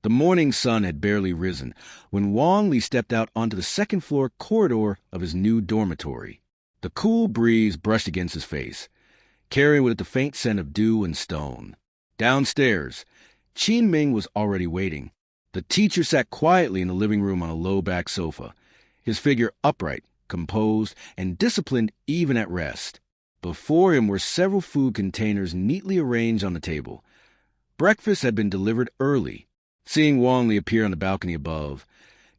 The morning sun had barely risen when Wang Li stepped out onto the second-floor corridor of his new dormitory. The cool breeze brushed against his face, carrying with it the faint scent of dew and stone. Downstairs, Qin Ming was already waiting. The teacher sat quietly in the living room on a low-back sofa, his figure upright, composed, and disciplined even at rest. Before him were several food containers neatly arranged on the table. Breakfast had been delivered early. Seeing Wang Li appear on the balcony above,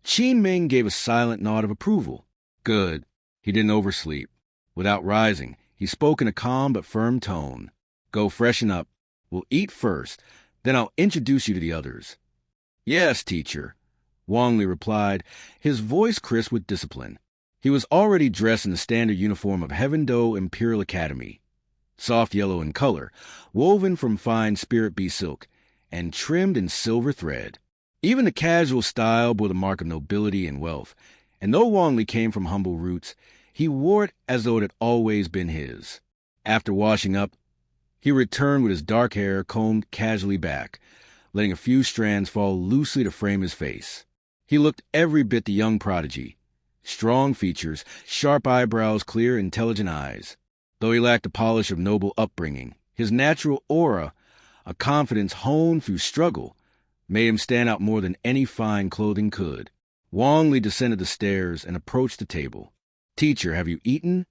Qin Ming gave a silent nod of approval. Good. He didn't oversleep. Without rising, he spoke in a calm but firm tone. Go freshen up. We'll eat first, then I'll introduce you to the others. Yes, teacher, Wang Li replied, his voice crisp with discipline. He was already dressed in the standard uniform of Heaven-Do Imperial Academy, soft yellow in color, woven from fine spirit bee silk, and trimmed in silver thread. Even the casual style bore the mark of nobility and wealth, and though Wang Li came from humble roots, he wore it as though it had always been his. After washing up, he returned with his dark hair combed casually back, letting a few strands fall loosely to frame his face. He looked every bit the young prodigy. Strong features, sharp eyebrows, clear, intelligent eyes. Though he lacked the polish of noble upbringing, his natural aura, a confidence honed through struggle, made him stand out more than any fine clothing could. Wang Li descended the stairs and approached the table. Teacher, have you eaten?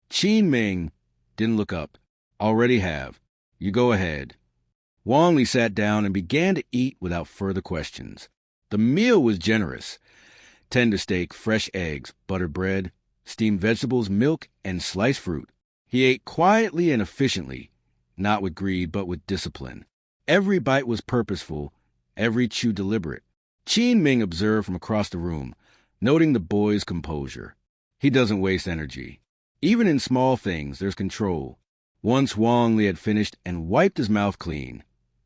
Qin Ming didn't look up. Already have. You go ahead. Wang Li sat down and began to eat without further questions. The meal was generous. Tender steak, fresh eggs, buttered bread, steamed vegetables, milk, and sliced fruit. He ate quietly and efficiently, not with greed but with discipline. Every bite was purposeful, every chew deliberate. Qin Ming observed from across the room, noting the boy's composure. He doesn't waste energy. Even in small things, there's control. Once Wang Li had finished and wiped his mouth clean,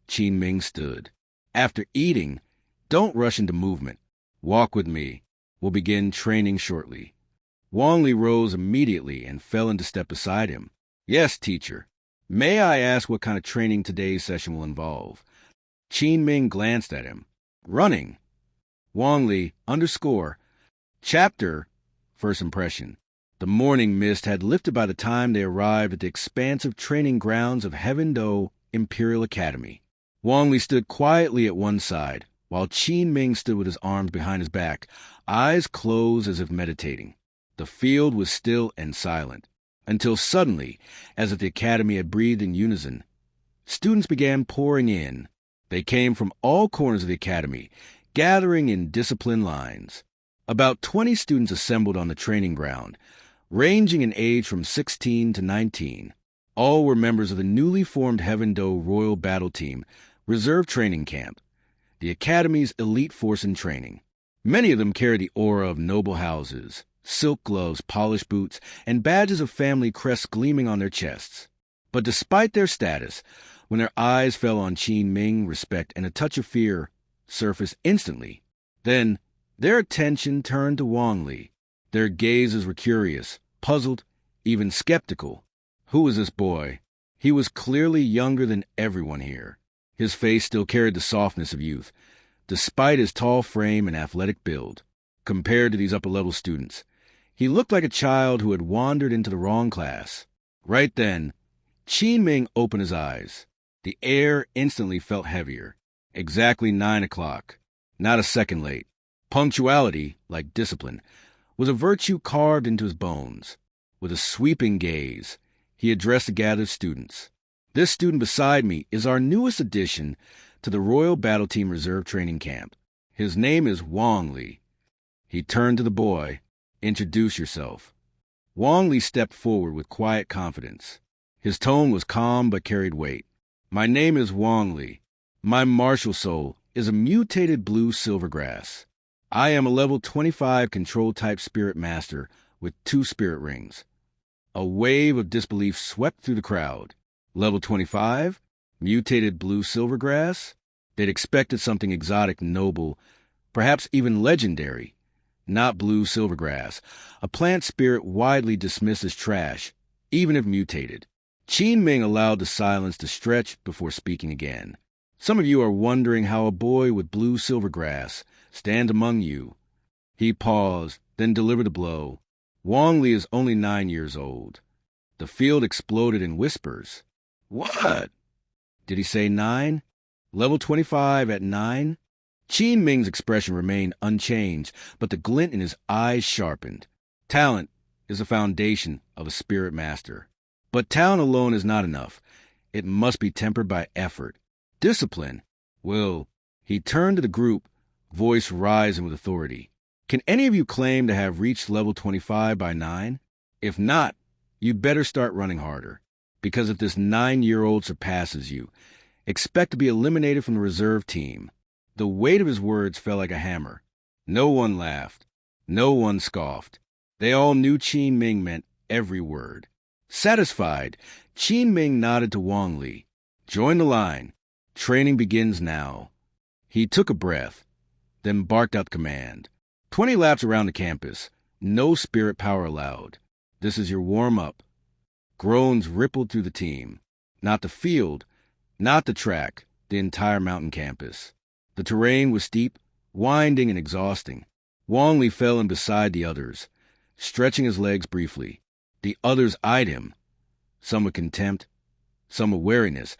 Qin Ming stood. After eating, don't rush into movement. Walk with me. We'll begin training shortly. Wang Li rose immediately and fell into step beside him. Yes, teacher. May I ask what kind of training today's session will involve? Qin Ming glanced at him. Running. Wang Li, underscore. Chapter, first impression. The morning mist had lifted by the time they arrived at the expansive training grounds of Heaven-Do Imperial Academy. Wang Li stood quietly at one side, while Qin Ming stood with his arms behind his back, eyes closed as if meditating. The field was still and silent, until suddenly, as if the academy had breathed in unison, students began pouring in. They came from all corners of the academy, gathering in disciplined lines. About 20 students assembled on the training ground, ranging in age from 16 to 19. All were members of the newly formed Heaven-Do Royal Battle Team Reserve Training Camp, the Academy's elite force in training. Many of them carried the aura of noble houses, silk gloves, polished boots, and badges of family crests gleaming on their chests. But despite their status, when their eyes fell on Qin Ming, respect and a touch of fear surfaced instantly. Then their attention turned to Wang Li. Their gazes were curious, puzzled, even skeptical. Who was this boy? He was clearly younger than everyone here. His face still carried the softness of youth, despite his tall frame and athletic build. Compared to these upper-level students, he looked like a child who had wandered into the wrong class. Right then, Qin Ming opened his eyes. The air instantly felt heavier. Exactly 9 o'clock. Not a second late. Punctuality, like discipline, was a virtue carved into his bones. With a sweeping gaze, he addressed the gathered students. This student beside me is our newest addition to the Royal Battle Team Reserve Training Camp. His name is Wang Li. He turned to the boy. Introduce yourself. Wang Li stepped forward with quiet confidence. His tone was calm but carried weight. My name is Wang Li. My martial soul is a mutated blue silvergrass. I am a level 25 control-type spirit master with 2 spirit rings. A wave of disbelief swept through the crowd. Level 25? Mutated blue silvergrass? They'd expected something exotic, noble, perhaps even legendary. Not blue silvergrass, a plant spirit widely dismissed as trash, even if mutated. Qin Ming allowed the silence to stretch before speaking again. Some of you are wondering how a boy with blue silvergrass stands among you. He paused, then delivered a blow. Wang Li is only 9 years old. The field exploded in whispers. What? Did he say 9? Level 25 at 9? Qin Ming's expression remained unchanged, but the glint in his eyes sharpened. Talent is the foundation of a spirit master. But talent alone is not enough. It must be tempered by effort. Discipline. Will. He turned to the group, voice rising with authority. Can any of you claim to have reached level 25 by 9? If not, you better start running harder. Because if this 9-year-old surpasses you, expect to be eliminated from the reserve team. The weight of his words fell like a hammer. No one laughed. No one scoffed. They all knew Qin Ming meant every word. Satisfied, Qin Ming nodded to Wang Li. Join the line. Training begins now. He took a breath, then barked out the command. 20 laps around the campus. No spirit power allowed. This is your warm-up. Groans rippled through the team. Not the field, not the track, the entire mountain campus. The terrain was steep, winding and exhausting. Wang Li fell in beside the others, stretching his legs briefly. The others eyed him, some with contempt, some with wariness,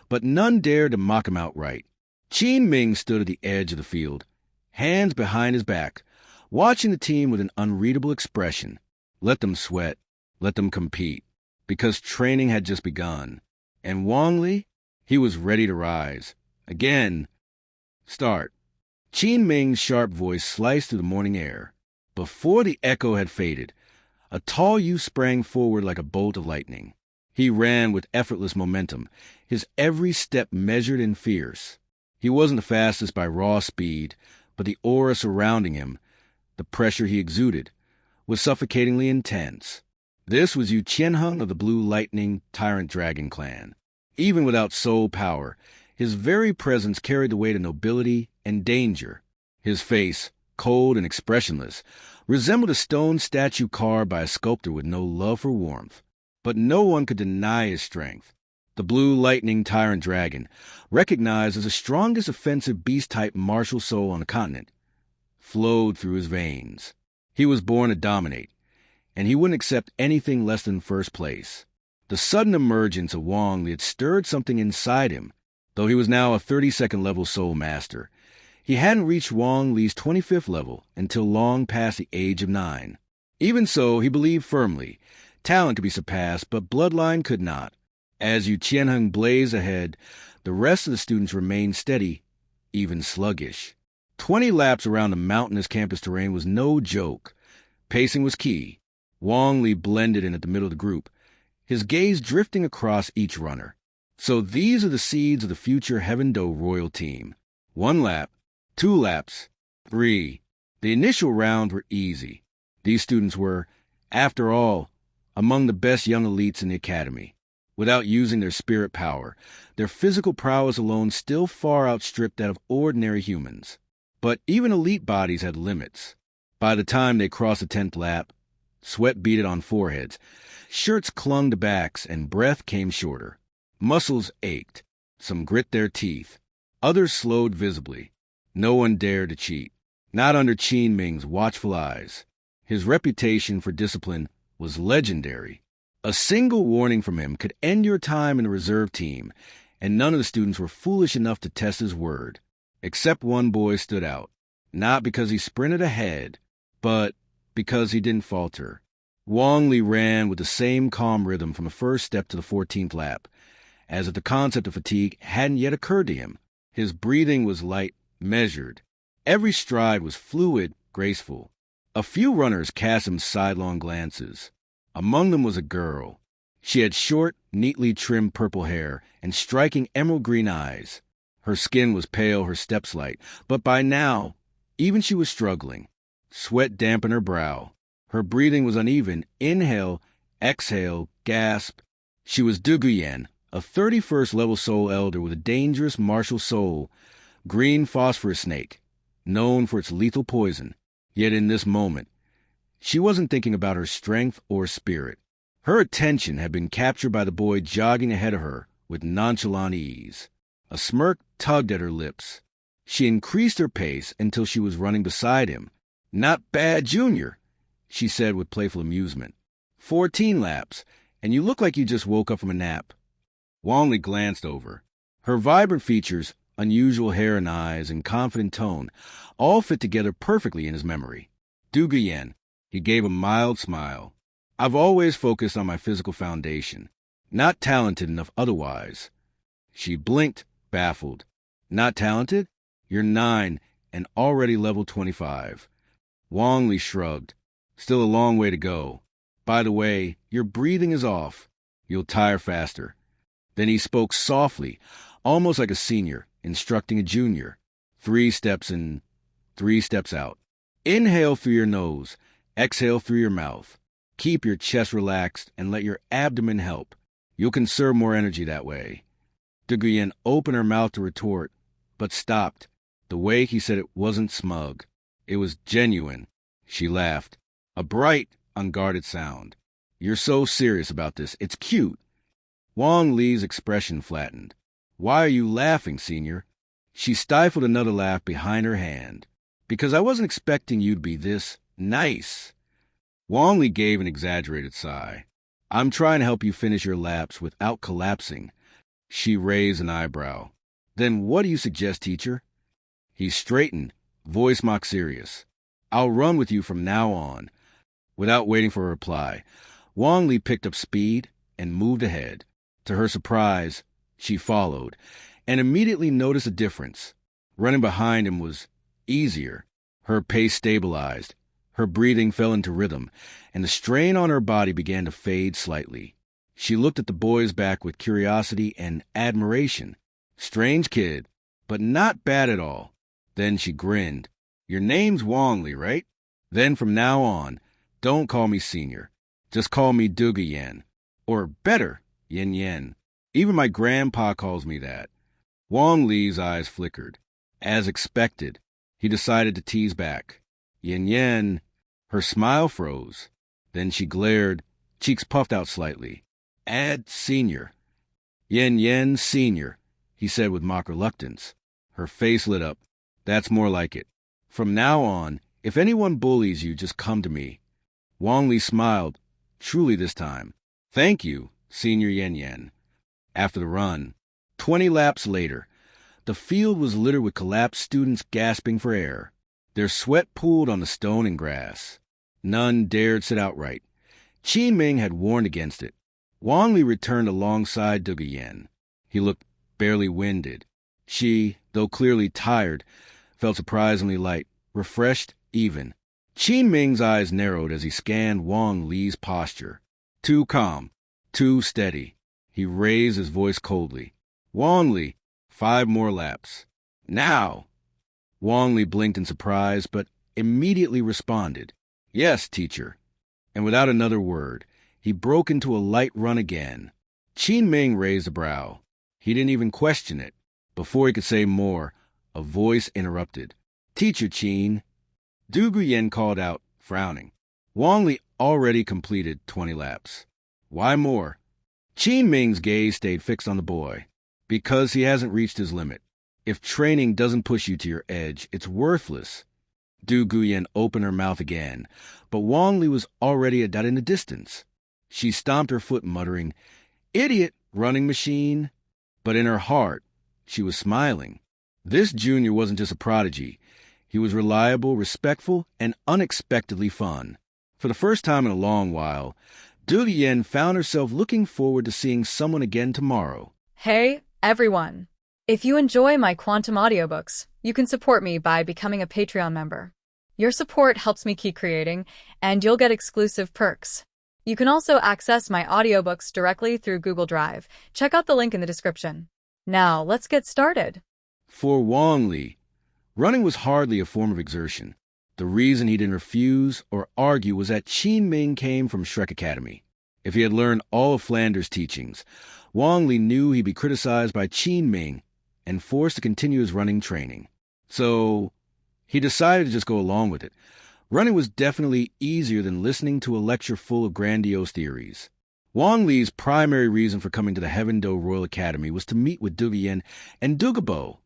but none dared to mock him outright. Qin Ming stood at the edge of the field, hands behind his back, watching the team with an unreadable expression. Let them sweat, let them compete, because training had just begun. And Wang Li, he was ready to rise. Again. Start. Qin Ming's sharp voice sliced through the morning air. Before the echo had faded, a tall youth sprang forward like a bolt of lightning. He ran with effortless momentum, his every step measured and fierce. He wasn't the fastest by raw speed, but the aura surrounding him, the pressure he exuded, was suffocatingly intense. This was Yu Qianheng of the Blue Lightning Tyrant Dragon clan. Even without soul power, his very presence carried the weight of nobility and danger. His face, cold and expressionless, resembled a stone statue carved by a sculptor with no love for warmth. But no one could deny his strength. The Blue Lightning Tyrant Dragon, recognized as the strongest offensive beast-type martial soul on the continent, flowed through his veins. He was born to dominate, and he wouldn't accept anything less than first place. The sudden emergence of Wang Li had stirred something inside him. Though he was now a 32nd level soul master, he hadn't reached Wang Li's 25th level until long past the age of 9. Even so, he believed firmly, talent could be surpassed, but bloodline could not. As Yu Qianheng blazed ahead, the rest of the students remained steady, even sluggish. 20 laps around the mountainous campus terrain was no joke. Pacing was key. Wang Li blended in at the middle of the group, his gaze drifting across each runner. So these are the seeds of the future Heaven Do royal team. 1 lap, 2 laps, 3. The initial rounds were easy. These students were, after all, among the best young elites in the academy. Without using their spirit power, their physical prowess alone still far outstripped that of ordinary humans. But even elite bodies had limits. By the time they crossed the 10th lap, sweat beaded on foreheads, shirts clung to backs, and breath came shorter. Muscles ached. Some grit their teeth. Others slowed visibly. No one dared to cheat. Not under Qin Ming's watchful eyes. His reputation for discipline was legendary. A single warning from him could end your time in the reserve team, and none of the students were foolish enough to test his word. Except one boy stood out. Not because he sprinted ahead, but because he didn't falter. Wang Li ran with the same calm rhythm from the first step to the 14th lap, as if the concept of fatigue hadn't yet occurred to him. His breathing was light, measured. Every stride was fluid, graceful. A few runners cast him sidelong glances. Among them was a girl. She had short, neatly trimmed purple hair and striking emerald green eyes. Her skin was pale, her steps light, but by now, even she was struggling. Sweat dampened her brow. Her breathing was uneven. Inhale, exhale, gasp. She was Dugu Yen, a 31st level soul elder with a dangerous martial soul, green phosphorus snake, known for its lethal poison. Yet in this moment, she wasn't thinking about her strength or spirit. Her attention had been captured by the boy jogging ahead of her with nonchalant ease. A smirk tugged at her lips. She increased her pace until she was running beside him. "Not bad, Junior," she said with playful amusement. 14 laps, and you look like you just woke up from a nap." Wang Li glanced over. Her vibrant features, unusual hair and eyes, and confident tone all fit together perfectly in his memory. "Dugu Yen," he gave a mild smile. "I've always focused on my physical foundation. Not talented enough otherwise." She blinked, baffled. "Not talented? You're 9 and already level 25. Wang Li shrugged. "Still a long way to go. By the way, your breathing is off. You'll tire faster." Then he spoke softly, almost like a senior, instructing a junior. 3 steps in, 3 steps out. Inhale through your nose, exhale through your mouth. Keep your chest relaxed and let your abdomen help. You'll conserve more energy that way. Dugu Yen opened her mouth to retort, but stopped. The way he said it wasn't smug. It was genuine. She laughed. A bright, unguarded sound. "You're so serious about this. It's cute." Wang Li's expression flattened. "Why are you laughing, Senior?" She stifled another laugh behind her hand. "Because I wasn't expecting you to be this nice." Wang Li gave an exaggerated sigh. "I'm trying to help you finish your laps without collapsing." She raised an eyebrow. "Then what do you suggest, teacher?" He straightened, voice mock serious. "I'll run with you from now on." Without waiting for a reply, Wang Li picked up speed and moved ahead. To her surprise, she followed, and immediately noticed a difference. Running behind him was easier. Her pace stabilized, her breathing fell into rhythm, and the strain on her body began to fade slightly. She looked at the boy's back with curiosity and admiration. Strange kid, but not bad at all. Then she grinned. "Your name's Wang Li, right? Then from now on, don't call me Senior. Just call me Dugu Yen. Or better, Yen Yen. Even my grandpa calls me that." Wang Li's eyes flickered. As expected, he decided to tease back. "Yen Yen." Her smile froze. Then she glared, cheeks puffed out slightly. "Add Senior." "Yen Yen Senior," he said with mock reluctance. Her face lit up. "That's more like it. From now on, if anyone bullies you, just come to me." Wang Li smiled, truly this time. "Thank you, Senior Yen Yen." After the run, 20 laps later, the field was littered with collapsed students gasping for air. Their sweat pooled on the stone and grass. None dared sit outright. Qin Ming had warned against it. Wang Li returned alongside Dugu Yen. He looked barely winded. She, though clearly tired, felt surprisingly light, refreshed, even. Qin Ming's eyes narrowed as he scanned Wang Li's posture. Too calm, too steady. He raised his voice coldly. "Wang Li, 5 more laps. Now!" Wang Li blinked in surprise, but immediately responded. "Yes, teacher." And without another word, he broke into a light run again. Qin Ming raised a brow. He didn't even question it. Before he could say more, a voice interrupted. "Teacher Qin." Dugu Yen called out, frowning. Wang Li already completed 20 laps. "Why more?" Qin Ming's gaze stayed fixed on the boy. "Because he hasn't reached his limit. If training doesn't push you to your edge, it's worthless." Dugu Yen opened her mouth again, but Wang Li was already a dot in the distance. She stomped her foot, muttering, "Idiot, running machine." But in her heart, she was smiling. This junior wasn't just a prodigy. He was reliable, respectful, and unexpectedly fun. For the first time in a long while, Dugu Yen found herself looking forward to seeing someone again tomorrow. Hey, everyone! If you enjoy my quantum audiobooks, you can support me by becoming a Patreon member. Your support helps me keep creating, and you'll get exclusive perks. You can also access my audiobooks directly through Google Drive. Check out the link in the description. Now, let's get started. For Wang Li, running was hardly a form of exertion. The reason he didn't refuse or argue was that Qin Ming came from Shrek Academy. If he had learned all of Flanders' teachings, Wang Li knew he'd be criticized by Qin Ming and forced to continue his running training. So he decided to just go along with it. Running was definitely easier than listening to a lecture full of grandiose theories. Wang Li's primary reason for coming to the Heaven Do Royal Academy was to meet with Dugu Yen and Dugu.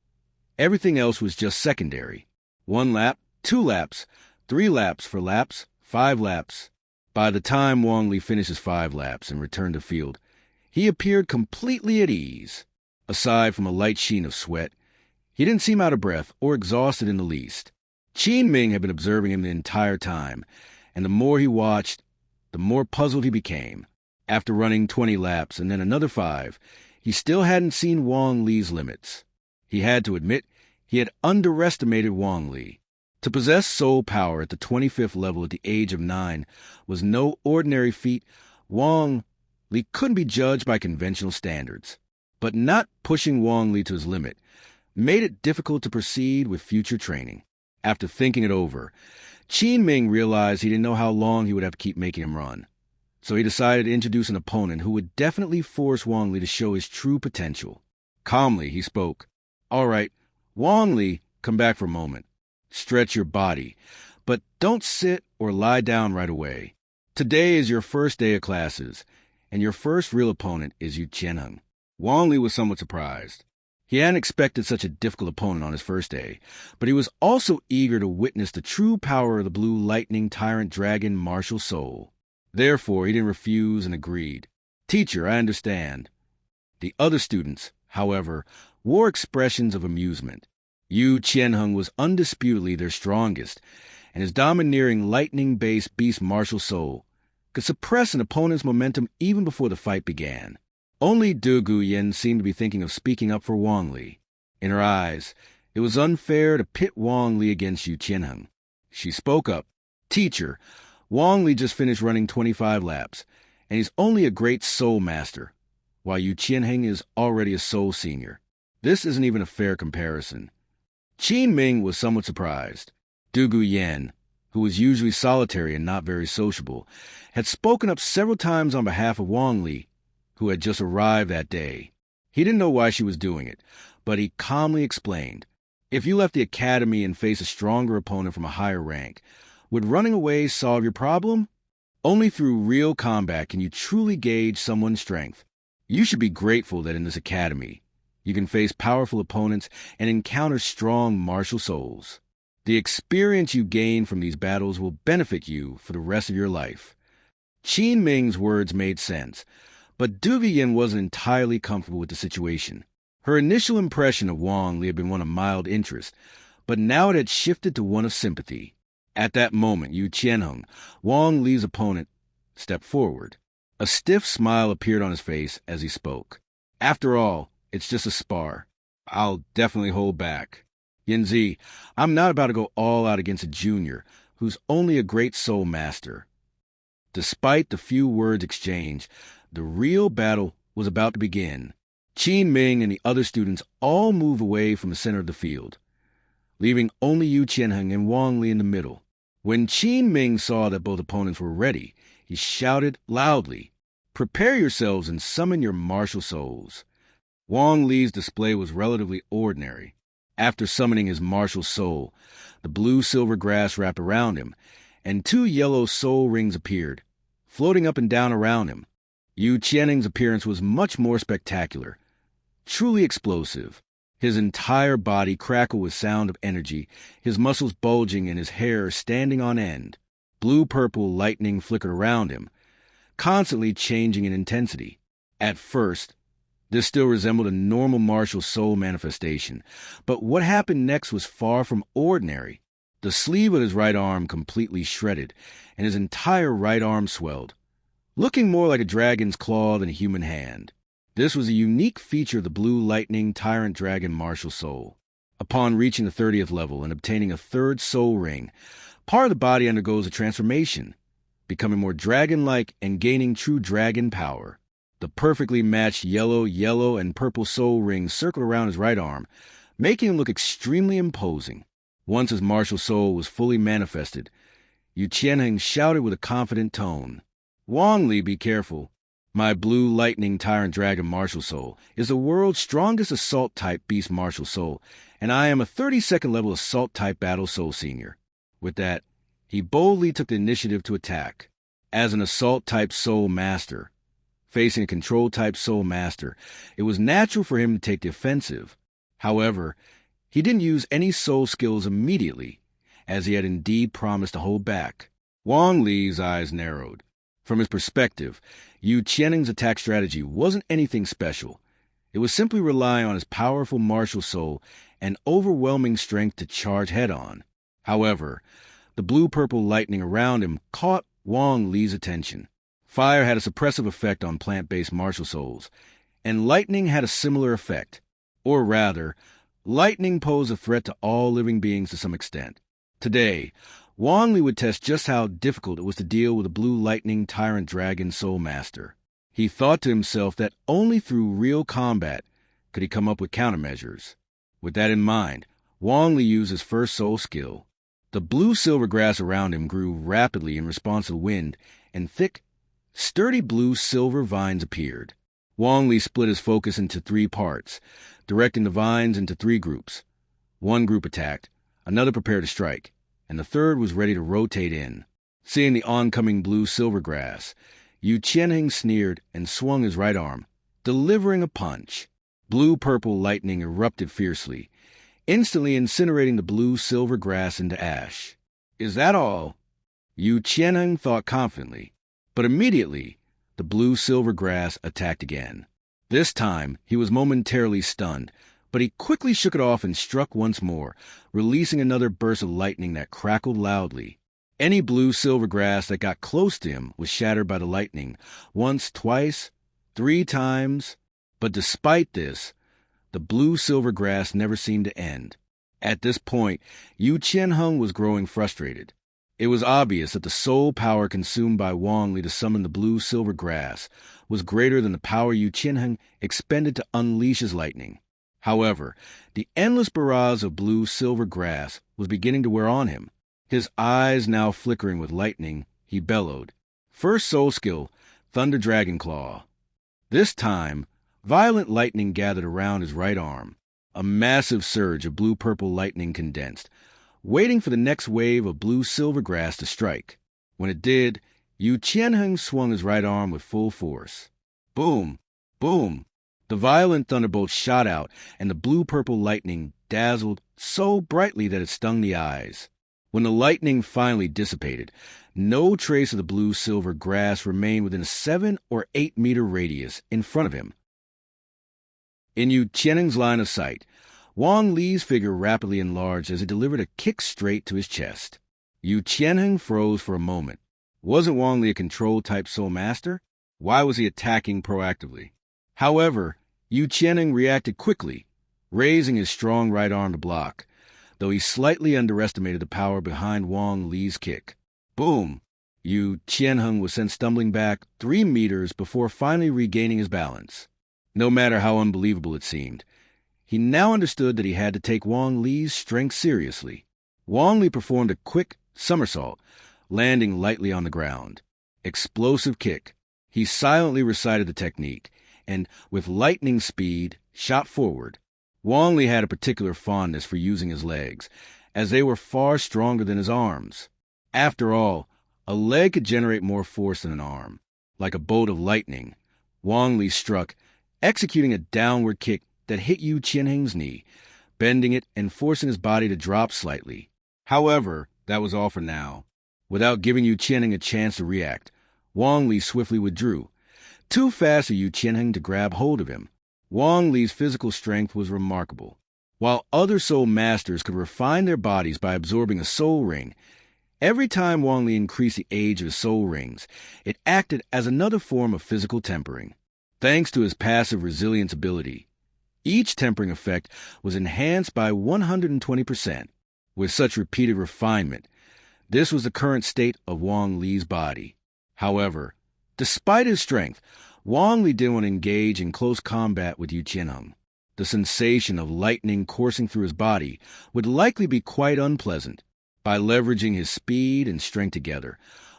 Everything else was just secondary. 1 lap, 2 laps, 3 laps for laps, 5 laps. By the time Wang Li finished his 5 laps and returned to field, he appeared completely at ease. Aside from a light sheen of sweat, he didn't seem out of breath or exhausted in the least. Qin Ming had been observing him the entire time, and the more he watched, the more puzzled he became. After running 20 laps and then another 5, he still hadn't seen Wang Li's limits. He had to admit he had underestimated Wang Li. To possess soul power at the 25th level at the age of 9 was no ordinary feat. Wang Li couldn't be judged by conventional standards. But not pushing Wang Li to his limit made it difficult to proceed with future training. After thinking it over, Qin Ming realized he didn't know how long he would have to keep making him run. So he decided to introduce an opponent who would definitely force Wang Li to show his true potential. Calmly, he spoke. "All right, Wang Li, come back for a moment. Stretch your body, but don't sit or lie down right away. Today is your first day of classes, and your first real opponent is Yu Qianheng." Wang Li was somewhat surprised. He hadn't expected such a difficult opponent on his first day, but he was also eager to witness the true power of the blue lightning tyrant dragon martial soul. Therefore, he didn't refuse and agreed. "Teacher, I understand." The other students, however, wore expressions of amusement. Yu Qianheng was undisputedly their strongest, and his domineering lightning-based beast martial soul could suppress an opponent's momentum even before the fight began. Only Dugu Yen seemed to be thinking of speaking up for Wang Li. In her eyes, it was unfair to pit Wang Li against Yu Qianheng. She spoke up. "Teacher, Wang Li just finished running 25 laps, and he's only a great soul master, while Yu Qianheng is already a soul senior. This isn't even a fair comparison." Qin Ming was somewhat surprised. Dugu Yen, who was usually solitary and not very sociable, had spoken up several times on behalf of Wang Li, who had just arrived that day. He didn't know why she was doing it, but he calmly explained. "If you left the academy and faced a stronger opponent from a higher rank, would running away solve your problem? Only through real combat can you truly gauge someone's strength. You should be grateful that in this academy, you can face powerful opponents and encounter strong martial souls. The experience you gain from these battles will benefit you for the rest of your life." Qin Ming's words made sense, but Dugu Yen wasn't entirely comfortable with the situation. Her initial impression of Wang Li had been one of mild interest, but now it had shifted to one of sympathy. At that moment, Yu Qianheng, Wang Li's opponent, stepped forward. A stiff smile appeared on his face as he spoke. "After all, it's just a spar. I'll definitely hold back. Yanzi, I'm not about to go all out against a junior who's only a great soul master." Despite the few words exchanged, the real battle was about to begin. Qin Ming and the other students all moved away from the center of the field, leaving only Yu Qianheng and Wang Li in the middle. When Qin Ming saw that both opponents were ready, he shouted loudly, "Prepare yourselves and summon your martial souls." Wang Li's display was relatively ordinary. After summoning his martial soul, the blue-silver grass wrapped around him, and 2 yellow soul rings appeared, floating up and down around him. Yu Qianheng's appearance was much more spectacular, truly explosive. His entire body crackled with sound of energy, his muscles bulging and his hair standing on end. Blue-purple lightning flickered around him, constantly changing in intensity. At first, this still resembled a normal martial soul manifestation, but what happened next was far from ordinary. The sleeve of his right arm completely shredded, and his entire right arm swelled, looking more like a dragon's claw than a human hand. This was a unique feature of the blue lightning tyrant dragon martial soul. Upon reaching the 30th level and obtaining a 3rd soul ring, part of the body undergoes a transformation, becoming more dragon-like and gaining true dragon power. The perfectly matched yellow, and purple soul rings circled around his right arm, making him look extremely imposing. Once his martial soul was fully manifested, Yu Qianheng shouted with a confident tone, "Wang Li, be careful. My blue lightning tyrant dragon martial soul is the world's strongest assault-type beast martial soul, and I am a 32nd level assault-type battle soul senior." With that, he boldly took the initiative to attack. As an assault-type soul master, Facing a control-type soul master, it was natural for him to take the offensive. However, he didn't use any soul skills immediately, as he had indeed promised to hold back. Wang Li's eyes narrowed. From his perspective, Yu Qianheng's attack strategy wasn't anything special. It was simply relying on his powerful martial soul and overwhelming strength to charge head-on. However, the blue-purple lightning around him caught Wang Li's attention. Fire had a suppressive effect on plant-based martial souls, and lightning had a similar effect. Or rather, lightning posed a threat to all living beings to some extent. Today, Wang Li would test just how difficult it was to deal with a blue lightning tyrant dragon soul master. He thought to himself that only through real combat could he come up with countermeasures. With that in mind, Wang Li used his first soul skill. The blue-silver grass around him grew rapidly in response to the wind, and thick, sturdy blue-silver vines appeared. Wang Li split his focus into 3 parts, directing the vines into 3 groups. One group attacked, another prepared to strike, and the third was ready to rotate in. Seeing the oncoming blue-silver grass, Yu Qianheng sneered and swung his right arm, delivering a punch. Blue-purple lightning erupted fiercely, instantly incinerating the blue-silver grass into ash. "Is that all?" Yu Qianheng thought confidently, but immediately the blue-silver grass attacked again. This time he was momentarily stunned, but he quickly shook it off and struck once more, releasing another burst of lightning that crackled loudly. Any blue-silver grass that got close to him was shattered by the lightning, once, twice, 3 times. But despite this, the blue-silver grass never seemed to end. At this point, Yu Qianheng was growing frustrated. It was obvious that the soul power consumed by Wang Li to summon the blue-silver grass was greater than the power Yu Qianheng expended to unleash his lightning. However, the endless barrage of blue-silver grass was beginning to wear on him. His eyes now flickering with lightning, he bellowed. First soul skill, Thunder Dragon Claw. This time, violent lightning gathered around his right arm. A massive surge of blue-purple lightning condensed, waiting for the next wave of blue-silver grass to strike. When it did, Yu Qianheng swung his right arm with full force. Boom! Boom! The violent thunderbolt shot out, and the blue-purple lightning dazzled so brightly that it stung the eyes. When the lightning finally dissipated, no trace of the blue-silver grass remained within a 7 or 8 meter radius in front of him. In Yu Qianheng's line of sight, Wang Li's figure rapidly enlarged as he delivered a kick straight to his chest. Yu Qianheng froze for a moment. Wasn't Wang Li a control-type soul master? Why was he attacking proactively? However, Yu Qianheng reacted quickly, raising his strong right arm to block, though he slightly underestimated the power behind Wang Li's kick. Boom! Yu Qianheng was sent stumbling back 3 meters before finally regaining his balance. No matter how unbelievable it seemed, he now understood that he had to take Wang Li's strength seriously. Wang Li performed a quick somersault, landing lightly on the ground. Explosive kick. He silently recited the technique, and, with lightning speed, shot forward. Wang Li had a particular fondness for using his legs, as they were far stronger than his arms. After all, a leg could generate more force than an arm. Like a bolt of lightning, Wang Li struck, executing a downward kick that hit Yu Qianheng's knee, bending it and forcing his body to drop slightly. However, that was all for now. Without giving Yu Qianheng a chance to react, Wang Li swiftly withdrew, too fast for Yu Qianheng to grab hold of him. Wang Li's physical strength was remarkable. While other soul masters could refine their bodies by absorbing a soul ring, every time Wang Li increased the age of his soul rings, it acted as another form of physical tempering. Thanks to his passive resilience ability, each tempering effect was enhanced by 120%. With such repeated refinement, this was the current state of Wang Li's body. However, despite his strength, Wang Li didn't want to engage in close combat with Yu Qianheng. The sensation of lightning coursing through his body would likely be quite unpleasant. By leveraging his speed and strength together,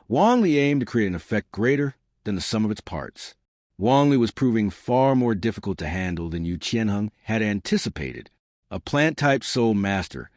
Wang Li aimed to create an effect greater than the sum of its parts. Wang Li was proving far more difficult to handle than Yu Qianheng had anticipated. A plant-type soul master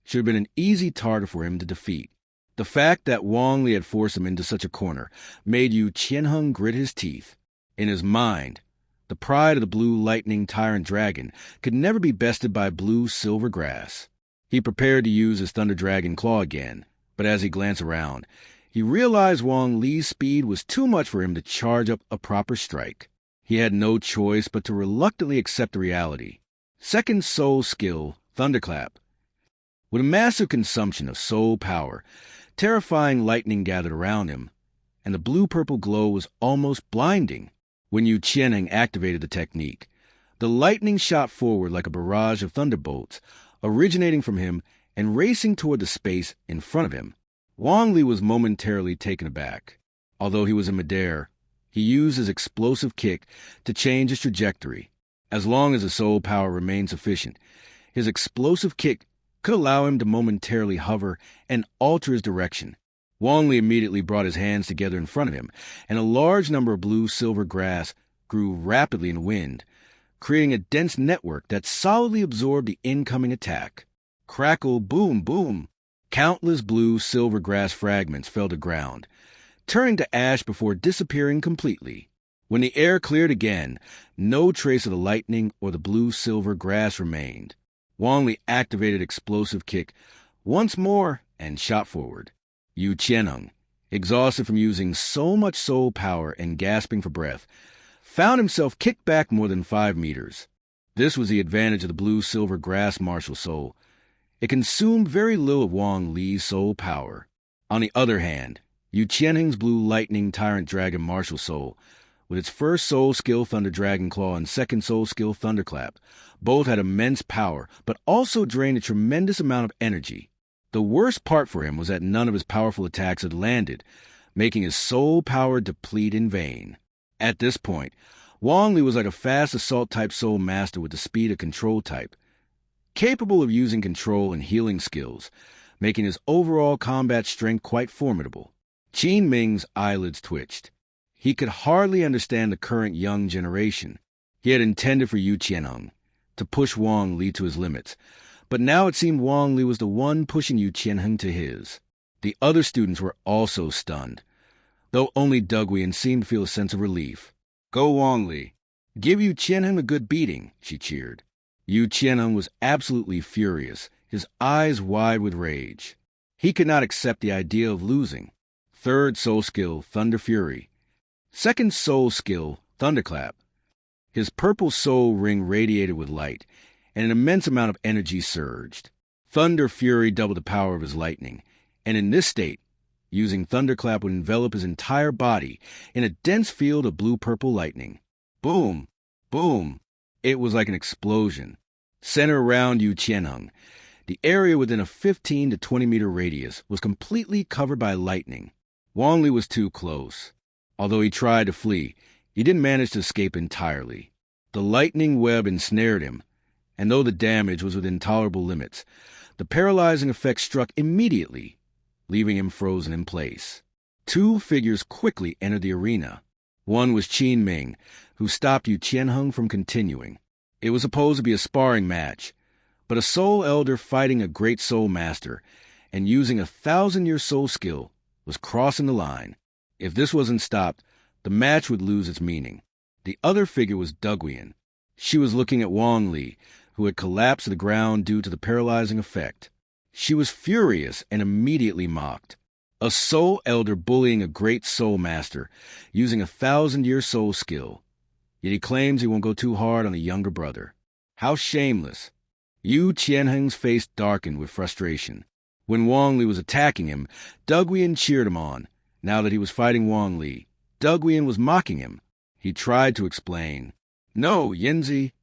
should have been an easy target for him to defeat. The fact that Wang Li had forced him into such a corner made Yu Qianheng grit his teeth. In his mind, the pride of the blue lightning tyrant dragon could never be bested by blue silver grass. He prepared to use his thunder dragon claw again, but as he glanced around, he realized Wang Li's speed was too much for him to charge up a proper strike. He had no choice but to reluctantly accept the reality. Second soul skill, thunderclap. With a massive consumption of soul power, terrifying lightning gathered around him, and the blue-purple glow was almost blinding. When Yu Qianheng activated the technique, the lightning shot forward like a barrage of thunderbolts, originating from him and racing toward the space in front of him. Wang Li was momentarily taken aback. Although he was in midair, he used his explosive kick to change his trajectory. As long as the soul power remained sufficient, his explosive kick could allow him to momentarily hover and alter his direction. Wang Li immediately brought his hands together in front of him, and a large number of blue-silver grass grew rapidly in the wind, creating a dense network that solidly absorbed the incoming attack. Crackle, boom, boom. Countless blue-silver grass fragments fell to ground, turning to ash before disappearing completely. When the air cleared again, no trace of the lightning or the blue-silver grass remained. Wang Li activated explosive kick once more and shot forward. Yu Qianheng, exhausted from using so much soul power and gasping for breath, found himself kicked back more than 5 meters. This was the advantage of the blue-silver grass martial soul. It consumed very little of Wang Li's soul power. On the other hand, Yu Qianheng's blue lightning tyrant dragon martial soul, with its first soul skill Thunder Dragon Claw and second soul skill Thunderclap, both had immense power, but also drained a tremendous amount of energy. The worst part for him was that none of his powerful attacks had landed, making his soul power deplete in vain. At this point, Wang Li was like a fast assault-type soul master with the speed of control type, capable of using control and healing skills, making his overall combat strength quite formidable. Qin Ming's eyelids twitched. He could hardly understand the current young generation. He had intended for Yu Qianheng to push Wang Li to his limits, but now it seemed Wang Li was the one pushing Yu Qianheng to his. The other students were also stunned, though only Dugu Yen seemed to feel a sense of relief. "Go, Wang Li. Give Yu Qianheng a good beating," she cheered. Yu Qianheng was absolutely furious, his eyes wide with rage. He could not accept the idea of losing. Third soul skill, Thunder Fury. Second soul skill, Thunderclap. His purple soul ring radiated with light, and an immense amount of energy surged. Thunder Fury doubled the power of his lightning, and in this state, using Thunderclap would envelop his entire body in a dense field of blue-purple lightning. Boom! Boom! It was like an explosion. Centered around Yu Qianheng, the area within a 15 to 20-meter radius was completely covered by lightning. Wang Li was too close. Although he tried to flee, he didn't manage to escape entirely. The lightning web ensnared him, and though the damage was within tolerable limits, the paralyzing effect struck immediately, leaving him frozen in place. 2 figures quickly entered the arena. One was Qin Ming, who stopped Yu Qianheng from continuing. It was supposed to be a sparring match, but a soul elder fighting a great soul master and using a 1,000-year soul skill was crossing the line. If this wasn't stopped, the match would lose its meaning. The other figure was Dugu Yen. She was looking at Wang Li, who had collapsed to the ground due to the paralyzing effect. She was furious and immediately mocked. A soul elder bullying a great soul master, using a 1,000-year soul skill. Yet he claims he won't go too hard on the younger brother. How shameless. Yu Qianheng's face darkened with frustration. When Wang Li was attacking him, Dugu Yen cheered him on. Now that he was fighting Wang Li, Dugu Yen was mocking him. He tried to explain. "No, Yenzi."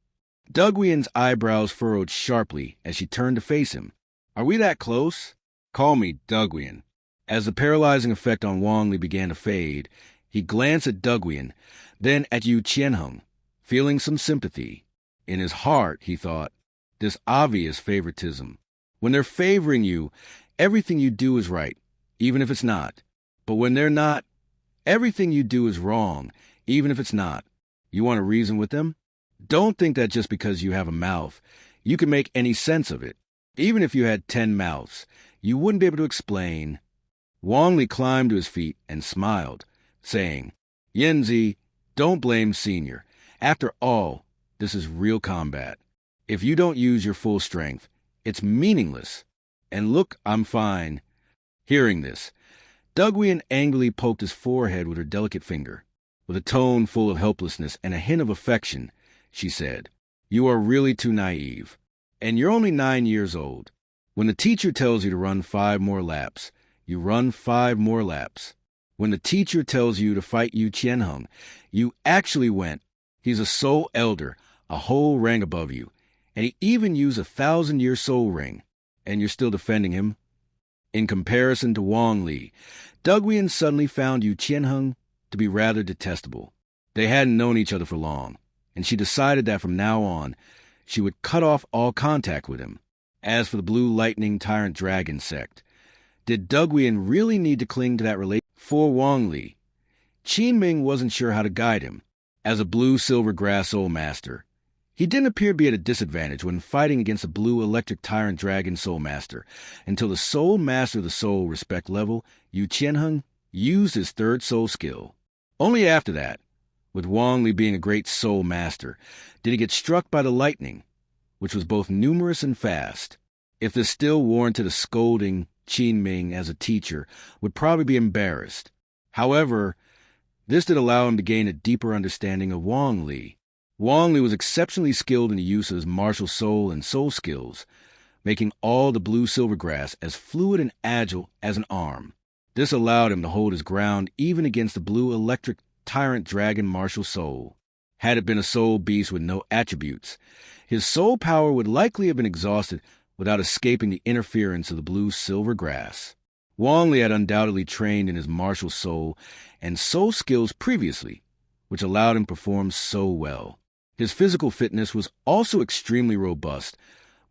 Dugu Yen's eyebrows furrowed sharply as she turned to face him. "Are we that close?" "Call me Dugu Yen." As the paralyzing effect on Wang Li began to fade, he glanced at Dugu Yen, then at Yu Qianheng, feeling some sympathy. In his heart, he thought, this obvious favoritism. When they're favoring you, everything you do is right, even if it's not. But when they're not, everything you do is wrong, even if it's not. You want to reason with them? Don't think that just because you have a mouth, you can make any sense of it. Even if you had 10 mouths, you wouldn't be able to explain. Wang Li climbed to his feet and smiled, saying, "Yenzi, Don't blame Senior. After all, this is real combat. If you don't use your full strength, it's meaningless. And look, I'm fine. Hearing this, Dugu Yen angrily poked his forehead with her delicate finger. With a tone full of helplessness and a hint of affection, she said, "You are really too naive. And you're only 9 years old. When the teacher tells you to run 5 more laps, you run 5 more laps. When the teacher tells you to fight Yu Qianheng, you actually went. He's a soul elder, a whole rank above you, and he even used a 1,000-year soul ring, and you're still defending him?" In comparison to Wang Li, Dugu Yen suddenly found Yu Qianheng to be rather detestable. They hadn't known each other for long, and she decided that from now on, she would cut off all contact with him. As for the Blue Lightning Tyrant Dragon Sect, did Dugu Yen really need to cling to that relation? For Wang Li, Qin Ming wasn't sure how to guide him. As a Blue Silver Grass Soul Master, he didn't appear to be at a disadvantage when fighting against a Blue Electric Tyrant Dragon Soul Master, until the Soul Master of the Soul respect level, Yu Qianheng, used his 3rd soul skill. Only after that, with Wang Li being a great Soul Master, did he get struck by the lightning, which was both numerous and fast. If this still warranted a scolding, Qin Ming, as a teacher, would probably be embarrassed. However, this did allow him to gain a deeper understanding of Wang Li. Wang Li was exceptionally skilled in the use of his martial soul and soul skills, making all the Blue Silver Grass as fluid and agile as an arm. This allowed him to hold his ground even against the Blue Electric Tyrant Dragon Martial Soul. Had it been a soul beast with no attributes, his soul power would likely have been exhausted without escaping the interference of the Blue Silver Grass. Wang Li had undoubtedly trained in his martial soul and soul skills previously, which allowed him to perform so well. His physical fitness was also extremely robust,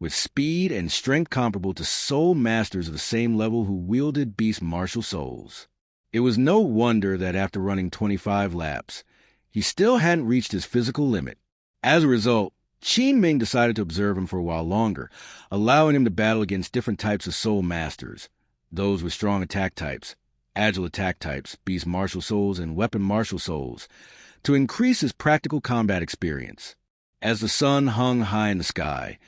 with speed and strength comparable to soul masters of the same level who wielded beast martial souls. It was no wonder that after running 25 laps, he still hadn't reached his physical limit. As a result, Qin Ming decided to observe him for a while longer, allowing him to battle against different types of soul masters, those with strong attack types, agile attack types, beast martial souls, and weapon martial souls, to increase his practical combat experience. As the sun hung high in the sky,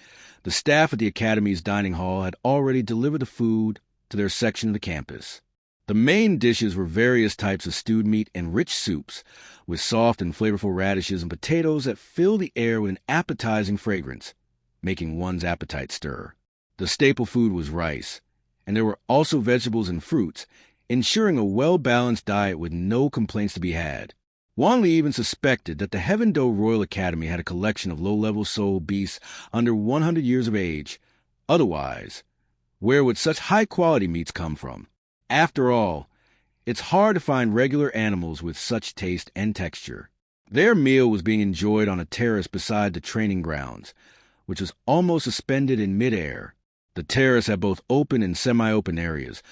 the staff at the Academy's dining hall had already delivered the food to their section of the campus. The main dishes were various types of stewed meat and rich soups, with soft and flavorful radishes and potatoes that filled the air with an appetizing fragrance, making one's appetite stir. The staple food was rice, and there were also vegetables and fruits, ensuring a well-balanced diet with no complaints to be had. Wang Li even suspected that the Heaven Do Royal Academy had a collection of low-level soul beasts under 100 years of age. Otherwise, where would such high-quality meats come from? After all, it's hard to find regular animals with such taste and texture. Their meal was being enjoyed on a terrace beside the training grounds, which was almost suspended in midair. The terrace had both open and semi-open areas,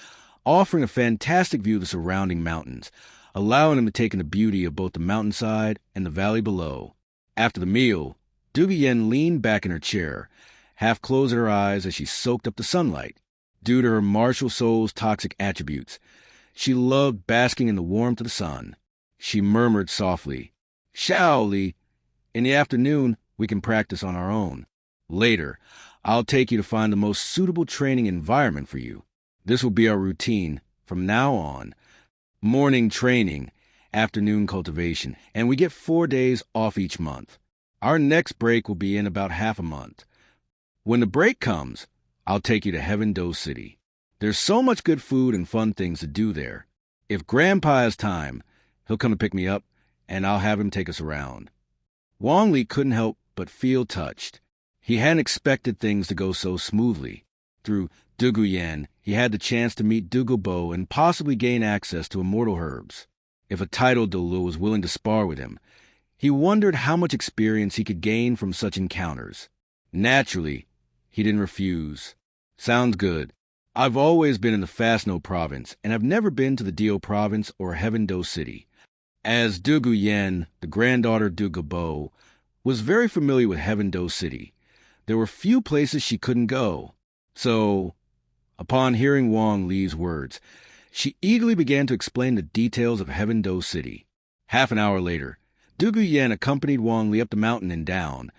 offering a fantastic view of the surrounding mountains, allowing him to take in the beauty of both the mountainside and the valley below. After the meal, Dugu Yen leaned back in her chair, half closing her eyes as she soaked up the sunlight. Due to her martial soul's toxic attributes, she loved basking in the warmth of the sun. She murmured softly, "Shao Li, in the afternoon we can practice on our own. Later, I'll take you to find the most suitable training environment for you. This will be our routine from now on. Morning training, afternoon cultivation, and we get 4 days off each month. Our next break will be in about half a month. When the break comes, I'll take you to Heaven Do City. There's so much good food and fun things to do there. If Grandpa has time, he'll come to pick me up, and I'll have him take us around." Wang Li couldn't help but feel touched. He hadn't expected things to go so smoothly. Through Dugu Yen, he had the chance to meet Dugu Bo and possibly gain access to immortal herbs. If a titled Dulo was willing to spar with him, he wondered how much experience he could gain from such encounters. Naturally, he didn't refuse. "Sounds good. I've always been in the Fastno province, and I've never been to the Dio province or Heaven Do City." As Dugu Yen, the granddaughter of Dugu Bo, was very familiar with Heaven Do City, there were few places she couldn't go. So, upon hearing Wang Li's words, she eagerly began to explain the details of Heaven Do City. Half an hour later, Dugu Yen accompanied Wang Li up the mountain and down,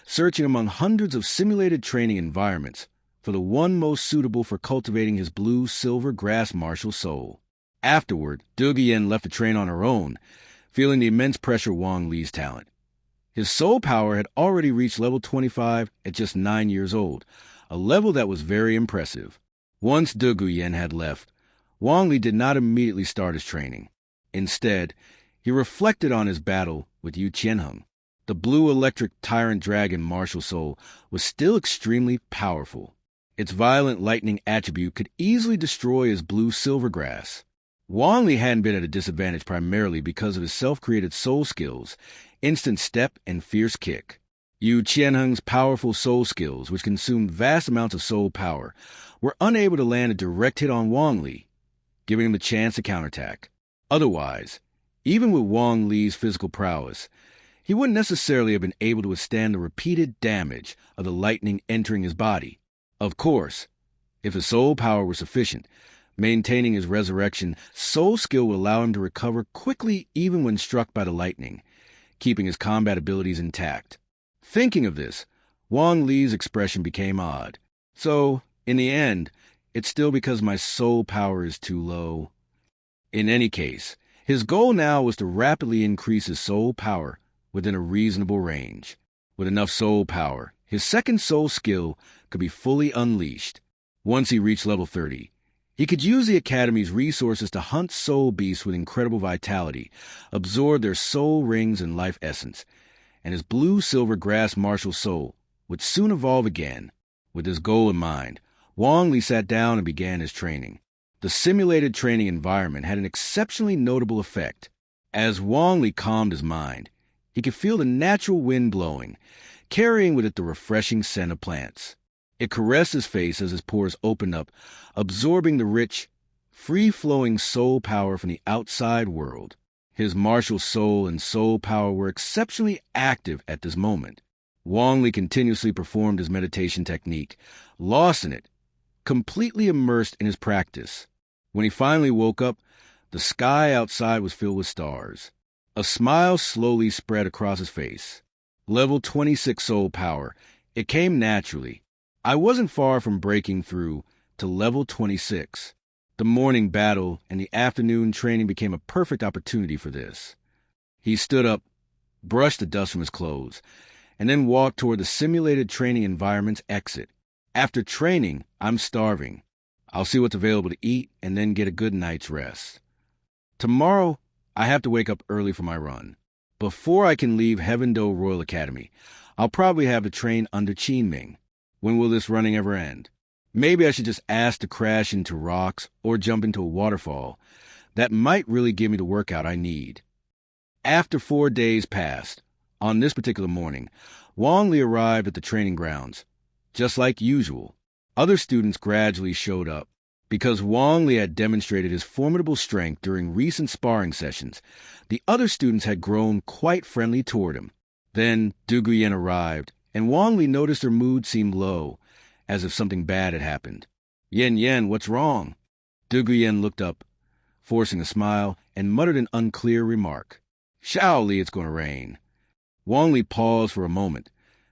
searching among hundreds of simulated training environments for the one most suitable for cultivating his blue-silver grass martial soul. Afterward, Dugu Yen left the train on her own, feeling the immense pressure of Wang Li's talent. His soul power had already reached level 25 at just 9 years old, a level that was very impressive. Once Dugu Yen had left, Wang Li did not immediately start his training. Instead, he reflected on his battle with Yu Qianheng. The blue electric tyrant dragon martial soul was still extremely powerful. Its violent lightning attribute could easily destroy his blue silver grass. Wang Li hadn't been at a disadvantage primarily because of his self-created soul skills, instant step and fierce kick. Yu Qianheng's powerful soul skills, which consumed vast amounts of soul power, were unable to land a direct hit on Wang Li, giving him the chance to counterattack. Otherwise, even with Wang Li's physical prowess, he wouldn't necessarily have been able to withstand the repeated damage of the lightning entering his body. Of course, if his soul power were sufficient, maintaining his resurrection soul skill would allow him to recover quickly even when struck by the lightning, keeping his combat abilities intact. Thinking of this, Wang Li's expression became odd. So, in the end, it's still because my soul power is too low. In any case, his goal now was to rapidly increase his soul power within a reasonable range. With enough soul power, his second soul skill could be fully unleashed. Once he reached level 30, he could use the Academy's resources to hunt soul beasts with incredible vitality, absorb their soul rings and life essence, and his blue-silver grass martial soul would soon evolve again. With this goal in mind, Wang Li sat down and began his training. The simulated training environment had an exceptionally notable effect. As Wang Li calmed his mind, he could feel the natural wind blowing, carrying with it the refreshing scent of plants. It caressed his face as his pores opened up, absorbing the rich, free-flowing soul power from the outside world. His martial soul and soul power were exceptionally active at this moment. Wang Li continuously performed his meditation technique, lost in it, completely immersed in his practice. When he finally woke up, the sky outside was filled with stars. A smile slowly spread across his face. Level 26 soul power. It came naturally. I wasn't far from breaking through to level 26. The morning battle and the afternoon training became a perfect opportunity for this. He stood up, brushed the dust from his clothes, and then walked toward the simulated training environment's exit. After training, I'm starving. I'll see what's available to eat and then get a good night's rest. Tomorrow, I have to wake up early for my run. Before I can leave Heavendoe Royal Academy, I'll probably have to train under Qinming. When will this running ever end? Maybe I should just ask to crash into rocks or jump into a waterfall. That might really give me the workout I need. After 4 days passed, on this particular morning, Wang Li arrived at the training grounds. Just like usual, other students gradually showed up. Because Wang Li had demonstrated his formidable strength during recent sparring sessions, the other students had grown quite friendly toward him. Then Dugu Yen arrived, and Wang Li noticed her mood seemed low, as if something bad had happened. Yen, what's wrong? Dugu Yen looked up, forcing a smile, and muttered an unclear remark. Shao Li, it's going to rain. Wang Li paused for a moment,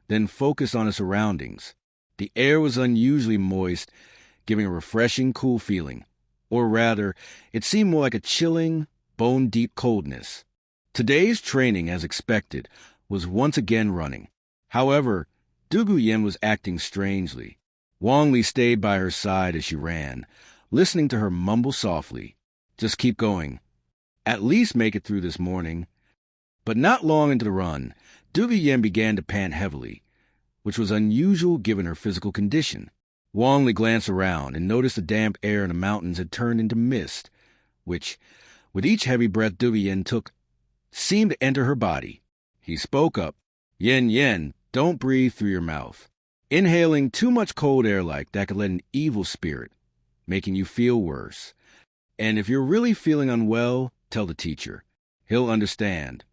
then focused on his surroundings. The air was unusually moist, giving a refreshing, cool feeling. Or rather, it seemed more like a chilling, bone-deep coldness. Today's training, as expected, was once again running. However, Dugu Yen was acting strangely. Wang Li stayed by her side as she ran, listening to her mumble softly. Just keep going. At least make it through this morning. But not long into the run, Dugu Yen began to pant heavily, which was unusual given her physical condition. Wang Li glanced around and noticed the damp air in the mountains had turned into mist, which, with each heavy breath Dugu Yen took, seemed to enter her body. He spoke up. Yen, don't breathe through your mouth. Inhaling too much cold air like that could let an evil spirit, making you feel worse. And if you're really feeling unwell, tell the teacher. He'll understand.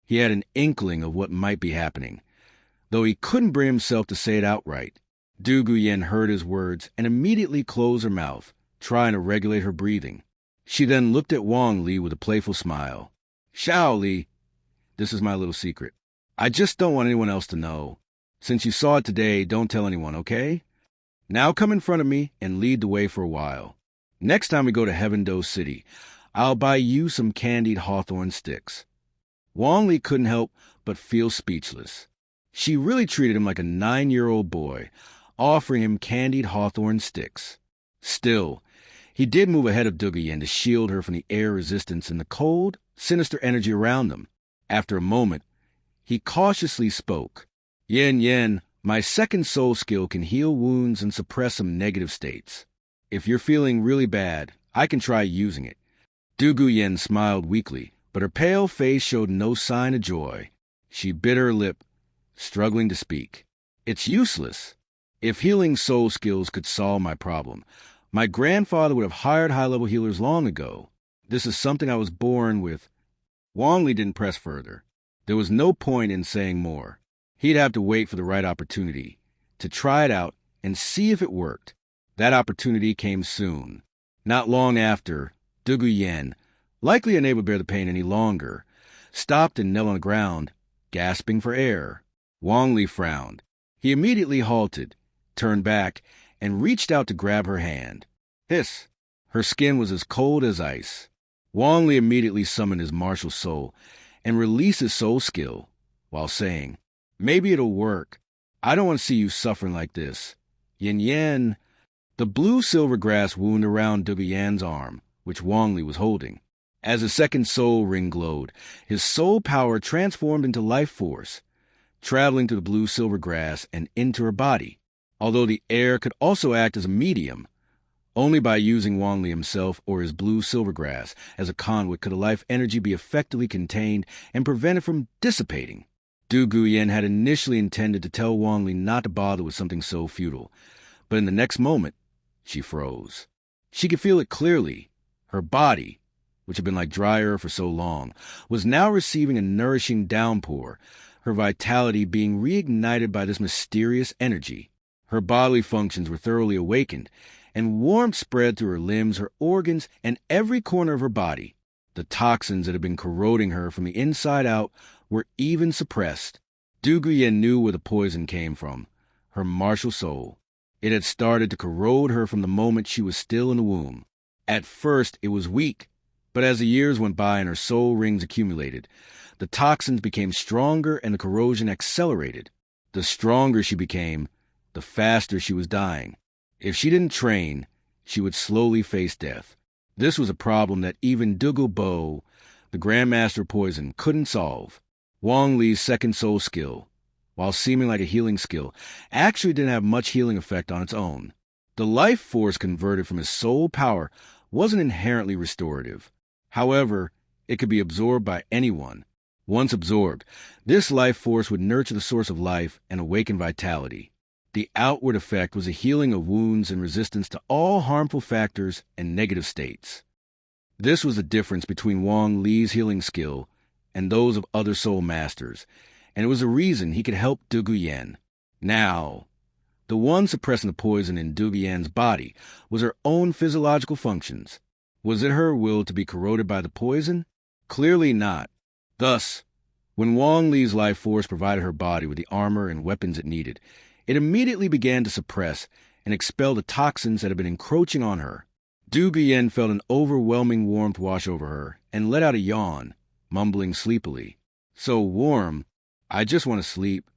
He had an inkling of what might be happening, though he couldn't bring himself to say it outright. Dugu Yen heard his words and immediately closed her mouth, trying to regulate her breathing. She then looked at Wang Li with a playful smile. Shao Li, This is my little secret. I just don't want anyone else to know. Since you saw it today, don't tell anyone, okay? Now come in front of me and lead the way for a while. Next time we go to Heaven Do City, I'll buy you some candied hawthorn sticks." Wang Li couldn't help but feel speechless. She really treated him like a 9-year-old boy, offering him candied hawthorn sticks. Still, he did move ahead of Dugu Yen to shield her from the air resistance and the cold, sinister energy around them. After a moment, he cautiously spoke. Yen, my second soul skill can heal wounds and suppress some negative states. If you're feeling really bad, I can try using it." Dugu Yen smiled weakly, but her pale face showed no sign of joy. She bit her lip, struggling to speak. "It's useless. If healing soul skills could solve my problem, my grandfather would have hired high-level healers long ago. This is something I was born with." Wang Li didn't press further. There was no point in saying more. He'd have to wait for the right opportunity, to try it out and see if it worked. That opportunity came soon. Not long after, Dugu Yen, likely unable to bear the pain any longer, stopped and knelt on the ground, gasping for air. Wang Li frowned. He immediately halted, turned back, and reached out to grab her hand. Hiss! Her skin was as cold as ice. Wang Li immediately summoned his martial soul and released his soul skill, while saying, "Maybe it'll work. I don't want to see you suffering like this. Yen." The blue-silver grass wound around Dugu Yen's arm, which Wang Li was holding. As a second soul ring glowed, his soul power transformed into life force, traveling through the blue-silver grass and into her body. Although the air could also act as a medium, only by using Wang Li himself or his blue-silver grass as a conduit could the life energy be effectively contained and prevented from dissipating. Dugu Yen had initially intended to tell Wang Li not to bother with something so futile, but in the next moment, she froze. She could feel it clearly. Her body, which had been like dry earth for so long, was now receiving a nourishing downpour, her vitality being reignited by this mysterious energy. Her bodily functions were thoroughly awakened, and warmth spread through her limbs, her organs, and every corner of her body. The toxins that had been corroding her from the inside out were even suppressed. Dugu Yen knew where the poison came from, her martial soul. It had started to corrode her from the moment she was still in the womb. At first, it was weak, but as the years went by and her soul rings accumulated, the toxins became stronger and the corrosion accelerated. The stronger she became, the faster she was dying. If she didn't train, she would slowly face death. This was a problem that even Dugu Bo, the Grandmaster of Poison, couldn't solve. Wang Li's second soul skill, while seeming like a healing skill, actually didn't have much healing effect on its own. The life force converted from his soul power wasn't inherently restorative. However, it could be absorbed by anyone. Once absorbed, this life force would nurture the source of life and awaken vitality. The outward effect was a healing of wounds and resistance to all harmful factors and negative states. This was the difference between Wang Li's healing skill and those of other soul masters, and it was a reason he could help Dugu Yen. Now, the one suppressing the poison in Dugu Yen's body was her own physiological functions. Was it her will to be corroded by the poison? Clearly not. Thus, when Wang Li's life force provided her body with the armor and weapons it needed, it immediately began to suppress and expel the toxins that had been encroaching on her. Dugu Yen felt an overwhelming warmth wash over her and let out a yawn, mumbling sleepily. "So warm, I just want to sleep."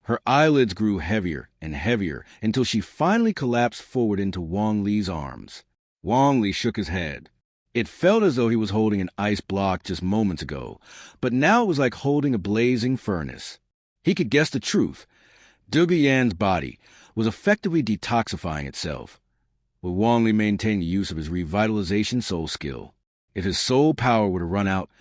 Her eyelids grew heavier and heavier until she finally collapsed forward into Wang Li's arms. Wang Li shook his head. It felt as though he was holding an ice block just moments ago, but now it was like holding a blazing furnace. He could guess the truth. Dugu Yen's body was effectively detoxifying itself, with Wang Li maintaining the use of his revitalization soul skill. If his soul power were to run out,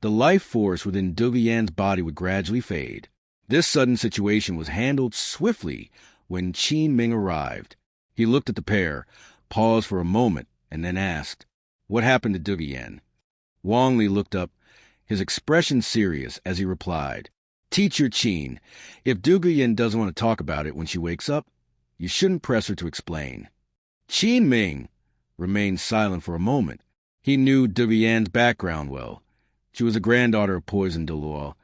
the life force within Dugu Yen's body would gradually fade. This sudden situation was handled swiftly when Qin Ming arrived. He looked at the pair, paused for a moment, and then asked, "What happened to Dugu Yen?" Wang Li looked up, his expression serious, as he replied, "Teacher Qin, if Dugu Yen doesn't want to talk about it when she wakes up, you shouldn't press her to explain." Qin Ming remained silent for a moment. He knew Dugu Yen's background well. She was a granddaughter of Poison Dulo,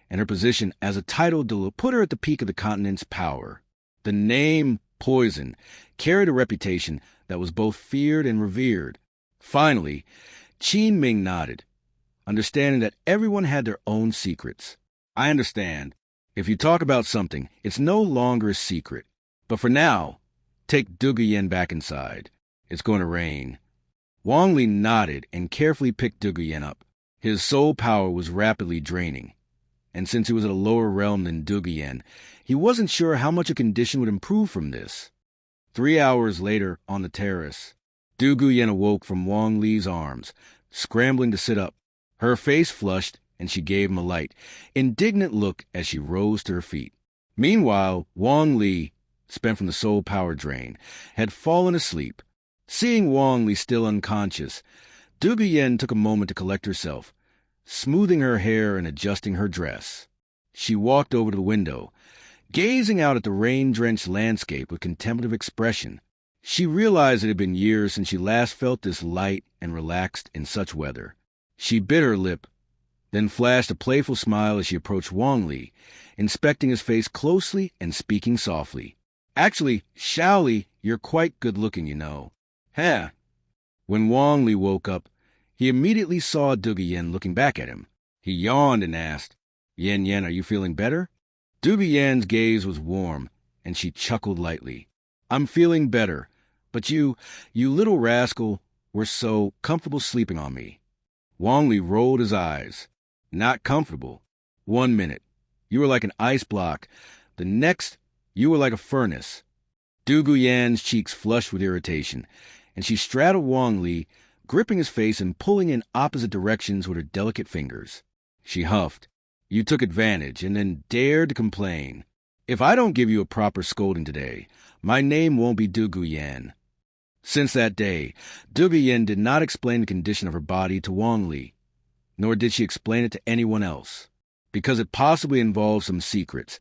and her position as a titled Dulo put her at the peak of the continent's power. The name Poison carried a reputation that was both feared and revered. Finally, Qin Ming nodded, understanding that everyone had their own secrets. I understand. If you talk about something, it's no longer a secret. But for now, take Dugu Yen back inside. It's going to rain. Wang Li nodded and carefully picked Dugu Yen up. His soul power was rapidly draining, and since he was at a lower realm than Dugu Yen, he wasn't sure how much a condition would improve from this. 3 hours later, on the terrace, Dugu Yen awoke from Wang Li's arms, scrambling to sit up. Her face flushed, and she gave him a light, indignant look as she rose to her feet. Meanwhile, Wang Li, spent from the soul power drain, had fallen asleep. Seeing Wang Li still unconscious, Dugu Yen took a moment to collect herself, smoothing her hair and adjusting her dress. She walked over to the window, gazing out at the rain-drenched landscape with contemplative expression. She realized it had been years since she last felt this light and relaxed in such weather. She bit her lip, then flashed a playful smile as she approached Wang Li, inspecting his face closely and speaking softly. "Actually, Xiao Li, you're quite good-looking, you know." "Huh." When Wang Li woke up, he immediately saw Dugu Yen looking back at him. He yawned and asked, "Yen, are you feeling better?" Dugu Yen's gaze was warm, and she chuckled lightly. "I'm feeling better, but you little rascal, were so comfortable sleeping on me." Wang Li rolled his eyes. "Not comfortable. 1 minute, you were like an ice block. The next, you were like a furnace." Dugu Yen's cheeks flushed with irritation, and she straddled Wang Li, gripping his face and pulling in opposite directions with her delicate fingers. She huffed. "You took advantage and then dared to complain. If I don't give you a proper scolding today, my name won't be Dugu Yen." Since that day, Dugu Yen did not explain the condition of her body to Wang Li, nor did she explain it to anyone else. Because it possibly involved some secrets,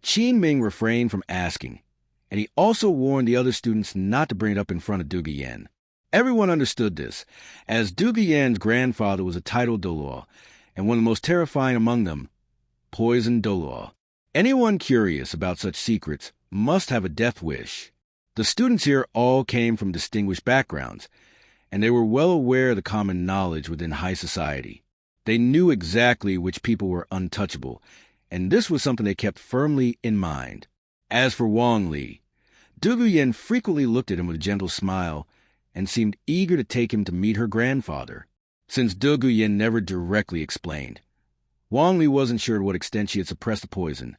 Qin Ming refrained from asking, and he also warned the other students not to bring it up in front of Dugu Yen. Everyone understood this, as Dugu Yen's grandfather was a titled Dulo, and one of the most terrifying among them, Poison Dulo. Anyone curious about such secrets must have a death wish. The students here all came from distinguished backgrounds, and they were well aware of the common knowledge within high society. They knew exactly which people were untouchable, and this was something they kept firmly in mind. As for Wang Li, Dugu Yen frequently looked at him with a gentle smile and seemed eager to take him to meet her grandfather. Since Dugu Yen never directly explained, Wang Li wasn't sure to what extent she had suppressed the poison,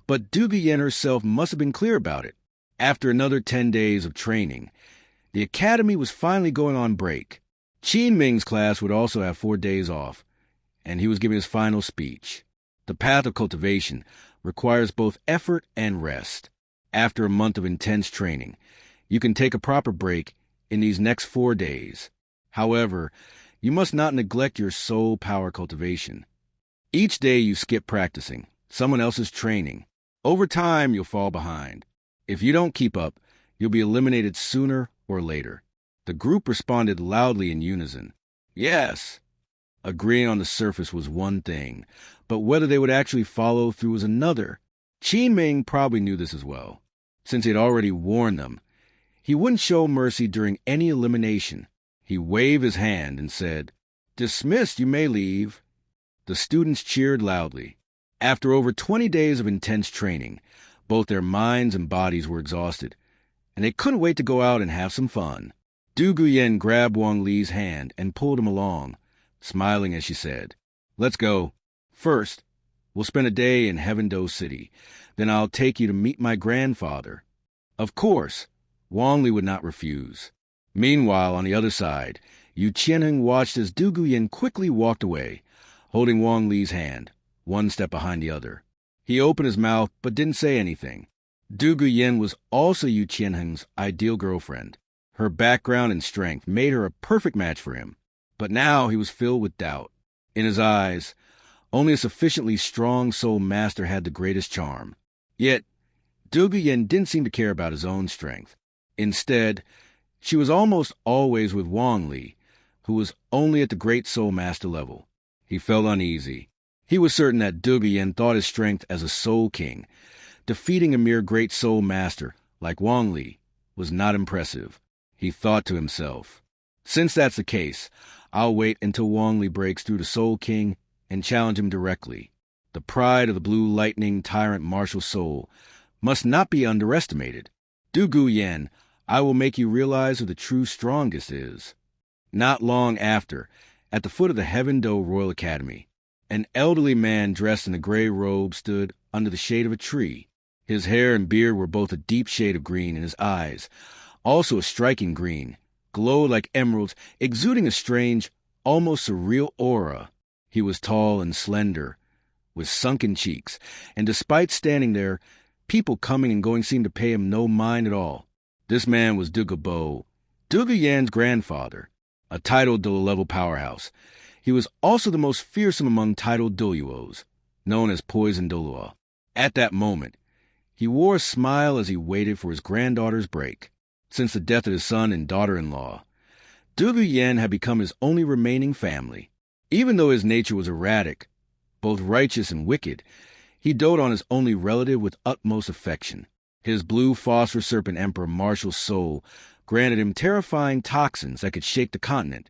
but Dugu Yen herself must have been clear about it. After another 10 days of training, the academy was finally going on break. Qin Ming's class would also have 4 days off, and he was giving his final speech. The path of cultivation requires both effort and rest. After a month of intense training, you can take a proper break in these next 4 days. However, you must not neglect your soul power cultivation. Each day you skip practicing, someone else's training. Over time, you'll fall behind. If you don't keep up, you'll be eliminated sooner or later. The group responded loudly in unison. Yes. Agreeing on the surface was one thing, but whether they would actually follow through was another. Qin Ming probably knew this as well, since he had already warned them. He wouldn't show mercy during any elimination. He waved his hand and said, "Dismissed, you may leave." The students cheered loudly. After over 20 days of intense training, both their minds and bodies were exhausted, and they couldn't wait to go out and have some fun. Dugu Yen grabbed Wang Li's hand and pulled him along, smiling as she said, "Let's go. First, we'll spend a day in Heaven-Do City. Then I'll take you to meet my grandfather." Of course, Wang Li would not refuse. Meanwhile, on the other side, Yu Qianheng watched as Dugu Yen quickly walked away, holding Wang Li's hand, one step behind the other. He opened his mouth but didn't say anything. Dugu Yen was also Yu Qianheng's ideal girlfriend. Her background and strength made her a perfect match for him. But now he was filled with doubt. In his eyes, only a sufficiently strong soul master had the greatest charm. Yet, Dugu Yen didn't seem to care about his own strength. Instead, she was almost always with Wang Li, who was only at the great soul master level. He felt uneasy. He was certain that Dugu Yen thought his strength as a soul king, defeating a mere great soul master like Wang Li, was not impressive. He thought to himself, since that's the case, I'll wait until Wang Li breaks through the Soul King and challenge him directly. The pride of the blue lightning tyrant martial soul must not be underestimated. Dugu Yen, I will make you realize who the true strongest is. Not long after, at the foot of the Heaven Do Royal Academy, an elderly man dressed in a gray robe stood under the shade of a tree. His hair and beard were both a deep shade of green, and his eyes, also a striking green, glowed like emeralds, exuding a strange, almost surreal aura. He was tall and slender, with sunken cheeks, and despite standing there, people coming and going seemed to pay him no mind at all. This man was Dugu Yen's grandfather, a titled Dulo-level powerhouse. He was also the most fearsome among titled Duluos, known as Poison Dulo. At that moment, he wore a smile as he waited for his granddaughter's break. Since the death of his son and daughter-in-law, Dugu Yen had become his only remaining family. Even though his nature was erratic, both righteous and wicked, he doted on his only relative with utmost affection. His blue phosphor serpent emperor martial soul granted him terrifying toxins that could shake the continent,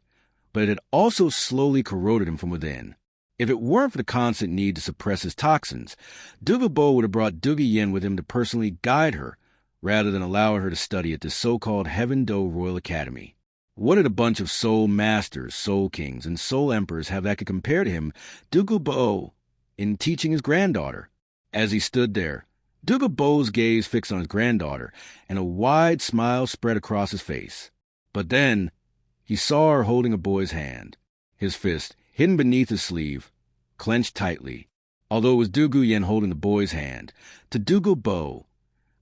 but it had also slowly corroded him from within. If it weren't for the constant need to suppress his toxins, Dugu would have brought Dugu Yen with him to personally guide her, rather than allowing her to study at this so-called Heaven Do Royal Academy. What did a bunch of soul masters, soul kings, and soul emperors have that could compare to him, Dugu in teaching his granddaughter? As he stood there, Dugu gaze fixed on his granddaughter, and a wide smile spread across his face. But then, he saw her holding a boy's hand, his fist, hidden beneath his sleeve, clenched tightly. Although it was Dugu Yen holding the boy's hand, to Dugu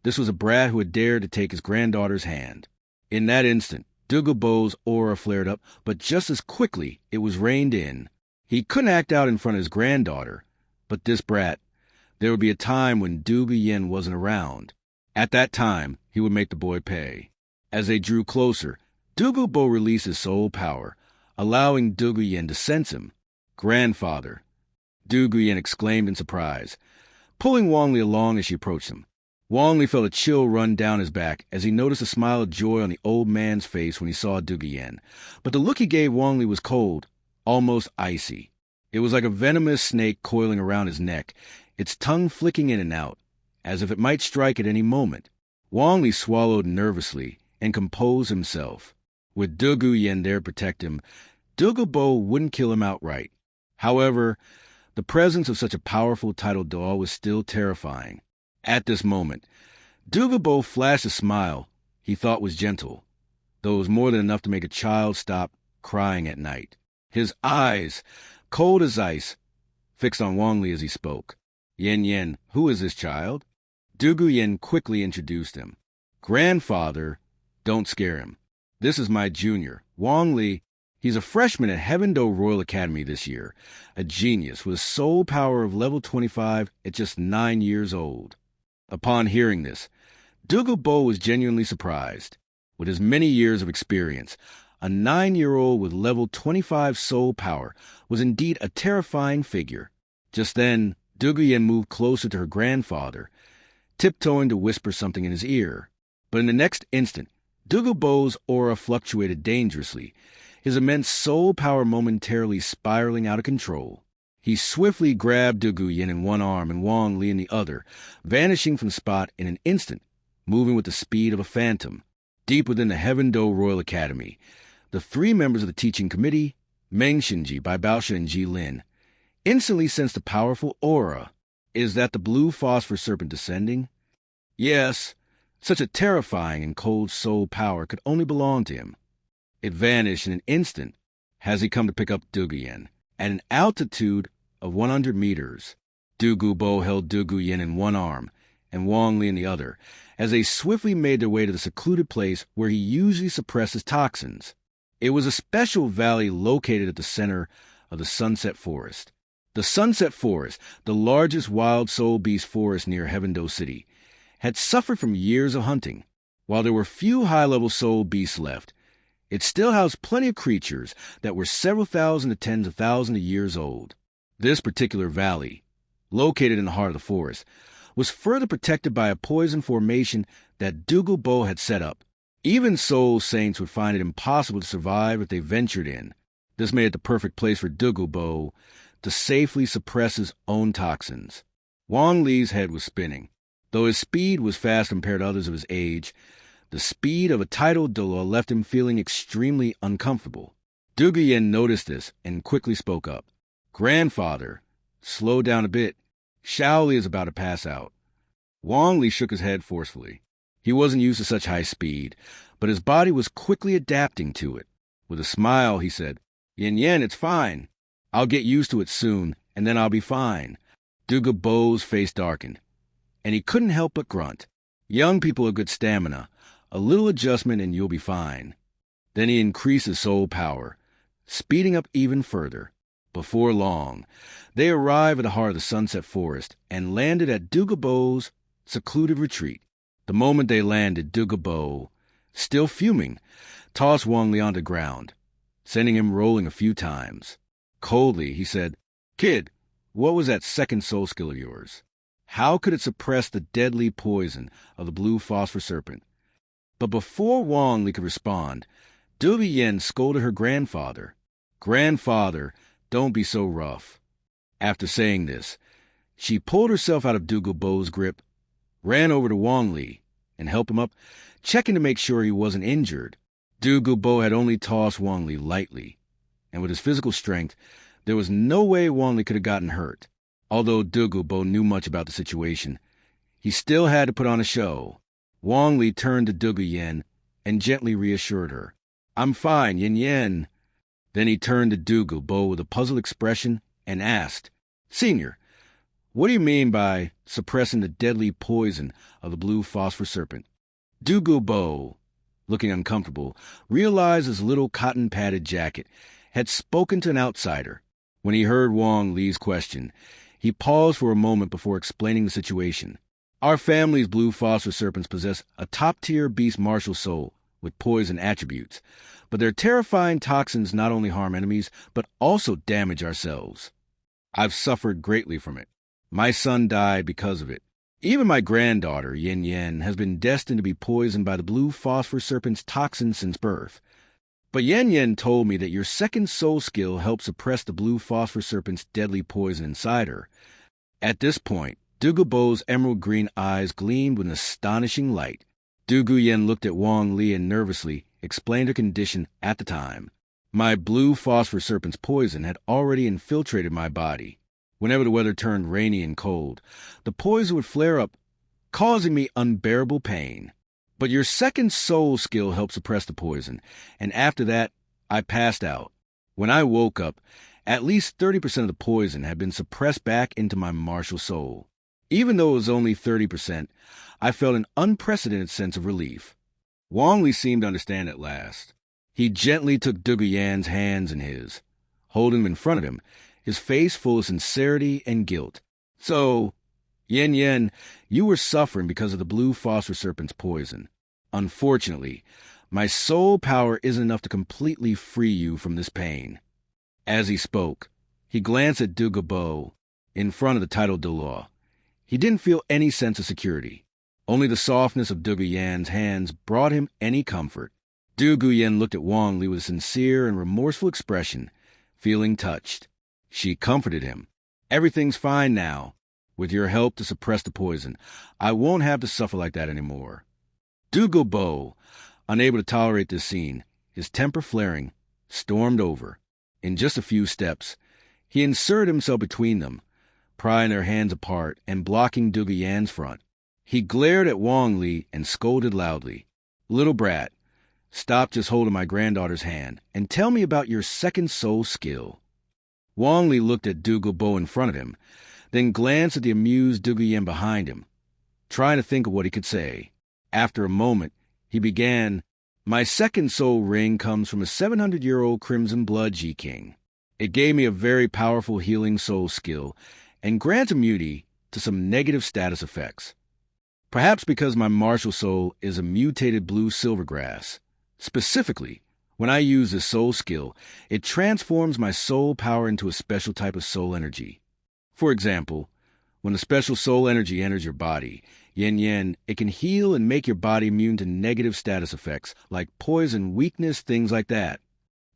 this was a brat who had dared to take his granddaughter's hand. In that instant, Dugu aura flared up, but just as quickly it was reined in. He couldn't act out in front of his granddaughter, but this brat, there would be a time when Dugu Yen wasn't around. At that time, he would make the boy pay. As they drew closer, Dugu released his soul power, allowing Dugu Yen to sense him. Grandfather, Dugu Yen exclaimed in surprise, pulling Wang Li along as she approached him. Wang Li felt a chill run down his back as he noticed a smile of joy on the old man's face when he saw Dugu Yen. But the look he gave Wang Li was cold, almost icy. It was like a venomous snake coiling around his neck, its tongue flicking in and out, as if it might strike at any moment. Wang Li swallowed nervously and composed himself. With Dugu Yen there to protect him, Dugu wouldn't kill him outright. However, the presence of such a powerful titled doll was still terrifying. At this moment, Dugu flashed a smile he thought was gentle, though it was more than enough to make a child stop crying at night. His eyes, cold as ice, fixed on Wang Li as he spoke. Yen, who is this child? Dugu Yen quickly introduced him. Grandfather, don't scare him. This is my junior, Wang Li. He's a freshman at Heaven Do Royal Academy this year, a genius with a soul power of level 25 at just 9 years old. Upon hearing this, Dugu was genuinely surprised. With his many years of experience, a 9-year-old with level 25 soul power was indeed a terrifying figure. Just then, Dugu Yen moved closer to her grandfather, tiptoeing to whisper something in his ear. But in the next instant, Dugu aura fluctuated dangerously, his immense soul power momentarily spiraling out of control. He swiftly grabbed Dugu Yen in one arm and Wang Li in the other, vanishing from the spot in an instant, moving with the speed of a phantom. Deep within the Heaven Do Royal Academy, the 3 members of the teaching committee, Meng Xinji, Bai Baosha, and Ji Lin, instantly sensed a powerful aura. Is that the blue phosphor serpent descending? Yes, such a terrifying and cold soul power could only belong to him. It vanished in an instant as he come to pick up Dugu Yen. At an altitude of 100 meters, Dugu held Dugu Yen in one arm and Wang Li in the other, as they swiftly made their way to the secluded place where he usually suppresses toxins. It was a special valley located at the center of the Sunset Forest. The Sunset Forest, the largest wild soul beast forest near Heaven Do City, had suffered from years of hunting. While there were few high-level soul beasts left, it still housed plenty of creatures that were several thousand to tens of thousands of years old. This particular valley, located in the heart of the forest, was further protected by a poison formation that Dugu had set up. Even soul saints would find it impossible to survive if they ventured in. This made it the perfect place for Dugu to safely suppress his own toxins. Wang Li's head was spinning. Though his speed was fast compared to others of his age, the speed of a tidal Dulo left him feeling extremely uncomfortable. Dugu Yen noticed this and quickly spoke up. "Grandfather, slow down a bit. Shaoli is about to pass out." Wang Li shook his head forcefully. He wasn't used to such high speed, but his body was quickly adapting to it. With a smile, he said, Yen, it's fine. I'll get used to it soon, and then I'll be fine." Dugu face darkened, and he couldn't help but grunt. Young people have good stamina. A little adjustment and you'll be fine. Then he increased his soul power, speeding up even further. Before long, they arrived at the heart of the Sunset Forest and landed at Dugu secluded retreat. The moment they landed, Dugu, still fuming, tossed Wang Li onto the ground, sending him rolling a few times. Coldly, he said, "Kid, what was that second soul skill of yours? How could it suppress the deadly poison of the blue phosphor serpent?" But before Wang Li could respond, Dugu Yen scolded her grandfather. "Grandfather, don't be so rough." After saying this, she pulled herself out of Dugu grip, ran over to Wang Li, and helped him up, checking to make sure he wasn't injured. Dugu had only tossed Wang Li lightly, and with his physical strength, there was no way Wang Li could have gotten hurt. Although Dugu knew much about the situation, he still had to put on a show. Wang Li turned to Dugu Yen and gently reassured her. "I'm fine, Yen." Then he turned to Dugu with a puzzled expression and asked, "Senior, what do you mean by suppressing the deadly poison of the blue phosphor serpent?" Dugu, looking uncomfortable, realized his little cotton-padded jacket had spoken to an outsider. When he heard Wang Li's question, he paused for a moment before explaining the situation. "Our family's blue phosphor serpents possess a top-tier beast martial soul with poison attributes, but their terrifying toxins not only harm enemies, but also damage ourselves. I've suffered greatly from it. My son died because of it. Even my granddaughter, Yen, has been destined to be poisoned by the blue phosphor serpent's toxin since birth. But Yen told me that your second soul skill helps suppress the blue phosphor serpent's deadly poison inside her." At this point, Dugu emerald green eyes gleamed with an astonishing light. Dugu Yen looked at Wang Li and nervously explained her condition at the time. "My blue phosphor serpent's poison had already infiltrated my body. Whenever the weather turned rainy and cold, the poison would flare up, causing me unbearable pain. But your second soul skill helped suppress the poison, and after that, I passed out. When I woke up, at least 30% of the poison had been suppressed back into my martial soul. Even though it was only 30%, I felt an unprecedented sense of relief." Wang Li seemed to understand at last. He gently took Dugu Yen's hands in his, holding him in front of him, his face full of sincerity and guilt. "So, Yen, you were suffering because of the blue phosphor serpent's poison. Unfortunately, my soul power isn't enough to completely free you from this pain." As he spoke, he glanced at Dugu in front of the title Dulo. He didn't feel any sense of security. Only the softness of Dugu Yen's hands brought him any comfort. Dugu Yen looked at Wang Li with a sincere and remorseful expression, feeling touched. She comforted him. "Everything's fine now. With your help to suppress the poison, I won't have to suffer like that anymore." Dugu, unable to tolerate this scene, his temper flaring, stormed over. In just a few steps, he inserted himself between them, prying their hands apart and blocking Dugu Yen's front. He glared at Wang Li and scolded loudly. "Little brat, stop just holding my granddaughter's hand and tell me about your second soul skill." Wang Li looked at Dugu in front of him, then glanced at the amused Dugu Yen behind him, trying to think of what he could say. After a moment, he began, "My second soul ring comes from a 700-year-old crimson blood Ji-King. It gave me a very powerful healing soul skill and grants immunity to some negative status effects. Perhaps because my martial soul is a mutated blue silvergrass. Specifically, When I use this soul skill, it transforms my soul power into a special type of soul energy. For example, when a special soul energy enters your body, yin, it can heal and make your body immune to negative status effects like poison, weakness, things like that.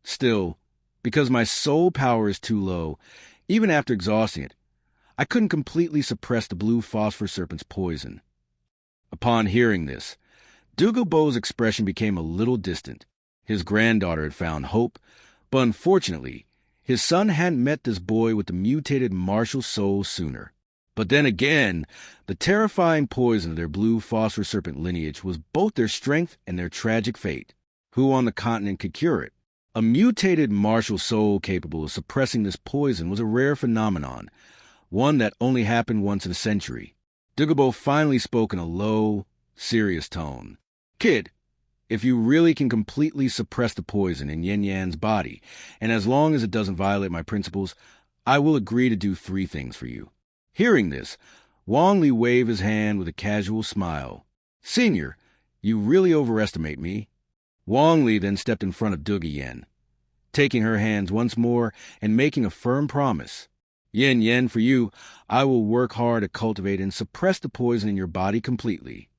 Still, because my soul power is too low, even after exhausting it, I couldn't completely suppress the blue phosphor serpent's poison. Upon hearing this, Dugubo's expression became a little distant. His granddaughter had found hope, but unfortunately, his son hadn't met this boy with the mutated martial soul sooner. But then again, the terrifying poison of their blue phosphor serpent lineage was both their strength and their tragic fate. Who on the continent could cure it? A mutated martial soul capable of suppressing this poison was a rare phenomenon, one that only happened once in a century. Dugubo finally spoke in a low, serious tone. Kid, if you really can completely suppress the poison in Yin Yan's body, and as long as it doesn't violate my principles, I will agree to do 3 things for you. Hearing this, Wang Li waved his hand with a casual smile. Senior, you really overestimate me. Wang Li then stepped in front of Dugu Yen, taking her hands once more and making a firm promise. Yin, for you, I will work hard to cultivate and suppress the poison in your body completely.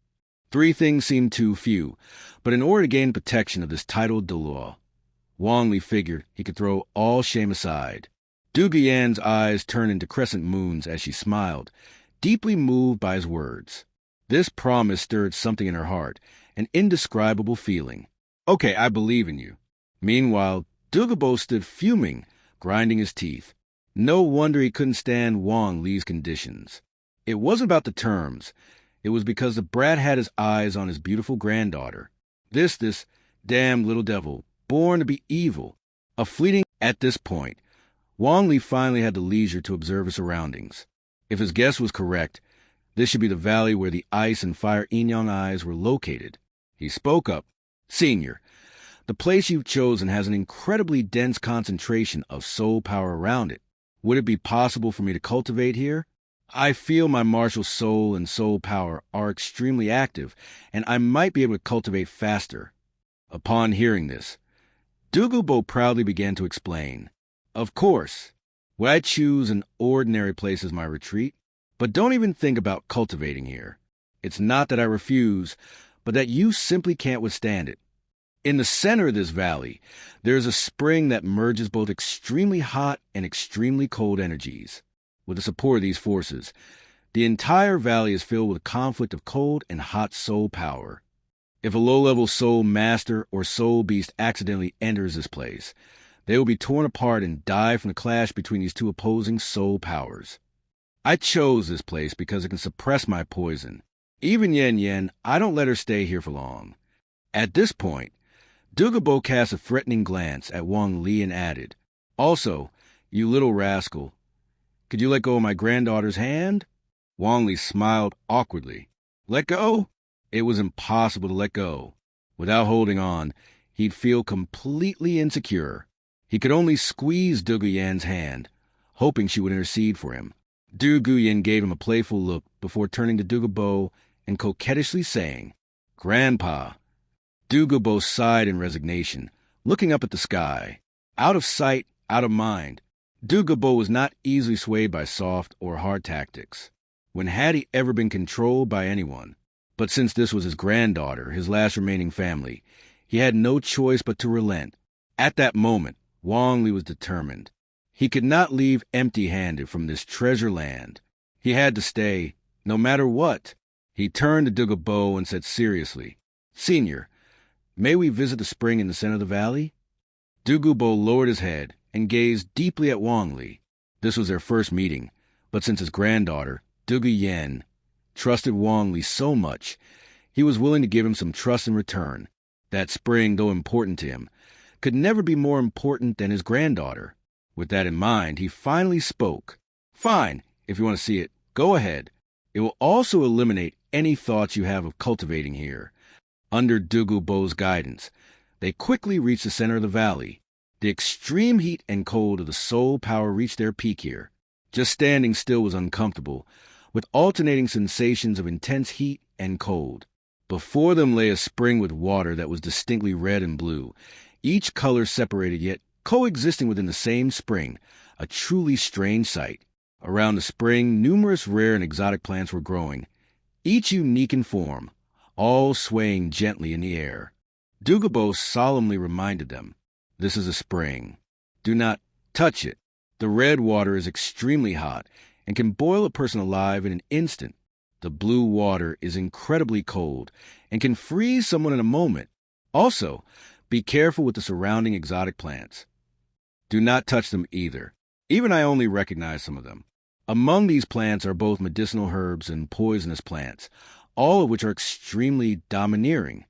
3 things seemed too few, but in order to gain protection of this titled Dulo, Wang Li figured he could throw all shame aside. Dugu Yen's eyes turned into crescent moons as she smiled, deeply moved by his words. This promise stirred something in her heart, an indescribable feeling. Okay, I believe in you. Meanwhile, Dugubo stood fuming, grinding his teeth. No wonder he couldn't stand Wang Li's conditions. It wasn't about the terms. It was because the brat had his eyes on his beautiful granddaughter. This damn little devil, born to be evil. At this point, Wang Li finally had the leisure to observe his surroundings. If his guess was correct, this should be the valley where the ice and fire Yin-Yang eyes were located. He spoke up. Senior, the place you've chosen has an incredibly dense concentration of soul power around it. Would it be possible for me to cultivate here? I feel my martial soul and soul power are extremely active, and I might be able to cultivate faster. Upon hearing this, Dugubo proudly began to explain. Of course, would I choose an ordinary place as my retreat? But don't even think about cultivating here. It's not that I refuse, but that you simply can't withstand it. In the center of this valley, there is a spring that merges both extremely hot and extremely cold energies. With the support of these forces, the entire valley is filled with a conflict of cold and hot soul power. If a low-level soul master or soul beast accidentally enters this place, they will be torn apart and die from the clash between these 2 opposing soul powers. I chose this place because it can suppress my poison. Even Yin, I don't let her stay here for long. At this point, Dugubo cast a threatening glance at Wang Li and added, Also, you little rascal, could you let go of my granddaughter's hand? Wang Li smiled awkwardly. Let go? It was impossible to let go. Without holding on, he'd feel completely insecure. He could only squeeze Dugu Yen's hand, hoping she would intercede for him. Dugu Yen gave him a playful look before turning to Dugubo and coquettishly saying, Grandpa. Dugubo sighed in resignation, looking up at the sky. Out of sight, out of mind. Dugubo was not easily swayed by soft or hard tactics. When had he ever been controlled by anyone? But since this was his granddaughter, his last remaining family, he had no choice but to relent. At that moment, Wang Li was determined. He could not leave empty-handed from this treasure land. He had to stay, no matter what. He turned to Dugubo and said seriously, Senior, may we visit the spring in the center of the valley? Dugubo lowered his head and gazed deeply at Wang Li. This was their first meeting, but since his granddaughter, Dugu Yen, trusted Wang Li so much, he was willing to give him some trust in return. That spring, though important to him, could never be more important than his granddaughter. With that in mind, he finally spoke. Fine, if you want to see it, go ahead. It will also eliminate any thoughts you have of cultivating here. Under Dugubo's guidance, they quickly reached the center of the valley. The extreme heat and cold of the soul power reached their peak here. Just standing still was uncomfortable, with alternating sensations of intense heat and cold. Before them lay a spring with water that was distinctly red and blue, each color separated yet coexisting within the same spring, a truly strange sight. Around the spring, numerous rare and exotic plants were growing, each unique in form, all swaying gently in the air. Dugu solemnly reminded them, "This is a spring. Do not touch it. The red water is extremely hot and can boil a person alive in an instant. The blue water is incredibly cold and can freeze someone in a moment. Also, be careful with the surrounding exotic plants. Do not touch them either. Even I only recognize some of them. Among these plants are both medicinal herbs and poisonous plants, all of which are extremely domineering."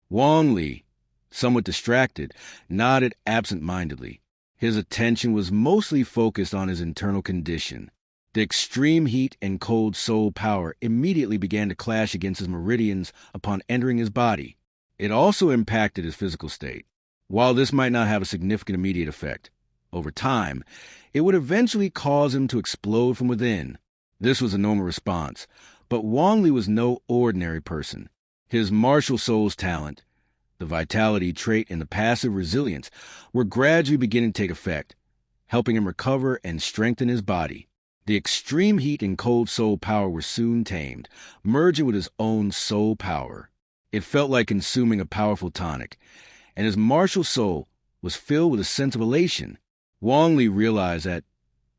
Wang Li, somewhat distracted, nodded absent-mindedly. His attention was mostly focused on his internal condition. The extreme heat and cold soul power immediately began to clash against his meridians upon entering his body. It also impacted his physical state. While this might not have a significant immediate effect, over time, it would eventually cause him to explode from within. This was a normal response, but Wang Li was no ordinary person. His martial soul's talent, the vitality trait, and the passive resilience were gradually beginning to take effect, helping him recover and strengthen his body. The extreme heat and cold soul power were soon tamed, merging with his own soul power. It felt like consuming a powerful tonic, and his martial soul was filled with a sense of elation. Wang Li realized that,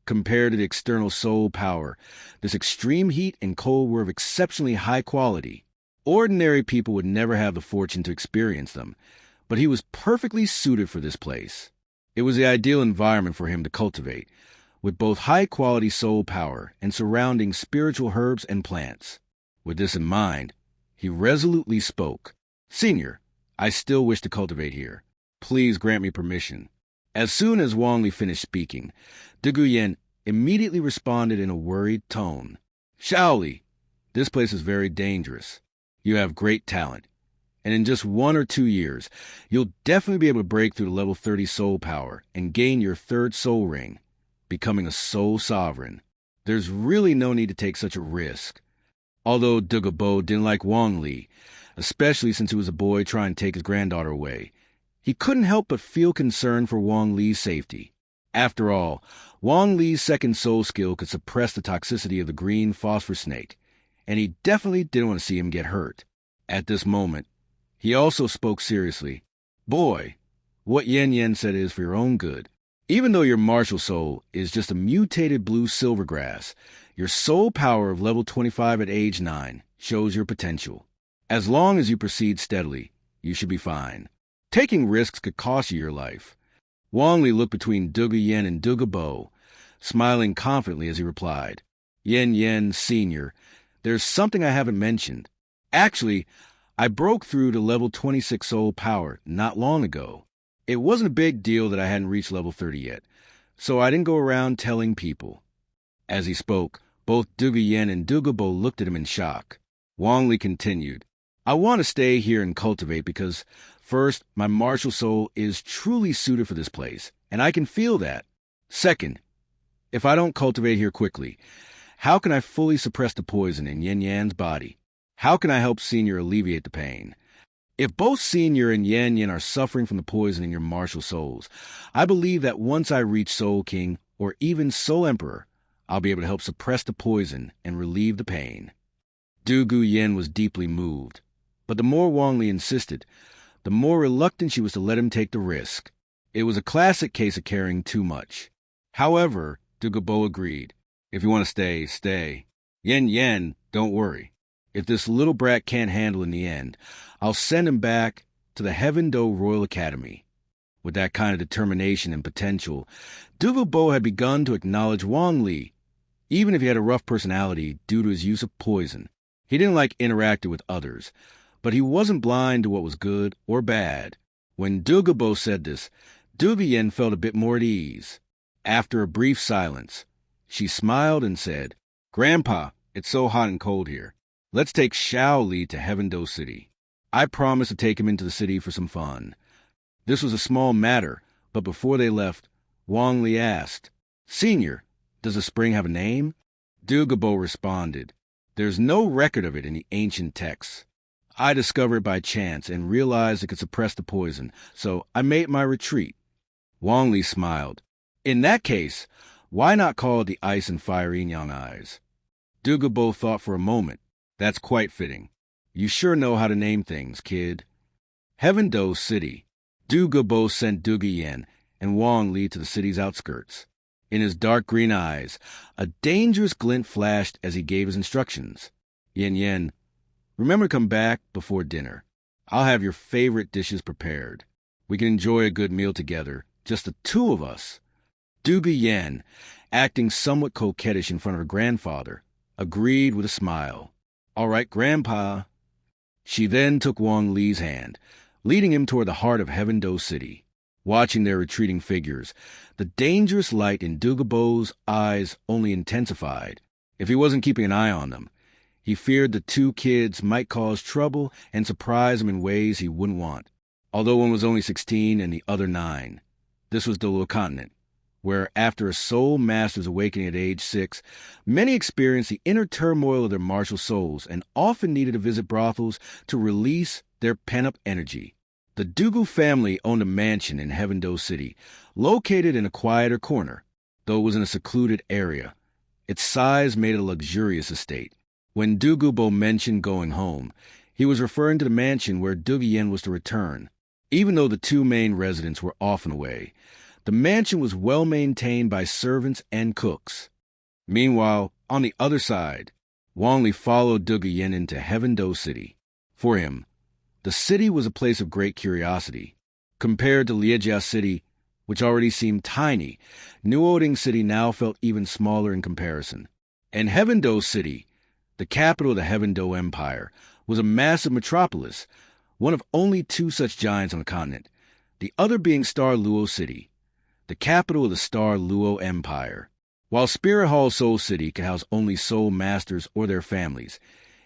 compared to the external soul power, this extreme heat and cold were of exceptionally high quality. Ordinary people would never have the fortune to experience them, but he was perfectly suited for this place. It was the ideal environment for him to cultivate, with both high-quality soul power and surrounding spiritual herbs and plants. With this in mind, he resolutely spoke. "Senior, I still wish to cultivate here. Please grant me permission." As soon as Wang Li finished speaking, Dugu Yen immediately responded in a worried tone. "Shaoli, this place is very dangerous. You have great talent, and in just 1 or 2 years, you'll definitely be able to break through the level 30 soul power and gain your 3rd soul ring, becoming a soul sovereign. There's really no need to take such a risk." Although Dugu didn't like Wang Li, especially since he was a boy trying to take his granddaughter away, he couldn't help but feel concern for Wang Li's safety. After all, Wang Li's 2nd soul skill could suppress the toxicity of the green phosphor snake, and he definitely didn't want to see him get hurt. At this moment, he also spoke seriously. "Boy, what Yen said is for your own good. Even though your martial soul is just a mutated blue silvergrass, your soul power of level 25 at age 9 shows your potential. As long as you proceed steadily, you should be fine. Taking risks could cost you your life." Wang Li looked between Dugu Yen and Dugu, smiling confidently as he replied, Yen, Senior, there's something I haven't mentioned. Actually, I broke through to level 26 soul power not long ago. It wasn't a big deal that I hadn't reached level 30 yet, so I didn't go around telling people." As he spoke, both Dugu Yen and Dugu looked at him in shock. Wang Li continued, "I want to stay here and cultivate because, first, my martial soul is truly suited for this place, and I can feel that. Second, if I don't cultivate here quickly, how can I fully suppress the poison in Yan's body? How can I help Senior alleviate the pain? If both Senior and Yan are suffering from the poison in your martial souls, I believe that once I reach Soul King, or even Soul Emperor, I'll be able to help suppress the poison and relieve the pain." Dugu Yen was deeply moved, but the more Wang Li insisted, the more reluctant she was to let him take the risk. It was a classic case of caring too much. However, Dugu agreed. "If you want to stay, stay. Yen, don't worry. If this little brat can't handle in the end, I'll send him back to the Heaven Do Royal Academy." With that kind of determination and potential, Dugu had begun to acknowledge Wang Li, even if he had a rough personality due to his use of poison. He didn't like interacting with others, but he wasn't blind to what was good or bad. When Dugu said this, Dugu Yen felt a bit more at ease. After a brief silence, she smiled and said, "Grandpa, it's so hot and cold here. Let's take Shaoli to Heaven Do City. I promised to take him into the city for some fun." This was a small matter, but before they left, Wang Li asked, "Senior, does the spring have a name?" Dugu responded, "There's no record of it in the ancient texts. I discovered it by chance and realized it could suppress the poison, so I made my retreat. Wang Li smiled. In that case, why not call it the ice and fire yin-yang eyes? Dugu thought for a moment. That's quite fitting. You sure know how to name things, kid. Heaven-Do City. Dugu sent Dugu Yen and Wang Li to the city's outskirts. In his dark green eyes, a dangerous glint flashed as he gave his instructions. Yen, remember to come back before dinner. I'll have your favorite dishes prepared. We can enjoy a good meal together, just the two of us. Dugu Yen, acting somewhat coquettish in front of her grandfather, agreed with a smile. All right, Grandpa. She then took Wang Li's hand, leading him toward the heart of Heaven-Do City. Watching their retreating figures, the dangerous light in Dugu eyes only intensified. If he wasn't keeping an eye on them, he feared the two kids might cause trouble and surprise him in ways he wouldn't want. Although one was only 16 and the other 9. This was Douluo Continent, where after a soul master's awakening at age 6, many experienced the inner turmoil of their martial souls and often needed to visit brothels to release their pent-up energy. The Dugu family owned a mansion in Heaven-Do City, located in a quieter corner, though it was in a secluded area. Its size made it a luxurious estate. When Dugu mentioned going home, he was referring to the mansion where Dugu Yen was to return. Even though the two main residents were often away, the mansion was well maintained by servants and cooks. Meanwhile, on the other side, Wang Li followed Dugu Yen into Heaven-Do City. For him, the city was a place of great curiosity. Compared to Liejia City, which already seemed tiny, Nuoding City now felt even smaller in comparison. And Heaven-Do City, the capital of the Heaven-Do Empire, was a massive metropolis, one of only 2 such giants on the continent, the other being Star Luo City, the capital of the Star Luo Empire. While Spirit Hall Soul City could house only soul masters or their families,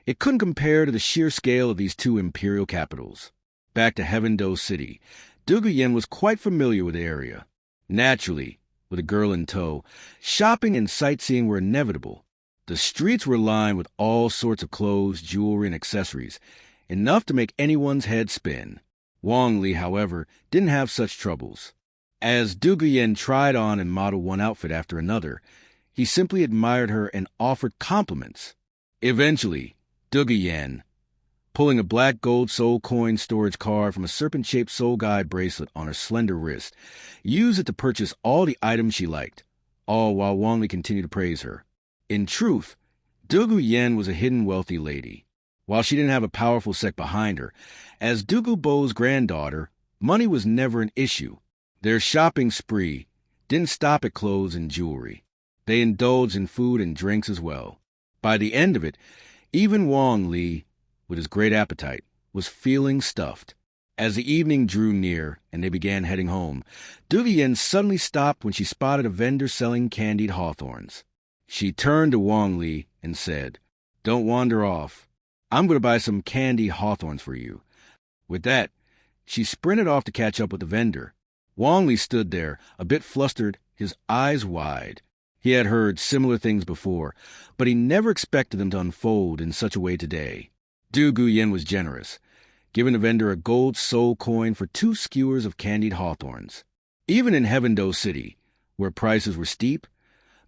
it couldn't compare to the sheer scale of these 2 imperial capitals. Back to Heaven-Do City, Dugu Yen was quite familiar with the area. Naturally, with a girl in tow, shopping and sightseeing were inevitable. The streets were lined with all sorts of clothes, jewelry, and accessories, enough to make anyone's head spin. Wang Li, however, didn't have such troubles. As Dugu Yen tried on and modeled one outfit after another, he simply admired her and offered compliments. Eventually, Dugu Yen, pulling a black gold soul coin storage card from a serpent-shaped soul guide bracelet on her slender wrist, used it to purchase all the items she liked, all while Wang Li continued to praise her. In truth, Dugu Yen was a hidden wealthy lady. While she didn't have a powerful Sect behind her, as Dugu granddaughter, money was never an issue. Their shopping spree didn't stop at clothes and jewelry. They indulged in food and drinks as well. By the end of it, even Wang Li, with his great appetite, was feeling stuffed. As the evening drew near and they began heading home, Dugu Yen suddenly stopped when she spotted a vendor selling candied hawthorns. She turned to Wang Li and said, "Don't wander off. I'm going to buy some candy hawthorns for you." With that, she sprinted off to catch up with the vendor. Wang Li stood there, a bit flustered, his eyes wide. He had heard similar things before, but he never expected them to unfold in such a way today. Dugu Yen was generous, giving the vendor a gold soul coin for 2 skewers of candied hawthorns. Even in Heaven-Do City, where prices were steep,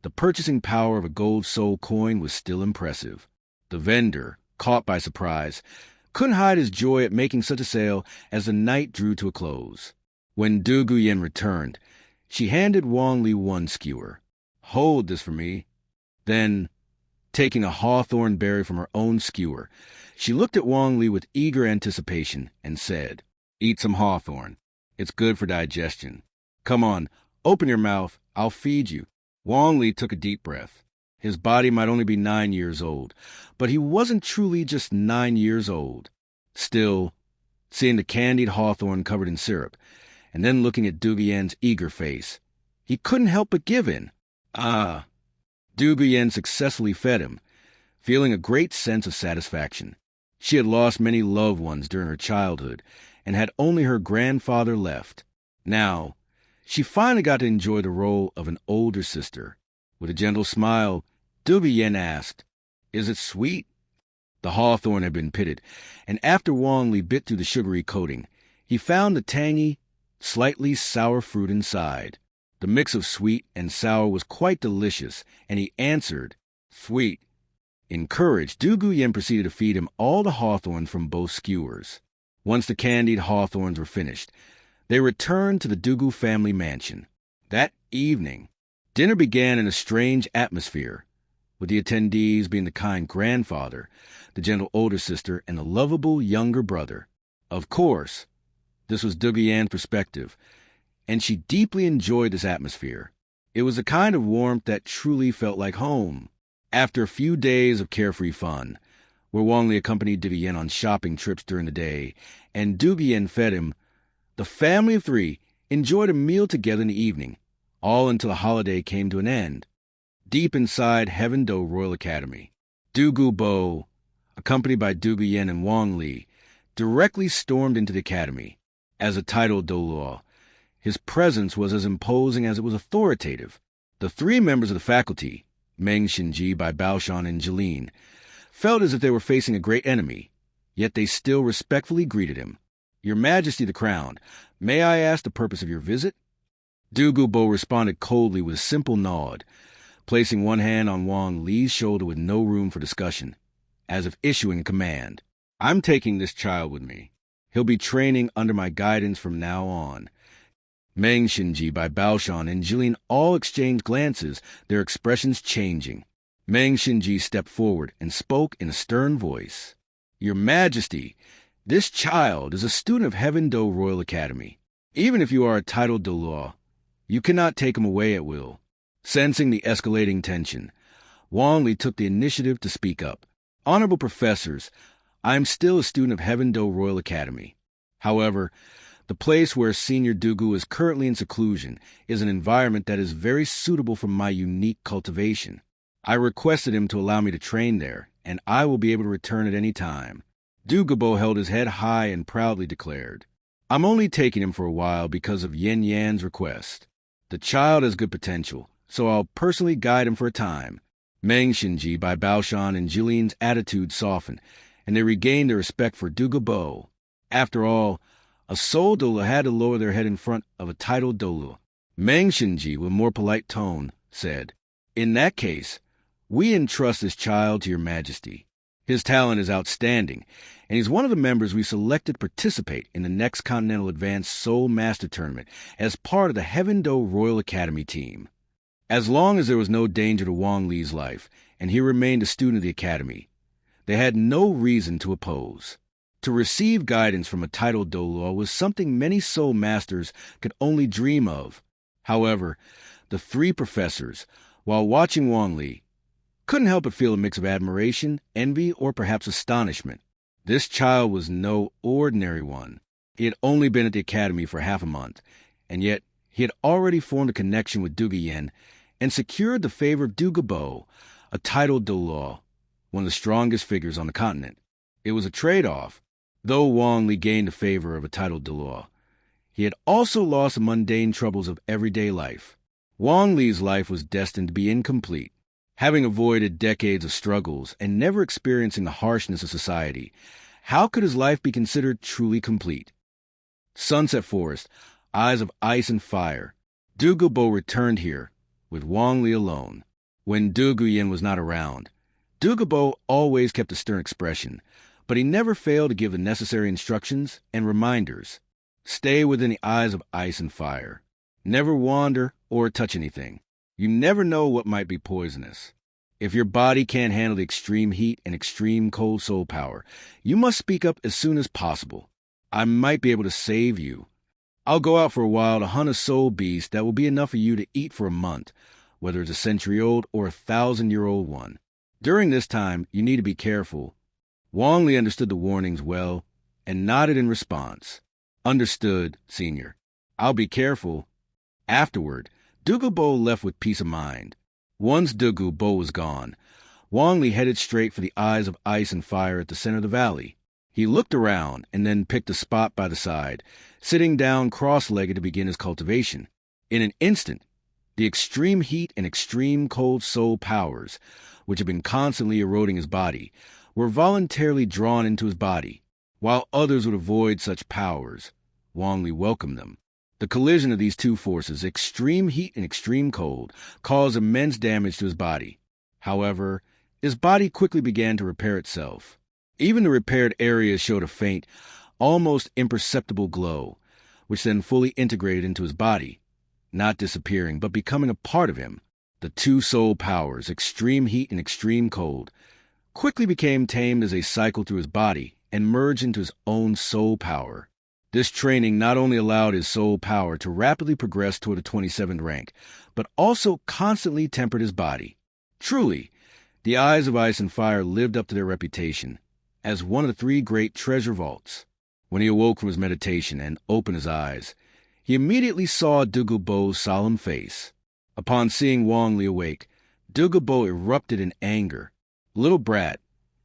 the purchasing power of a gold soul coin was still impressive. The vendor, caught by surprise, couldn't hide his joy at making such a sale as the night drew to a close. When Dugu Yen returned, she handed Wang Li 1 skewer. "Hold this for me." Then, taking a hawthorn berry from her own skewer, she looked at Wang Li with eager anticipation and said, "Eat some hawthorn. It's good for digestion. Come on, open your mouth. I'll feed you." Wang Li took a deep breath. His body might only be 9 years old, but he wasn't truly just 9 years old. Still, seeing the candied hawthorn covered in syrup, and then looking at Dugu Yen's eager face, he couldn't help but give in. Dugu Yen successfully fed him, feeling a great sense of satisfaction. She had lost many loved ones during her childhood and had only her grandfather left. Now, she finally got to enjoy the role of an older sister. With a gentle smile, Dugu Yen asked, "Is it sweet?" The hawthorn had been pitted, and after Wang Li bit through the sugary coating, he found the tangy, slightly sour fruit inside. The mix of sweet and sour was quite delicious, and he answered, "Sweet." Encouraged, Dugu Yen proceeded to feed him all the hawthorns from both skewers. Once the candied hawthorns were finished, they returned to the Dugu family mansion. That evening, dinner began in a strange atmosphere, with the attendees being the kind grandfather, the gentle older sister, and the lovable younger brother. Of course, this was Dugu Yen's perspective, and she deeply enjoyed this atmosphere. It was a kind of warmth that truly felt like home. After a few days of carefree fun, where Wang Li accompanied Dugu Yen on shopping trips during the day, and Dugu Yen fed him, the family of three enjoyed a meal together in the evening, all until the holiday came to an end. Deep inside Heaven Do Royal Academy, Dugu Bo, accompanied by Dugu Yen and Wang Li, directly stormed into the academy. As a titled Dulo, his presence was as imposing as it was authoritative. The three members of the faculty, Meng Xinji, Bai Baoshan, and Jeline, felt as if they were facing a great enemy, yet they still respectfully greeted him. "Your Majesty the Crown, may I ask the purpose of your visit?" Dugu Bo responded coldly with a simple nod, placing one hand on Wang Li's shoulder with no room for discussion, as if issuing a command. "I'm taking this child with me. He'll be training under my guidance from now on." Meng Xinji, Bai Baoshan, and Jeline all exchanged glances, their expressions changing. Meng Xinji stepped forward and spoke in a stern voice. "Your Majesty, this child is a student of Heaven Do Royal Academy. Even if you are a titled Dulo, you cannot take him away at will." Sensing the escalating tension, Wang Li took the initiative to speak up. "Honorable professors, I am still a student of Heaven Do Royal Academy. However, the place where Senior Dugu is currently in seclusion is an environment that is very suitable for my unique cultivation. I requested him to allow me to train there, and I will be able to return at any time." Dugu Bo held his head high and proudly declared, "I'm only taking him for a while because of Yen Yan's request. The child has good potential, so I'll personally guide him for a time." Meng Xinji, Bai Baoshan, and Jiline's attitude softened, and they regained their respect for Dugu Bo. After all, a soul Dulo had to lower their head in front of a titled Dulo. Meng Xinji, with a more polite tone, said, "In that case, we entrust this child to your Majesty. His talent is outstanding, and he's one of the members we selected to participate in the next Continental Advanced Soul Master Tournament as part of the Heaven Do Royal Academy team." As long as there was no danger to Wang Li's life, and he remained a student of the Academy, they had no reason to oppose. To receive guidance from a titled Dulo was something many soul masters could only dream of. However, the three professors, while watching Wang Li, couldn't help but feel a mix of admiration, envy, or perhaps astonishment. This child was no ordinary one. He had only been at the academy for half a month, and yet he had already formed a connection with Dugu Yen and secured the favor of Dugu Bo, a titled Dulo, one of the strongest figures on the continent. It was a trade-off. Though Wang Li gained the favor of a titled Dulo, he had also lost the mundane troubles of everyday life. Wang Li's life was destined to be incomplete. Having avoided decades of struggles and never experiencing the harshness of society, how could his life be considered truly complete? Sunset Forest, eyes of ice and fire. Dugu Bo returned here, with Wang Li alone. When Dugu Yen was not around, Dugu Bo always kept a stern expression, but he never failed to give the necessary instructions and reminders. Stay within the eyes of ice and fire. Never wander or touch anything. You never know what might be poisonous. If your body can't handle the extreme heat and extreme cold soul power, you must speak up as soon as possible. I might be able to save you. I'll go out for a while to hunt a soul beast that will be enough for you to eat for a month, whether it's a century-old or a 1,000-year-old one. During this time, you need to be careful. Wang Li understood the warnings well and nodded in response. Understood, Senior. I'll be careful. Afterward, Dugu Bo left with peace of mind. Once Dugu Bo was gone, Wang Li headed straight for the eyes of ice and fire at the center of the valley. He looked around and then picked a spot by the side, sitting down cross-legged to begin his cultivation. In an instant, the extreme heat and extreme cold soul powers, which had been constantly eroding his body, were voluntarily drawn into his body, while others would avoid such powers. Wang Li welcomed them. The collision of these two forces, extreme heat and extreme cold, caused immense damage to his body. However, his body quickly began to repair itself. Even the repaired areas showed a faint, almost imperceptible glow, which then fully integrated into his body, not disappearing, but becoming a part of him. The two soul powers, extreme heat and extreme cold, quickly became tamed as they cycled through his body and merged into his own soul power. This training not only allowed his soul power to rapidly progress toward the 27th rank, but also constantly tempered his body. Truly, the Eyes of Ice and Fire lived up to their reputation as one of the three great treasure vaults. When he awoke from his meditation and opened his eyes, he immediately saw Dugu Bo's solemn face. Upon seeing Wang Li awake, Dugu Bo erupted in anger. "Little brat,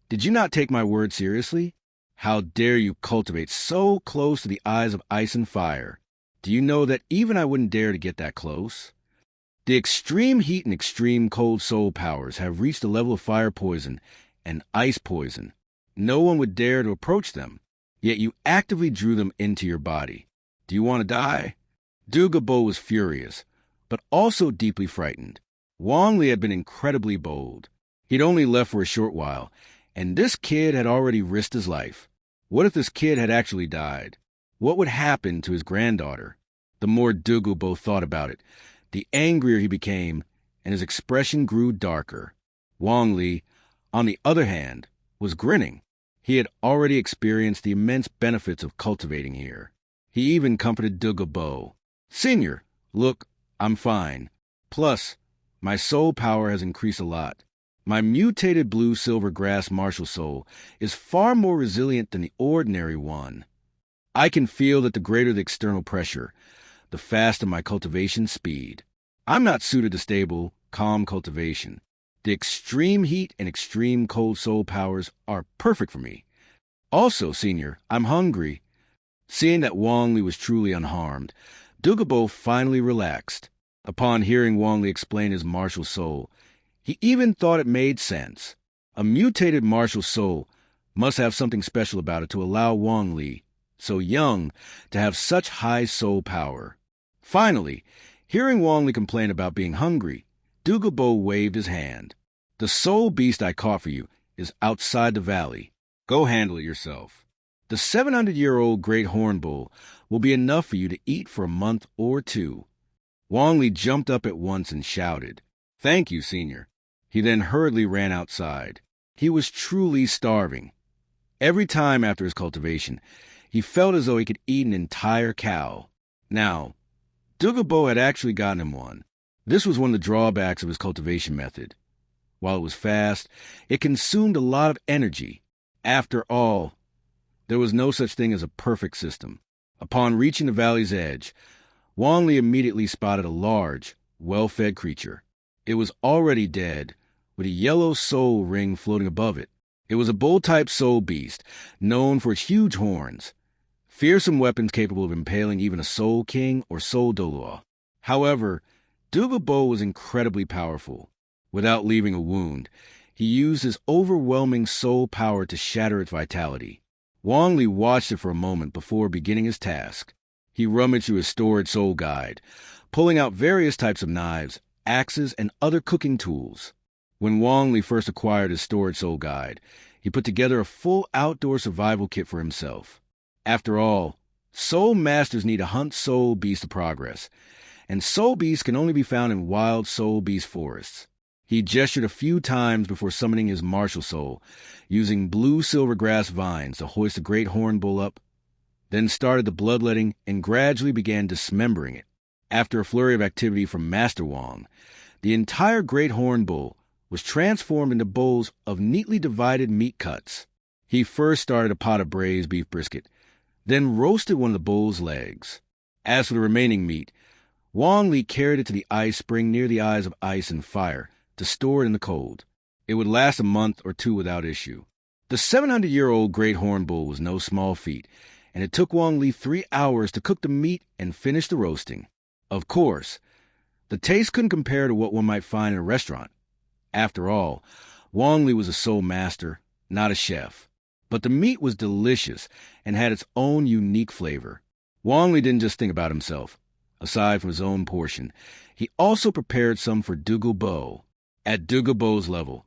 did you not take my word seriously? How dare you cultivate so close to the Eyes of Ice and Fire? Do you know that even I wouldn't dare to get that close? The extreme heat and extreme cold soul powers have reached the level of fire poison and ice poison. No one would dare to approach them, yet you actively drew them into your body. Do you want to die?" Dugu Bo was furious, but also deeply frightened. Wang Li had been incredibly bold. He'd only left for a short while, and this kid had already risked his life. What if this kid had actually died? What would happen to his granddaughter? The more Dugu Bo thought about it, the angrier he became, and his expression grew darker. Wang Li, on the other hand, was grinning. He had already experienced the immense benefits of cultivating here. He even comforted Dugu Bo. "Senior, look, I'm fine. Plus, my soul power has increased a lot. My mutated blue-silver grass martial soul is far more resilient than the ordinary one. I can feel that the greater the external pressure, the faster my cultivation speed. I'm not suited to stable, calm cultivation. The extreme heat and extreme cold soul powers are perfect for me. Also, Senior, I'm hungry." Seeing that Wang Li was truly unharmed, Dugu Bo finally relaxed. Upon hearing Wang Li explain his martial soul, he even thought it made sense. A mutated martial soul must have something special about it to allow Wang Li, so young, to have such high soul power. Finally, hearing Wang Li complain about being hungry, Dugu Bo waved his hand. "The soul beast I caught for you is outside the valley. Go handle it yourself. The 700-year-old great horn bull will be enough for you to eat for a month or two." Wang Li jumped up at once and shouted, "Thank you, Senior." He then hurriedly ran outside. He was truly starving. Every time after his cultivation, he felt as though he could eat an entire cow. Now, Dugu Bo had actually gotten him one. This was one of the drawbacks of his cultivation method. While it was fast, it consumed a lot of energy. After all, there was no such thing as a perfect system. Upon reaching the valley's edge, Wang Li immediately spotted a large, well-fed creature. It was already dead, with a yellow soul ring floating above it. It was a bull-type soul beast, known for its huge horns, fearsome weapons capable of impaling even a soul king or soul Douluo. However, Dugu Bo was incredibly powerful. Without leaving a wound, he used his overwhelming soul power to shatter its vitality. Wang Li watched it for a moment before beginning his task. He rummaged through his storage soul guide, pulling out various types of knives, axes, and other cooking tools. When Wang Li first acquired his storage soul guide, he put together a full outdoor survival kit for himself. After all, soul masters need to hunt soul beasts to progress, and soul beasts can only be found in wild soul beast forests. He gestured a few times before summoning his martial soul, using blue silvergrass vines to hoist the great horn bull up, then started the bloodletting and gradually began dismembering it. After a flurry of activity from Master Wang, the entire great horn bull was transformed into bowls of neatly divided meat cuts. He first started a pot of braised beef brisket, then roasted one of the bull's legs. As for the remaining meat, Wang Li carried it to the ice spring near the Eyes of Ice and Fire to store it in the cold. It would last a month or two without issue. The 700-year-old great horn bull was no small feat, and it took Wang Li 3 hours to cook the meat and finish the roasting. Of course, the taste couldn't compare to what one might find in a restaurant. After all, Wang Li was a soul master, not a chef. But the meat was delicious and had its own unique flavor. Wang Li didn't just think about himself. Aside from his own portion, he also prepared some for Dugu. At Dugu's level,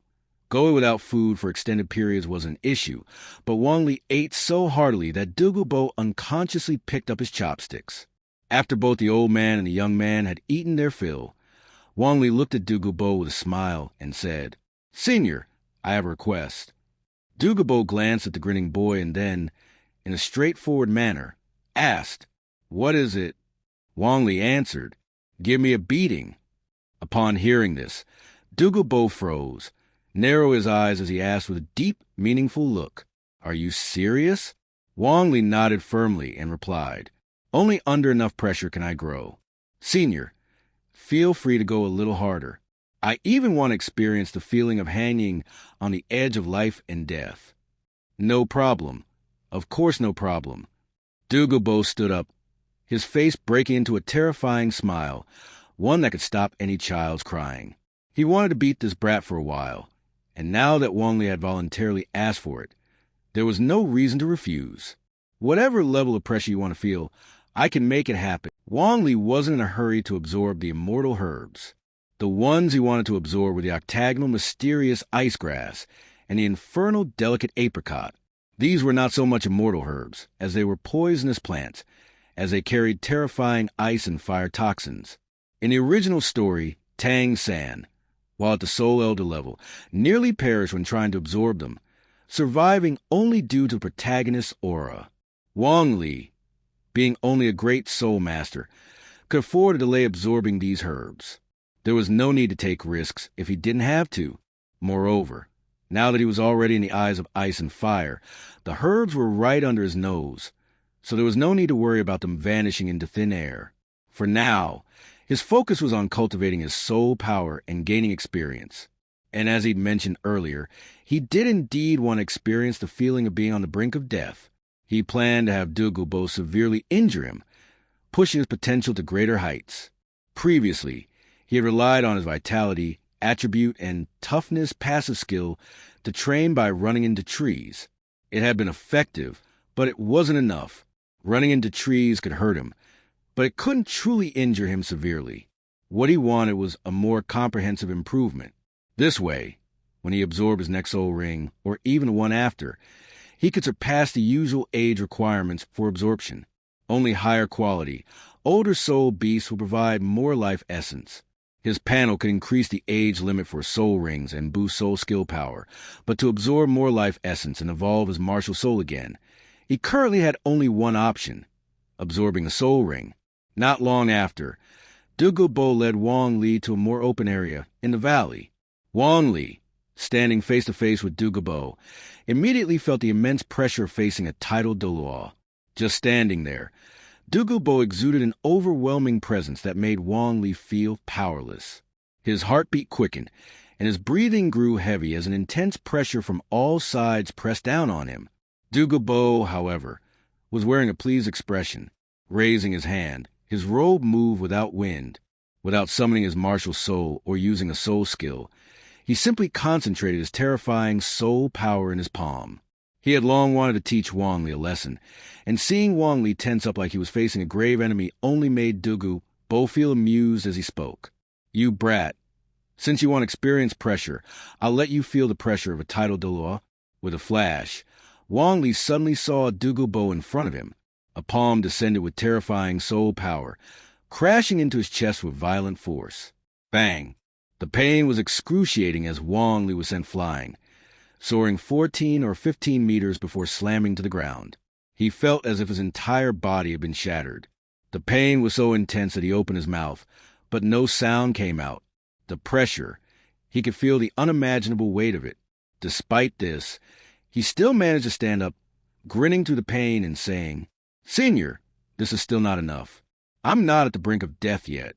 going without food for extended periods was an issue, but Wang Li ate so heartily that Dugu unconsciously picked up his chopsticks. After both the old man and the young man had eaten their fill, Wang Li looked at Dugu with a smile and said, "Senior, I have a request." Dugu glanced at the grinning boy and then, in a straightforward manner, asked, "What is it?" Wang Li answered, "Give me a beating." Upon hearing this, Dugu froze, narrowed his eyes as he asked with a deep, meaningful look, "Are you serious?" Wang Li nodded firmly and replied, "Only under enough pressure can I grow. Senior, feel free to go a little harder. I even want to experience the feeling of hanging on the edge of life and death." "No problem. Of course no problem." Dugu stood up, his face breaking into a terrifying smile, one that could stop any child's crying. He wanted to beat this brat for a while, and now that Wang Li had voluntarily asked for it, there was no reason to refuse. "Whatever level of pressure you want to feel, I can make it happen." Wang Li wasn't in a hurry to absorb the immortal herbs. The ones he wanted to absorb were the octagonal mysterious ice grass and the infernal delicate apricot. These were not so much immortal herbs, as they were poisonous plants, as they carried terrifying ice and fire toxins. In the original story, Tang San, while at the Soul Elder level, nearly perished when trying to absorb them, surviving only due to the protagonist's aura. Wang Li, being only a great soul master, could afford to delay absorbing these herbs. There was no need to take risks if he didn't have to. Moreover, now that he was already in the eyes of ice and fire, the herbs were right under his nose, so there was no need to worry about them vanishing into thin air. For now, his focus was on cultivating his soul power and gaining experience. And as he'd mentioned earlier, he did indeed want to experience the feeling of being on the brink of death. He planned to have Dugu severely injure him, pushing his potential to greater heights. Previously, he had relied on his vitality, attribute, and toughness passive skill to train by running into trees. It had been effective, but it wasn't enough. Running into trees could hurt him, but it couldn't truly injure him severely. What he wanted was a more comprehensive improvement. This way, when he absorbed his next soul ring, or even the one after, he could surpass the usual age requirements for absorption. Only higher quality, older soul beasts will provide more life essence. His panel could increase the age limit for soul rings and boost soul skill power, but to absorb more life essence and evolve his martial soul again, he currently had only one option, absorbing a soul ring. Not long after, Dugu led Wang Li to a more open area in the valley. Wang Li, standing face to face with Dugu, immediately felt the immense pressure of facing a titled Dulo. Just standing there, Dugu exuded an overwhelming presence that made Wang Li feel powerless. His heartbeat quickened, and his breathing grew heavy as an intense pressure from all sides pressed down on him. Dugu, however, was wearing a pleased expression. Raising his hand, his robe moved without wind, without summoning his martial soul or using a soul skill. He simply concentrated his terrifying soul power in his palm. He had long wanted to teach Wang Li a lesson, and seeing Wang Li tense up like he was facing a grave enemy only made Dugu feel amused as he spoke. "You brat, since you want experience pressure, I'll let you feel the pressure of a titled Dulo." With a flash, Wang Li suddenly saw Dugu in front of him. A palm descended with terrifying soul power, crashing into his chest with violent force. Bang! The pain was excruciating as Wang Li was sent flying, soaring 14 or 15 meters before slamming to the ground. He felt as if his entire body had been shattered. The pain was so intense that he opened his mouth, but no sound came out. The pressure, he could feel the unimaginable weight of it. Despite this, he still managed to stand up, grinning through the pain and saying, "Senior, this is still not enough. I'm not at the brink of death yet."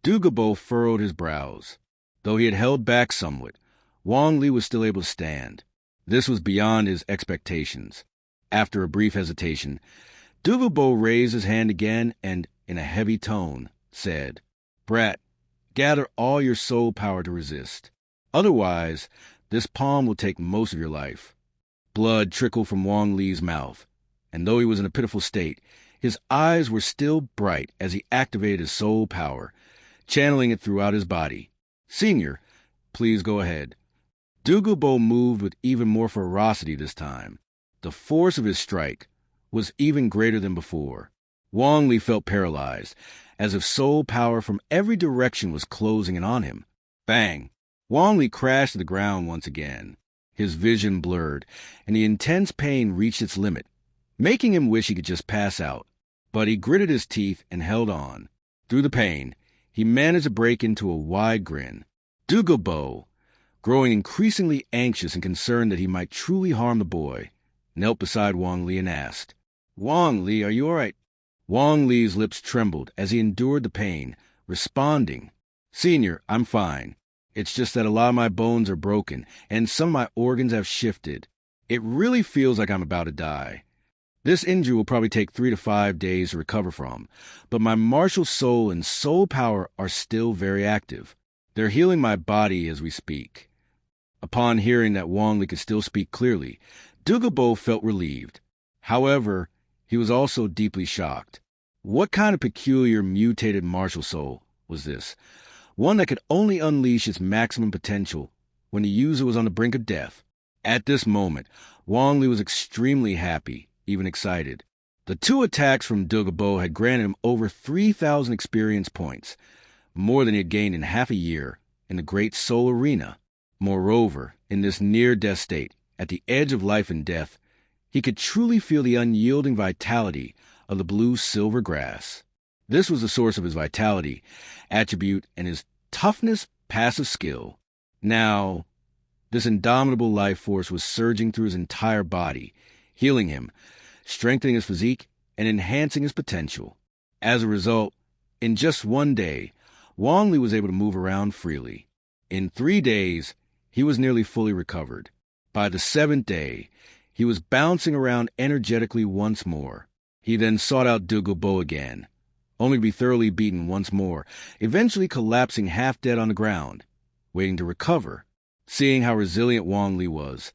Dugu furrowed his brows. Though he had held back somewhat, Wang Li was still able to stand. This was beyond his expectations. After a brief hesitation, Dugu raised his hand again and, in a heavy tone, said, "Brat, gather all your soul power to resist. Otherwise, this palm will take most of your life." Blood trickled from Wang Li's mouth, and though he was in a pitiful state, his eyes were still bright as he activated his soul power, channeling it throughout his body. "Senior, please go ahead." Dugu moved with even more ferocity this time. The force of his strike was even greater than before. Wang Li felt paralyzed, as if soul power from every direction was closing in on him. Bang! Wang Li crashed to the ground once again. His vision blurred, and the intense pain reached its limit, making him wish he could just pass out. But he gritted his teeth and held on. Through the pain, he managed to break into a wide grin. Dugu, growing increasingly anxious and concerned that he might truly harm the boy, knelt beside Wang Li and asked, "Wang Li, are you all right?" Wang Li's lips trembled as he endured the pain, responding, "Senior, I'm fine. It's just that a lot of my bones are broken, and some of my organs have shifted. It really feels like I'm about to die. This injury will probably take 3 to 5 days to recover from, but my martial soul and soul power are still very active. They're healing my body as we speak." Upon hearing that Wang Li could still speak clearly, Dugu felt relieved. However, he was also deeply shocked. What kind of peculiar mutated martial soul was this? One that could only unleash its maximum potential when the user was on the brink of death. At this moment, Wang Li was extremely happy, even excited. The 2 attacks from Dugu had granted him over 3,000 experience points, more than he had gained in half a year in the Great Soul Arena. Moreover, in this near-death state, at the edge of life and death, he could truly feel the unyielding vitality of the blue-silver grass. This was the source of his vitality, attribute, and his toughness, passive skill. Now, this indomitable life force was surging through his entire body, healing him, strengthening his physique, and enhancing his potential. As a result, in just one day, Wang Li was able to move around freely. In 3 days, he was nearly fully recovered. By the 7th day, he was bouncing around energetically once more. He then sought out Dugu again, only to be thoroughly beaten once more, eventually collapsing half dead on the ground, waiting to recover. Seeing how resilient Wang Li was,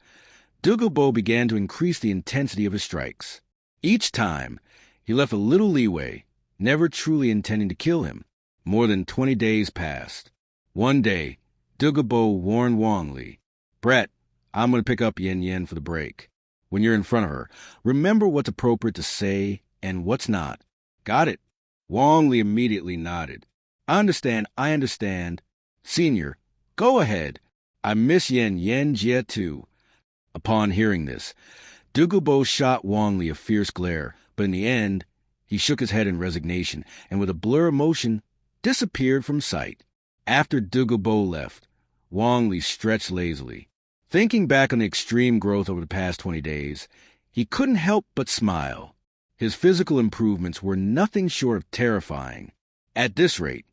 Dugu began to increase the intensity of his strikes. Each time, he left a little leeway, never truly intending to kill him. More than 20 days passed. One day, Dugu warned Wang Li, "Brett, I'm going to pick up Yen for the break. When you're in front of her, remember what's appropriate to say and what's not." "Got it." Wang Li immediately nodded. I understand. Senior, go ahead. I miss Yen Jie too." Upon hearing this, Dugu shot Wang Li a fierce glare, but in the end, he shook his head in resignation and with a blur of motion, disappeared from sight. After Dugu left, Wang Li stretched lazily. Thinking back on the extreme growth over the past 20 days, he couldn't help but smile. His physical improvements were nothing short of terrifying. At this rate,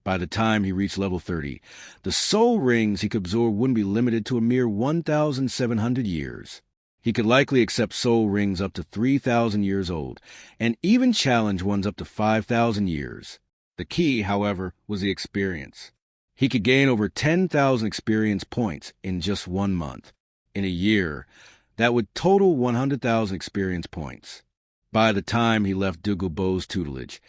by the time he reached level 30, the soul rings he could absorb wouldn't be limited to a mere 1,700 years. He could likely accept soul rings up to 3,000 years old, and even challenge ones up to 5,000 years. The key, however, was the experience. He could gain over 10,000 experience points in just 1 month. In a year, that would total 100,000 experience points. By the time he left Dugu's tutelage,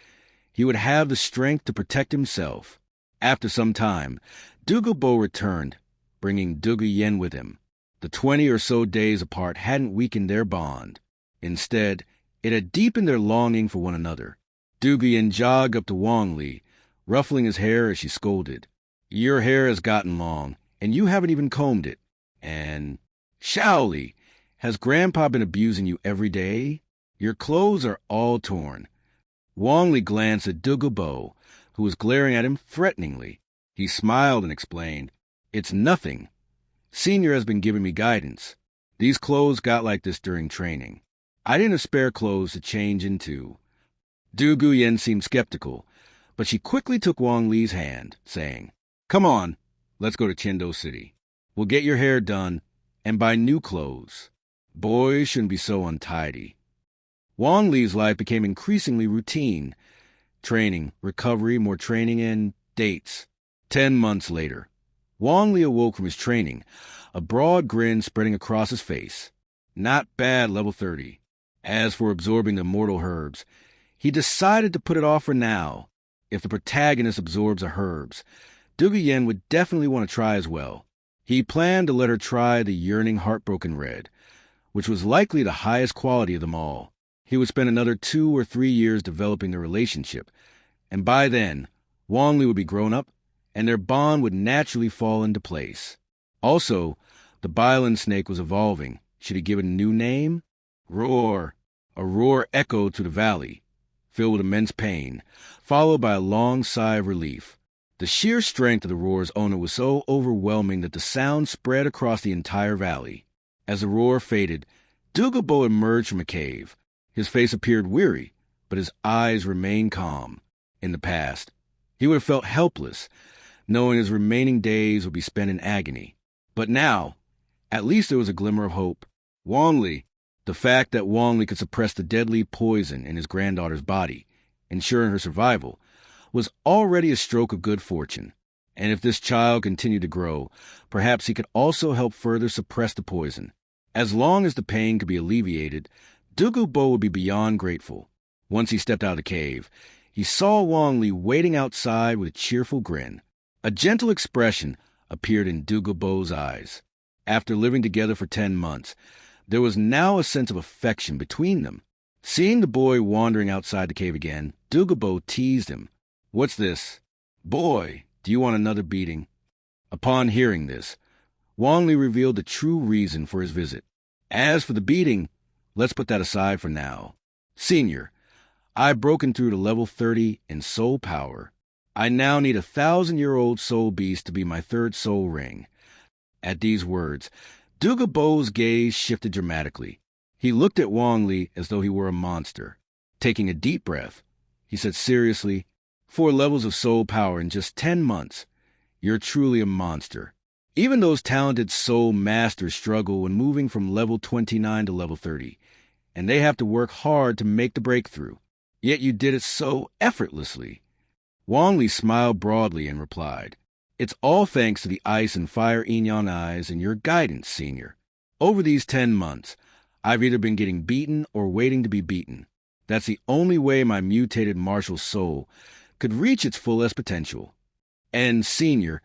he would have the strength to protect himself. After some time, Dugu returned, bringing Dugu Yen with him. The 20 or so days apart hadn't weakened their bond. Instead, it had deepened their longing for one another. Dugu Yen jogged up to Wang Li, ruffling his hair as she scolded. "Your hair has gotten long, and you haven't even combed it. And, Shaoli, has Grandpa been abusing you every day? Your clothes are all torn." Wang Li glanced at Dugu, who was glaring at him threateningly. He smiled and explained, "It's nothing. Senior has been giving me guidance. These clothes got like this during training. I didn't have spare clothes to change into." Dugu Yen seemed skeptical, but she quickly took Wang Li's hand, saying, "Come on, let's go to Chengdu City. We'll get your hair done and buy new clothes. Boys shouldn't be so untidy." Wang Li's life became increasingly routine. Training, recovery, more training, and dates. 10 months later, Wang Li awoke from his training, a broad grin spreading across his face. Not bad, level 30. As for absorbing the immortal herbs, he decided to put it off for now. If the protagonist absorbs the herbs, Dugu Yen would definitely want to try as well. He planned to let her try the yearning heartbroken red, which was likely the highest quality of them all. He would spend another 2 or 3 years developing their relationship, and by then, Wang Li would be grown up, and their bond would naturally fall into place. Also, the Bylin snake was evolving. Should he give it a new name? Roar. A roar echoed through the valley, filled with immense pain, followed by a long sigh of relief. The sheer strength of the roar's owner was so overwhelming that the sound spread across the entire valley. As the roar faded, Dugu emerged from a cave. His face appeared weary, but his eyes remained calm. In the past, he would have felt helpless, knowing his remaining days would be spent in agony. But now, at least there was a glimmer of hope. Wang Li, the fact that Wang Li could suppress the deadly poison in his granddaughter's body, ensuring her survival, was already a stroke of good fortune. And if this child continued to grow, perhaps he could also help further suppress the poison. As long as the pain could be alleviated, Dugu would be beyond grateful. Once he stepped out of the cave, he saw Wang Li waiting outside with a cheerful grin. A gentle expression appeared in Dugu eyes. After living together for 10 months, there was now a sense of affection between them. Seeing the boy wandering outside the cave again, Dugu teased him. "What's this? Boy, do you want another beating?" Upon hearing this, Wang Li revealed the true reason for his visit. "As for the beating, let's put that aside for now. Senior, I've broken through to level 30 in soul power. I now need a 1,000-year-old soul beast to be my third soul ring." At these words, Dugu gaze shifted dramatically. He looked at Wang Li as though he were a monster. Taking a deep breath, he said seriously, 4 levels of soul power in just 10 months. You're truly a monster. Even those talented soul masters struggle when moving from level 29 to level 30, and they have to work hard to make the breakthrough. Yet you did it so effortlessly. Wang Li smiled broadly and replied, "It's all thanks to the ice and fire Inyan eyes and your guidance, Senior. Over these 10 months, I've either been getting beaten or waiting to be beaten. That's the only way my mutated martial soul could reach its fullest potential. And, Senior,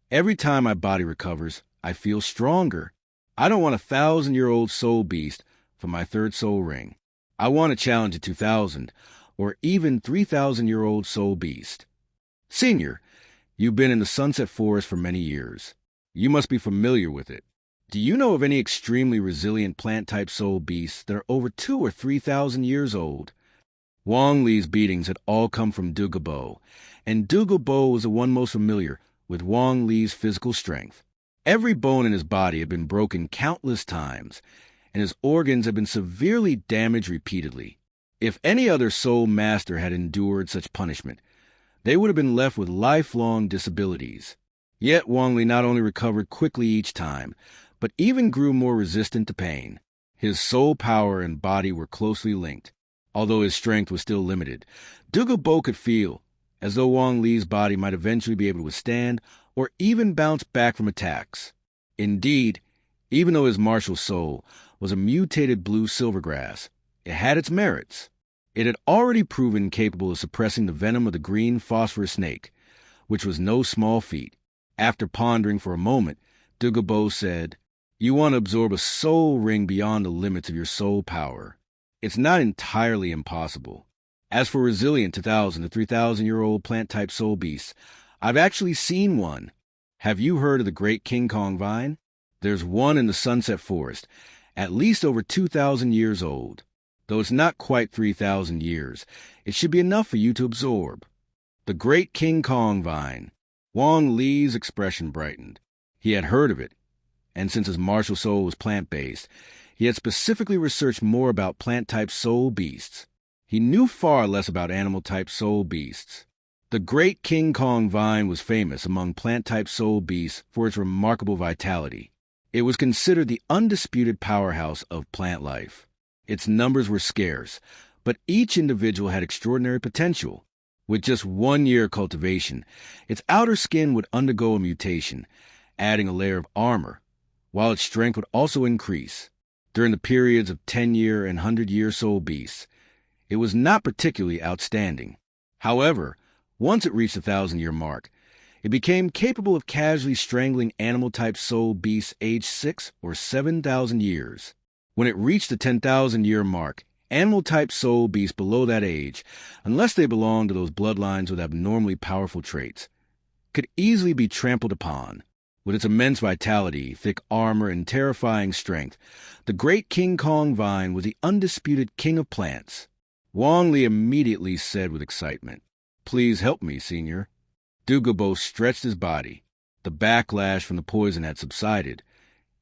every time my body recovers, I feel stronger. I don't want a 1,000-year-old soul beast for my third soul ring. I want to challenge a 2,000 or even 3,000-year-old soul beast. Senior, you've been in the Sunset Forest for many years. You must be familiar with it. Do you know of any extremely resilient plant-type soul beasts that are over 2,000 or 3,000 years old?" Wang Li's beatings had all come from Dugu, and Dugu was the one most familiar with Wang Li's physical strength. Every bone in his body had been broken countless times, and his organs had been severely damaged repeatedly. If any other soul master had endured such punishment, they would have been left with lifelong disabilities. Yet Wang Li not only recovered quickly each time, but even grew more resistant to pain. His soul power and body were closely linked. Although his strength was still limited, Dugu could feel as though Wang Li's body might eventually be able to withstand or even bounce back from attacks. Indeed, even though his martial soul was a mutated blue silvergrass, it had its merits. It had already proven capable of suppressing the venom of the green phosphorus snake, which was no small feat. After pondering for a moment, Dugu said, "You want to absorb a soul ring beyond the limits of your soul power. It's not entirely impossible. As for resilient 2,000 to 3,000-year-old plant-type soul beasts, I've actually seen one. Have you heard of the Great King Kong vine? There's one in the Sunset Forest, at least over 2,000 years old. Though it's not quite 3,000 years, it should be enough for you to absorb." The Great King Kong vine. Wang Li's expression brightened. He had heard of it, and since his martial soul was plant-based, he had specifically researched more about plant-type soul beasts. He knew far less about animal-type soul beasts. The Great King Kong vine was famous among plant-type soul beasts for its remarkable vitality. It was considered the undisputed powerhouse of plant life. Its numbers were scarce, but each individual had extraordinary potential. With just 1 year cultivation, its outer skin would undergo a mutation, adding a layer of armor, while its strength would also increase. during the periods of 10-year and 100-year soul beasts. It was not particularly outstanding. However, once it reached the 1,000-year mark, it became capable of casually strangling animal-type soul beasts aged 6 or 7,000 years. When it reached the 10,000-year mark, animal-type soul beasts below that age, unless they belonged to those bloodlines with abnormally powerful traits, could easily be trampled upon. With its immense vitality, thick armor, and terrifying strength, the great King Kong vine was the undisputed king of plants. Wang Li immediately said with excitement, "Please help me, Senior." Dugu stretched his body. The backlash from the poison had subsided,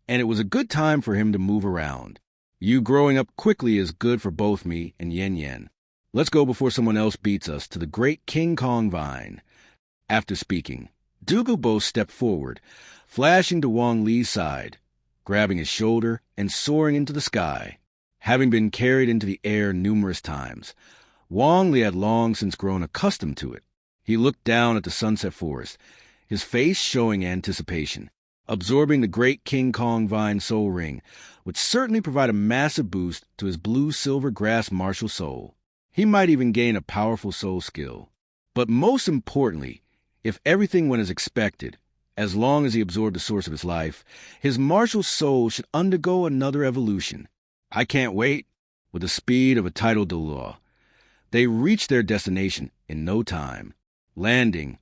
and it was a good time for him to move around. "You growing up quickly is good for both me and Yen Yen. Let's go before someone else beats us to the great King Kong vine." After speaking, Dugu stepped forward, flashing to Wang Li's side, grabbing his shoulder and soaring into the sky. Having been carried into the air numerous times, Wang Li had long since grown accustomed to it. He looked down at the sunset forest, his face showing anticipation. Absorbing the great King Kong vine soul ring would certainly provide a massive boost to his blue-silver grass martial soul. He might even gain a powerful soul skill. But most importantly, if everything went as expected, as long as he absorbed the source of his life, his martial soul should undergo another evolution. "I can't wait." With the speed of a tidal Dulo, they reached their destination in no time. Landing,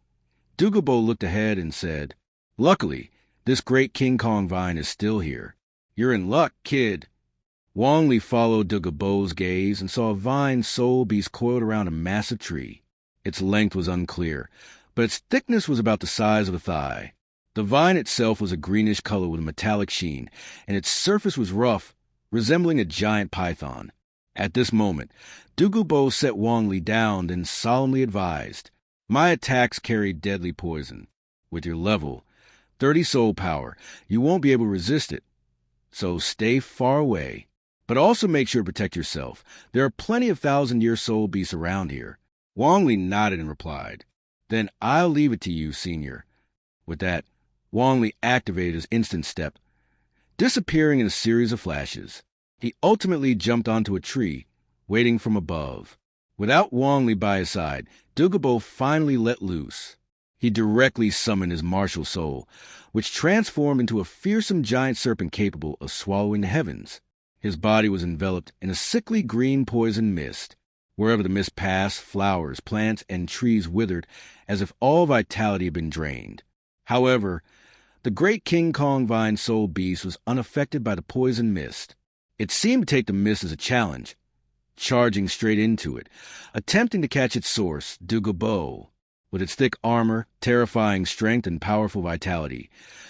Dugu looked ahead and said, "Luckily, this great King Kong vine is still here. You're in luck, kid." Wang Li followed Dugu gaze and saw a vine soul beast coiled around a massive tree. Its length was unclear, but its thickness was about the size of a thigh. The vine itself was a greenish color with a metallic sheen, and its surface was rough, resembling a giant python. At this moment, Dugu set Wang Li down, then solemnly advised, "My attacks carry deadly poison. With your level 30 soul power, you won't be able to resist it. So stay far away. But also make sure to protect yourself. There are plenty of 1,000-year soul beasts around here." Wang Li nodded and replied, "Then I'll leave it to you, Senior." With that, Wang Li activated his instant step, disappearing in a series of flashes. He ultimately jumped onto a tree, waiting from above. Without Wang Li by his side, Dugu finally let loose. He directly summoned his martial soul, which transformed into a fearsome giant serpent capable of swallowing the heavens. His body was enveloped in a sickly green poison mist. Wherever the mist passed, flowers, plants, and trees withered as if all vitality had been drained. However, the great King Kong vine soul beast was unaffected by the poison mist. It seemed to take the mist as a challenge, charging straight into it, attempting to catch its source, Dugu. With its thick armor, terrifying strength, and powerful vitality,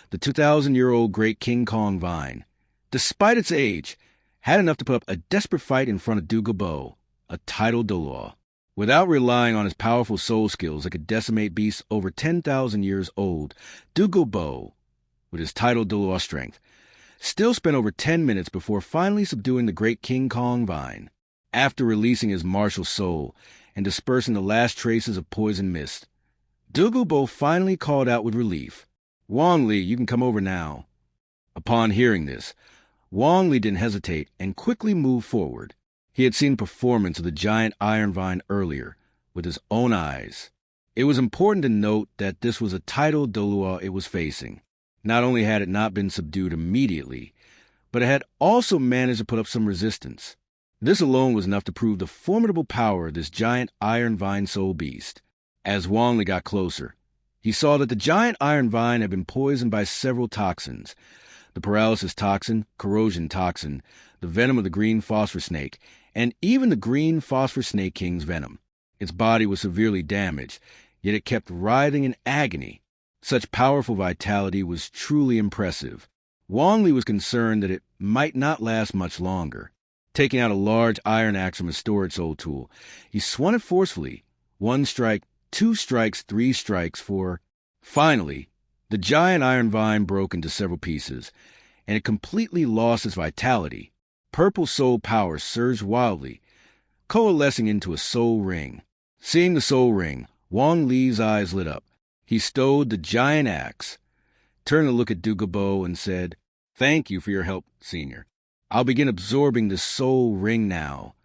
the 2,000-year-old great King Kong vine, despite its age, had enough to put up a desperate fight in front of Dugu, a tidal Dulo. Without relying on his powerful soul skills that could decimate beasts over 10,000 years old, Dugu, with his tidal Dulo strength, still spent over 10 minutes before finally subduing the great King Kong vine. After releasing his martial soul and dispersing the last traces of poison mist, Dugu finally called out with relief, "Wang Li, you can come over now." Upon hearing this, Wang Li didn't hesitate and quickly moved forward. He had seen the performance of the giant iron vine earlier with his own eyes. It was important to note that this was a tidal Douluo it was facing. Not only had it not been subdued immediately, but it had also managed to put up some resistance. This alone was enough to prove the formidable power of this giant iron vine soul beast. As Wang Li got closer, he saw that the giant iron vine had been poisoned by several toxins: the paralysis toxin, corrosion toxin, the venom of the green phosphor snake, and even the green phosphor snake king's venom. Its body was severely damaged, yet it kept writhing in agony. Such powerful vitality was truly impressive. Wang Li was concerned that it might not last much longer. Taking out a large iron axe from his storage soul tool, he swung it forcefully. 1 strike, 2 strikes, 3 strikes, 4. Finally, the giant iron vine broke into several pieces, and it completely lost its vitality. Purple soul power surged wildly, coalescing into a soul ring. Seeing the soul ring, Wang Li's eyes lit up. He stowed the giant axe, turned to look at Dugu and said, "Thank you for your help, Senior." I'll begin absorbing the soul ring now.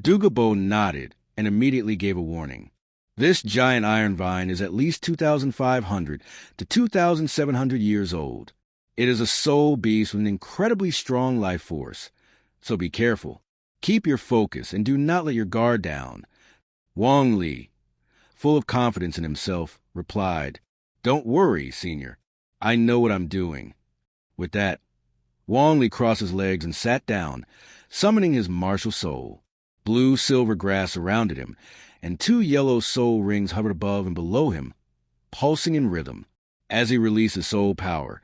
Dugu nodded and immediately gave a warning. This giant iron vine is at least 2,500 to 2,700 years old. It is a soul beast with an incredibly strong life force. So be careful. Keep your focus and do not let your guard down. Wang Li, full of confidence in himself, replied, "Don't worry, Senior. I know what I'm doing." With that, Wang Li crossed his legs and sat down, summoning his martial soul. Blue silver grass surrounded him, and 2 yellow soul rings hovered above and below him, pulsing in rhythm. As he released his soul power,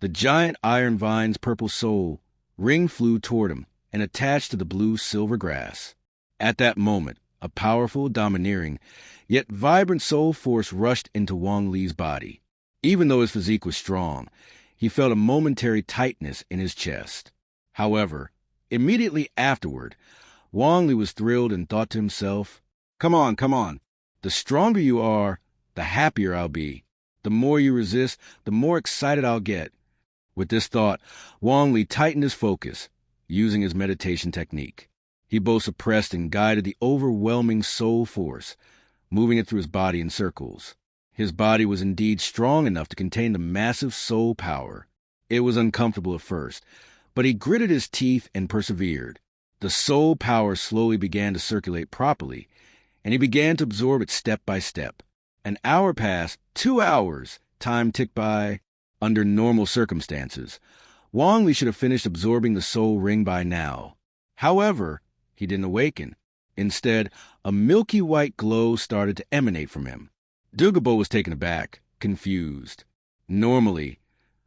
the giant iron vine's purple soul ring flew toward him and attached to the blue silver grass. At that moment, a powerful, domineering, yet vibrant soul force rushed into Wang Li's body. Even though his physique was strong, he felt a momentary tightness in his chest. However, immediately afterward, Wang Li was thrilled and thought to himself, Come on. The stronger you are, the happier I'll be. The more you resist, the more excited I'll get." With this thought, Wang Li tightened his focus, using his meditation technique. He both suppressed and guided the overwhelming soul force, moving it through his body in circles. His body was indeed strong enough to contain the massive soul power. It was uncomfortable at first, but he gritted his teeth and persevered. The soul power slowly began to circulate properly, and he began to absorb it step by step. An hour passed, 2 hours, time ticked by. Under normal circumstances, Wang Li should have finished absorbing the soul ring by now. However, he didn't awaken. Instead, a milky white glow started to emanate from him. Dugu was taken aback, confused. Normally,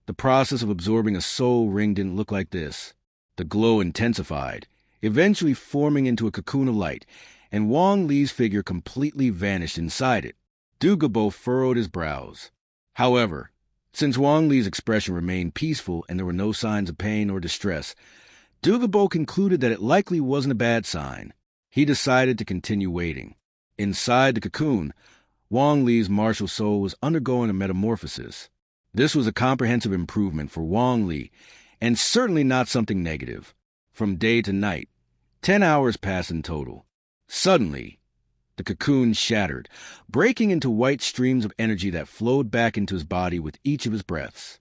the process of absorbing a soul ring didn't look like this. The glow intensified, eventually forming into a cocoon of light, and Wang Li's figure completely vanished inside it. Dugu furrowed his brows. However, since Wang Li's expression remained peaceful and there were no signs of pain or distress, Dugu concluded that it likely wasn't a bad sign. He decided to continue waiting. Inside the cocoon, Wang Li's martial soul was undergoing a metamorphosis. This was a comprehensive improvement for Wang Li, and certainly not something negative. From day to night, 10 hours passed in total. Suddenly, the cocoon shattered, breaking into white streams of energy that flowed back into his body with each of his breaths.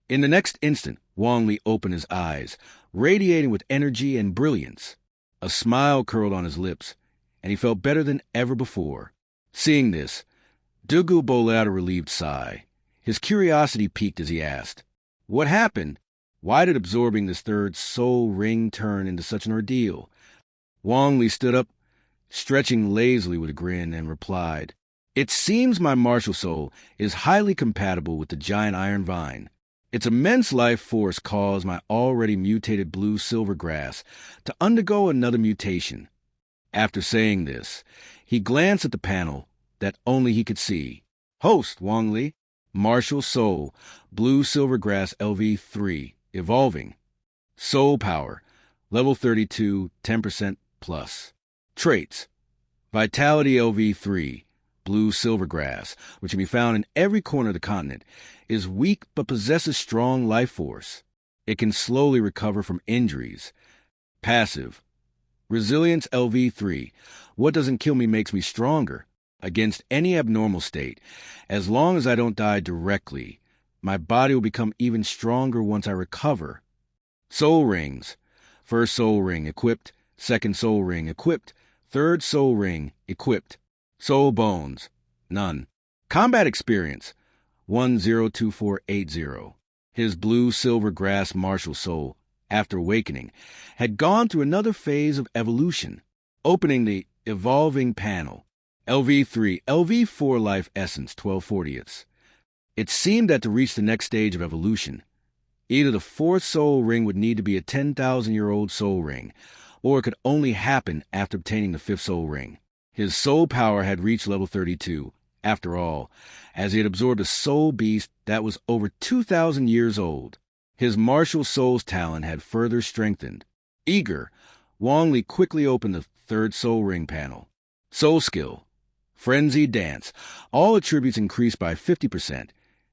In the next instant, Wang Li opened his eyes, radiating with energy and brilliance. A smile curled on his lips, and he felt better than ever before. Seeing this, Dugu let out a relieved sigh. His curiosity piqued as he asked, "What happened? Why did absorbing this third soul ring turn into such an ordeal?" Wang Li stood up, stretching lazily with a grin, and replied, "It seems my martial soul is highly compatible with the giant iron vine. Its immense life force caused my already mutated blue-silver grass to undergo another mutation." After saying this, he glanced at the panel that only he could see. "Host, Wang Li, martial soul, blue-silver grass LV3, evolving. Soul power, level 32, 10% plus. Traits, vitality LV3, blue-silver grass, which can be found in every corner of the continent, is weak but possesses strong life force. It can slowly recover from injuries. Passive, resilience LV3, what doesn't kill me makes me stronger. Against any abnormal state, as long as I don't die directly, my body will become even stronger once I recover. Soul rings, first soul ring equipped, second soul ring equipped, third soul ring equipped. Soul bones, none. Combat experience, 102480. His blue-silver grass martial soul, after awakening, had gone through another phase of evolution, opening the evolving panel. LV3, LV4 life essence, 12/40. It seemed that to reach the next stage of evolution, either the fourth soul ring would need to be a 10,000-year-old soul ring, or it could only happen after obtaining the fifth soul ring. His soul power had reached level 32, after all, as he had absorbed a soul beast that was over 2,000 years old. His martial soul's talent had further strengthened. Eager, Wang Li quickly opened the third soul ring panel. Soul skill, frenzied dance, all attributes increased by 50%,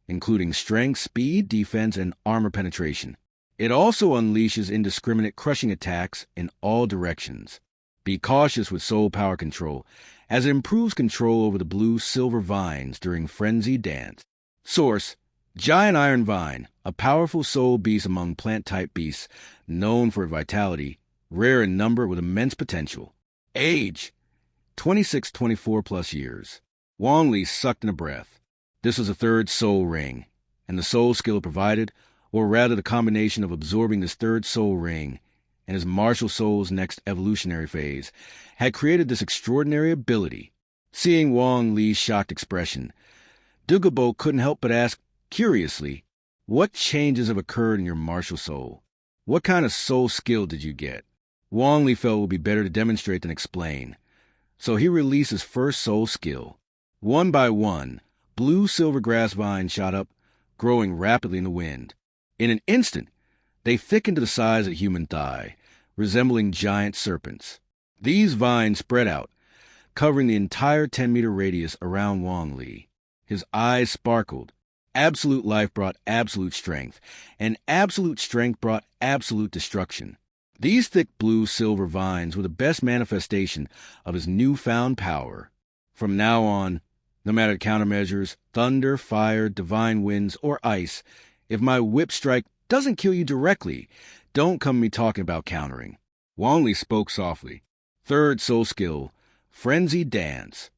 including strength, speed, defense, and armor penetration. It also unleashes indiscriminate crushing attacks in all directions. Be cautious with soul power control, as it improves control over the blue-silver vines during frenzied dance. Source: Giant Iron Vine, a powerful soul beast among plant-type beasts, known for vitality, rare in number with immense potential. Age: 26-24 plus years. Wang Li sucked in a breath. This was a third soul ring, and the soul skill provided, or rather the combination of absorbing this third soul ring and his martial soul's next evolutionary phase, had created this extraordinary ability. Seeing Wang Li's shocked expression, Dugu couldn't help but ask, curiously, what changes have occurred in your martial soul? What kind of soul skill did you get? Wang Li felt it would be better to demonstrate than explain. So he released his first soul skill. One by one, blue-silver grass vines shot up, growing rapidly in the wind. In an instant, they thickened to the size of a human thigh, resembling giant serpents. These vines spread out, covering the entire 10-meter radius around Wang Li. His eyes sparkled. Absolute life brought absolute strength, and absolute strength brought absolute destruction. These thick blue-silver vines were the best manifestation of his newfound power. From now on, no matter the countermeasures, thunder, fire, divine winds, or ice, if my whip strike doesn't kill you directly, don't come me talking about countering. Wang Li spoke softly. Third soul skill, Frenzied Dance.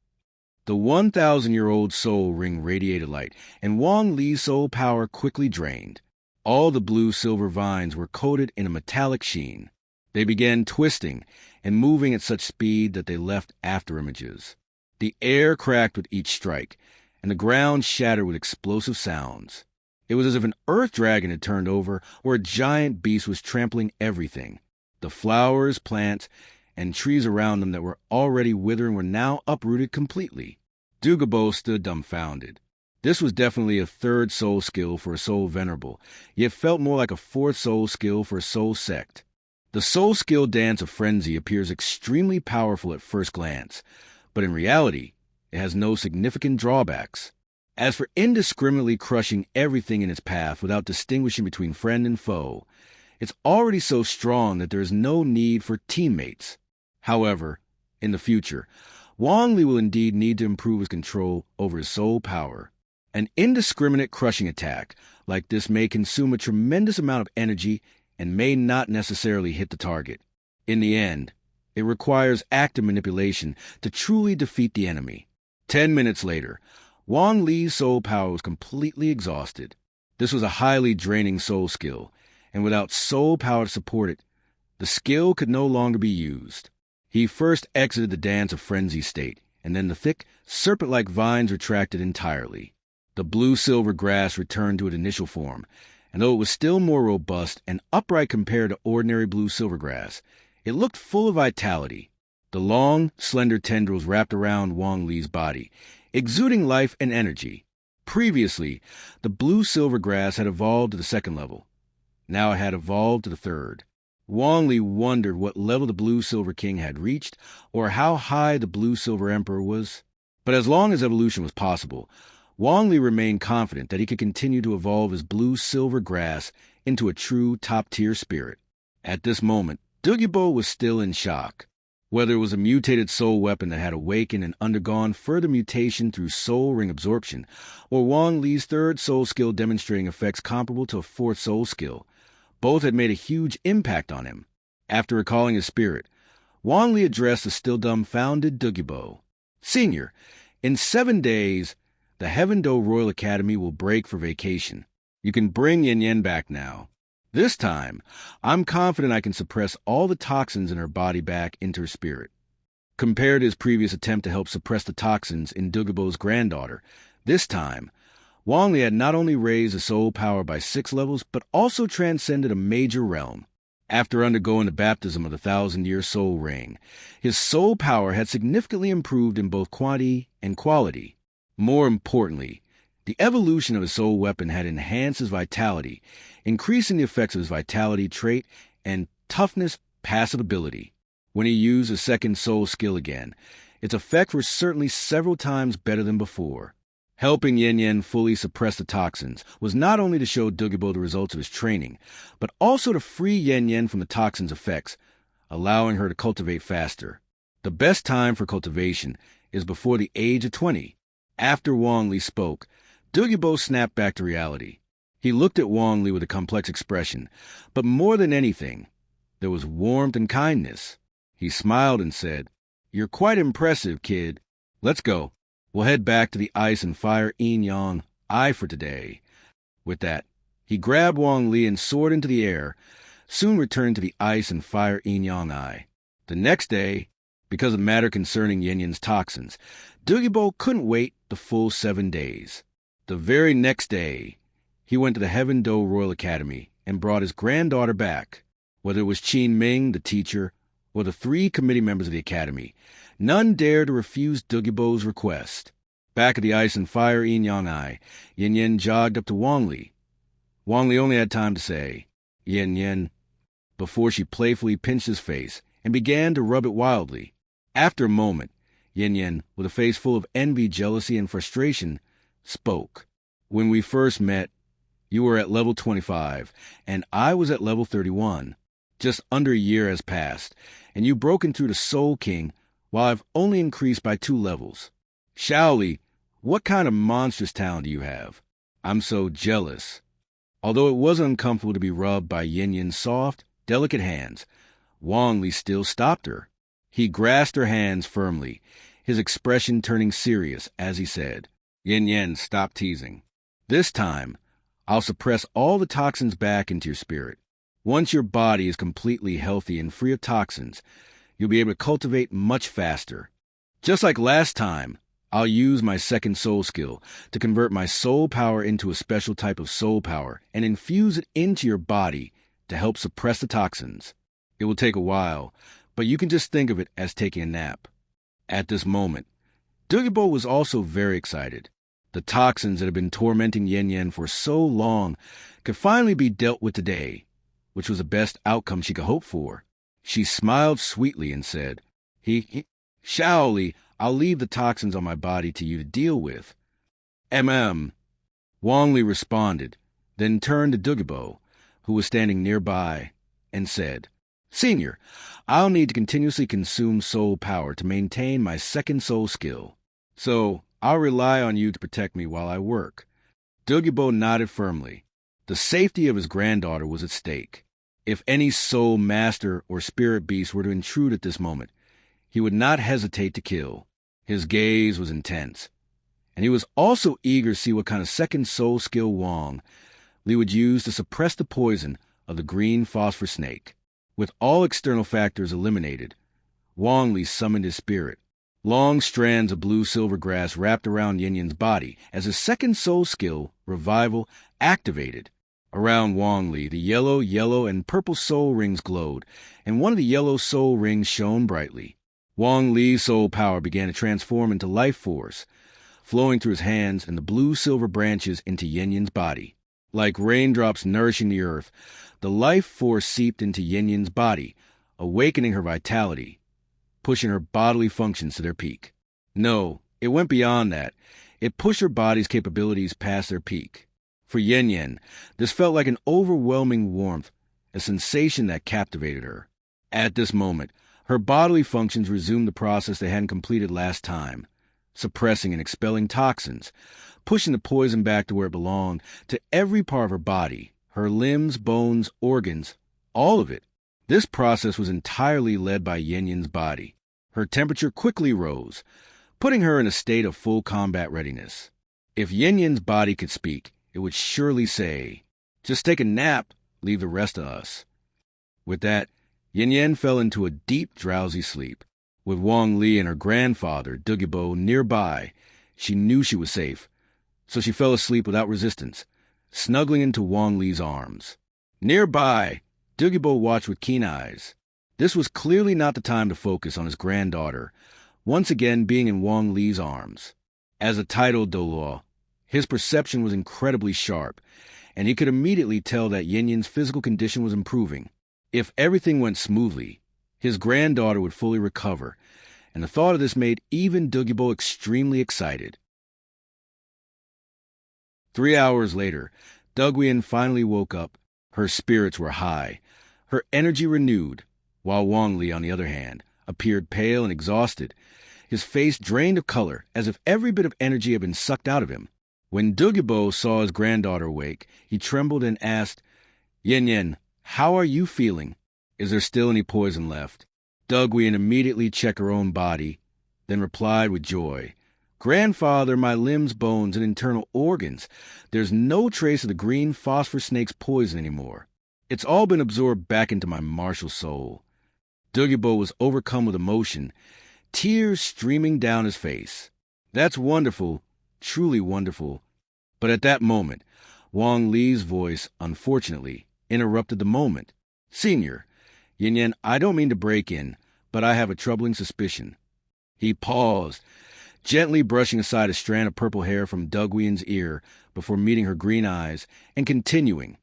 The 1,000-year-old soul ring radiated light, and Wang Li's soul power quickly drained. All the blue-silver vines were coated in a metallic sheen. They began twisting and moving at such speed that they left afterimages. The air cracked with each strike, and the ground shattered with explosive sounds. It was as if an earth dragon had turned over, or a giant beast was trampling everything. The flowers, plants, and trees around them that were already withering were now uprooted completely. Dugu stood dumbfounded. This was definitely a third soul skill for a soul venerable, yet felt more like a fourth soul skill for a soul sect. The soul skill Dance of Frenzy appears extremely powerful at first glance, but in reality, it has no significant drawbacks. As for indiscriminately crushing everything in its path without distinguishing between friend and foe, it's already so strong that there is no need for teammates. However, in the future, Wang Li will indeed need to improve his control over his soul power. An indiscriminate crushing attack like this may consume a tremendous amount of energy and may not necessarily hit the target. In the end, it requires active manipulation to truly defeat the enemy. 10 minutes later, Wang Li's soul power was completely exhausted. This was a highly draining soul skill, and without soul power to support it, the skill could no longer be used. He first exited the Dance of Frenzy state, and then the thick, serpent-like vines retracted entirely. The blue-silver grass returned to its initial form, and though it was still more robust and upright compared to ordinary blue-silver grass, it looked full of vitality. The long, slender tendrils wrapped around Wang Li's body, exuding life and energy. Previously, the blue-silver grass had evolved to the second level. Now it had evolved to the third. Wang Li wondered what level the blue-silver king had reached, or how high the blue-silver emperor was. But as long as evolution was possible, Wang Li remained confident that he could continue to evolve his blue-silver grass into a true top-tier spirit. At this moment, Dugu was still in shock. Whether it was a mutated soul weapon that had awakened and undergone further mutation through soul ring absorption, or Wang Li's third soul skill demonstrating effects comparable to a fourth soul skill, both had made a huge impact on him. After recalling his spirit, Wang Li addressed the still dumbfounded Dugu. Senior, in 7 days, the Heaven Do Royal Academy will break for vacation. You can bring Yen back now. This time, I'm confident I can suppress all the toxins in her body back into her spirit. Compared to his previous attempt to help suppress the toxins in Dugu's granddaughter, this time, Wang Li had not only raised the soul power by 6 levels, but also transcended a major realm. After undergoing the baptism of the 1,000-year soul ring, his soul power had significantly improved in both quantity and quality. More importantly, the evolution of his soul weapon had enhanced his vitality, increasing the effects of his vitality trait and toughness passive ability. When he used his second soul skill again, its effects were certainly several times better than before. Helping Yen Yen fully suppress the toxins was not only to show Dugu the results of his training, but also to free Yen Yen from the toxins' effects, allowing her to cultivate faster. The best time for cultivation is before the age of 20. After Wang Li spoke, Dugu snapped back to reality. He looked at Wang Li with a complex expression, but more than anything, there was warmth and kindness. He smiled and said, "You're quite impressive, kid. Let's go. We'll head back to the ice and fire yin-yang eye for today." With that, he grabbed Wang Li and soared into the air, soon returned to the ice and fire yin-yang eye. The next day, because of matter concerning Yen Yen's toxins, Dugu couldn't wait the full 7 days. The very next day, he went to the Heaven Do Royal Academy and brought his granddaughter back. Whether it was Qin Ming, the teacher, or the 3 committee members of the academy, none dared to refuse Dugu request. Back at the ice and fire yin-yang eye, Yen Yen jogged up to Wang Li. Wang Li only had time to say, "Yen Yen," before she playfully pinched his face and began to rub it wildly. After a moment, Yen Yen, with a face full of envy, jealousy, and frustration, spoke. "When we first met, you were at level 25, and I was at level 31. Just under a year has passed, and you've broken through to Soul King, while I've only increased by 2 levels. Shaoli, what kind of monstrous talent do you have? I'm so jealous." Although it was uncomfortable to be rubbed by Yen Yen's soft, delicate hands, Wang Li still stopped her. He grasped her hands firmly, his expression turning serious as he said, "Yen Yen, stop teasing. This time, I'll suppress all the toxins back into your spirit. Once your body is completely healthy and free of toxins, you'll be able to cultivate much faster. Just like last time, I'll use my second soul skill to convert my soul power into a special type of soul power and infuse it into your body to help suppress the toxins. It will take a while, but you can just think of it as taking a nap." At this moment, Dugu was also very excited. The toxins that had been tormenting Yen Yen for so long could finally be dealt with today, which was the best outcome she could hope for. She smiled sweetly and said, Shaoli, I'll leave the toxins on my body to you to deal with." Wang Li responded, then turned to Dugu, who was standing nearby, and said, "Senior, I'll need to continuously consume soul power to maintain my second soul skill, so I'll rely on you to protect me while I work." Dugu nodded firmly. The safety of his granddaughter was at stake. If any soul master or spirit beast were to intrude at this moment, he would not hesitate to kill. His gaze was intense, and he was also eager to see what kind of second soul skill Wang Li would use to suppress the poison of the green phosphor snake. With all external factors eliminated, Wang Li summoned his spirit. Long strands of blue-silver grass wrapped around Yen Yen's body as his second soul skill, Revival, activated. Around Wang Li, the yellow, and purple soul rings glowed, and one of the yellow soul rings shone brightly. Wang Li's soul power began to transform into life force, flowing through his hands and the blue-silver branches into Yen Yen's body. Like raindrops nourishing the earth, the life force seeped into Yen Yen's body, awakening her vitality, pushing her bodily functions to their peak. No, it went beyond that. It pushed her body's capabilities past their peak. For Yen Yen, this felt like an overwhelming warmth, a sensation that captivated her. At this moment, her bodily functions resumed the process they hadn't completed last time, suppressing and expelling toxins, pushing the poison back to where it belonged, to every part of her body, her limbs, bones, organs, all of it. This process was entirely led by Yen Yen's body. Her temperature quickly rose, putting her in a state of full combat readiness. If Yen Yen's body could speak, it would surely say, "Just take a nap, leave the rest to us." With that, Yen Yen fell into a deep, drowsy sleep. With Wang Li and her grandfather, Dugu, nearby, she knew she was safe, so she fell asleep without resistance, snuggling into Wang Li's arms. Nearby, Dugu watched with keen eyes. This was clearly not the time to focus on his granddaughter, once again being in Wang Li's arms. As a titled Douluo, his perception was incredibly sharp, and he could immediately tell that Yen Yen's physical condition was improving. If everything went smoothly, his granddaughter would fully recover, and the thought of this made even Dugu extremely excited. 3 hours later, Dugu Yen finally woke up. Her spirits were high, her energy renewed, while Wang Li, on the other hand, appeared pale and exhausted, his face drained of color, as if every bit of energy had been sucked out of him. When Dugu saw his granddaughter awake, he trembled and asked, "Yen Yen, how are you feeling? Is there still any poison left?" Dugu Yen immediately checked her own body, then replied with joy, "Grandfather, my limbs, bones, and internal organs. There's no trace of the green phosphor snake's poison anymore. It's all been absorbed back into my martial soul." Dugu was overcome with emotion, tears streaming down his face. "That's wonderful, truly wonderful." But at that moment, Wang Li's voice, unfortunately, interrupted the moment. "Senior, Yen Yen, I don't mean to break in, but I have a troubling suspicion." He paused, gently brushing aside a strand of purple hair from Dugu Yen's ear before meeting her green eyes and continuing.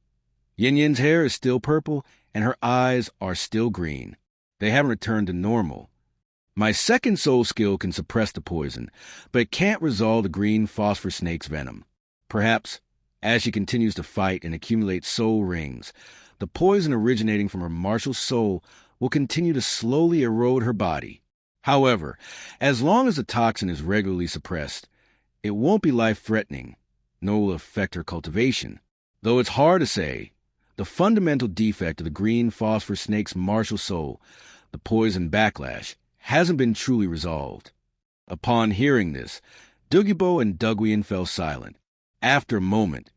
"Yen Yen's hair is still purple, and her eyes are still green. They haven't returned to normal. My second soul skill can suppress the poison, but it can't resolve the green phosphor snake's venom. Perhaps, as she continues to fight and accumulate soul rings, the poison originating from her martial soul will continue to slowly erode her body. However, as long as the toxin is regularly suppressed, it won't be life-threatening, nor will it affect her cultivation. Though it's hard to say, the fundamental defect of the green phosphor snake's martial soul, the poison backlash, hasn't been truly resolved." Upon hearing this, Dugu and Dugu Yen fell silent. After a moment,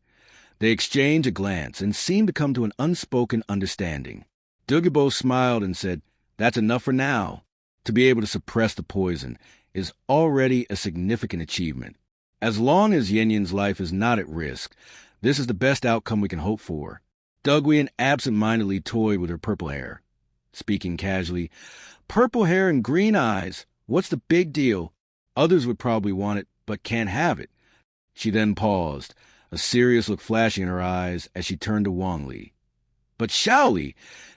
they exchanged a glance and seemed to come to an unspoken understanding. Dugu smiled and said, "That's enough for now. To be able to suppress the poison is already a significant achievement. As long as Yen Yen's life is not at risk, this is the best outcome we can hope for." Dugu Yen absent-mindedly toyed with her purple hair, speaking casually, "Purple hair and green eyes. What's the big deal? Others would probably want it, but can't have it." She then paused, a serious look flashing in her eyes as she turned to Wang Li. "But Shaoli,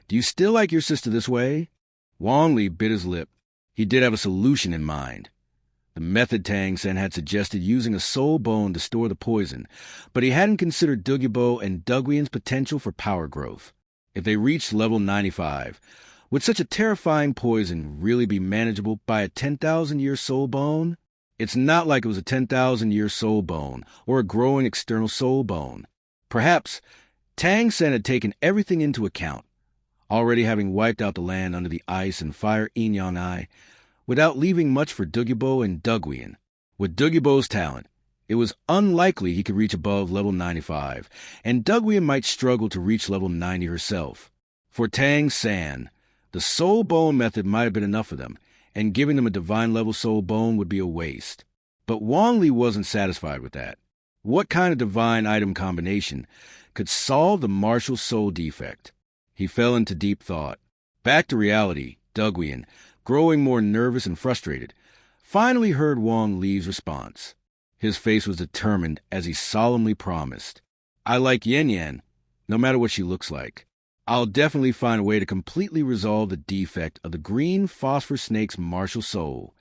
do you still like your sister this way?" Wang Li bit his lip. He did have a solution in mind. The method Tang Sen had suggested using a soul bone to store the poison, but he hadn't considered Dugu and Dugu Yen's potential for power growth. If they reached level 95, would such a terrifying poison really be manageable by a 10,000-year soul bone? It's not like it was a 10,000-year soul bone or a growing external soul bone. Perhaps Tang Sen had taken everything into account, already having wiped out the land under the ice and fire Yin Yang Ai, without leaving much for Dugu and Dugu Yen. With Dugu's talent, it was unlikely he could reach above level 95, and Dugu Yen might struggle to reach level 90 herself. For Tang Sen, the soul bone method might have been enough for them, and giving them a divine-level soul bone would be a waste. But Wang Li wasn't satisfied with that. What kind of divine item combination could solve the martial soul defect? He fell into deep thought. Back to reality, Dugu Yen, growing more nervous and frustrated, finally heard Wang Li's response. His face was determined as he solemnly promised, "I like Yen Yen, no matter what she looks like. I'll definitely find a way to completely resolve the defect of the green phosphor snake's martial soul."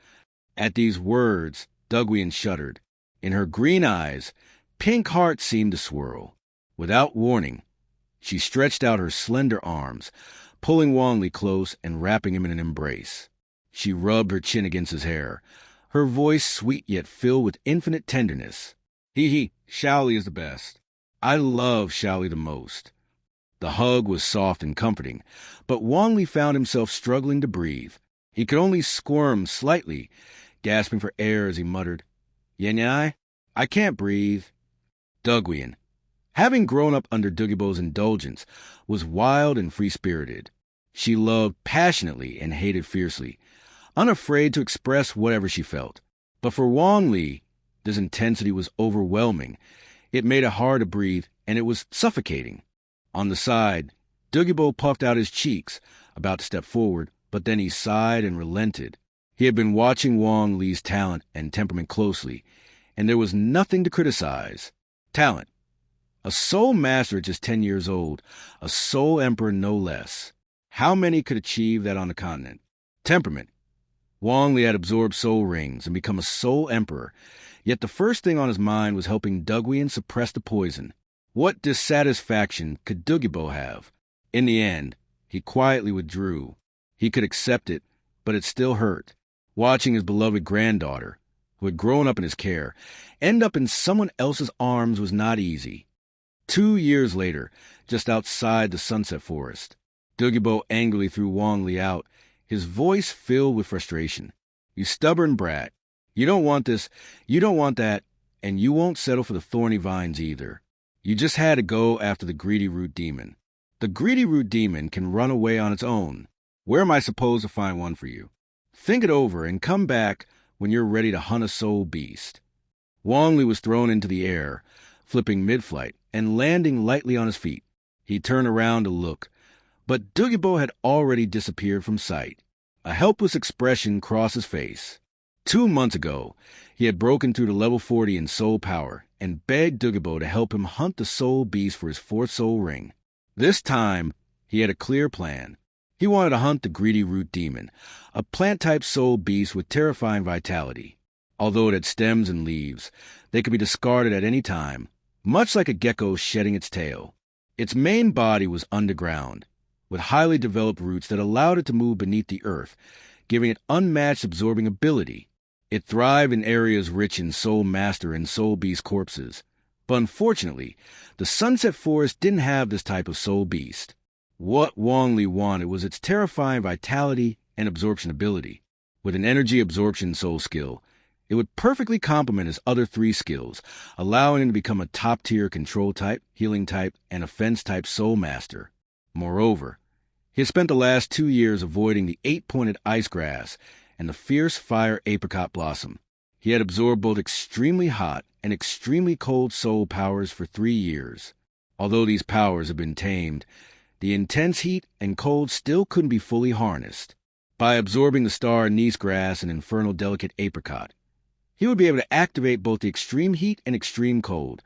At these words, Dugu Yen shuddered. In her green eyes, pink hearts seemed to swirl. Without warning, she stretched out her slender arms, pulling Wang Li close and wrapping him in an embrace. She rubbed her chin against his hair, her voice sweet yet filled with infinite tenderness. "Hee, Shaoli is the best. I love Shaoli the most." The hug was soft and comforting, but Wang Li found himself struggling to breathe. He could only squirm slightly, gasping for air as he muttered, "Yen Yen, I can't breathe." Dugu Yen, having grown up under Dugu's indulgence, was wild and free-spirited. She loved passionately and hated fiercely, unafraid to express whatever she felt. But for Wang Li, this intensity was overwhelming. It made it hard to breathe, and it was suffocating. On the side, Dugu puffed out his cheeks, about to step forward, but then he sighed and relented. He had been watching Wang Li's talent and temperament closely, and there was nothing to criticize. Talent. A soul master at just 10 years old, a soul emperor no less. How many could achieve that on the continent? Temperament. Wang Li had absorbed soul rings and become a soul emperor, Yet the first thing on his mind was helping Dugu Yen suppress the poison. What dissatisfaction could Dugu have? In the end, he quietly withdrew. He could accept it, but it still hurt. Watching his beloved granddaughter, who had grown up in his care, end up in someone else's arms was not easy. 2 years later, just outside the Sunset Forest, Dugu angrily threw Wang Li out, his voice filled with frustration. "You stubborn brat. You don't want this, you don't want that, and you won't settle for the thorny vines either. You just had to go after the greedy root demon. The greedy root demon can run away on its own. Where am I supposed to find one for you? Think it over and come back when you're ready to hunt a soul beast." Wang Li was thrown into the air, flipping mid-flight and landing lightly on his feet. He turned around to look, but Dugu had already disappeared from sight. A helpless expression crossed his face. 2 months ago, he had broken through to level 40 in soul power and begged Dugu to help him hunt the soul beast for his 4th soul ring. This time, he had a clear plan. He wanted to hunt the greedy root demon, a plant-type soul beast with terrifying vitality. Although it had stems and leaves, they could be discarded at any time, much like a gecko shedding its tail. Its main body was underground, with highly developed roots that allowed it to move beneath the earth, giving it unmatched absorbing ability. It thrived in areas rich in soul master and soul beast corpses. But unfortunately, the Sunset Forest didn't have this type of soul beast. What Wang Li wanted was its terrifying vitality and absorption ability. With an energy absorption soul skill, it would perfectly complement his other 3 skills, allowing him to become a top-tier control type, healing type, and offense type soul master. Moreover, he had spent the last 2 years avoiding the 8-pointed ice grass and the fierce fire apricot blossom. He had absorbed both extremely hot and extremely cold soul powers for 3 years. Although these powers had been tamed, the intense heat and cold still couldn't be fully harnessed. By absorbing the star anise grass and infernal delicate apricot, he would be able to activate both the extreme heat and extreme cold,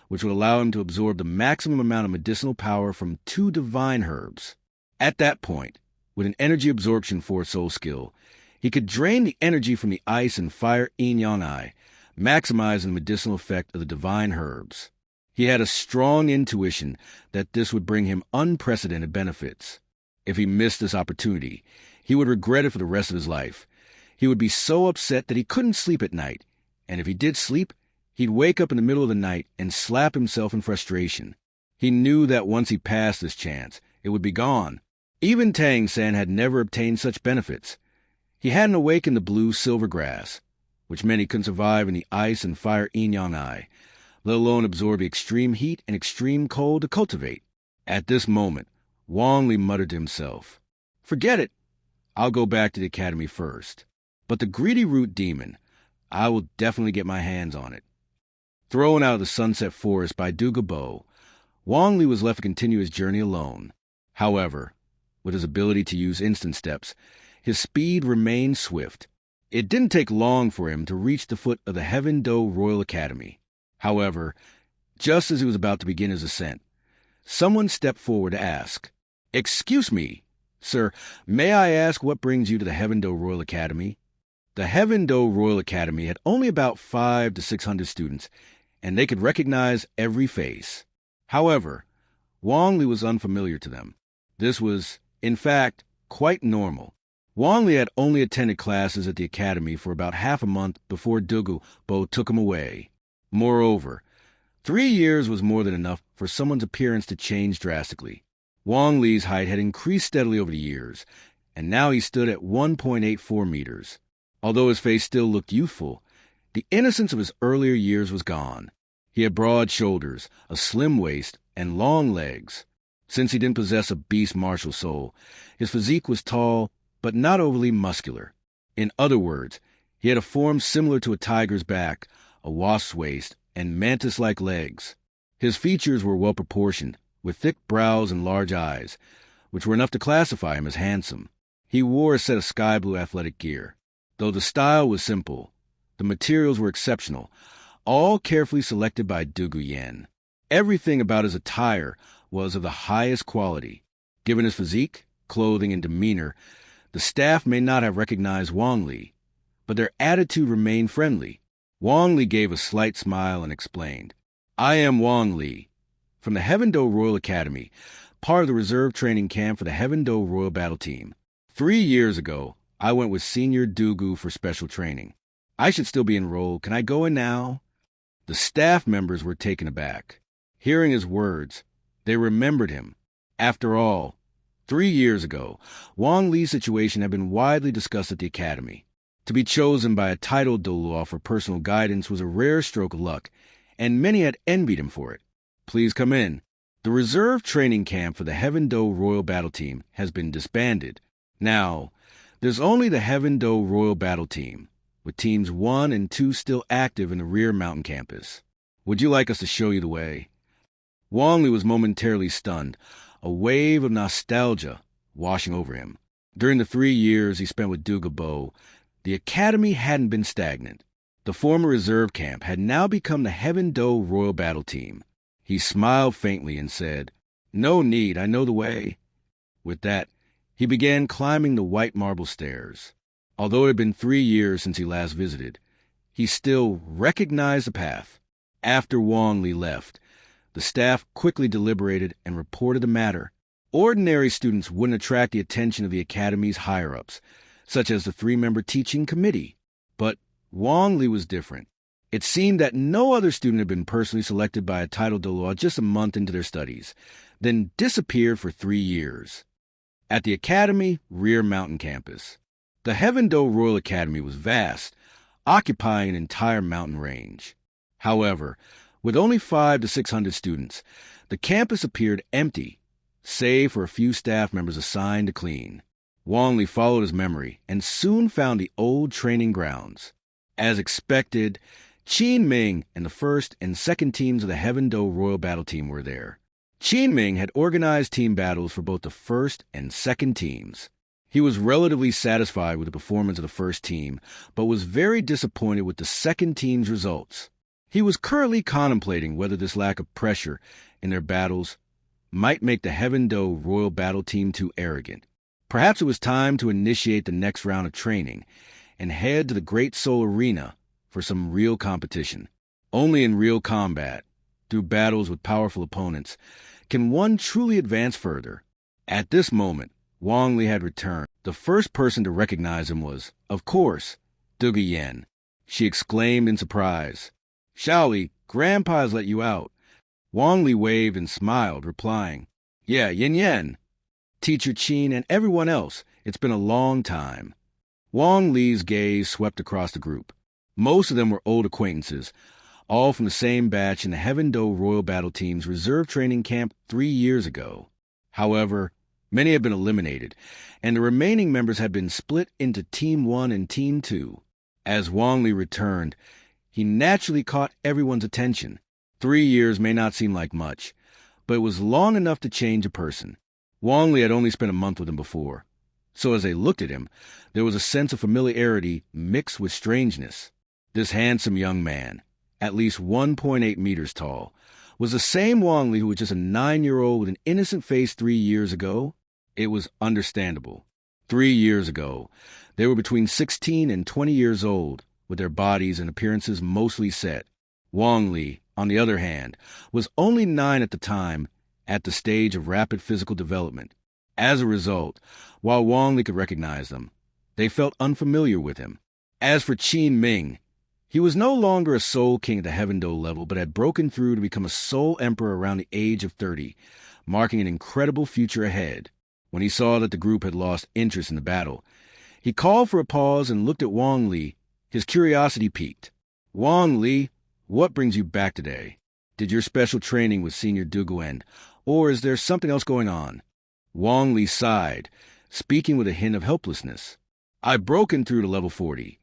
which would allow him to absorb the maximum amount of medicinal power from 2 divine herbs. At that point, with an energy absorption 4 soul skill, he could drain the energy from the ice and fire yin-yang-ai, maximizing the medicinal effect of the divine herbs. He had a strong intuition that this would bring him unprecedented benefits. If he missed this opportunity, he would regret it for the rest of his life. He would be so upset that he couldn't sleep at night, and if he did sleep, he'd wake up in the middle of the night and slap himself in frustration. He knew that once he passed this chance, it would be gone. Even Tang-san had never obtained such benefits. He hadn't awakened the blue silver grass, which meant he couldn't survive in the ice and fire yin-yang-ai, let alone absorb the extreme heat and extreme cold to cultivate. At this moment, Wang Li muttered to himself, "Forget it. I'll go back to the academy first. But the greedy root demon, I will definitely get my hands on it." Thrown out of the Sunset Forest by Dugu, Wang Li was left to continue his journey alone. However, with his ability to use instant steps, his speed remained swift. It didn't take long for him to reach the foot of the Heaven Do Royal Academy. However, just as he was about to begin his ascent, someone stepped forward to ask, "Excuse me, sir, may I ask what brings you to the Heaven Do Royal Academy?" The Heaven Do Royal Academy had only about 500 to 600 students, and they could recognize every face. However, Wang Li was unfamiliar to them. This was, in fact, quite normal. Wang Li had only attended classes at the academy for about half a month before Dugu took him away. Moreover, 3 years was more than enough for someone's appearance to change drastically. Wang Li's height had increased steadily over the years, and now he stood at 1.84 meters. Although his face still looked youthful, the innocence of his earlier years was gone. He had broad shoulders, a slim waist, and long legs. Since he didn't possess a beast martial soul, his physique was tall, but not overly muscular. In other words, he had a form similar to a tiger's back, a wasp's waist, and mantis-like legs. His features were well-proportioned, with thick brows and large eyes, which were enough to classify him as handsome. He wore a set of sky-blue athletic gear. Though the style was simple, the materials were exceptional, all carefully selected by Dugu Yen. Everything about his attire was of the highest quality. Given his physique, clothing, and demeanor, the staff may not have recognized Wang Li, but their attitude remained friendly. Wang Li gave a slight smile and explained, I am Wang Li, from the Heavendo Royal Academy, part of the reserve training camp for the Heavendo Royal Battle Team. 3 years ago, I went with Senior Dugu for special training. I should still be enrolled. Can I go in now? The staff members were taken aback. Hearing his words, they remembered him. After all, 3 years ago, Wang Li's situation had been widely discussed at the academy. To be chosen by a titled Douluo for personal guidance was a rare stroke of luck, and many had envied him for it. Please come in. The reserve training camp for the Heavendo Royal Battle Team has been disbanded. Now, there's only the Heavendo Royal Battle Team, with Teams 1 and 2 still active in the rear mountain campus. Would you like us to show you the way? Wang Li was momentarily stunned, a wave of nostalgia washing over him. During the 3 years he spent with Dugu, the academy hadn't been stagnant. The former reserve camp had now become the Heavendo Royal Battle Team. He smiled faintly and said, No need, I know the way. With that, he began climbing the white marble stairs. Although it had been 3 years since he last visited, he still recognized the path. After Wang Li left, the staff quickly deliberated and reported the matter. Ordinary students wouldn't attract the attention of the academy's higher-ups, such as the 3-member teaching committee. But Wang Li was different. It seemed that no other student had been personally selected by a title Douluo just a month into their studies, then disappeared for 3 years. At the academy rear mountain campus, the Heavendo Royal Academy was vast, occupying an entire mountain range. However, with only 500 to 600 students, the campus appeared empty, save for a few staff members assigned to clean. Wang Li followed his memory and soon found the old training grounds. As expected, Qin Ming and the first and second teams of the Heavendo Royal Battle Team were there. Qin Ming had organized team battles for both the first and second teams. He was relatively satisfied with the performance of the first team, but was very disappointed with the second team's results. He was currently contemplating whether this lack of pressure in their battles might make the Heavendo Royal Battle Team too arrogant. Perhaps it was time to initiate the next round of training and head to the Great Soul Arena for some real competition. Only in real combat, through battles with powerful opponents, can one truly advance further. At this moment, Wang Li had returned. The first person to recognize him was, of course, Dugu Yen. She exclaimed in surprise, Shaoli, Grandpa has let you out. Wang Li waved and smiled, replying, Yeah, Yen. Teacher Qin and everyone else, it's been a long time. Wang Li's gaze swept across the group. Most of them were old acquaintances, all from the same batch in the Heavendo Royal Battle Team's reserve training camp 3 years ago. However, many had been eliminated, and the remaining members had been split into Team 1 and Team 2. As Wang Li returned, he naturally caught everyone's attention. 3 years may not seem like much, but it was long enough to change a person. Wang Li had only spent a month with him before, so as they looked at him, there was a sense of familiarity mixed with strangeness. This handsome young man, at least 1.8 meters tall, was the same Wang Li who was just a 9-year-old with an innocent face 3 years ago. It was understandable. 3 years ago, they were between 16 and 20 years old, with their bodies and appearances mostly set. Wang Li, on the other hand, was only 9 at the time, at the stage of rapid physical development. As a result, while Wang Li could recognize them, they felt unfamiliar with him. As for Qin Ming, he was no longer a Soul King at the Heavendo level, but had broken through to become a Soul Emperor around the age of 30, marking an incredible future ahead. When he saw that the group had lost interest in the battle, he called for a pause and looked at Wang Li. His curiosity piqued. Wang Li, what brings you back today? Did your special training with Senior Dugu Yen, or is there something else going on? Wang Li sighed, speaking with a hint of helplessness. I've broken through to level 40,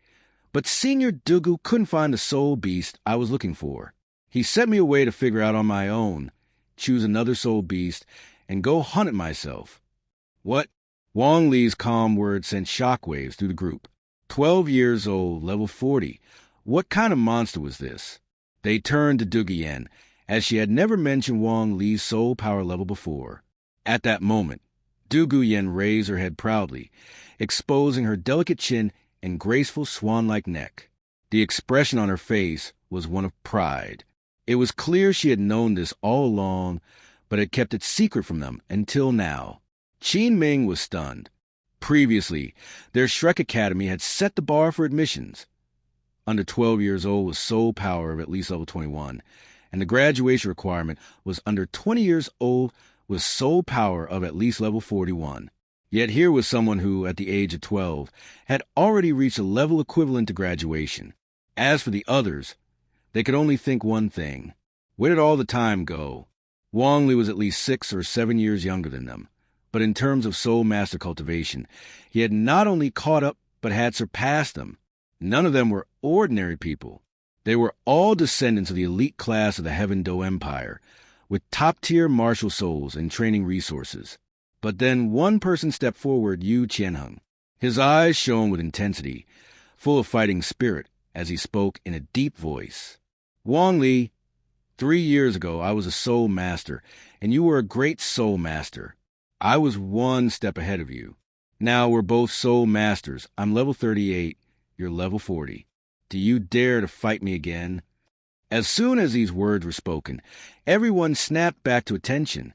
but Senior Dugu couldn't find the soul beast I was looking for. He sent me away to figure out on my own, choose another soul beast, and go hunt it myself. What? Wang Li's calm words sent shockwaves through the group. 12 years old, level 40. What kind of monster was this? They turned to Dugu Yen, as she had never mentioned Wang Li's soul power level before. At that moment, Dugu Yen raised her head proudly, exposing her delicate chin and graceful swan-like neck. The expression on her face was one of pride. It was clear she had known this all along, but had kept it secret from them until now. Qin Ming was stunned. Previously, their Shrek Academy had set the bar for admissions. Under 12 years old was soul power of at least level 21, and the graduation requirement was under 20 years old with soul power of at least level 41. Yet here was someone who, at the age of 12, had already reached a level equivalent to graduation. As for the others, they could only think one thing. Where did all the time go? Wang Li was at least 6 or 7 years younger than them, but in terms of soul master cultivation, he had not only caught up, but had surpassed them. None of them were ordinary people. They were all descendants of the elite class of the Heaven Do Empire, with top-tier martial souls and training resources. But then one person stepped forward, Yu Qianheng. His eyes shone with intensity, full of fighting spirit, as he spoke in a deep voice. Wang Li, 3 years ago I was a soul master, and you were a great soul master. I was one step ahead of you. Now we're both soul masters. I'm level 38, you're level 40. Do you dare to fight me again? As soon as these words were spoken, everyone snapped back to attention.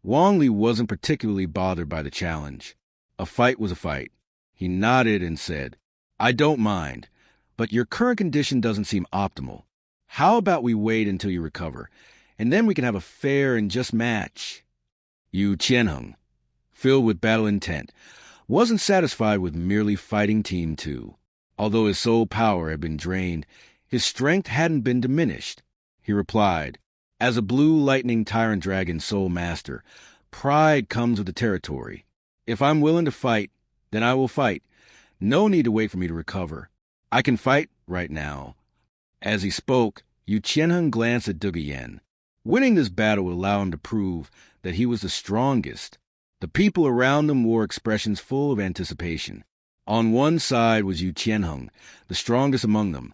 Wang Li wasn't particularly bothered by the challenge. A fight was a fight. He nodded and said, I don't mind, but your current condition doesn't seem optimal. How about we wait until you recover, and then we can have a fair and just match? Yu Qianheng, filled with battle intent, wasn't satisfied with merely fighting Team 2. Although his soul power had been drained, his strength hadn't been diminished. He replied, as a blue lightning tyrant dragon soul master, pride comes with the territory. If I'm willing to fight, then I will fight. No need to wait for me to recover. I can fight right now. As he spoke, Yu Qianheng glanced at Dugu Yen. Winning this battle would allow him to prove that he was the strongest. The people around him wore expressions full of anticipation. On one side was Yu Qianheng, the strongest among them.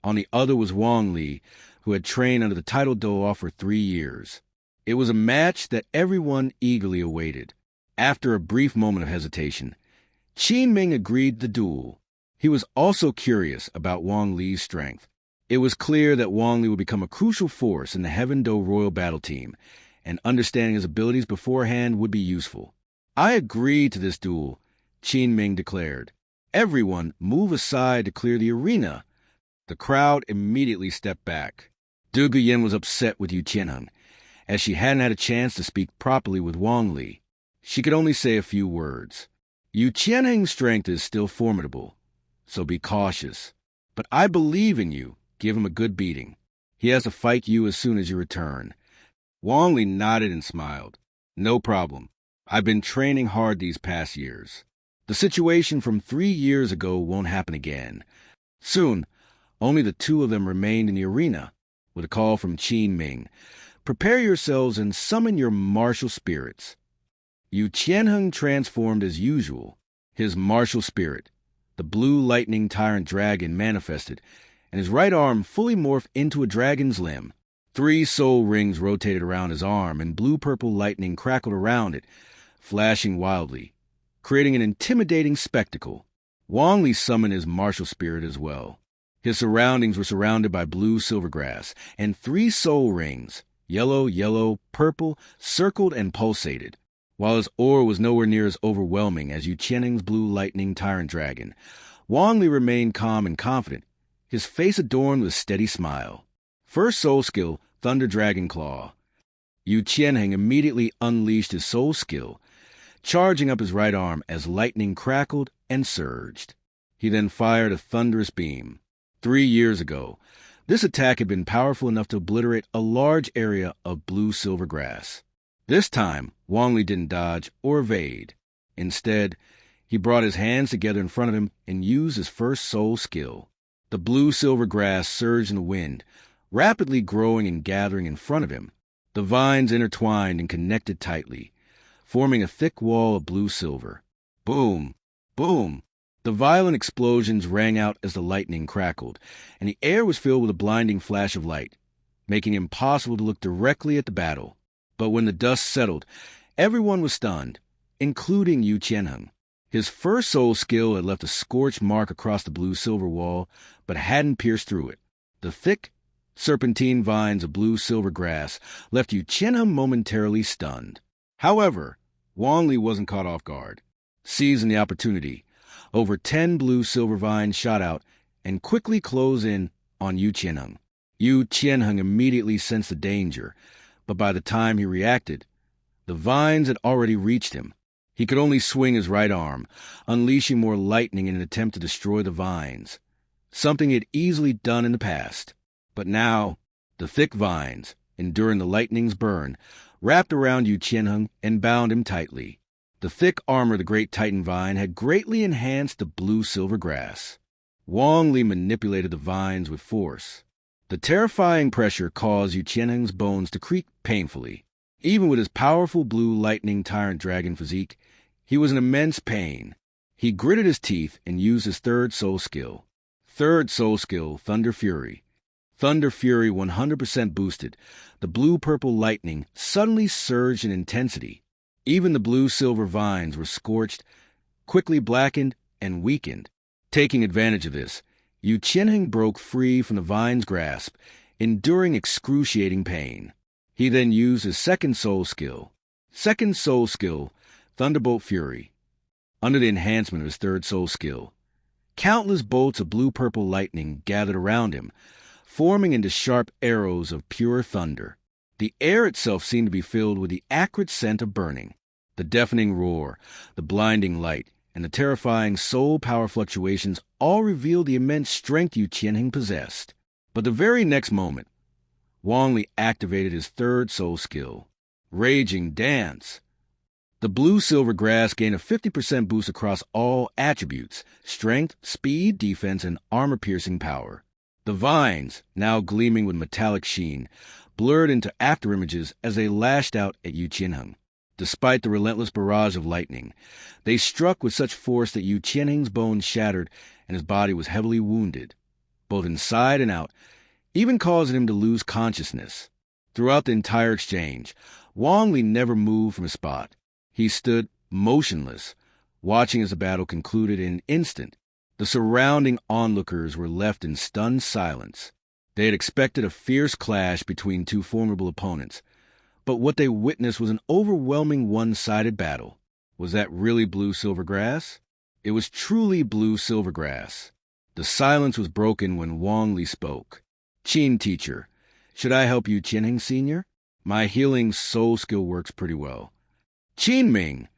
On the other was Wang Li, who had trained under the title Douluo for 3 years. It was a match that everyone eagerly awaited. After a brief moment of hesitation, Qin Ming agreed to the duel. He was also curious about Wang Li's strength. It was clear that Wang Li would become a crucial force in the Heaven Do Royal Battle Team, and understanding his abilities beforehand would be useful. I agreed to this duel, Qin Ming declared. Everyone move aside to clear the arena. The crowd immediately stepped back. Dugu Yen was upset with Yu Qianheng, as she hadn't had a chance to speak properly with Wang Li. She could only say a few words. Yu Qianheng's strength is still formidable, so be cautious. But I believe in you. Give him a good beating. He has to fight you as soon as you return. Wang Li nodded and smiled. No problem. I've been training hard these past years. The situation from 3 years ago won't happen again. Soon, only the two of them remained in the arena, with a call from Qin Ming. Prepare yourselves and summon your martial spirits. Yu Qianheng transformed as usual. His martial spirit, the blue lightning tyrant dragon, manifested, and his right arm fully morphed into a dragon's limb. 3 soul rings rotated around his arm, and blue-purple lightning crackled around it, flashing wildly, creating an intimidating spectacle. Wang Li summoned his martial spirit as well. His surroundings were surrounded by blue silvergrass, and 3 soul rings, yellow, yellow, purple, circled and pulsated. While his aura was nowhere near as overwhelming as Yu Qianheng's blue lightning tyrant dragon, Wang Li remained calm and confident, his face adorned with a steady smile. First soul skill, Thunder Dragon Claw. Yu Qianheng immediately unleashed his soul skill, charging up his right arm as lightning crackled and surged. He then fired a thunderous beam. 3 years ago, this attack had been powerful enough to obliterate a large area of blue-silver grass. This time, Wang Li didn't dodge or evade. Instead, he brought his hands together in front of him and used his first soul skill. The blue-silver grass surged in the wind, rapidly growing and gathering in front of him. The vines intertwined and connected tightly, forming a thick wall of blue-silver. Boom! Boom! The violent explosions rang out as the lightning crackled, and the air was filled with a blinding flash of light, making it impossible to look directly at the battle. But when the dust settled, everyone was stunned, including Yu Qianheng. His first soul skill had left a scorched mark across the blue-silver wall, but hadn't pierced through it. The thick, serpentine vines of blue-silver grass left Yu Qianheng momentarily stunned. However, Wang Li wasn't caught off guard. Seizing the opportunity, over 10 blue-silver vines shot out and quickly closed in on Yu Qianheng. Yu Qianheng immediately sensed the danger, but by the time he reacted, the vines had already reached him. He could only swing his right arm, unleashing more lightning in an attempt to destroy the vines, something he had easily done in the past. But now, the thick vines, enduring the lightning's burn, wrapped around Yu Qianheng and bound him tightly. The thick armor of the great Titan vine had greatly enhanced the blue-silver grass. Wang Li manipulated the vines with force. The terrifying pressure caused Yu Qianheng's bones to creak painfully. Even with his powerful blue lightning tyrant dragon physique, he was in immense pain. He gritted his teeth and used his third soul skill. Third soul skill, Thunder Fury. Thunder Fury 100% boosted. The blue-purple lightning suddenly surged in intensity. Even the blue-silver vines were scorched, quickly blackened, and weakened. Taking advantage of this, Yu Qianheng broke free from the vine's grasp, enduring excruciating pain. He then used his second soul skill. Second soul skill, Thunderbolt Fury. Under the enhancement of his third soul skill, countless bolts of blue-purple lightning gathered around him, forming into sharp arrows of pure thunder. The air itself seemed to be filled with the acrid scent of burning. The deafening roar, the blinding light, and the terrifying soul power fluctuations all revealed the immense strength Yu Qianheng possessed. But the very next moment, Wang Li activated his third soul skill, Raging Dance. The blue-silver grass gained a 50% boost across all attributes: strength, speed, defense, and armor-piercing power. The vines, now gleaming with metallic sheen, blurred into afterimages as they lashed out at Yu Qianheng. Despite the relentless barrage of lightning, they struck with such force that Yu Qianheng's bones shattered and his body was heavily wounded, both inside and out, even causing him to lose consciousness. Throughout the entire exchange, Wang Li never moved from his spot. He stood motionless, watching as the battle concluded in an instant. The surrounding onlookers were left in stunned silence. They had expected a fierce clash between two formidable opponents, but what they witnessed was an overwhelming one-sided battle. Was that really blue-silver grass? It was truly blue-silver grass. The silence was broken when Wang Li spoke. "Qin teacher, should I help you, Qianheng Senior? My healing soul skill works pretty well." Qin Ming,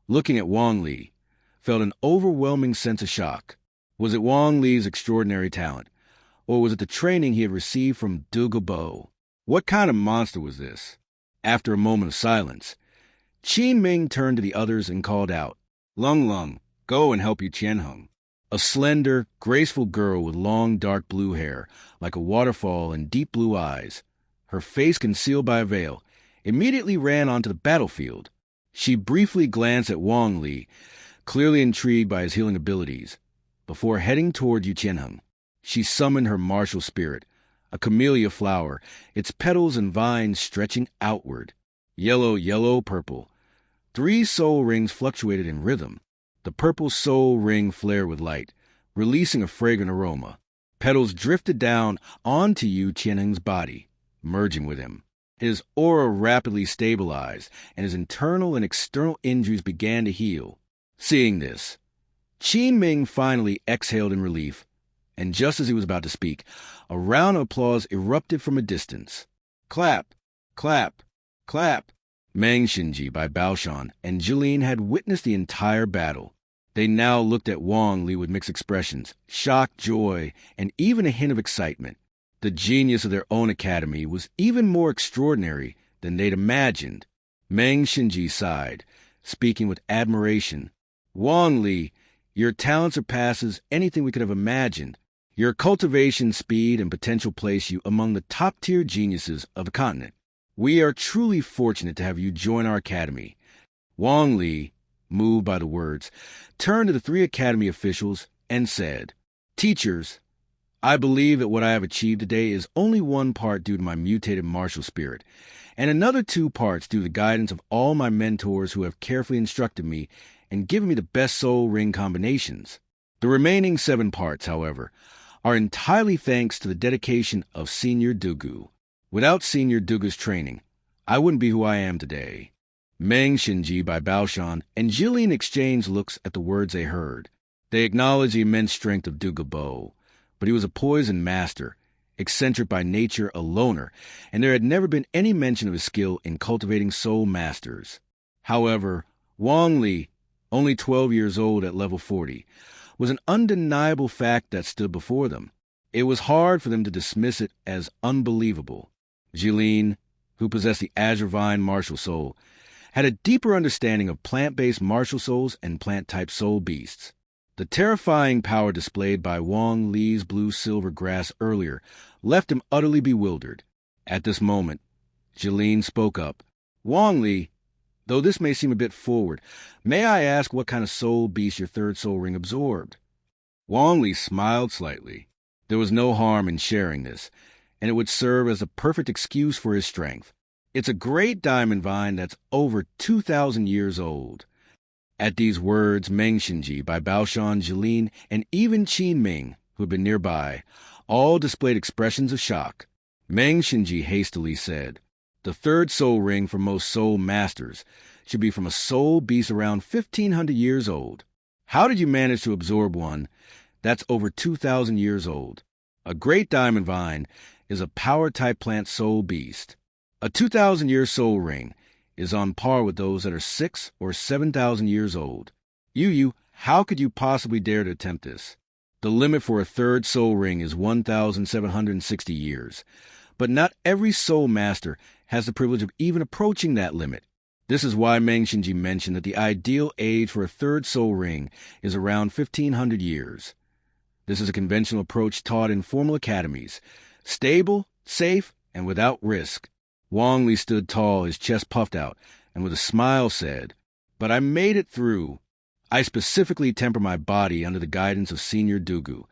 looking at Wang Li, felt an overwhelming sense of shock. Was it Wang Li's extraordinary talent, or was it the training he had received from Dugu Yen? What kind of monster was this? After a moment of silence, Qin Ming turned to the others and called out, "Lung Lung, go and help Yu Qianheng." A slender, graceful girl with long, dark blue hair, like a waterfall and deep blue eyes, her face concealed by a veil, immediately ran onto the battlefield. She briefly glanced at Wang Li, clearly intrigued by his healing abilities. Before heading toward Yu Qianheng, she summoned her martial spirit, a camellia flower, its petals and vines stretching outward. Yellow, yellow, purple. 3 soul rings fluctuated in rhythm. The purple soul ring flared with light, releasing a fragrant aroma. Petals drifted down onto Yu Qianheng's body, merging with him. His aura rapidly stabilized, and his internal and external injuries began to heal. Seeing this, Qin Ming finally exhaled in relief, and just as he was about to speak, a round of applause erupted from a distance. Clap, clap, clap. Meng Xinji by Baoshan and Jilin had witnessed the entire battle. They now looked at Wang Li with mixed expressions, shock, joy, and even a hint of excitement. The genius of their own academy was even more extraordinary than they'd imagined. Meng Xinji sighed, speaking with admiration. "Wang Li, your talent surpasses anything we could have imagined. Your cultivation, speed, and potential place you among the top-tier geniuses of the continent. We are truly fortunate to have you join our academy." Wang Li, moved by the words, turned to the 3 academy officials and said, "Teachers, I believe that what I have achieved today is only one part due to my mutated martial spirit, and another 2 parts due to the guidance of all my mentors who have carefully instructed me and given me the best soul ring combinations. The remaining 7 parts, however, are entirely thanks to the dedication of Senior Dugu. Without Senior Dugu's training, I wouldn't be who I am today. Meng Shinji by Baoshan and Jilin exchanged looks at the words they heard. They acknowledged the immense strength of Dugu Bo, but he was a poison master, eccentric by nature, a loner, and there had never been any mention of his skill in cultivating soul masters. However, Wang Li, only 12 years old at level 40, was an undeniable fact that stood before them. It was hard for them to dismiss it as unbelievable. Jilin, who possessed the Azure Vine martial soul, had a deeper understanding of plant-based martial souls and plant-type soul beasts. The terrifying power displayed by Wang Li's blue-silver grass earlier left him utterly bewildered. At this moment, Jilin spoke up. Wang Li, though this may seem a bit forward, may I ask what kind of soul beast your third soul ring absorbed? Wang Li smiled slightly. There was no harm in sharing this, and it would serve as a perfect excuse for his strength. It's a great diamond vine that's over 2,000 years old. At these words, Meng Shinji by Baoshan, Jilin, and even Qin Ming, who had been nearby, all displayed expressions of shock. Meng Shinji hastily said, "The third soul ring for most soul masters should be from a soul beast around 1,500 years old. How did you manage to absorb one that's over 2,000 years old? A great diamond vine is a power-type plant soul beast. A 2,000-year soul ring is on par with those that are 6,000 or 7,000 years old. How could you possibly dare to attempt this? The limit for a third soul ring is 1,760 years, but not every soul master has the privilege of even approaching that limit. This is why Meng Shinji mentioned that the ideal age for a third soul ring is around 1,500 years. This is a conventional approach taught in formal academies, stable, safe, and without risk." Wang Li stood tall, his chest puffed out, and with a smile said, "But I made it through. I specifically temper my body under the guidance of Senior Dugu,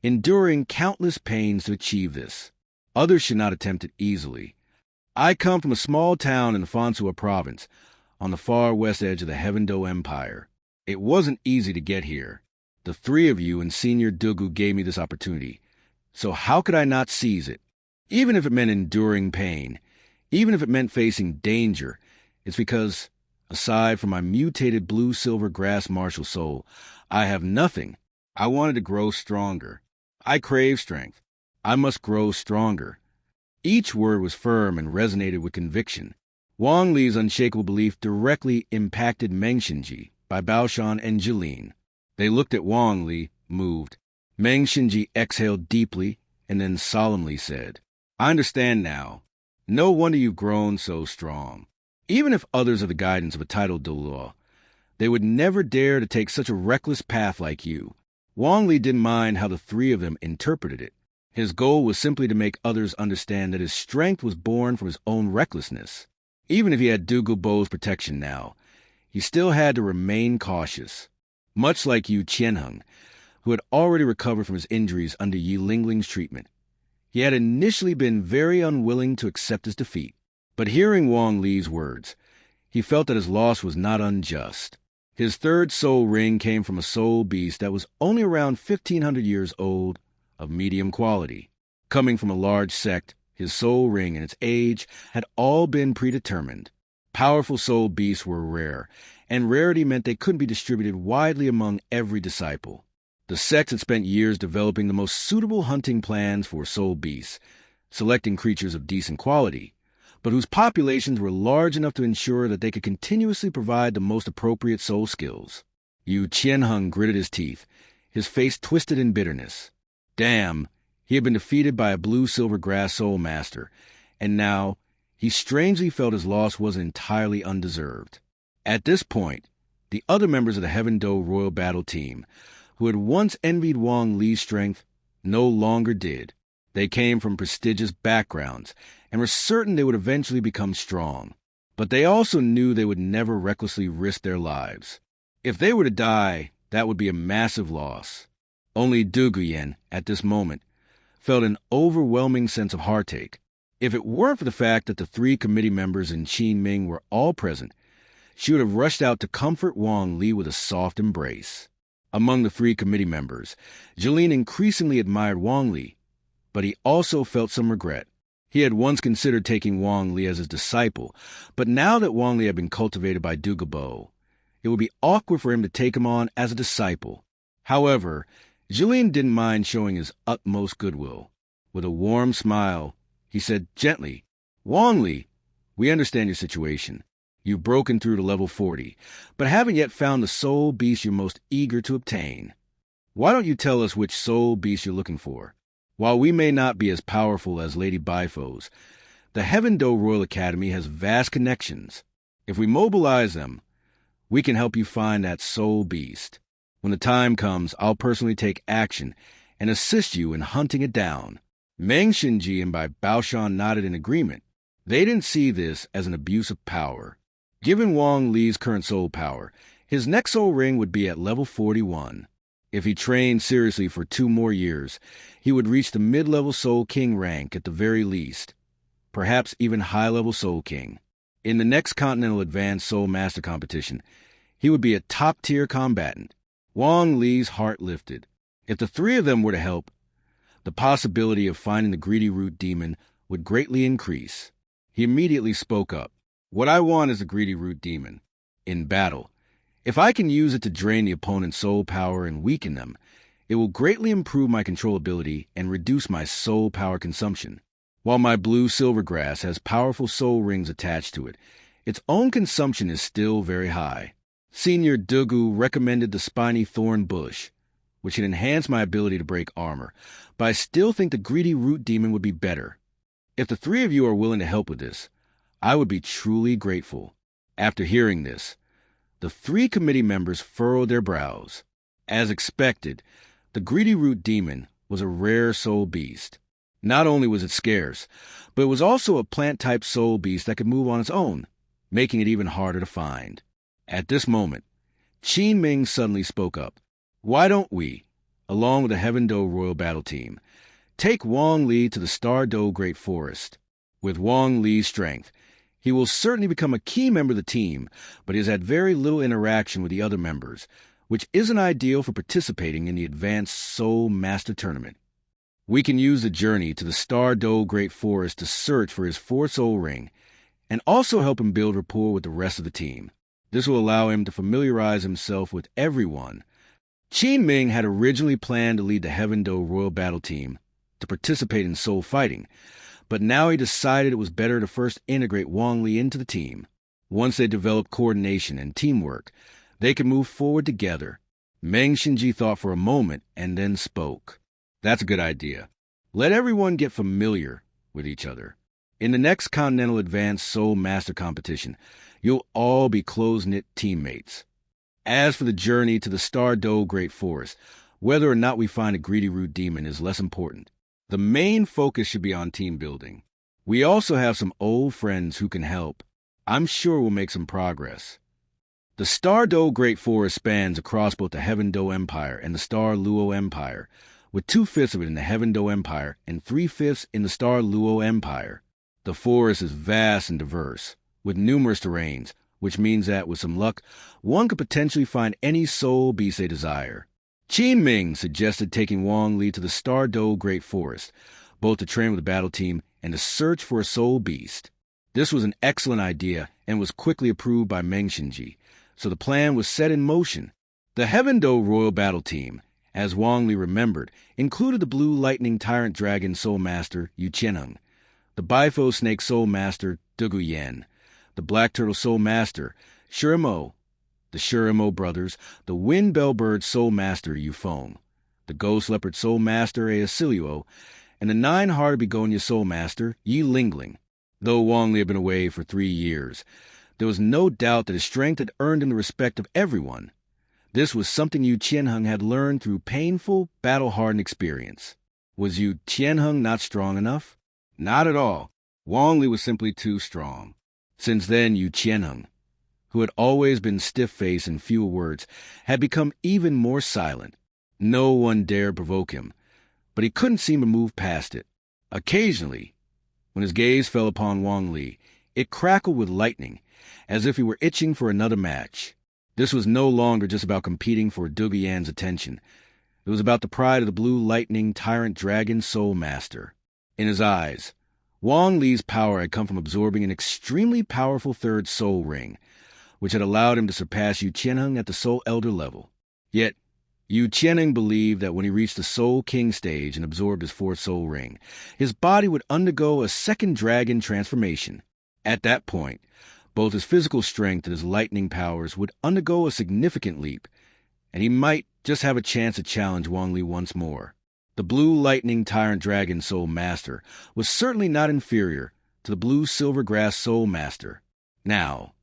enduring countless pains to achieve this. Others should not attempt it easily. I come from a small town in the Fansua province, on the far west edge of the Heaven-Do Empire. It wasn't easy to get here. The 3 of you and Senior Dugu gave me this opportunity, so how could I not seize it? Even if it meant enduring pain, even if it meant facing danger, it's because, aside from my mutated blue-silver grass martial soul, I have nothing. I wanted to grow stronger. I crave strength. I must grow stronger." Each word was firm and resonated with conviction. Wang Li's unshakable belief directly impacted Meng Shinji by Baoshan and Jilin. They looked at Wang Li, moved. Meng Shinji exhaled deeply and then solemnly said, "I understand now. No wonder you've grown so strong. Even if others are the guidance of a titled Dulo, they would never dare to take such a reckless path like you." Wang Li didn't mind how the 3 of them interpreted it. His goal was simply to make others understand that his strength was born from his own recklessness. Even if he had Dugu Bo's protection now, he still had to remain cautious. Much like Yu Qianheng, who had already recovered from his injuries under Yi Lingling's treatment. He had initially been very unwilling to accept his defeat, but hearing Wang Li's words, he felt that his loss was not unjust. His third soul ring came from a soul beast that was only around 1,500 years old, of medium quality. Coming from a large sect, his soul ring and its age had all been predetermined. Powerful soul beasts were rare, and rarity meant they couldn't be distributed widely among every disciple. The Sect had spent years developing the most suitable hunting plans for soul beasts, selecting creatures of decent quality, but whose populations were large enough to ensure that they could continuously provide the most appropriate soul skills. Yu Qianheng gritted his teeth, his face twisted in bitterness. Damn, he had been defeated by a blue-silver grass soul master, and now he strangely felt his loss wasn't entirely undeserved. At this point, the other members of the Heaven-Do Royal Battle Team, who had once envied Wang Li's strength, no longer did. They came from prestigious backgrounds and were certain they would eventually become strong. But they also knew they would never recklessly risk their lives. If they were to die, that would be a massive loss. Only Dugu Yen, at this moment, felt an overwhelming sense of heartache. If it weren't for the fact that the 3 committee members and Qin Ming were all present, she would have rushed out to comfort Wang Li with a soft embrace. Among the 3 committee members, Jeline increasingly admired Wang Li, but he also felt some regret. He had once considered taking Wang Li as his disciple, but now that Wang Li had been cultivated by Dugu, it would be awkward for him to take him on as a disciple. However, Jeline didn't mind showing his utmost goodwill. With a warm smile, he said gently, "Wang Li, we understand your situation. You've broken through to level 40, but haven't yet found the soul beast you're most eager to obtain. Why don't you tell us which soul beast you're looking for? While we may not be as powerful as Lady Bifos, the Heaven Do Royal Academy has vast connections. If we mobilize them, we can help you find that soul beast. When the time comes, I'll personally take action and assist you in hunting it down." Meng Xinji and Bai Baoshan nodded in agreement. They didn't see this as an abuse of power. Given Wang Li's current soul power, his next soul ring would be at level 41. If he trained seriously for 2 more years, he would reach the mid-level Soul King rank at the very least, perhaps even high-level Soul King. In the next Continental Advanced Soul Master competition, he would be a top-tier combatant. Wang Li's heart lifted. If the 3 of them were to help, the possibility of finding the greedy root demon would greatly increase. He immediately spoke up. "What I want is the greedy root demon. In battle, if I can use it to drain the opponent's soul power and weaken them, it will greatly improve my controllability and reduce my soul power consumption. While my blue silvergrass has powerful soul rings attached to it, its own consumption is still very high. Senior Dugu recommended the spiny thorn bush, which can enhance my ability to break armor, but I still think the greedy root demon would be better. If the 3 of you are willing to help with this, I would be truly grateful." After hearing this, the 3 committee members furrowed their brows. As expected, the greedy root demon was a rare soul beast. Not only was it scarce, but it was also a plant-type soul beast that could move on its own, making it even harder to find. At this moment, Qin Ming suddenly spoke up. "Why don't we, along with the Heaven Do Royal Battle Team, take Wang Li to the Star Do Great Forest? With Wang Li's strength, he will certainly become a key member of the team, but he has had very little interaction with the other members, which isn't ideal for participating in the Advanced Soul Master Tournament. We can use the journey to the Star Do Great Forest to search for his 4th soul ring, and also help him build rapport with the rest of the team. This will allow him to familiarize himself with everyone." Qin Ming had originally planned to lead the Heaven Do Royal Battle Team to participate in soul fighting, but now he decided it was better to first integrate Wang Li into the team. Once they developed coordination and teamwork, they could move forward together. Meng Xinji thought for a moment and then spoke. "That's a good idea. Let everyone get familiar with each other. In the next Continental Advanced Soul Master competition, you'll all be close-knit teammates. As for the journey to the Star Do Great Forest, whether or not we find a greedy root demon is less important. The main focus should be on team building. We also have some old friends who can help. I'm sure we'll make some progress." The Star Do Great Forest spans across both the Heaven Do Empire and the Star Luo Empire, with 2/5 of it in the Heaven Do Empire and 3/5 in the Star Luo Empire. The forest is vast and diverse, with numerous terrains, which means that, with some luck, one could potentially find any soul beast they desire. Qin Ming suggested taking Wang Li to the Star Do Great Forest, both to train with the battle team and to search for a soul beast. This was an excellent idea and was quickly approved by Meng Xinji, so the plan was set in motion. The Heaven Do Royal Battle Team, as Wang Li remembered, included the Blue Lightning Tyrant Dragon Soul Master Yu Qianheng, the Bifo Snake Soul Master Dugu Yen, the Black Turtle Soul Master Shurimo, the Shurimo brothers, the Wind Bellbird Soul Master Yu Feng, the Ghost Leopard Soul Master Aesilio, and the 9-Hearted Begonia Soul Master Yi Lingling. Though Wang Li had been away for 3 years, there was no doubt that his strength had earned him the respect of everyone. This was something Yu Qianheng had learned through painful, battle-hardened experience. Was Yu Qianheng not strong enough? Not at all. Wang Li was simply too strong. Since then, Yu Qianheng, who had always been stiff-faced and few words, had become even more silent. No one dared provoke him, but he couldn't seem to move past it. Occasionally, when his gaze fell upon Wang Li, It crackled with lightning, as if he were itching for another match. This was no longer just about competing for Dugu Yen's attention. It was about the pride of the blue lightning tyrant dragon soul master. In his eyes, Wang Li's power had come from absorbing an extremely powerful third soul ring, which had allowed him to surpass Yu Qianheng at the soul elder level. Yet, Yu Qianheng believed that when he reached the soul king stage and absorbed his fourth soul ring, his body would undergo a second dragon transformation. At that point, both his physical strength and his lightning powers would undergo a significant leap, and he might just have a chance to challenge Wang Li once more. The blue lightning tyrant dragon soul master was certainly not inferior to the blue silver grass soul master. Now,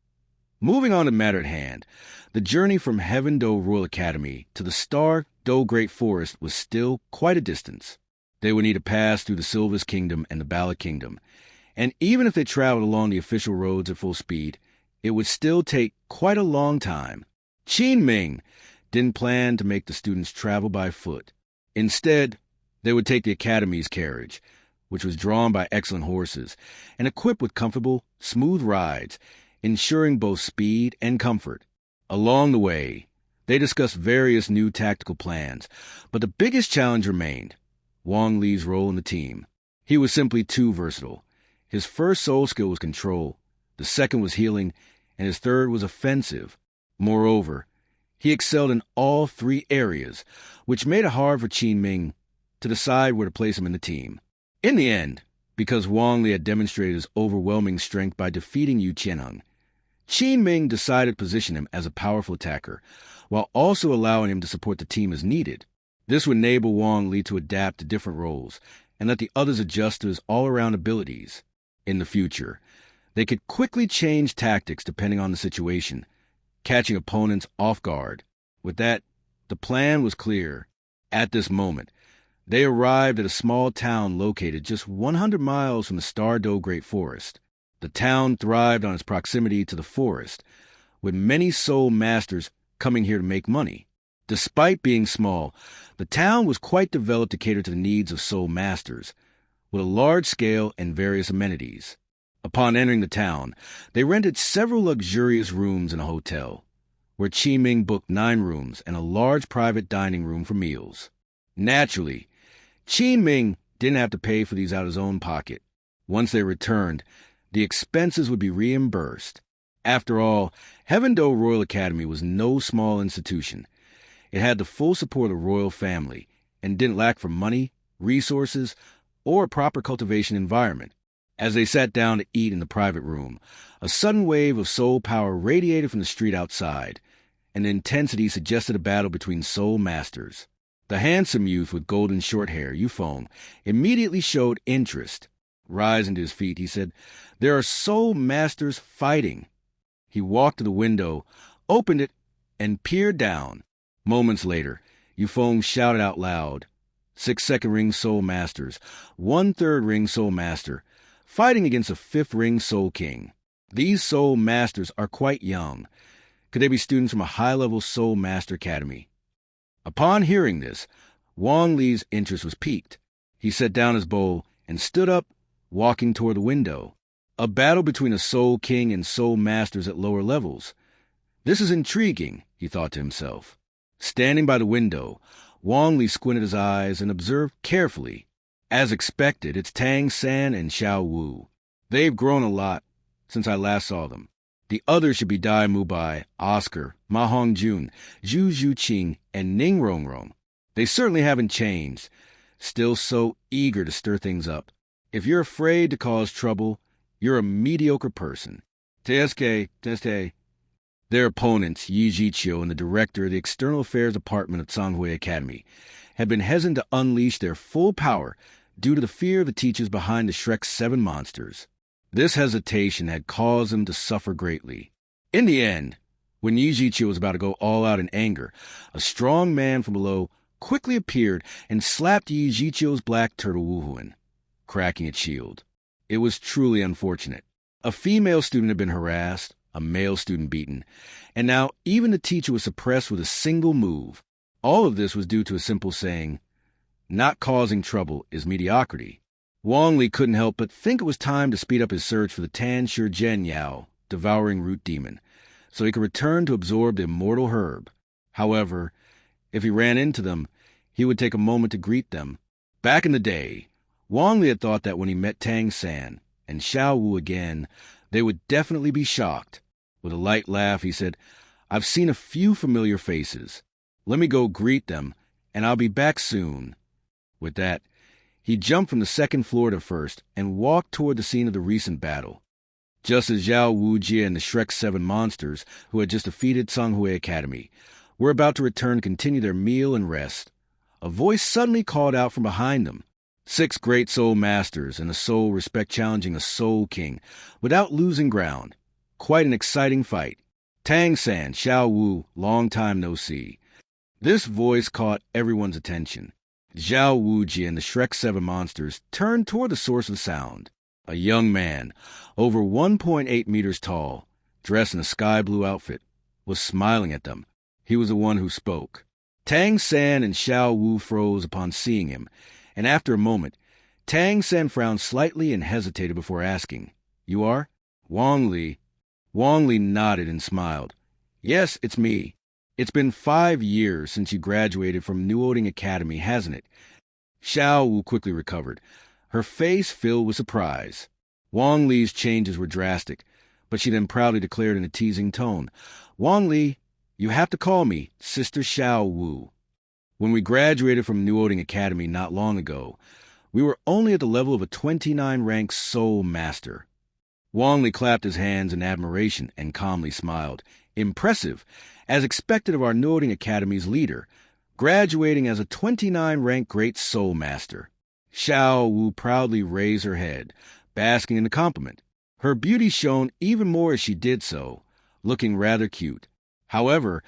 moving on to the matter at hand, the journey from Heaven Do Royal Academy to the Star Do Great Forest was still quite a distance. They would need to pass through the Silvus Kingdom and the Bala Kingdom, and even if they traveled along the official roads at full speed, it would still take quite a long time. Qin Ming didn't plan to make the students travel by foot. Instead, they would take the Academy's carriage, which was drawn by excellent horses and equipped with comfortable, smooth rides, ensuring both speed and comfort. Along the way, they discussed various new tactical plans, but the biggest challenge remained: Wang Li's role in the team. He was simply too versatile. His first soul skill was control, the second was healing, and his third was offensive. Moreover, he excelled in all three areas, which made it hard for Qin Ming to decide where to place him in the team. In the end, because Wang Li had demonstrated his overwhelming strength by defeating Yu Qianheng, Qin Ming decided to position him as a powerful attacker, while also allowing him to support the team as needed. This would enable Wang Li to adapt to different roles and let the others adjust to his all-around abilities. In the future, they could quickly change tactics depending on the situation, catching opponents off guard. With that, the plan was clear. At this moment, they arrived at a small town located just 100 miles from the Star Do Great Forest. The town thrived on its proximity to the forest, with many soul masters coming here to make money. Despite being small, the town was quite developed to cater to the needs of soul masters, with a large scale and various amenities. Upon entering the town, they rented several luxurious rooms in a hotel, where Qin Ming booked 9 rooms and a large private dining room for meals. Naturally, Qin Ming didn't have to pay for these out of his own pocket. Once they returned, the expenses would be reimbursed. After all, Heaven Do Royal Academy was no small institution. It had the full support of the royal family and didn't lack for money, resources, or a proper cultivation environment. As they sat down to eat in the private room, a sudden wave of soul power radiated from the street outside, and the intensity suggested a battle between soul masters. The handsome youth with golden short hair, Yufeng, immediately showed interest. Rising to his feet, he said, "There are soul masters fighting." He walked to the window, opened it, and peered down. Moments later, Yufeng shouted out loud, 6 second-ring soul masters, 1 third-ring soul master, fighting against a 5th ring soul king. These soul masters are quite young. Could they be students from a high-level soul master academy? Upon hearing this, Wang Li's interest was piqued. He set down his bowl and stood up, walking toward the window. A battle between a soul king and soul masters at lower levels. This is intriguing, he thought to himself. Standing by the window, Wang Li squinted his eyes and observed carefully. As expected, it's Tang San and Xiao Wu. They've grown a lot since I last saw them. The others should be Dai Mubai, Oscar, Ma Hongjun, Zhu Zhuqing, and Ning Rongrong. They certainly haven't changed, still so eager to stir things up. If you're afraid to cause trouble, you're a mediocre person. TSK. Their opponents, Yi Jiqiu and the director of the External Affairs Department at Sanghui Academy, had been hesitant to unleash their full power due to the fear of the teachers behind the Shrek 7 monsters. This hesitation had caused them to suffer greatly. In the end, when Yi Jiqiu was about to go all out in anger, a strong man from below quickly appeared and slapped Yi Jiqiu's black turtle Wuhuan, cracking its shield. It was truly unfortunate. A female student had been harassed, a male student beaten, and now even the teacher was suppressed with a single move. All of this was due to a simple saying, "Not causing trouble is mediocrity." Wang Li couldn't help but think it was time to speed up his search for the Tan Shi Jian Yao, devouring root demon, so he could return to absorb the immortal herb. However, if he ran into them, he would take a moment to greet them. Back in the day, Wang Li had thought that when he met Tang San and Xiao Wu again, they would definitely be shocked. With a light laugh, he said, "I've seen a few familiar faces. Let me go greet them, and I'll be back soon." With that, he jumped from the second floor to first and walked toward the scene of the recent battle. Just as Zhao Wujie and the Shrek 7 monsters, who had just defeated Songhui Academy, were about to return to continue their meal and rest, a voice suddenly called out from behind them. 6 great soul masters and a soul respect challenging a soul king without losing ground. Quite an exciting fight. Tang San, Xiao Wu, long time no see. This voice caught everyone's attention. Zhao Wujie and the Shrek 7 monsters turned toward the source of sound. A young man, over 1.8 meters tall, dressed in a sky blue outfit, was smiling at them. He was the one who spoke. Tang San and Xiao Wu froze upon seeing him, and after a moment, Tang San frowned slightly and hesitated before asking, "You are?" "Wang Li." Wang Li nodded and smiled. "Yes, it's me. It's been 5 years since you graduated from Dulo Academy, hasn't it?" Xiao Wu quickly recovered, her face filled with surprise. Wang Li's changes were drastic, but she then proudly declared in a teasing tone, "Wang Li, you have to call me Sister Xiao Wu. When we graduated from Dulo Academy not long ago, we were only at the level of a 29-rank Soul Master." Wang Li clapped his hands in admiration and calmly smiled. "Impressive, as expected of our Dulo Academy's leader, graduating as a 29-rank Great Soul Master." Xiao Wu proudly raised her head, basking in the compliment. Her beauty shone even more as she did so, looking rather cute. However,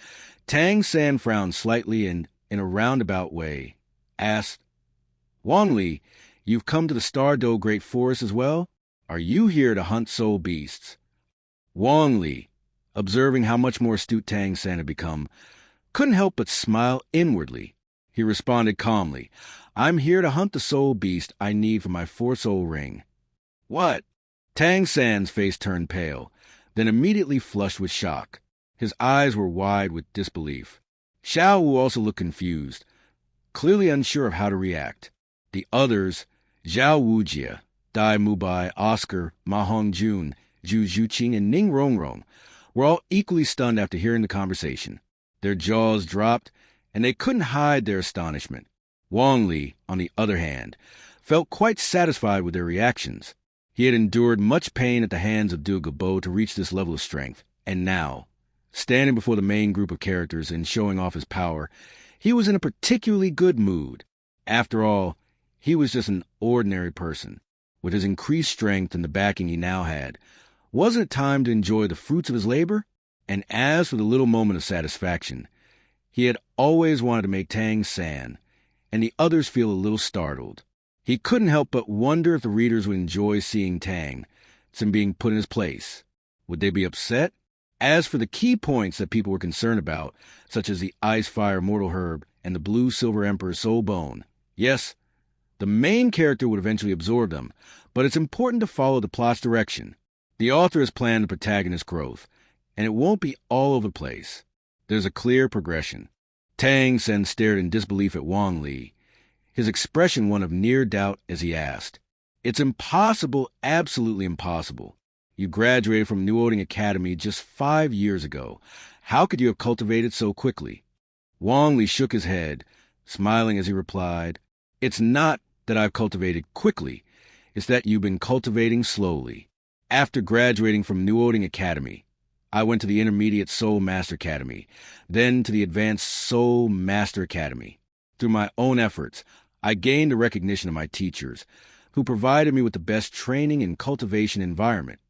Tang San frowned slightly and, in a roundabout way, asked, "Wang Li, you've come to the Stardo Great Forest as well? Are you here to hunt soul beasts?" Wang Li, observing how much more astute Tang San had become, couldn't help but smile inwardly. He responded calmly, "I'm here to hunt the soul beast I need for my 4-soul ring." "What?" Tang San's face turned pale, then immediately flushed with shock. His eyes were wide with disbelief. Xiao Wu also looked confused, clearly unsure of how to react. The others, Zhao Wujie, Dai Mubai, Oscar, Ma Hongjun, Zhu Zhuqing, and Ning Rongrong, were all equally stunned after hearing the conversation. Their jaws dropped, and they couldn't hide their astonishment. Wang Li, on the other hand, felt quite satisfied with their reactions. He had endured much pain at the hands of Dugu Bo to reach this level of strength, and now, standing before the main group of characters and showing off his power, he was in a particularly good mood. After all, he was just an ordinary person. With his increased strength and the backing he now had, wasn't it time to enjoy the fruits of his labor? And as for the little moment of satisfaction, he had always wanted to make Tang San and the others feel a little startled. He couldn't help but wonder if the readers would enjoy seeing Tang San being put in his place. Would they be upset? As for the key points that people were concerned about, such as the Ice-Fire Mortal Herb and the Blue-Silver Emperor's Soul Bone, yes, the main character would eventually absorb them, but it's important to follow the plot's direction. The author has planned the protagonist's growth, and it won't be all over the place. There's a clear progression. Tang San stared in disbelief at Wang Li, his expression one of near doubt as he asked, "It's impossible, absolutely impossible. You graduated from Dulo Academy just 5 years ago. How could you have cultivated so quickly?" Wang Li shook his head, smiling as he replied, "It's not that I've cultivated quickly. It's that you've been cultivating slowly. After graduating from Dulo Academy, I went to the Intermediate Soul Master Academy, then to the Advanced Soul Master Academy. Through my own efforts, I gained the recognition of my teachers, who provided me with the best training and cultivation environment.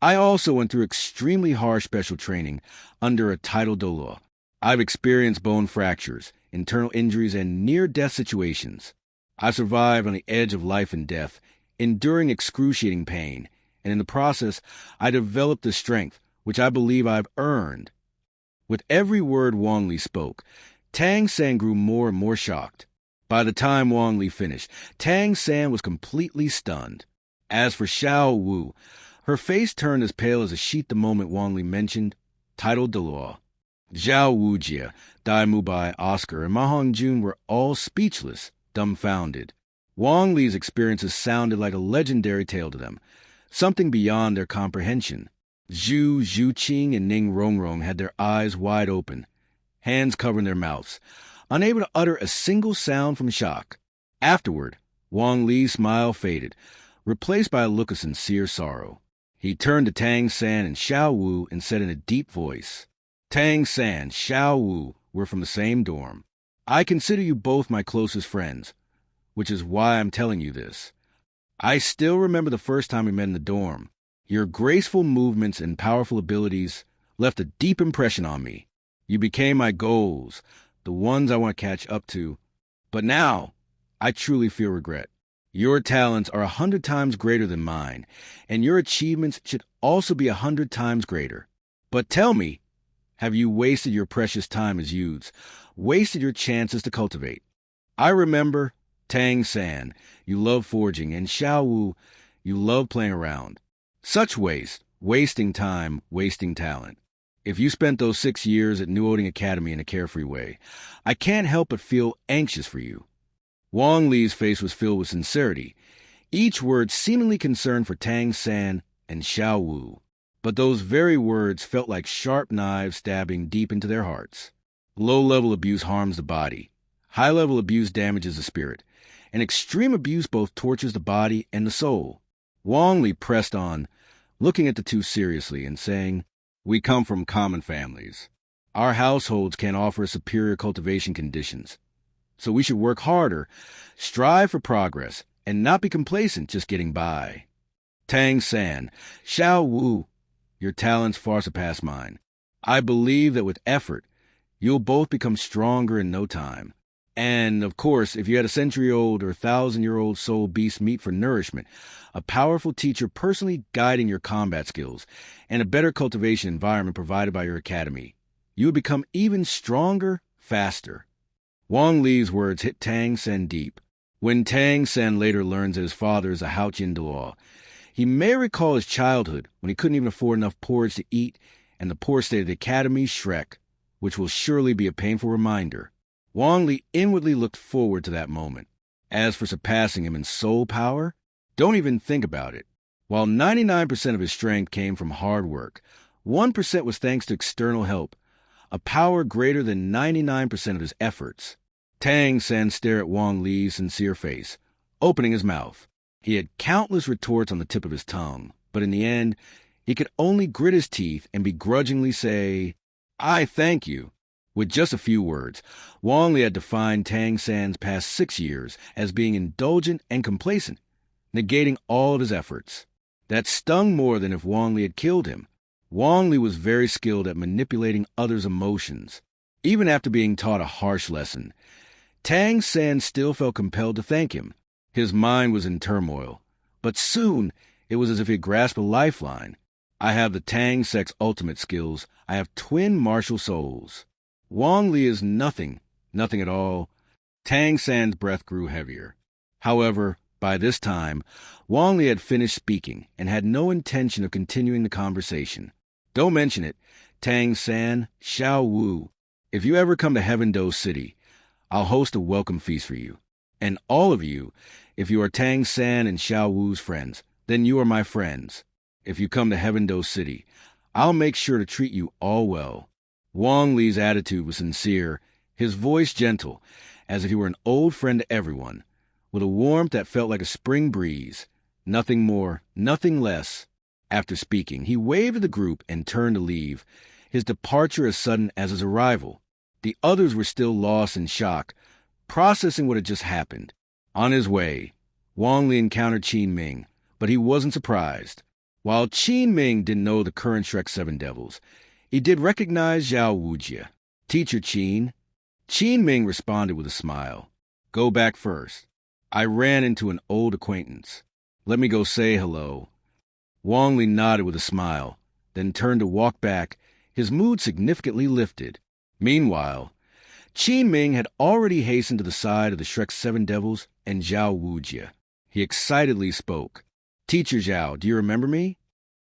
I also went through extremely harsh special training under a title Douluo. I've experienced bone fractures, internal injuries, and near-death situations. I survived on the edge of life and death, enduring excruciating pain, and in the process, I developed the strength which I believe I've earned." With every word Wang Li spoke, Tang San grew more and more shocked. By the time Wang Li finished, Tang San was completely stunned. As for Xiao Wu, her face turned as pale as a sheet the moment Wang Li mentioned titled Dulo. Zhao Wujia, Dai Mubai, Oscar, and Ma Hongjun were all speechless, dumbfounded. Wang Li's experiences sounded like a legendary tale to them, something beyond their comprehension. Zhu Zhuqing and Ning Rongrong had their eyes wide open, hands covering their mouths, unable to utter a single sound from shock. Afterward, Wang Li's smile faded, replaced by a look of sincere sorrow. He turned to Tang San and Xiao Wu and said in a deep voice, Tang San, Xiao Wu, we're from the same dorm. I consider you both my closest friends, which is why I'm telling you this. I still remember the first time we met in the dorm. Your graceful movements and powerful abilities left a deep impression on me. You became my goals, the ones I want to catch up to. But now, I truly feel regret. Your talents are 100 times greater than mine, and your achievements should also be 100 times greater. But tell me, have you wasted your precious time as youths, wasted your chances to cultivate? I remember, Tang San, you love forging, and Xiao Wu, you love playing around. Such waste, wasting time, wasting talent. If you spent those 6 years at New Oding Academy in a carefree way, I can't help but feel anxious for you. Wang Li's face was filled with sincerity, each word seemingly concerned for Tang San and Xiao Wu. But those very words felt like sharp knives stabbing deep into their hearts. Low-level abuse harms the body. High-level abuse damages the spirit. And extreme abuse both tortures the body and the soul. Wang Li pressed on, looking at the two seriously and saying, We come from common families. Our households can offer superior cultivation conditions. So we should work harder, strive for progress, and not be complacent just getting by. Tang San, Xiao Wu, your talents far surpass mine. I believe that with effort, you'll both become stronger in no time. And, of course, if you had a century-old or 1,000-year-old soul beast meat for nourishment, a powerful teacher personally guiding your combat skills, and a better cultivation environment provided by your academy, you would become even stronger, faster. Wang Li's words hit Tang San deep. When Tang San later learns that his father is a Haotian Duo, he may recall his childhood when he couldn't even afford enough porridge to eat and the poor state of the academy's Shrek, which will surely be a painful reminder. Wang Li inwardly looked forward to that moment. As for surpassing him in soul power, don't even think about it. While 99% of his strength came from hard work, 1% was thanks to external help, a power greater than 99% of his efforts. Tang San stared at Wang Li's sincere face, opening his mouth. He had countless retorts on the tip of his tongue, but in the end, he could only grit his teeth and begrudgingly say, I thank you. With just a few words, Wang Li had defined Tang San's past 6 years as being indulgent and complacent, negating all of his efforts. That stung more than if Wang Li had killed him. Wang Li was very skilled at manipulating others' emotions. Even after being taught a harsh lesson, Tang San still felt compelled to thank him. His mind was in turmoil, but soon it was as if he had grasped a lifeline. I have the Tang Sect's ultimate skills. I have twin martial souls. Wang Li is nothing at all. Tang San's breath grew heavier. However, by this time, Wang Li had finished speaking and had no intention of continuing the conversation. Don't mention it, Tang San, Xiao Wu. If you ever come to Heaven Do City, I'll host a welcome feast for you. And all of you, if you are Tang San and Xiao Wu's friends, then you are my friends. If you come to Heaven Do City, I'll make sure to treat you all well. Wang Li's attitude was sincere, his voice gentle, as if he were an old friend to everyone, with a warmth that felt like a spring breeze. Nothing more, nothing less. After speaking, he waved at the group and turned to leave, his departure as sudden as his arrival. The others were still lost in shock, processing what had just happened. On his way, Wang Li encountered Qin Ming, but he wasn't surprised. While Qin Ming didn't know the current Shrek 7 devils, he did recognize Zhao Wujia. Teacher Qin. Qin Ming responded with a smile. Go back first. I ran into an old acquaintance. Let me go say hello. Wang Li nodded with a smile, then turned to walk back, his mood significantly lifted. Meanwhile, Qin Ming had already hastened to the side of the Shrek's 7 devils and Zhao Wujie. He excitedly spoke. "Teacher Zhao, do you remember me?"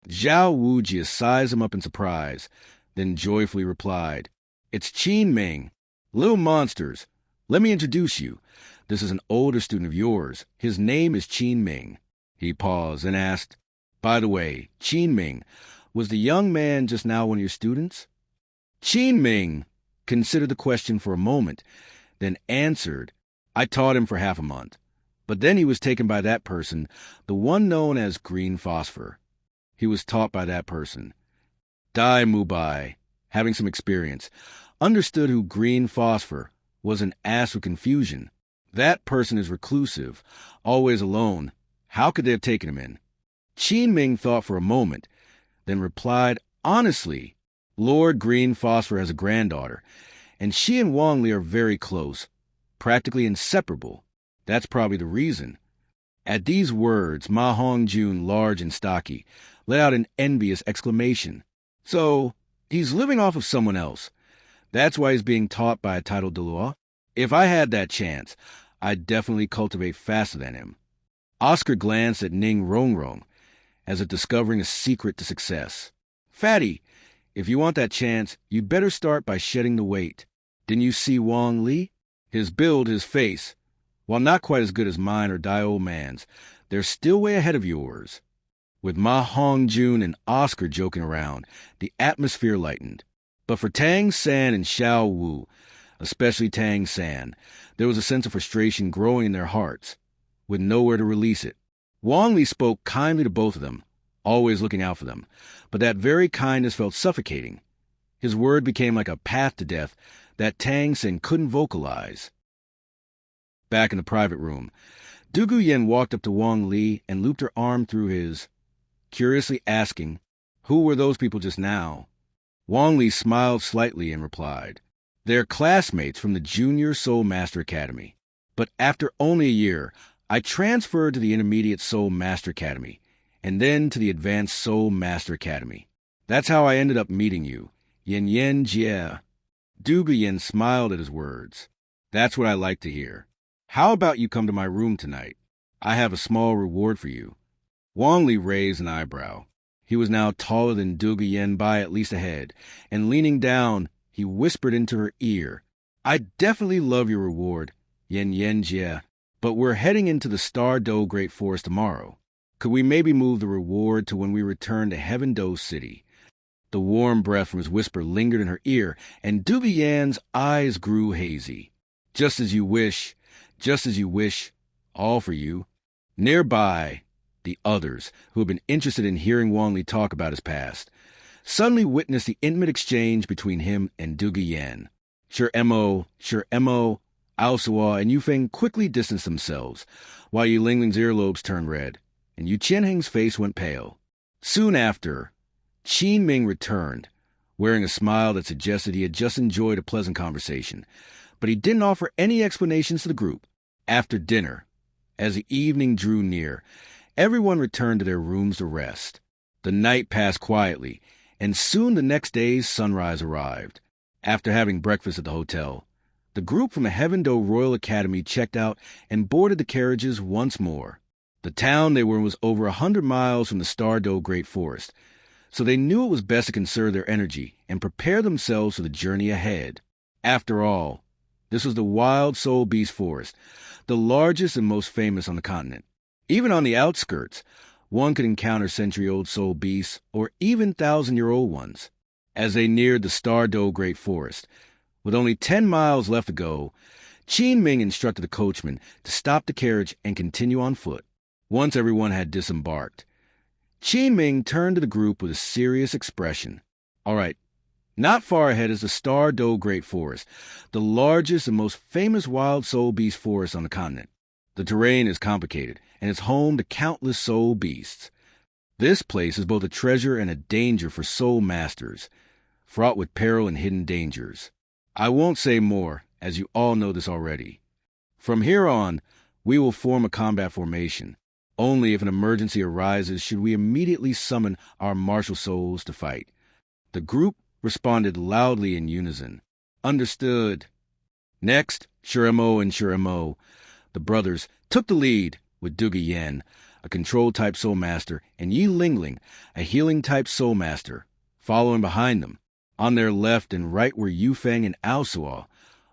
Zhao Wujie sized him up in surprise, then joyfully replied, "It's Qin Ming. Little monsters, let me introduce you. This is an older student of yours. His name is Qin Ming." He paused and asked, "By the way, Qin Ming, was the young man just now one of your students?" Qin Ming considered the question for a moment, then answered, "I taught him for half a month. But then he was taken by that person, the one known as Green Phosphor. He was taught by that person. Dai Mubai, having some experience, understood who Green Phosphor was and asked with confusion. That person is reclusive, always alone. How could they have taken him in?" Qin Ming thought for a moment, then replied, "Honestly, Lord Green Phosphor has a granddaughter, and she and Wang Li are very close, practically inseparable. That's probably the reason." At these words, Ma Hongjun, large and stocky, let out an envious exclamation. "So, he's living off of someone else. That's why he's being taught by a titled Dulo. If I had that chance, I'd definitely cultivate faster than him." Oscar glanced at Ning Rongrong, as if discovering a secret to success. "Fatty, if you want that chance, you'd better start by shedding the weight. Didn't you see Wang Li? His build, his face, while not quite as good as mine or Dai Old Man's, they're still way ahead of yours." With Ma Hongjun and Oscar joking around, the atmosphere lightened. But for Tang San and Xiao Wu, especially Tang San, there was a sense of frustration growing in their hearts, with nowhere to release it. Wang Li spoke kindly to both of them, always looking out for them, but that very kindness felt suffocating. His word became like a path to death that Tang San couldn't vocalize. Back in the private room, Dugu Yen walked up to Wang Li and looped her arm through his, curiously asking, "Who were those people just now?" Wang Li smiled slightly and replied, "They're classmates from the Junior Soul Master Academy. But after only a year, I transferred to the Intermediate Soul Master Academy, and then to the Advanced Soul Master Academy. That's how I ended up meeting you. Yen Yen Jie." Dugu Yen smiled at his words. "That's what I like to hear. How about you come to my room tonight? I have a small reward for you." Wang Li raised an eyebrow. He was now taller than Dugu Yen by at least a head, and leaning down, he whispered into her ear, "I'd definitely love your reward, Yen Yen Jie, but we're heading into the Star Do Great Forest tomorrow. Could we maybe move the reward to when we return to Heaven Do City?" The warm breath from his whisper lingered in her ear, and Dugu Yen's eyes grew hazy. "Just as you wish, all for you." Nearby, the others, who had been interested in hearing Wang Li talk about his past, suddenly witnessed the intimate exchange between him and Dugu Yen. Sure Mo, Aosawa, and Yufeng quickly distanced themselves, while Yulingling's earlobes turned red, and Yu Qianheng's face went pale. Soon after, Qin Ming returned, wearing a smile that suggested he had just enjoyed a pleasant conversation, but he didn't offer any explanations to the group. After dinner, as the evening drew near, everyone returned to their rooms to rest. The night passed quietly, and soon the next day's sunrise arrived. After having breakfast at the hotel, the group from the Heaven Do Royal Academy checked out and boarded the carriages once more. The town they were in was over 100 miles from the Star Do Great Forest, so they knew it was best to conserve their energy and prepare themselves for the journey ahead. After all, this was the Wild Soul Beast Forest, the largest and most famous on the continent. Even on the outskirts, one could encounter century-old soul beasts or even thousand-year-old ones. As they neared the Star Do Great Forest, with only 10 miles left to go, Qin Ming instructed the coachman to stop the carriage and continue on foot. Once everyone had disembarked, Qin Ming turned to the group with a serious expression. "All right, not far ahead is the Star Do Great Forest, the largest and most famous wild soul beast forest on the continent. The terrain is complicated, and it's home to countless soul beasts. This place is both a treasure and a danger for soul masters, fraught with peril and hidden dangers. I won't say more, as you all know this already. From here on, we will form a combat formation. Only if an emergency arises should we immediately summon our martial souls to fight." The group responded loudly in unison. "Understood." Next, Shuremo and Shuremo, the brothers, took the lead with Dugu Yen, a control-type soul master, and Yi Lingling, a healing-type soul master, following behind them. On their left and right were Yu Feng and Ao Suo,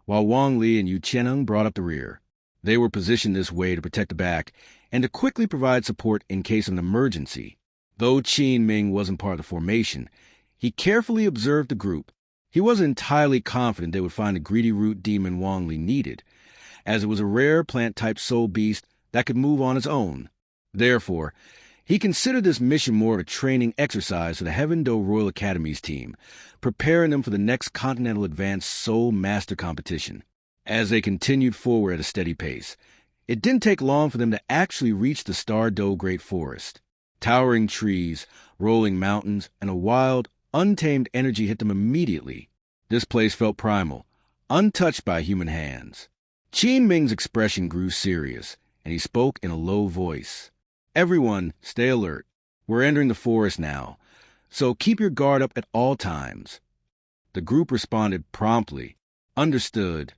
while Wang Li and Yu Qianeng brought up the rear. They were positioned this way to protect the back and to quickly provide support in case of an emergency. Though Qin Ming wasn't part of the formation, he carefully observed the group. He wasn't entirely confident they would find the greedy root demon Wang Li needed, as it was a rare plant-type soul beast that could move on its own. Therefore, he considered this mission more of a training exercise for the Heaven Do Royal Academy's team, preparing them for the next Continental Advanced Soul Master competition. As they continued forward at a steady pace, it didn't take long for them to actually reach the Star Do Great Forest. Towering trees, rolling mountains, and a wild, untamed energy hit them immediately. This place felt primal, untouched by human hands. Qin Ming's expression grew serious, and he spoke in a low voice. "Everyone, stay alert. We're entering the forest now, so keep your guard up at all times." The group responded promptly. Understood.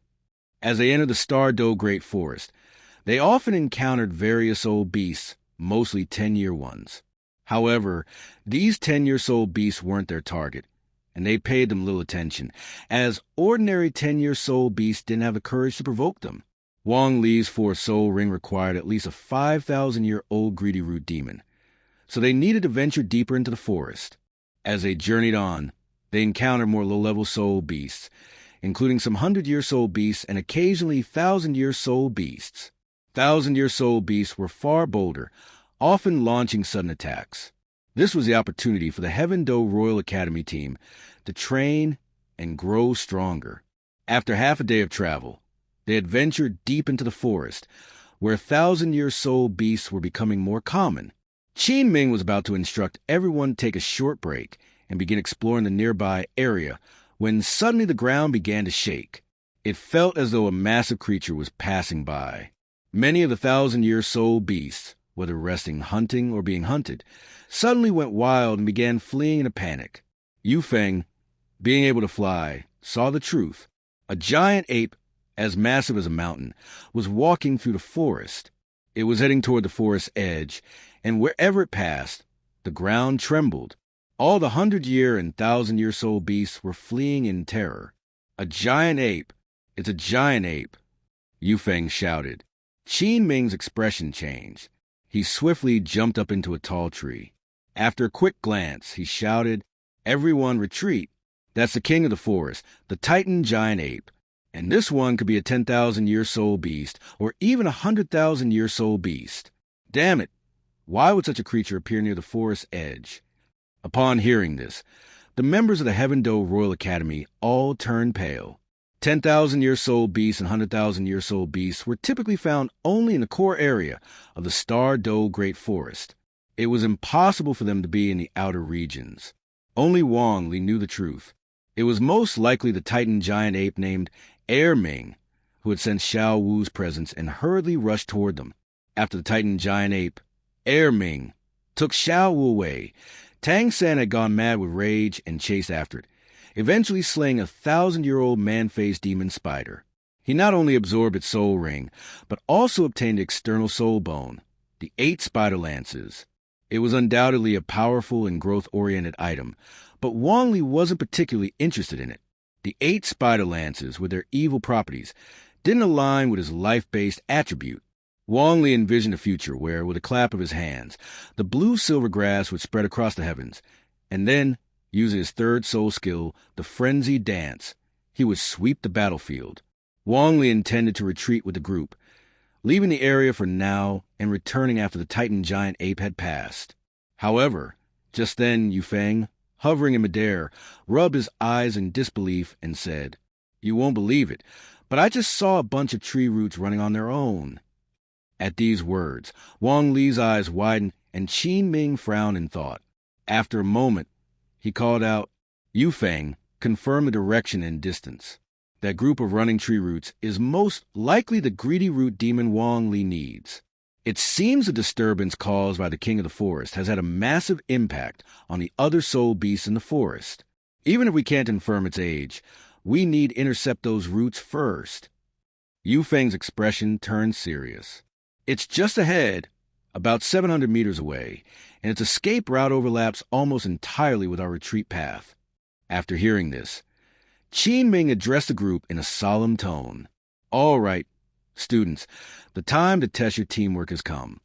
As they entered the Star Do Great Forest, they often encountered various old beasts, mostly 10-year ones. However, these 10-year soul beasts weren't their target, and they paid them little attention, as ordinary 10-year soul beasts didn't have the courage to provoke them. Wang Li's 4 soul ring required at least a 5,000-year-old greedy root demon, so they needed to venture deeper into the forest. As they journeyed on, they encountered more low-level soul beasts, including some 100-year soul beasts and occasionally 1,000-year soul beasts. 1,000-year soul beasts were far bolder, often launching sudden attacks. This was the opportunity for the Heaven Do Royal Academy team to train and grow stronger. After half a day of travel, they had ventured deep into the forest, where 1,000-year soul beasts were becoming more common. Qin Ming was about to instruct everyone to take a short break and begin exploring the nearby area when suddenly the ground began to shake. It felt as though a massive creature was passing by. Many of the 1,000-year soul beasts, whether resting hunting or being hunted, suddenly went wild and began fleeing in a panic. Yu Feng, being able to fly, saw the truth. A giant ape, as massive as a mountain, was walking through the forest. It was heading toward the forest's edge, and wherever it passed, the ground trembled. All the 100-year and 1,000-year soul beasts were fleeing in terror. "A giant ape! It's a giant ape!" Yu Feng shouted. Qin Ming's expression changed. He swiftly jumped up into a tall tree. After a quick glance, he shouted, "Everyone retreat! That's the king of the forest, the Titan giant ape. And this one could be a 10,000-year soul beast, or even a 100,000-year soul beast. Damn it! Why would such a creature appear near the forest's edge?" Upon hearing this, the members of the Heaven Do Royal Academy all turned pale. 10,000-year soul beasts and 100,000-year soul beasts were typically found only in the core area of the Star Do Great Forest. It was impossible for them to be in the outer regions. Only Wang Li knew the truth. It was most likely the Titan giant ape named Air Ming, who had sensed Xiao Wu's presence and hurriedly rushed toward them. After the Titan giant ape, Air Ming, took Xiao Wu away, Tang San had gone mad with rage and chased after it, eventually slaying a 1,000-year-old man-faced demon spider. He not only absorbed its soul ring, but also obtained the external soul bone, the 8 spider lances. It was undoubtedly a powerful and growth-oriented item, but Wang Li wasn't particularly interested in it. The 8 spider lances, with their evil properties, didn't align with his life-based attribute. Wang Li envisioned a future where, with a clap of his hands, the blue-silver grass would spread across the heavens, and then, using his 3rd soul skill, the frenzied dance, he would sweep the battlefield. Wang Li intended to retreat with the group, leaving the area for now and returning after the Titan giant ape had passed. However, just then Yu Feng, hovering in midair, rubbed his eyes in disbelief and said, "You won't believe it, but I just saw a bunch of tree roots running on their own." At these words, Wang Li's eyes widened and Qin Ming frowned in thought. After a moment, he called out, "Yu Feng, confirm the direction and distance. That group of running tree roots is most likely the greedy root demon Wang Li needs. It seems the disturbance caused by the king of the forest has had a massive impact on the other soul beasts in the forest. Even if we can't confirm its age, we need to intercept those roots first." Yu Feng's expression turned serious. It's just ahead, about 700 meters away, and its escape route overlaps almost entirely with our retreat path. After hearing this, Qin Ming addressed the group in a solemn tone. All right, students, the time to test your teamwork has come.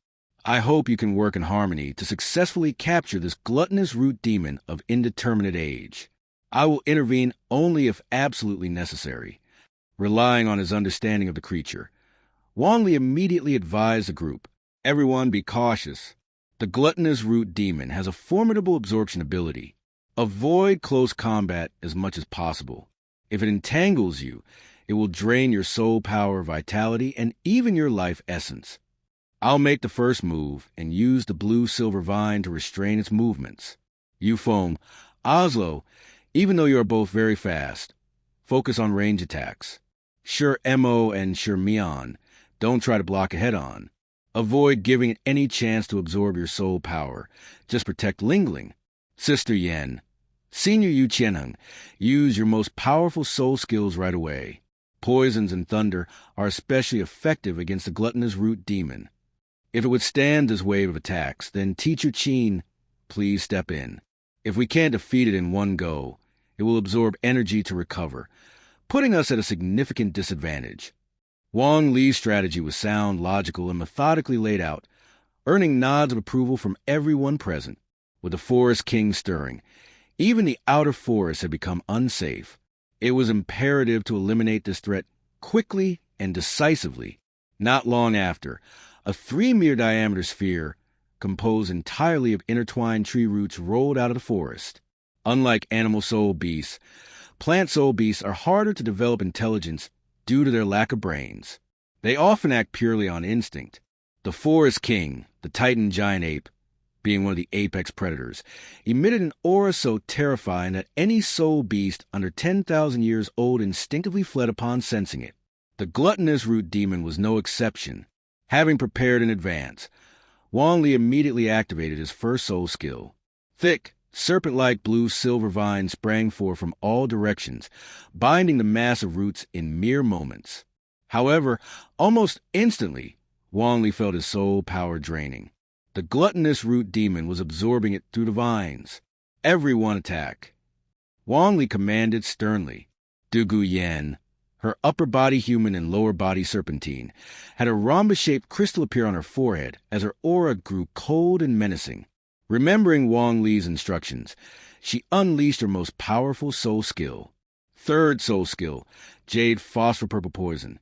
I hope you can work in harmony to successfully capture this gluttonous root demon of indeterminate age. I will intervene only if absolutely necessary. Relying on his understanding of the creature, Wang Li immediately advised the group, everyone be cautious. The gluttonous root demon has a formidable absorption ability. Avoid close combat as much as possible. If it entangles you, it will drain your soul power, vitality, and even your life essence. I'll make the first move and use the blue-silver vine to restrain its movements. Yufeng, Oslo, even though you are both very fast, focus on range attacks. Sure Mo and Sure Mian, don't try to block it head-on. Avoid giving it any chance to absorb your soul power. Just protect Lingling. Sister Yen, Senior Yu Qianheng, use your most powerful soul skills right away. Poisons and thunder are especially effective against the gluttonous root demon. If it withstand this wave of attacks, then Teacher Qin, please step in. If we can't defeat it in one go, it will absorb energy to recover, putting us at a significant disadvantage. Wang Li's strategy was sound, logical, and methodically laid out, earning nods of approval from everyone present. With the forest king stirring, even the outer forest had become unsafe. It was imperative to eliminate this threat quickly and decisively. Not long after, a 3-meter diameter sphere, composed entirely of intertwined tree roots, rolled out of the forest. Unlike animal soul beasts, plant soul beasts are harder to develop intelligence due to their lack of brains. They often act purely on instinct. The forest king, the titan giant ape, being one of the apex predators, emitted an aura so terrifying that any soul beast under 10,000 years old instinctively fled upon sensing it. The gluttonous root demon was no exception. Having prepared in advance, Wang Li immediately activated his first soul skill. Thick, serpent-like blue-silver vines sprang forth from all directions, binding the massive roots in mere moments. However, almost instantly, Wang Li felt his soul power draining. The gluttonous root demon was absorbing it through the vines. Everyone attack. Wang Li commanded sternly. Dugu Yen, her upper body human and lower body serpentine, had a rhombus-shaped crystal appear on her forehead as her aura grew cold and menacing. Remembering Wang Li's instructions, she unleashed her most powerful soul skill. Third soul skill, Jade Phosphor-Purple Poison.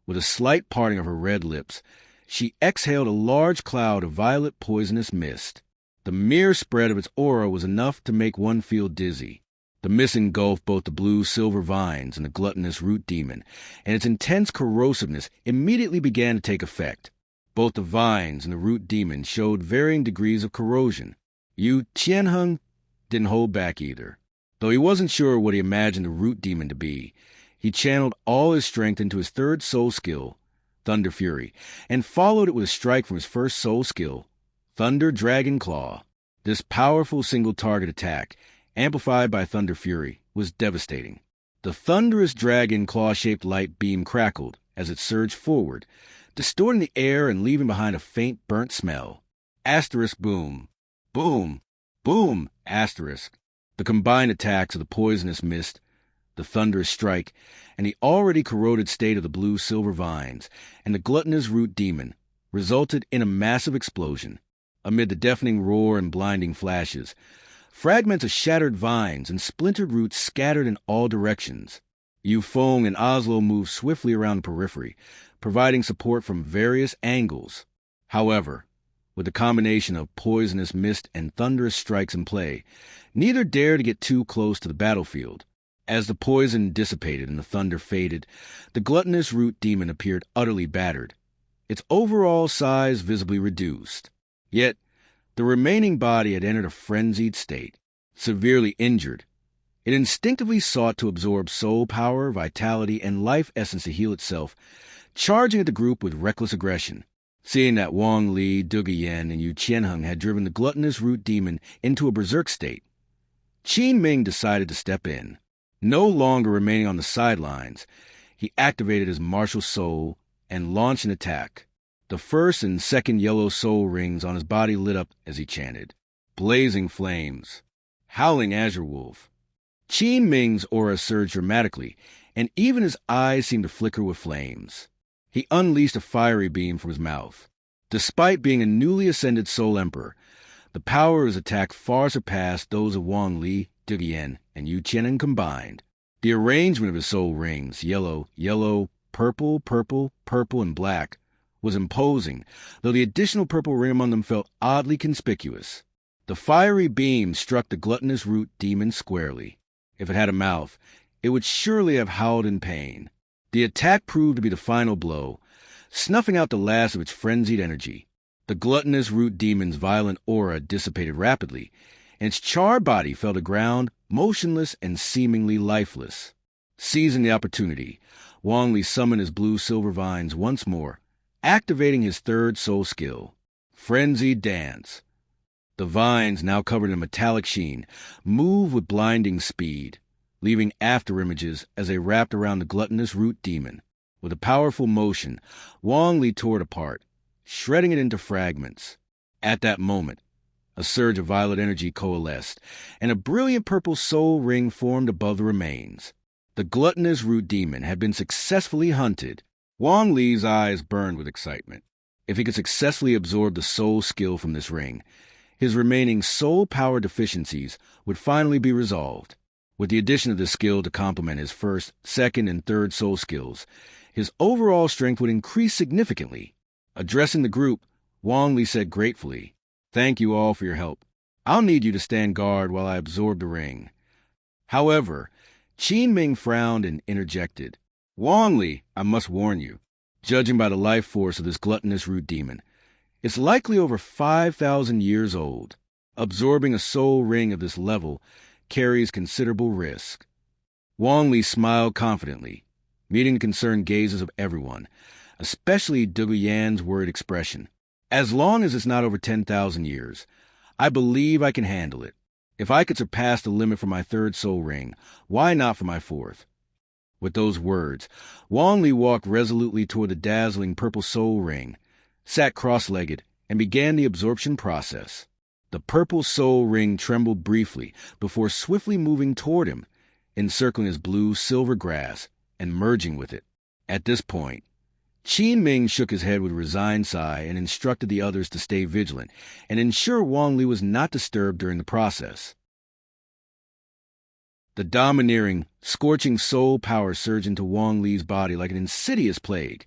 With a slight parting of her red lips, she exhaled a large cloud of violet poisonous mist. The mere spread of its aura was enough to make one feel dizzy. The mist engulfed both the blue-silver vines and the gluttonous root demon, and its intense corrosiveness immediately began to take effect. Both the vines and the root demon showed varying degrees of corrosion. Yu Qianheng didn't hold back either. Though he wasn't sure what he imagined the root demon to be, he channeled all his strength into his third soul skill, Thunder Fury, and followed it with a strike from his first soul skill, Thunder Dragon Claw. This powerful single-target attack, amplified by Thunder Fury, was devastating. The thunderous dragon claw-shaped light beam crackled as it surged forward, distorting the air and leaving behind a faint burnt smell. Asterisk boom. Boom. Boom. Asterisk. The combined attacks of the poisonous mist, the thunderous strike, and the already corroded state of the blue-silver vines, and the gluttonous root demon, resulted in a massive explosion. Amid the deafening roar and blinding flashes, fragments of shattered vines and splintered roots scattered in all directions. Yufeng and Oslo moved swiftly around the periphery, providing support from various angles. However, with the combination of poisonous mist and thunderous strikes in play, neither dared to get too close to the battlefield. As the poison dissipated and the thunder faded, the gluttonous root demon appeared utterly battered, its overall size visibly reduced. Yet, the remaining body had entered a frenzied state. Severely injured, it instinctively sought to absorb soul power, vitality, and life essence to heal itself, charging at the group with reckless aggression. Seeing that Wang Li, Dugu Yen, and Yu Qianheng had driven the gluttonous root demon into a berserk state, Qin Ming decided to step in. No longer remaining on the sidelines, he activated his martial soul and launched an attack. The first and second yellow soul rings on his body lit up as he chanted, "Blazing flames, howling azure wolf." Qin Ming's aura surged dramatically, and even his eyes seemed to flicker with flames. He unleashed a fiery beam from his mouth. Despite being a newly ascended Soul Emperor, the power of his attack far surpassed those of Wang Li, Dugu Yen, and Yu Qianren combined. The arrangement of his soul rings, yellow, yellow, purple, purple, purple, and black, was imposing, though the additional purple ring among them felt oddly conspicuous. The fiery beam struck the gluttonous root demon squarely. If it had a mouth, it would surely have howled in pain. The attack proved to be the final blow, snuffing out the last of its frenzied energy. The gluttonous root demon's violent aura dissipated rapidly, and its charred body fell to ground, motionless and seemingly lifeless. Seizing the opportunity, Wang Li summoned his blue-silver vines once more, activating his third soul skill, Frenzied Dance. The vines, now covered in a metallic sheen, moved with blinding speed, leaving after-images as they wrapped around the gluttonous root demon. With a powerful motion, Wang Li tore it apart, shredding it into fragments. At that moment, a surge of violet energy coalesced, and a brilliant purple soul ring formed above the remains. The gluttonous root demon had been successfully hunted. Wang Li's eyes burned with excitement. If he could successfully absorb the soul skill from this ring, his remaining soul power deficiencies would finally be resolved. With the addition of this skill to complement his first, second, and third soul skills, his overall strength would increase significantly. Addressing the group, Wang Li said gratefully, "Thank you all for your help. I'll need you to stand guard while I absorb the ring." However, Qin Ming frowned and interjected, "Wang Li, I must warn you, judging by the life force of this gluttonous root demon, it's likely over 5,000 years old. Absorbing a soul ring of this level carries considerable risk." Wang Li smiled confidently, meeting the concerned gazes of everyone, especially Dugu Yen's worried expression. "As long as it's not over 10,000 years, I believe I can handle it. If I could surpass the limit for my third soul ring, why not for my fourth?" With those words, Wang Li walked resolutely toward the dazzling purple soul ring, sat cross-legged, and began the absorption process. The purple soul ring trembled briefly before swiftly moving toward him, encircling his blue-silver grass and merging with it. At this point, Qin Ming shook his head with a resigned sigh and instructed the others to stay vigilant and ensure Wang Li was not disturbed during the process. The domineering, scorching soul power surged into Wang Li's body like an insidious plague,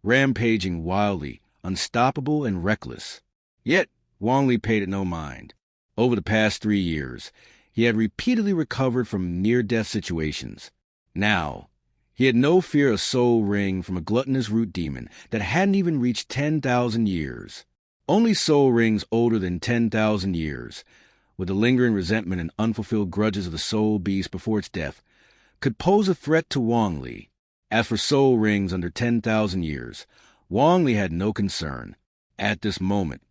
rampaging wildly, unstoppable and reckless. Yet, Wang Li paid it no mind. Over the past 3 years, he had repeatedly recovered from near-death situations. Now, he had no fear of soul ring from a gluttonous root demon that hadn't even reached 10,000 years. Only soul rings older than 10,000 years, with the lingering resentment and unfulfilled grudges of the soul beast before its death, could pose a threat to Wang Li. As for soul rings under 10,000 years, Wang Li had no concern. At this moment,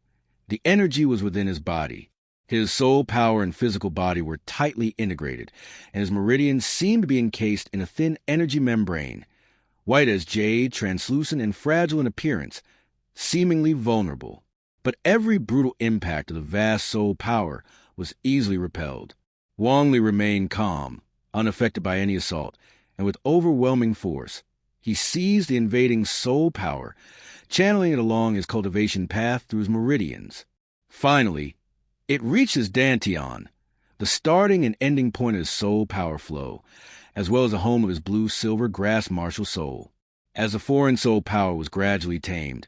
the energy was within his body. His soul power and physical body were tightly integrated, and his meridians seemed to be encased in a thin energy membrane, white as jade, translucent and fragile in appearance, seemingly vulnerable. But every brutal impact of the vast soul power was easily repelled. Wang Li remained calm, unaffected by any assault, and with overwhelming force, he seized the invading soul power, channeling it along his cultivation path through his meridians. Finally, it reached his dantian, the starting and ending point of his soul power flow, as well as the home of his blue-silver grass martial soul. As the foreign soul power was gradually tamed,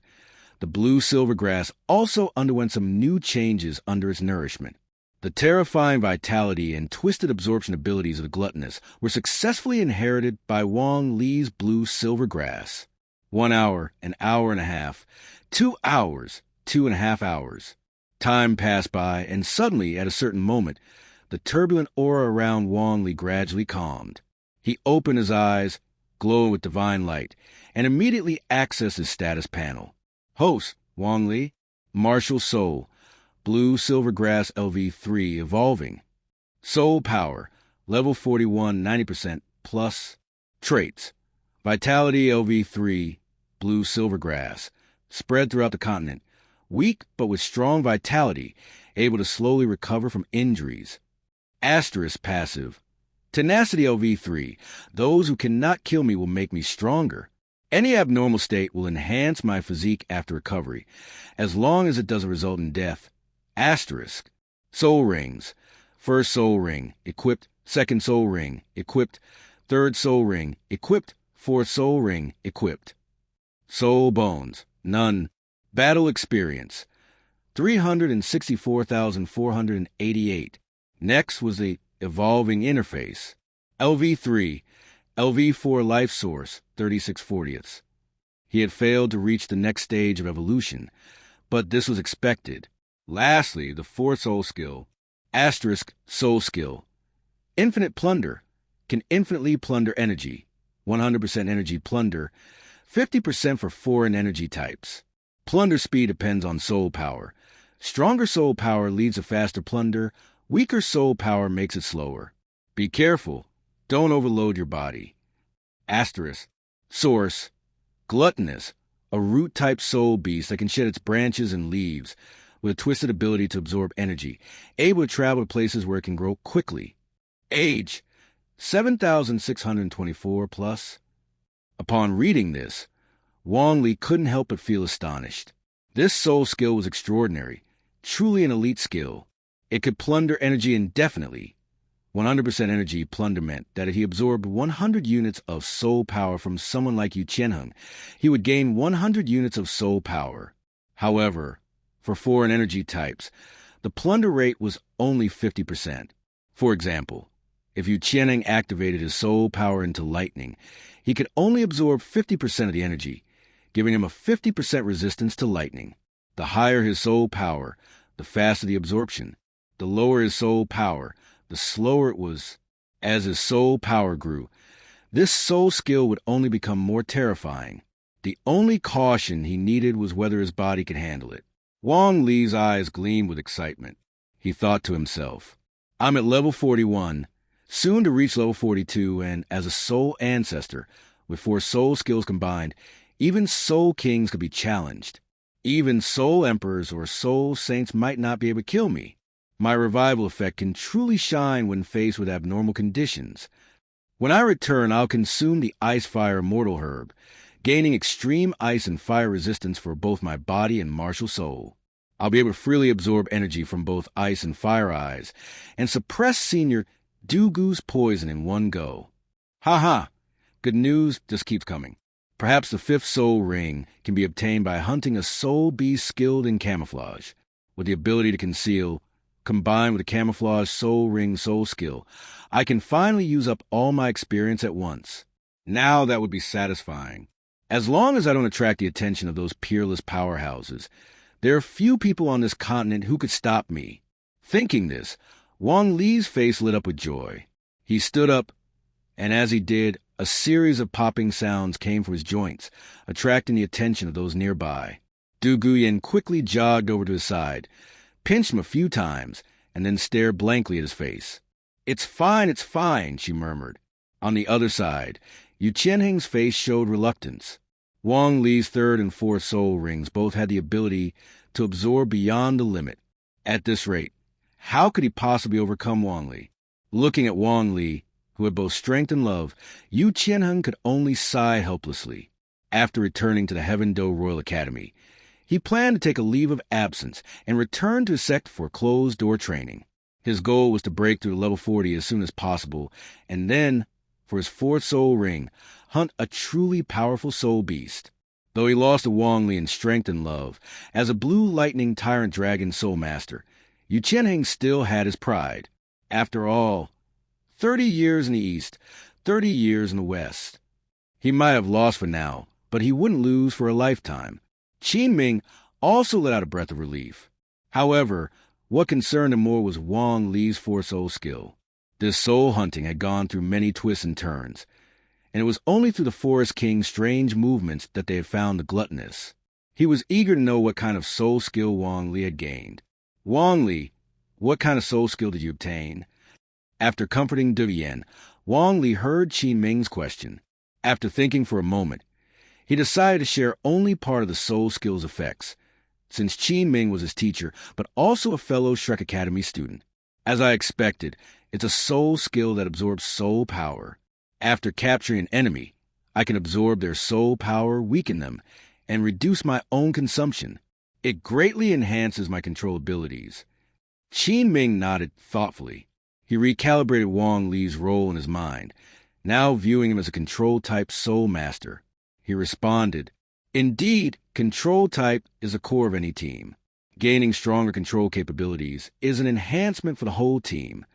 the blue-silver grass also underwent some new changes under its nourishment. The terrifying vitality and twisted absorption abilities of the gluttonous were successfully inherited by Wang Li's blue-silver grass. 1 hour, an hour and a half, 2 hours, 2.5 hours. Time passed by, and suddenly, at a certain moment, the turbulent aura around Wang Li gradually calmed. He opened his eyes, glowing with divine light, and immediately accessed his status panel. Host, Wang Li, Martial Soul, Blue Silver Grass LV3 Evolving. Soul Power, Level 41, 90% plus. Traits, Vitality LV3, blue silvergrass, spread throughout the continent, weak but with strong vitality, able to slowly recover from injuries. Asterisk passive. Tenacity LV3, those who cannot kill me will make me stronger. Any abnormal state will enhance my physique after recovery, as long as it doesn't result in death. Asterisk. Soul rings. First soul ring, equipped. Second soul ring, equipped. Third soul ring, equipped. Fourth soul ring, equipped. Soul bones, none. Battle experience, 364,488. Next was the evolving interface. LV3, LV4 life source, 36/40. He had failed to reach the next stage of evolution, but this was expected. Lastly, the fourth soul skill, asterisk soul skill. Infinite plunder, can infinitely plunder energy, 100% energy plunder, 50% for foreign energy types. Plunder speed depends on soul power. Stronger soul power leads to faster plunder, weaker soul power makes it slower. Be careful, don't overload your body. Asterisk. Source. Gluttonous, a root-type soul beast that can shed its branches and leaves, with a twisted ability to absorb energy, able to travel to places where it can grow quickly. Age, 7,624 plus. Upon reading this, Wang Li couldn't help but feel astonished. This soul skill was extraordinary, truly an elite skill. It could plunder energy indefinitely. 100% energy plunder meant that if he absorbed 100 units of soul power from someone like Yu Qianheng, he would gain 100 units of soul power. However, for foreign energy types, the plunder rate was only 50%. For example, if Yu Qianheng activated his soul power into lightning, he could only absorb 50% of the energy, giving him a 50% resistance to lightning. The higher his soul power, the faster the absorption. The lower his soul power, the slower it was. As his soul power grew, this soul skill would only become more terrifying. The only caution he needed was whether his body could handle it. Wang Li's eyes gleamed with excitement. He thought to himself, I'm at level 41, soon to reach level 42, and as a soul ancestor, with 4 soul skills combined, even soul kings could be challenged. Even soul emperors or soul saints might not be able to kill me. My revival effect can truly shine when faced with abnormal conditions. When I return, I'll consume the Ice-Fire Immortal herb, gaining extreme ice and fire resistance for both my body and martial soul. I'll be able to freely absorb energy from both ice and fire eyes, and suppress Senior Dugu's poison in one go. Ha! Good news just keeps coming. Perhaps the 5th soul ring can be obtained by hunting a soul beast skilled in camouflage. With the ability to conceal, combined with the camouflage soul ring soul skill, I can finally use up all my experience at once. Now that would be satisfying. As long as I don't attract the attention of those peerless powerhouses, there are few people on this continent who could stop me. Thinking this, Wang Li's face lit up with joy. He stood up, and as he did, a series of popping sounds came from his joints, attracting the attention of those nearby. Dugu Yen quickly jogged over to his side, pinched him a few times, and then stared blankly at his face. It's fine, she murmured. On the other side, Yu Qianheng's face showed reluctance. Wang Li's 3rd and 4th soul rings both had the ability to absorb beyond the limit. At this rate, how could he possibly overcome Wang Li? Looking at Wang Li, who had both strength and love, Yu Qianheng could only sigh helplessly. After returning to the Heaven Do Royal Academy, he planned to take a leave of absence and return to his Sect for closed-door training. His goal was to break through level 40 as soon as possible, and then, for his 4th soul ring, hunt a truly powerful soul beast. Though he lost to Wang Li in strength and love, as a blue lightning tyrant dragon soul master, Yu Qianheng still had his pride. After all, 30 years in the East, 30 years in the West. He might have lost for now, but he wouldn't lose for a lifetime. Qin Ming also let out a breath of relief. However, what concerned him more was Wang Li's 4 soul skill. This soul hunting had gone through many twists and turns, and it was only through the Forest King's strange movements that they had found the gluttonous. He was eager to know what kind of soul skill Wang Li had gained. Wang Li, what kind of soul skill did you obtain? After comforting Dugu Yen, Wang Li heard Qin Ming's question. After thinking for a moment, he decided to share only part of the soul skill's effects, since Qin Ming was his teacher, but also a fellow Shrek Academy student. As I expected, it's a soul skill that absorbs soul power. After capturing an enemy, I can absorb their soul power, weaken them, and reduce my own consumption. It greatly enhances my control abilities. Qin Ming nodded thoughtfully. He recalibrated Wang Li's role in his mind, now viewing him as a control-type soul master. He responded, "Indeed, control type is the core of any team. Gaining stronger control capabilities is an enhancement for the whole team.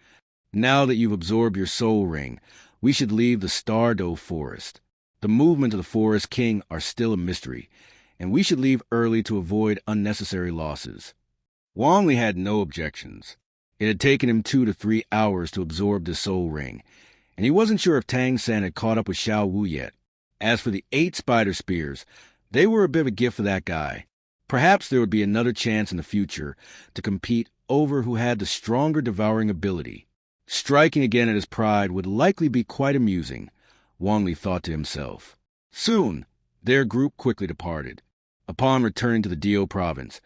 Now that you've absorbed your soul ring, we should leave the Stardow Forest. The movement of the Forest King are still a mystery, and we should leave early to avoid unnecessary losses." Wang Li had no objections. It had taken him 2 to 3 hours to absorb the soul ring, and he wasn't sure if Tang San had caught up with Xiao Wu yet. As for the 8 spider spears, they were a bit of a gift for that guy. Perhaps there would be another chance in the future to compete over who had the stronger devouring ability. Striking again at his pride would likely be quite amusing, Wang Li thought to himself. Soon, their group quickly departed, upon returning to the Dio province.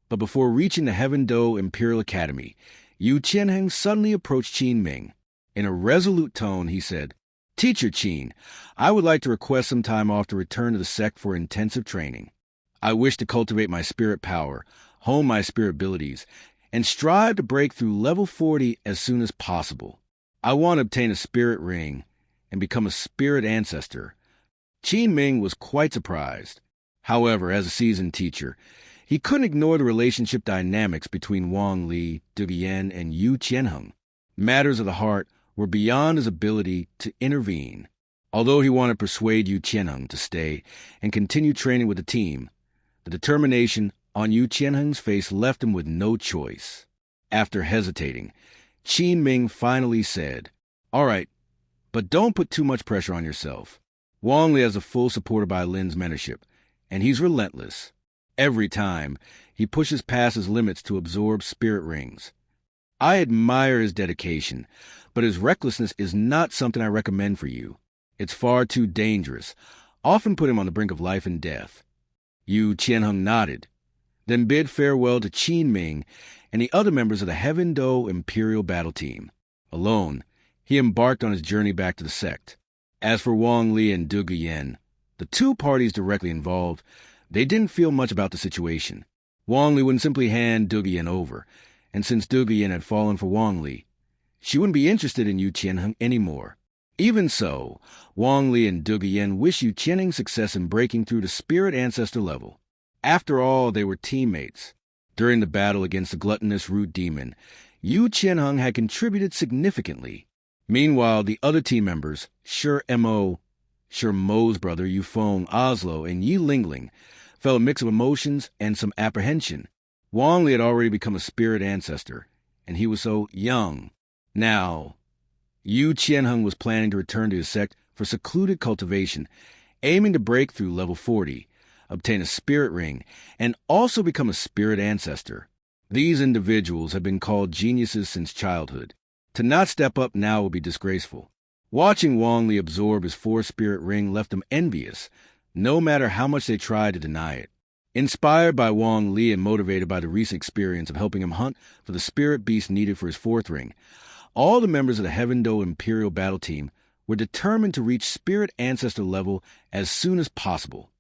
But before reaching the Heaven Do Imperial Academy, Yu Qianheng suddenly approached Qin Ming. In a resolute tone, he said, "Teacher Qin, I would like to request some time off to return to the Sect for intensive training. I wish to cultivate my spirit power, hone my spirit abilities, and strive to break through level 40 as soon as possible. I want to obtain a spirit ring and become a spirit ancestor." Qin Ming was quite surprised. However, as a seasoned teacher, he couldn't ignore the relationship dynamics between Wang Li, Dugu Yen, and Yu Qianheng. Matters of the heart were beyond his ability to intervene. Although he wanted to persuade Yu Qianheng to stay and continue training with the team, the determination on Yu Qianheng's face left him with no choice. After hesitating, Qin Ming finally said, "All right, but don't put too much pressure on yourself. Wang Li has a full supporter by Lin's mentorship, and he's relentless. Every time, he pushes past his limits to absorb spirit rings. I admire his dedication, but his recklessness is not something I recommend for you. It's far too dangerous, often put him on the brink of life and death." Yu Qianheng nodded, then bid farewell to Qin Ming and the other members of the Heaven Do Imperial Battle Team. Alone, he embarked on his journey back to the Sect. As for Wang Li and Dugu Yen, the two parties directly involved, they didn't feel much about the situation. Wang Li wouldn't simply hand Dugu Yen over, and since Dugu Yen had fallen for Wang Li, she wouldn't be interested in Yu Qianheng anymore. Even so, Wang Li and Dugu Yen wished Yu Qianheng success in breaking through the spirit ancestor level. After all, they were teammates. During the battle against the gluttonous root demon, Yu Qianheng had contributed significantly. Meanwhile, the other team members, Shi Mo's brother Yu Feng, Oslo, and Yi Lingling, felt a mix of emotions and some apprehension. Wang Li had already become a spirit ancestor, and he was so young. Now, Yu Qianheng was planning to return to his sect for secluded cultivation, aiming to break through level 40, obtain a spirit ring, and also become a spirit ancestor. These individuals have been called geniuses since childhood. To not step up now would be disgraceful. Watching Wang Li absorb his 4-spirit ring left them envious, no matter how much they tried to deny it. Inspired by Wang Li and motivated by the recent experience of helping him hunt for the spirit beast needed for his 4th ring, all the members of the Heaven Do Imperial Battle Team were determined to reach spirit ancestor level as soon as possible.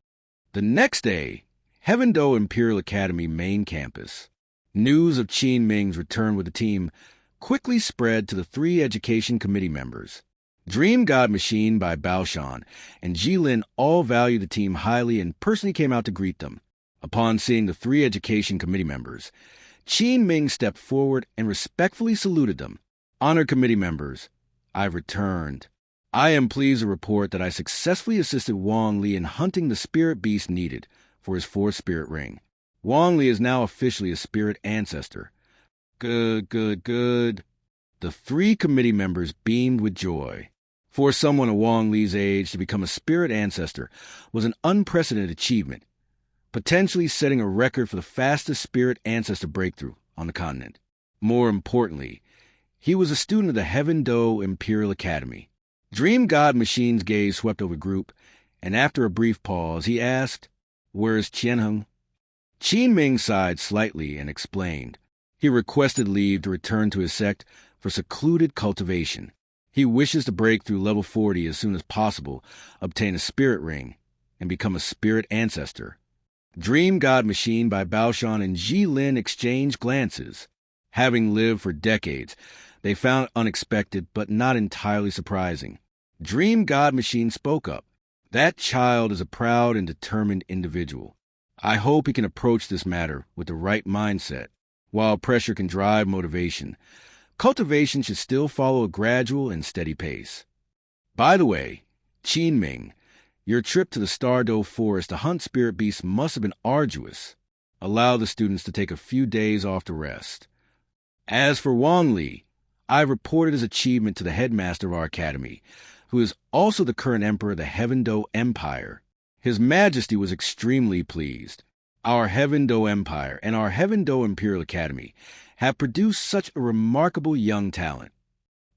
The next day, Heaven Do Imperial Academy main campus. News of Qin Ming's return with the team quickly spread to the 3 education committee members. Dream God Machine by Baoshan and Jilin all valued the team highly and personally came out to greet them. Upon seeing the 3 education committee members, Qin Ming stepped forward and respectfully saluted them. "Honored committee members, I've returned. I am pleased to report that I successfully assisted Wang Li in hunting the spirit beast needed for his 4th spirit ring. Wang Li is now officially a spirit ancestor." Good. The 3 committee members beamed with joy. For someone of Wang Li's age to become a spirit ancestor was an unprecedented achievement, potentially setting a record for the fastest spirit ancestor breakthrough on the continent. More importantly, he was a student of the Heaven Do Imperial Academy. Dream God Machine's gaze swept over the group, and after a brief pause, he asked, "Where's Qianheng?" Qin Ming sighed slightly and explained. He requested leave to return to his sect for secluded cultivation. He wishes to break through level 40 as soon as possible, obtain a spirit ring, and become a spirit ancestor. Dream God Machine by Baoshan and Ji Lin exchanged glances. Having lived for decades, they found it unexpected but not entirely surprising. Dream God Machine spoke up. "That child is a proud and determined individual. I hope he can approach this matter with the right mindset. While pressure can drive motivation, cultivation should still follow a gradual and steady pace. By the way, Qin Ming, your trip to the Stardow Forest to hunt spirit beasts must have been arduous. Allow the students to take a few days off to rest. As for Wang Li, I've reported his achievement to the headmaster of our academy, who is also the current emperor of the Heaven Do Empire. His Majesty was extremely pleased. Our Heaven Do Empire and our Heaven Do Imperial Academy have produced such a remarkable young talent.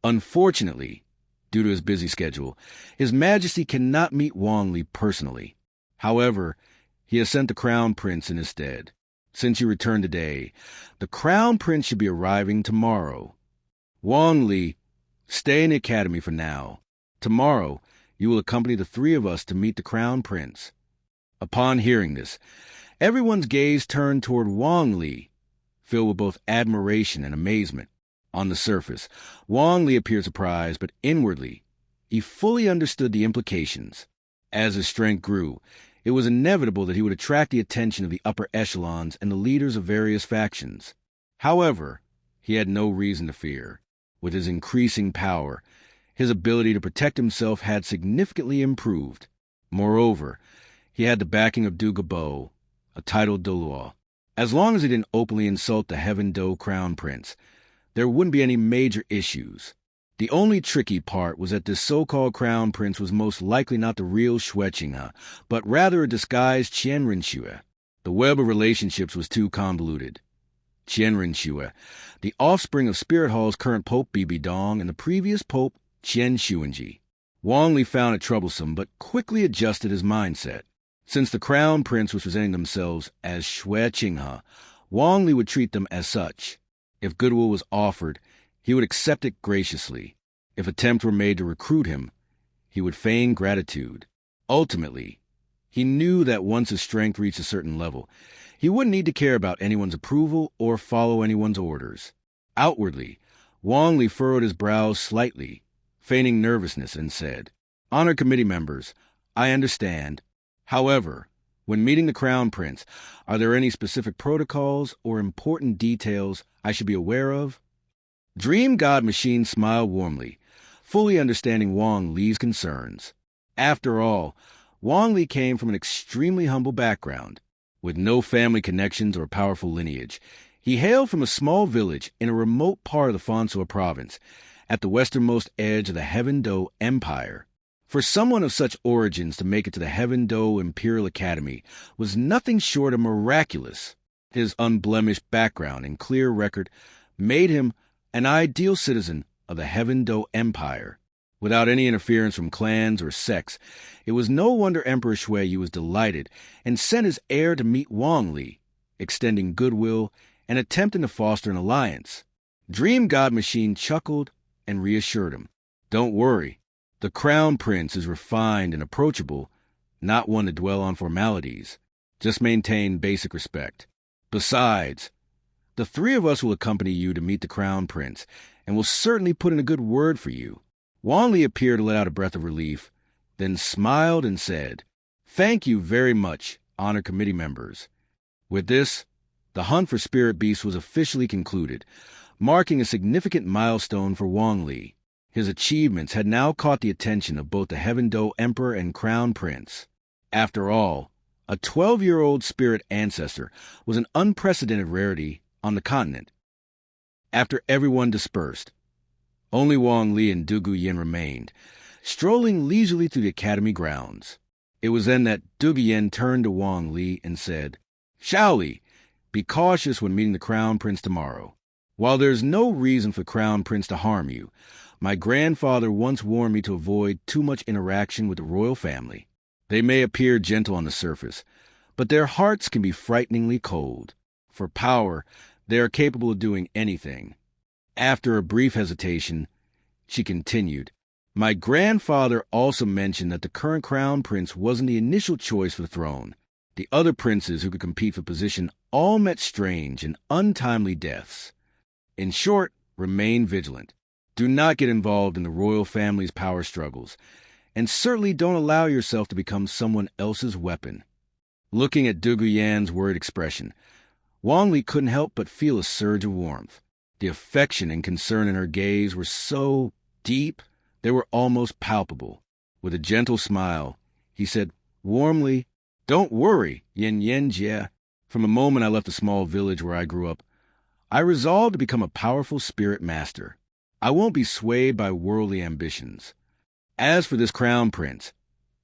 Unfortunately, due to his busy schedule, His Majesty cannot meet Wang Li personally. However, he has sent the Crown Prince in his stead. Since you returned today, the Crown Prince should be arriving tomorrow. Wang Li, stay in the academy for now. Tomorrow, you will accompany the three of us to meet the Crown Prince." Upon hearing this, everyone's gaze turned toward Wang Li, filled with both admiration and amazement. On the surface, Wang Li appeared surprised, but inwardly, he fully understood the implications. As his strength grew, it was inevitable that he would attract the attention of the upper echelons and the leaders of various factions. However, he had no reason to fear. With his increasing power, his ability to protect himself had significantly improved. Moreover, he had the backing of Dugu Bo, a titled Dulo. As long as he didn't openly insult the Heaven Do Crown Prince, there wouldn't be any major issues. The only tricky part was that this so-called Crown Prince was most likely not the real Xue Qinghe, but rather a disguised Qianren Xue. The web of relationships was too convoluted. Qianren Xue, the offspring of Spirit Hall's current Pope Bibi Dong and the previous Pope Qian Xuanji. Wang Li found it troublesome, but quickly adjusted his mindset. Since the Crown Prince was presenting themselves as Xue Qinghe, Wang Li would treat them as such. If goodwill was offered, he would accept it graciously. If attempts were made to recruit him, he would feign gratitude. Ultimately, he knew that once his strength reached a certain level, he wouldn't need to care about anyone's approval or follow anyone's orders. Outwardly, Wang Li furrowed his brows slightly, feigning nervousness, and said, "Honor Committee members, I understand. However, when meeting the Crown Prince, are there any specific protocols or important details I should be aware of?" Dream God Machine smiled warmly, fully understanding Wang Li's concerns. After all, Wang Li came from an extremely humble background. With no family connections or powerful lineage, he hailed from a small village in a remote part of the Fansua province, at the westernmost edge of the Heaven Do Empire. For someone of such origins to make it to the Heaven Do Imperial Academy was nothing short of miraculous. His unblemished background and clear record made him an ideal citizen of the Heaven Do Empire. Without any interference from clans or sects, it was no wonder Emperor Shui was delighted and sent his heir to meet Wang Li, extending goodwill and attempting to foster an alliance. Dream God Machine chuckled and reassured him. "Don't worry. The Crown Prince is refined and approachable, not one to dwell on formalities. Just maintain basic respect. Besides, the three of us will accompany you to meet the Crown Prince, and will certainly put in a good word for you." Wang Li appeared to let out a breath of relief, then smiled and said, "Thank you very much, Honor Committee members." With this, the hunt for spirit beasts was officially concluded, marking a significant milestone for Wang Li. His achievements had now caught the attention of both the Heaven Do Emperor and Crown Prince. After all, a 12-year-old spirit ancestor was an unprecedented rarity on the continent. After everyone dispersed, only Wang Li and Dugu Yen remained, strolling leisurely through the academy grounds. It was then that Dugu Yen turned to Wang Li and said, "Shaoli, be cautious when meeting the Crown Prince tomorrow. While there's no reason for the Crown Prince to harm you, My grandfather once warned me to avoid too much interaction with the royal family. They may appear gentle on the surface, but their hearts can be frighteningly cold. For power, they are capable of doing anything. After a brief hesitation, she continued, My grandfather also mentioned that the current crown prince wasn't the initial choice for the throne. The other princes who could compete for position all met strange and untimely deaths. In short, remain vigilant. Do not get involved in the royal family's power struggles, and certainly don't allow yourself to become someone else's weapon. Looking at Dugu Yen's worried expression, Wang Li couldn't help but feel a surge of warmth. The affection and concern in her gaze were so deep, they were almost palpable. With a gentle smile, he said warmly, Don't worry, Yen Jie. From the moment I left the small village where I grew up, I resolved to become a powerful spirit master. I won't be swayed by worldly ambitions. As for this crown prince,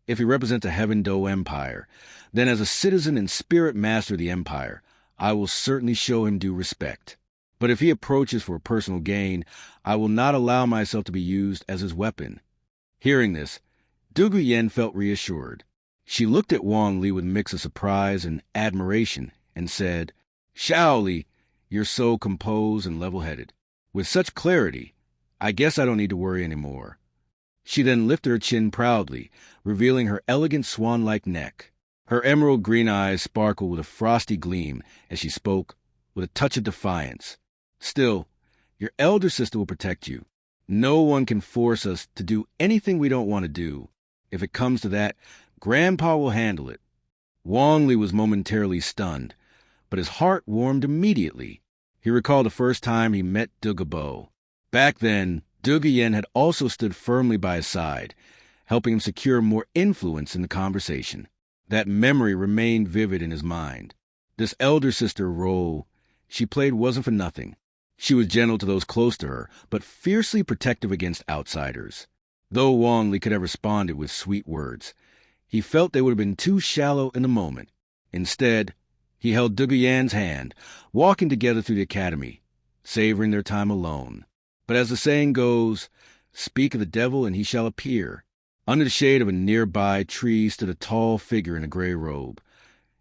if he represents a Heaven Do empire, then as a citizen and spirit master of the empire, I will certainly show him due respect. But if he approaches for personal gain, I will not allow myself to be used as his weapon. Hearing this, Dugu Yen felt reassured. She looked at Wang Li with a mix of surprise and admiration and said, Shao Li, you're so composed and level-headed. With such clarity, I guess I don't need to worry anymore. She then lifted her chin proudly, revealing her elegant swan-like neck. Her emerald green eyes sparkled with a frosty gleam as she spoke with a touch of defiance. Still, your elder sister will protect you. No one can force us to do anything we don't want to do. If it comes to that, Grandpa will handle it. Wang Li was momentarily stunned, but his heart warmed immediately. He recalled the first time he met Dugu Bo. Back then, Dugu Yen had also stood firmly by his side, helping him secure more influence in the conversation. That memory remained vivid in his mind. This elder sister role she played wasn't for nothing. She was gentle to those close to her, but fiercely protective against outsiders. Though Wang Li could have responded with sweet words, he felt they would have been too shallow in the moment. Instead, he held Dugu Yen's hand, walking together through the academy, savoring their time alone. But as the saying goes, speak of the devil and he shall appear. Under the shade of a nearby tree stood a tall figure in a gray robe.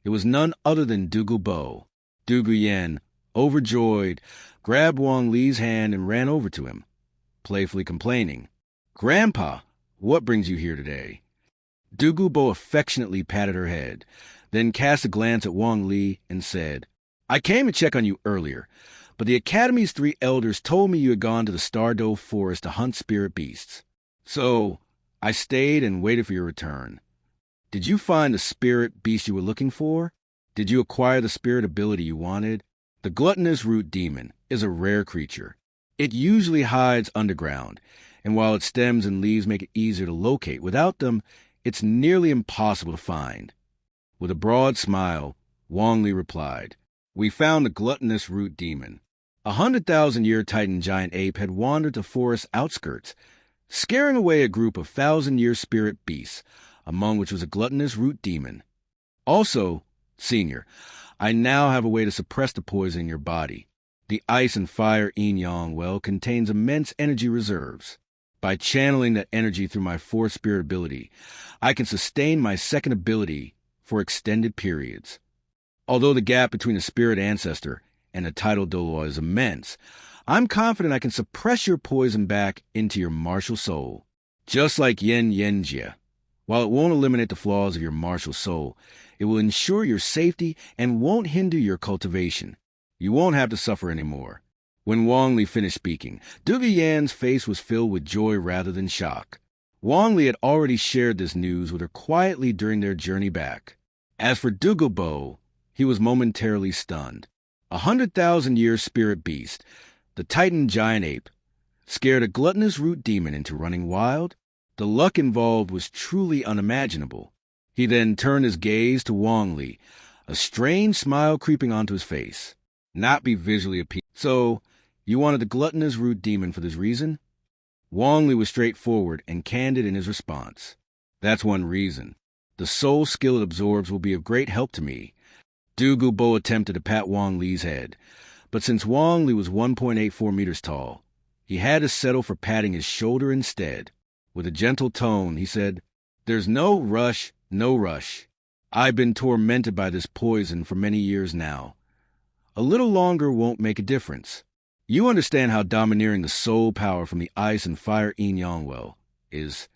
It was none other than Dugu Bo. Dugu Yen, overjoyed, grabbed Wang Li's hand and ran over to him, playfully complaining, Grandpa, what brings you here today? Dugu Bo affectionately patted her head, then cast a glance at Wang Li and said, I came to check on you earlier, but the Academy's 3 elders told me you had gone to the Stardow Forest to hunt spirit beasts. So I stayed and waited for your return. Did you find the spirit beast you were looking for? Did you acquire the spirit ability you wanted? The gluttonous root demon is a rare creature. It usually hides underground, and while its stems and leaves make it easier to locate, without them, it's nearly impossible to find. With a broad smile, Wang Li replied, We found the gluttonous root demon. 100,000-year Titan giant ape had wandered the forest's outskirts, scaring away a group of 1,000-year spirit beasts, among which was a gluttonous root demon. Also, Senior, I now have a way to suppress the poison in your body. The ice and fire yin-yang well contains immense energy reserves. By channeling that energy through my 4th spirit ability, I can sustain my 2nd ability for extended periods. Although the gap between a spirit ancestor and a title Dulo is immense, I'm confident I can suppress your poison back into your martial soul. Just like Yen Jie. While it won't eliminate the flaws of your martial soul, it will ensure your safety and won't hinder your cultivation. You won't have to suffer anymore. When Wang Li finished speaking, Dugu Yen's face was filled with joy rather than shock. Wang Li had already shared this news with her quietly during their journey back. As for Dugu Bo, he was momentarily stunned. 100,000-year spirit beast, the Titan giant ape, scared a gluttonous root demon into running wild? The luck involved was truly unimaginable. He then turned his gaze to Wang Li, a strange smile creeping onto his face. Not be visually appealing. So, you wanted the gluttonous root demon for this reason? Wang Li was straightforward and candid in his response. That's one reason. The soul skill it absorbs will be of great help to me. Dugu Bo attempted to pat Wang Li's head, but since Wang Li was 1.84 meters tall, He had to settle for patting his shoulder instead. With a gentle tone, he said, "There's no rush, no rush. I've been tormented by this poison for many years now. A little longer won't make a difference. You understand how domineering the soul power from the ice and fire yin-yang well is.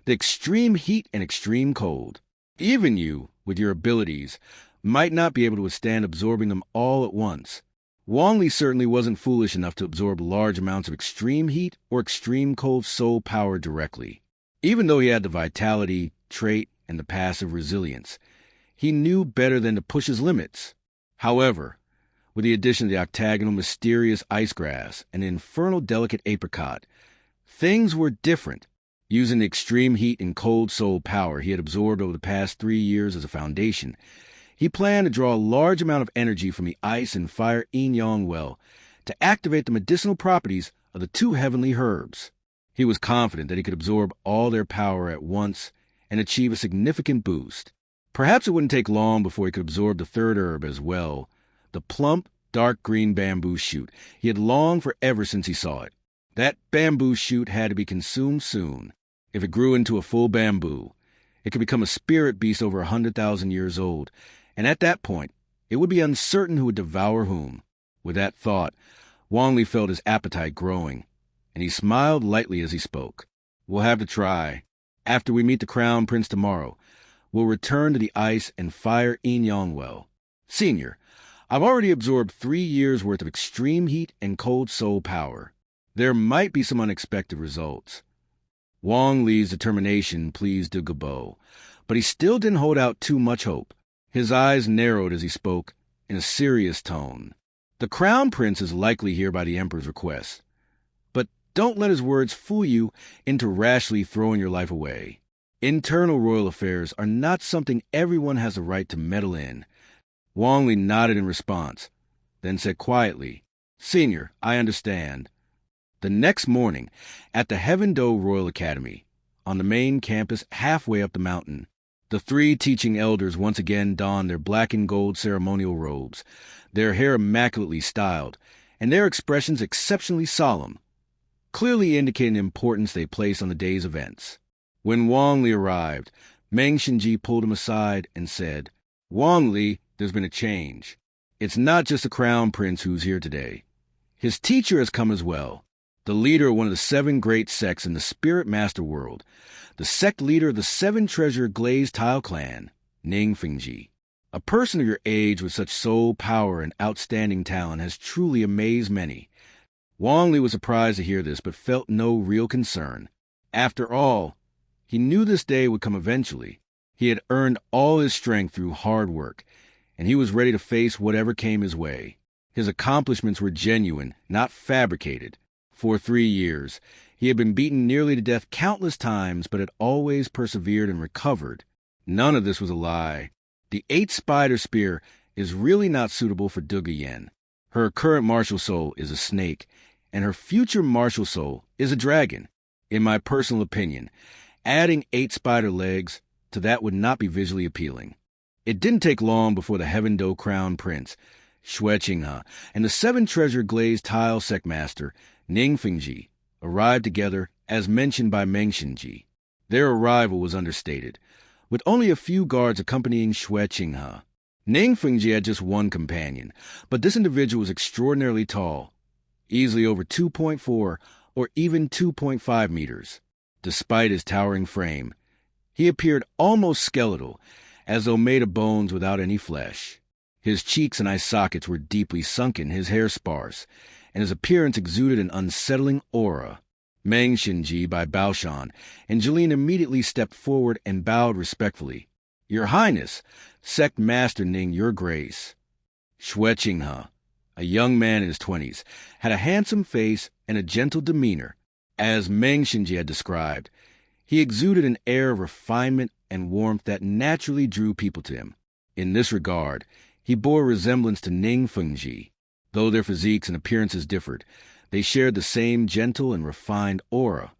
The extreme heat and extreme cold. Even you, with your abilities, might not be able to withstand absorbing them all at once. Wang Li certainly wasn't foolish enough to absorb large amounts of extreme heat or extreme cold soul power directly. Even though he had the vitality, trait, and the passive resilience, he knew better than to push his limits. However, with the addition of the octagonal mysterious ice grass and the infernal delicate apricot, things were different. Using the extreme heat and cold soul power he had absorbed over the past 3 years as a foundation, he planned to draw a large amount of energy from the ice and fire yin-yang well to activate the medicinal properties of the 2 heavenly herbs. He was confident that he could absorb all their power at once and achieve a significant boost. Perhaps it wouldn't take long before he could absorb the 3rd herb as well, the plump, dark green bamboo shoot he had longed for ever since he saw it. That bamboo shoot had to be consumed soon. If it grew into a full bamboo, it could become a spirit beast over 100,000 years old, and at that point, it would be uncertain who would devour whom. With that thought, Wang Li felt his appetite growing, and he smiled lightly as he spoke. "We'll have to try. After we meet the Crown Prince tomorrow, we'll return to the ice and fire yin-yang well. Senior, I've already absorbed 3 years' worth of extreme heat and cold soul power. There might be some unexpected results." Wang Li's determination pleased Dugu, but he still didn't hold out too much hope. His eyes narrowed as he spoke, in a serious tone. "The Crown Prince is likely here by the Emperor's request. But don't let his words fool you into rashly throwing your life away. Internal royal affairs are not something everyone has a right to meddle in." Wang Li nodded in response, then said quietly, "Senior, I understand." The next morning, at the Heaven Do Royal Academy, on the main campus halfway up the mountain, the 3 teaching elders once again donned their black and gold ceremonial robes, their hair immaculately styled, and their expressions exceptionally solemn, clearly indicating the importance they placed on the day's events. When Wang Li arrived, Meng Xinji pulled him aside and said, "Wang Li, there's been a change. It's not just the Crown Prince who's here today. His teacher has come as well. The leader of one of the 7 great sects in the Spirit Master world, the sect leader of the 7-treasure glazed tile clan, Ningfengji. A person of your age with such soul power and outstanding talent has truly amazed many." Wang Li was surprised to hear this, but felt no real concern. After all, he knew this day would come eventually. He had earned all his strength through hard work, and he was ready to face whatever came his way. His accomplishments were genuine, not fabricated. For 3 years, he had been beaten nearly to death countless times, but had always persevered and recovered. None of this was a lie. The 8-spider spear is really not suitable for Dugu Yen. Her current martial soul is a snake, and her future martial soul is a dragon. In my personal opinion, adding 8 spider legs to that would not be visually appealing. It didn't take long before the Heaven Do Crown Prince, Xue Qinghe, and the 7-treasure glazed tile sect master, Ningfengji, arrived together as mentioned by Meng Xinji. Their arrival was understated, with only a few guards accompanying Xue Qinghe. Ningfengji had just one companion, but this individual was extraordinarily tall, easily over 2.4 or even 2.5 meters. Despite his towering frame, he appeared almost skeletal, as though made of bones without any flesh. His cheeks and eye sockets were deeply sunken, his hair sparse, and his appearance exuded an unsettling aura. Meng Xinji by Baoshan, and Jeline immediately stepped forward and bowed respectfully. "Your Highness, Sect Master Ning, Your Grace." Xue Qinghe, a young man in his 20s, had a handsome face and a gentle demeanor. As Meng Xinji had described, he exuded an air of refinement and warmth that naturally drew people to him. In this regard, he bore a resemblance to Ningfengji. Though their physiques and appearances differed, they shared the same gentle and refined aura,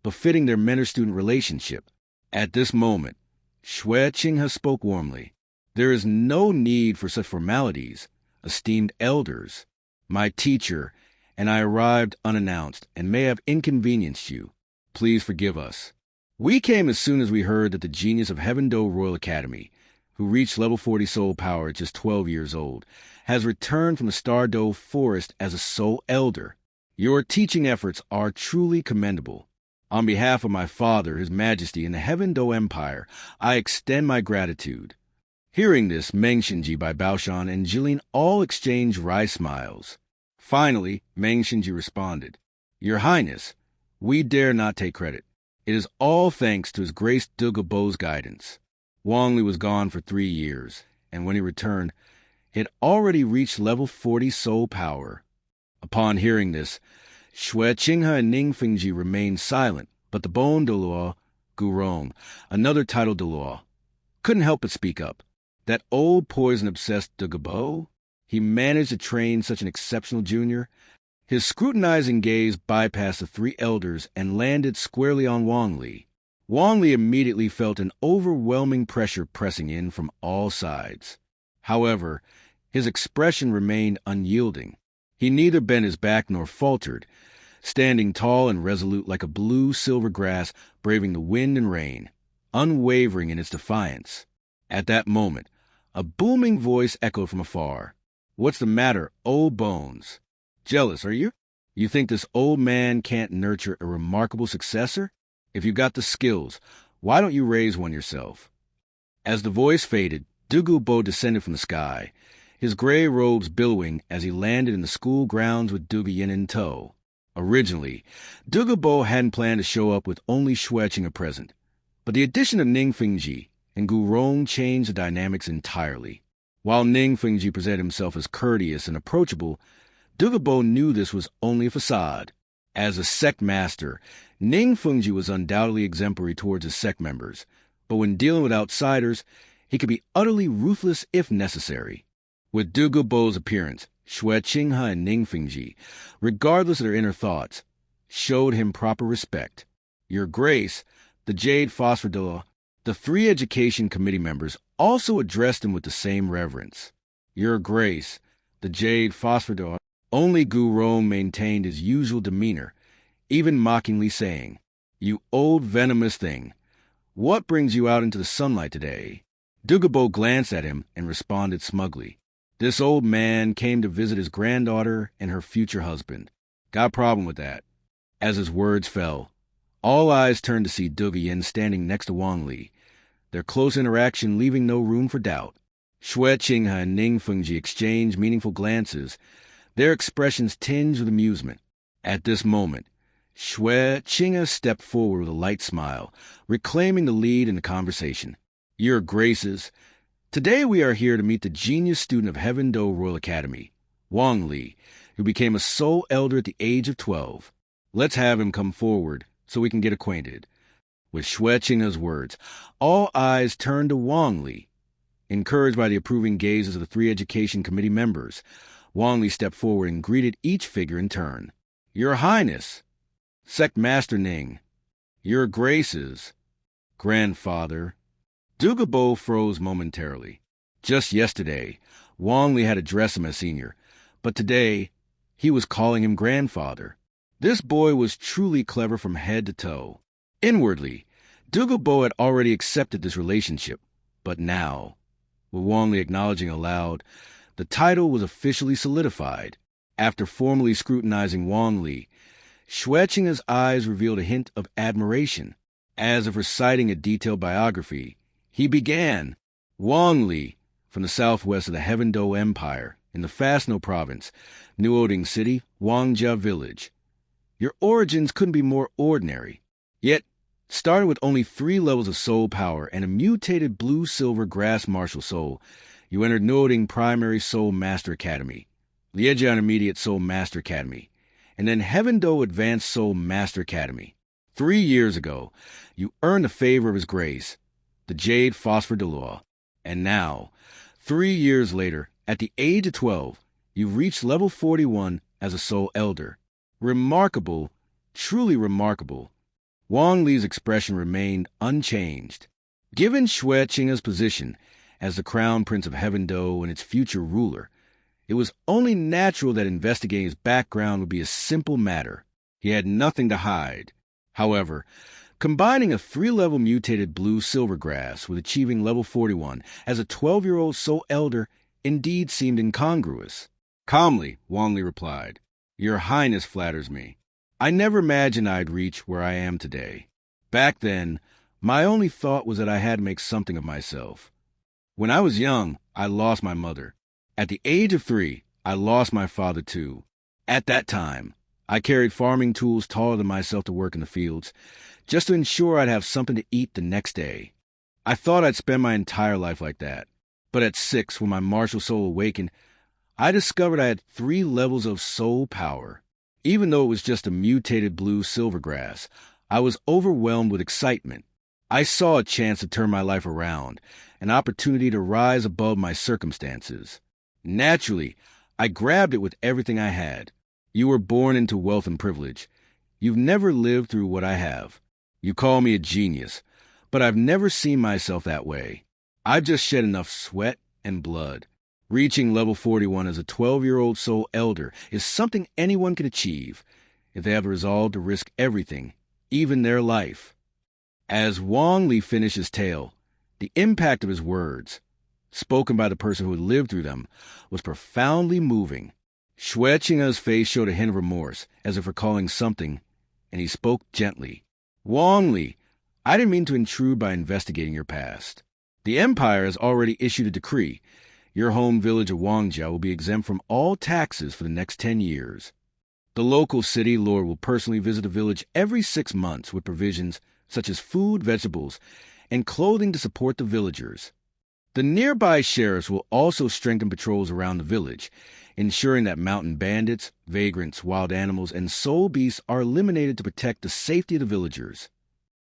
befitting their mentor-student relationship. At this moment, Xue Qinghe spoke warmly. "There is no need for such formalities, esteemed elders. My teacher and I arrived unannounced and may have inconvenienced you. Please forgive us. We came as soon as we heard that the genius of Heaven-Do Royal Academy, who reached level 40 soul power at just 12 years old, has returned from the Star-Do Forest as a soul elder. Your teaching efforts are truly commendable. On behalf of my father, His Majesty, and the Heaven-Do Empire, I extend my gratitude. Hearing this, Meng Shinji by Baoshan and Jilin all exchanged wry smiles. Finally, Meng Shinji responded, Your Highness, we dare not take credit. It is all thanks to His Grace Dugu Bo's guidance. Wang Li was gone for 3 years, and when he returned, he had already reached level 40 soul power. Upon hearing this, Xue Qinghe and Ning Fengji remained silent, but the Bon Dulo, Gurong, another title Dulo, couldn't help but speak up. That old poison-obsessed Dugu Bo? He managed to train such an exceptional junior? His scrutinizing gaze bypassed the 3 elders and landed squarely on Wang Li. Wang Li immediately felt an overwhelming pressure pressing in from all sides. However, his expression remained unyielding. He neither bent his back nor faltered, standing tall and resolute like a blue silver grass braving the wind and rain, unwavering in its defiance. At that moment, a booming voice echoed from afar. What's the matter, old bones? Jealous, are you? You think this old man can't nurture a remarkable successor? If you got the skills, why don't you raise one yourself? As the voice faded, Dugu Bo descended from the sky, his gray robes billowing as he landed in the school grounds with Dugu Yen in tow. Originally, Dugu Bo hadn't planned to show up with only Xue Qinghe present, but the addition of Ning Fengji and Gu Rong changed the dynamics entirely. While Ning Fengji presented himself as courteous and approachable, Dugu Bo knew this was only a facade. As a Sect master, Ning Fengji was undoubtedly exemplary towards his Sect members, but when dealing with outsiders, he could be utterly ruthless if necessary. With Dugu Bo's appearance, Xue Qinghe and Ning Fengji, regardless of their inner thoughts, showed him proper respect. Your Grace, the Jade Phosphor, the 3 education committee members also addressed him with the same reverence. Your Grace, the Jade Phosphor, only Gu Rong maintained his usual demeanor, even mockingly saying, You old venomous thing, what brings you out into the sunlight today? Dugu Bo glanced at him and responded smugly, This old man came to visit his granddaughter and her future husband. Got a problem with that. As his words fell, all eyes turned to see Dugu Yen standing next to Wang Li, their close interaction leaving no room for doubt. Xue Qinghe and Ning Fengji exchanged meaningful glances, their expressions tinged with amusement. At this moment, Xue Qinghe stepped forward with a light smile, reclaiming the lead in the conversation. Your Graces, today we are here to meet the genius student of Heaven-Do Royal Academy, Wang Li, who became a soul elder at the age of 12. Let's have him come forward so we can get acquainted. With Xue Qinghe's words, all eyes turned to Wang Li. Encouraged by the approving gazes of the 3 education committee members, Wang Li stepped forward and greeted each figure in turn. Your Highness, Sect Master Ning, Your Graces, Grandfather. Dugu Bo froze momentarily. Just yesterday, Wang Li had addressed him as senior, but today, he was calling him grandfather. This boy was truly clever from head to toe. Inwardly, Dugu Bo had already accepted this relationship, but now, with Wang Li acknowledging aloud, the title was officially solidified. After formally scrutinizing Wang Li, Xue Qinghe's eyes revealed a hint of admiration. As if reciting a detailed biography, he began, Wang Li, from the southwest of the Heaven-Do Empire, in the Fastno province, Nuoding City, Wangjia Village. Your origins couldn't be more ordinary. Yet, starting with only 3 levels of soul power and a mutated blue-silver grass martial soul, you entered Nuoding Primary Soul Master Academy, Liejia Intermediate Soul Master Academy, and then Heaven-Do Advanced Soul Master Academy. 3 years ago, you earned the favor of His Grace, the Jade Phosphor Dulo, and now, 3 years later, at the age of 12, you've reached level 41 as a soul elder. Remarkable, truly remarkable. Wang Li's expression remained unchanged. Given Xue Qinghe's position as the crown prince of Heaven-Do and its future ruler, It was only natural that investigating his background would be a simple matter. He had nothing to hide. However, combining a 3-level mutated blue silvergrass with achieving level 41 as a 12-year-old soul elder indeed seemed incongruous. Calmly, Wang Li replied, "Your Highness flatters me. I never imagined I'd reach where I am today. Back then, my only thought was that I had to make something of myself. When I was young, I lost my mother. At the age of 3, I lost my father too. At that time, I carried farming tools taller than myself to work in the fields, just to ensure I'd have something to eat the next day. I thought I'd spend my entire life like that. But at 6, when my martial soul awakened, I discovered I had 3 levels of soul power. Even though it was just a mutated blue silvergrass, I was overwhelmed with excitement. I saw a chance to turn my life around, an opportunity to rise above my circumstances. Naturally, I grabbed it with everything I had. You were born into wealth and privilege. You've never lived through what I have. You call me a genius, but I've never seen myself that way. I've just shed enough sweat and blood. Reaching level 41 as a 12-year-old soul elder is something anyone can achieve if they have the resolve to risk everything, even their life." As Wang Li finished his tale, the impact of his words, spoken by the person who had lived through them, was profoundly moving. Xue Qinghe's face showed a hint of remorse, as if recalling something, and he spoke gently. "Wang Li, I didn't mean to intrude by investigating your past. The Empire has already issued a decree. Your home village of Wangjia will be exempt from all taxes for the next 10 years. The local city lord will personally visit the village every 6 months with provisions such as food, vegetables, and clothing to support the villagers. The nearby sheriffs will also strengthen patrols around the village, ensuring that mountain bandits, vagrants, wild animals, and soul beasts are eliminated to protect the safety of the villagers.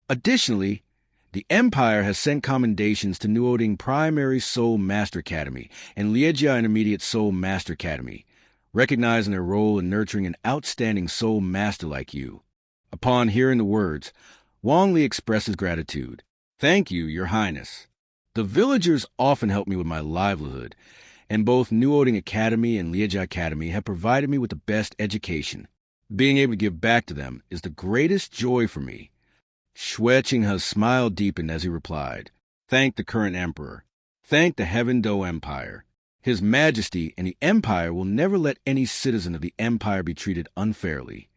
Additionally, the Empire has sent commendations to Nuoding Primary Soul Master Academy and Liejia Intermediate Soul Master Academy, recognizing their role in nurturing an outstanding soul master like you." Upon hearing the words, Wang Li expressed his gratitude. "Thank you, Your Highness. The villagers often help me with my livelihood, and both Nuoding Academy and Liejia Academy have provided me with the best education. Being able to give back to them is the greatest joy for me." Xue Qinghe's smile deepened as he replied, "Thank the current emperor. Thank the Heaven Do Empire. His Majesty and the Empire will never let any citizen of the Empire be treated unfairly."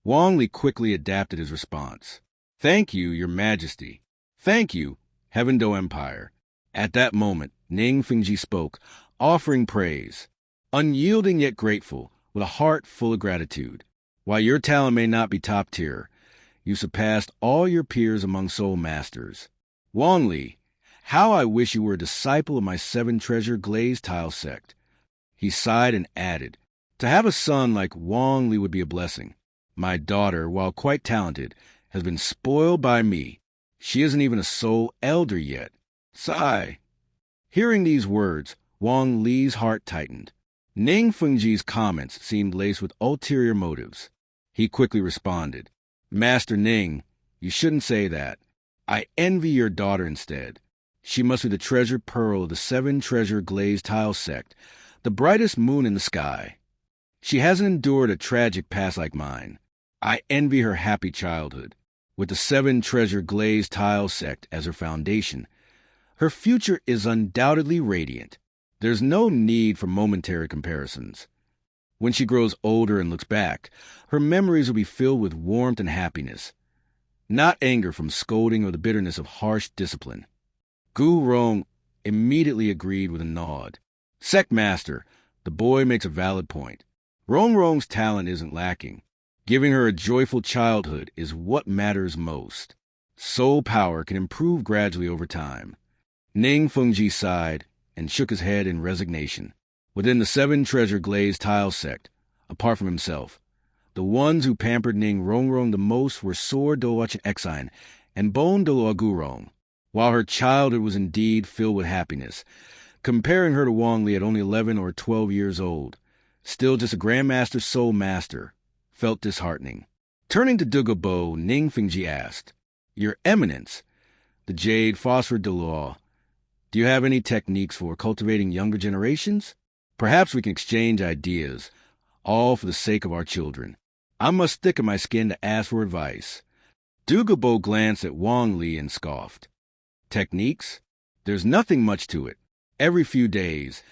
Wang Li quickly adapted his response. "Thank you, Your Majesty. Thank you, Heaven Do Empire." At that moment, Ning Fengji spoke, offering praise. Unyielding yet grateful, with a heart full of gratitude. "While your talent may not be top tier, you surpassed all your peers among soul masters. Wang Li, how I wish you were a disciple of my 7-treasure glazed tile sect." He sighed and added, "To have a son like Wang Li would be a blessing. My daughter, while quite talented, has been spoiled by me. She isn't even a soul elder yet." Sigh. Hearing these words, Wang Li's heart tightened. Ning Fengji's comments seemed laced with ulterior motives. He quickly responded, "Master Ning, you shouldn't say that. I envy your daughter instead. She must be the treasured pearl of the 7-treasure glazed tile sect, the brightest moon in the sky. She hasn't endured a tragic past like mine. I envy her happy childhood. With the 7-treasure glazed tile sect as her foundation, her future is undoubtedly radiant. There's no need for momentary comparisons. When she grows older and looks back, her memories will be filled with warmth and happiness, not anger from scolding or the bitterness of harsh discipline." Gu Rong immediately agreed with a nod. "Sect Master, the boy makes a valid point. Rong Rong's talent isn't lacking. Giving her a joyful childhood is what matters most. Soul power can improve gradually over time." Ning Fengji sighed and shook his head in resignation. Within the 7-treasure glazed tile sect, apart from himself, the ones who pampered Ning Rongrong the most were Sword Doach Exine and Bone Doloa Gurong. While her childhood was indeed filled with happiness, comparing her to Wang Li at only 11 or 12 years old, still just a Grandmaster Soul Master, felt disheartening. Turning to Dugu Bo, Ning Fengji asked, "Your Eminence, the Jade Phosphor Dulo, do you have any techniques for cultivating younger generations?" Perhaps we can exchange ideas, all for the sake of our children. I must thicken my skin to ask for advice. Dugu glanced at Wang Li and scoffed. Techniques? There's nothing much to it. Every few days,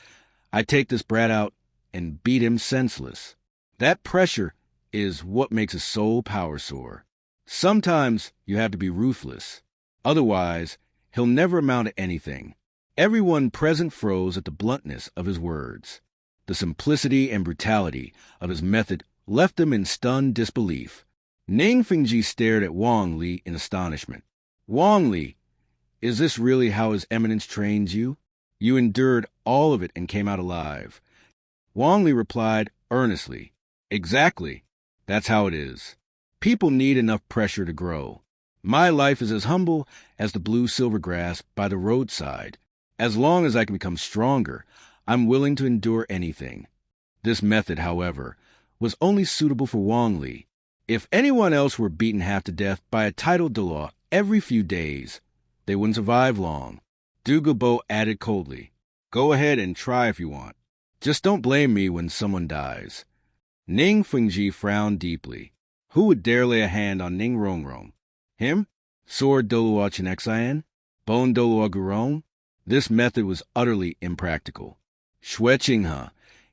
I take this brat out and beat him senseless. That pressure is what makes a soul power soar. Sometimes you have to be ruthless. Otherwise, he'll never amount to anything. Everyone present froze at the bluntness of his words. The simplicity and brutality of his method left them in stunned disbelief. Ning Fengji stared at Wang Li in astonishment. Wang Li, is this really how His Eminence trains you? You endured all of it and came out alive. Wang Li replied earnestly, Exactly. That's how it is. People need enough pressure to grow. My life is as humble as the blue silver grass by the roadside. As long as I can become stronger, I'm willing to endure anything. This method, however, was only suitable for Wang Li. If anyone else were beaten half to death by a titled Dulo every few days, they wouldn't survive long. Dugu added coldly, Go ahead and try if you want. Just don't blame me when someone dies. Ning Fengji frowned deeply. Who would dare lay a hand on Ning Rongrong? Him? Sword Douluo Chinexayan? Bone Douluo Gurong? This method was utterly impractical. Xue Qinghe,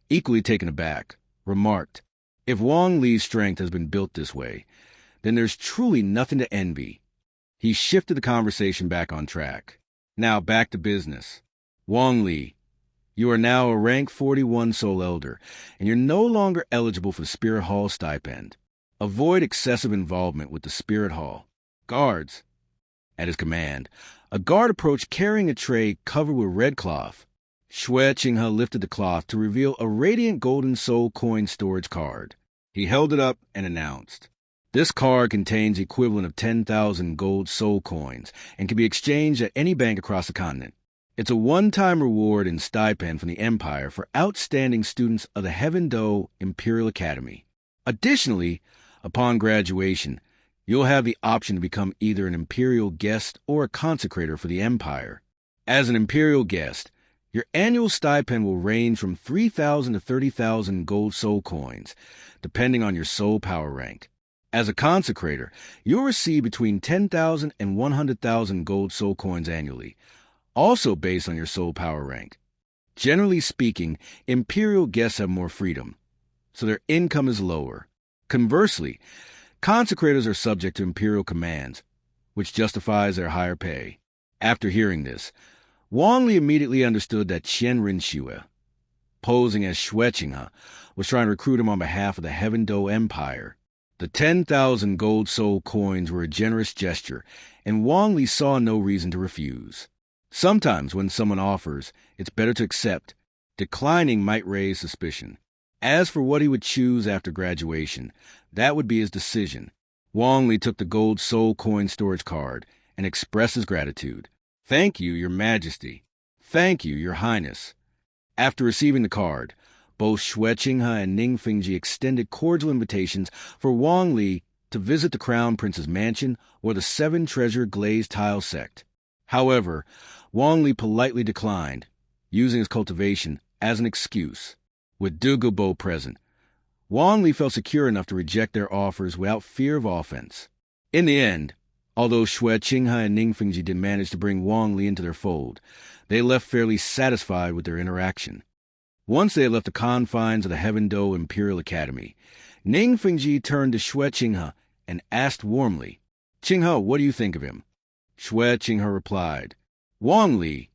equally taken aback, remarked, If Wang Li's strength has been built this way, then there's truly nothing to envy. He shifted the conversation back on track. Now back to business. Wang Li, you are now a rank 41 Soul Elder, and you're no longer eligible for the Spirit Hall stipend. Avoid excessive involvement with the Spirit Hall. Guards. At his command, a guard approached carrying a tray covered with red cloth. Xue Qinghe lifted the cloth to reveal a radiant golden soul coin storage card. He held it up and announced, This card contains the equivalent of 10,000 gold soul coins and can be exchanged at any bank across the continent. It's a one-time reward and stipend from the Empire for outstanding students of the Heaven Do Imperial Academy. Additionally, upon graduation, you'll have the option to become either an Imperial guest or a consecrator for the Empire. As an Imperial guest, your annual stipend will range from 3,000 to 30,000 gold soul coins, depending on your soul power rank. As a consecrator, you'll receive between 10,000 and 100,000 gold soul coins annually, also based on your soul power rank. Generally speaking, Imperial guests have more freedom, so their income is lower. Conversely, consecrators are subject to Imperial commands, which justifies their higher pay. After hearing this, Wang Li immediately understood that Qian Rinxue, posing as Xue Qinghe, was trying to recruit him on behalf of the Heaven Do Empire. The 10,000 gold soul coins were a generous gesture, and Wang Li saw no reason to refuse. Sometimes when someone offers, it's better to accept. Declining might raise suspicion. As for what he would choose after graduation, that would be his decision. Wang Li took the gold soul coin storage card and expressed his gratitude. Thank you, Your Majesty. Thank you, Your Highness. After receiving the card, both Xue Qinghe and Ning Fengji extended cordial invitations for Wang Li to visit the Crown Prince's mansion or the 7-treasure glazed tile sect. However, Wang Li politely declined, using his cultivation as an excuse. With Dugu present, Wang Li felt secure enough to reject their offers without fear of offense. In the end, although Xue Qinghe and Ning Fengji did manage to bring Wang Li into their fold, they left fairly satisfied with their interaction. Once they had left the confines of the Heaven Do Imperial Academy, Ning Fengji turned to Xue Qinghe and asked warmly, Qinghe, what do you think of him? Xue Qinghe replied, Wang Li,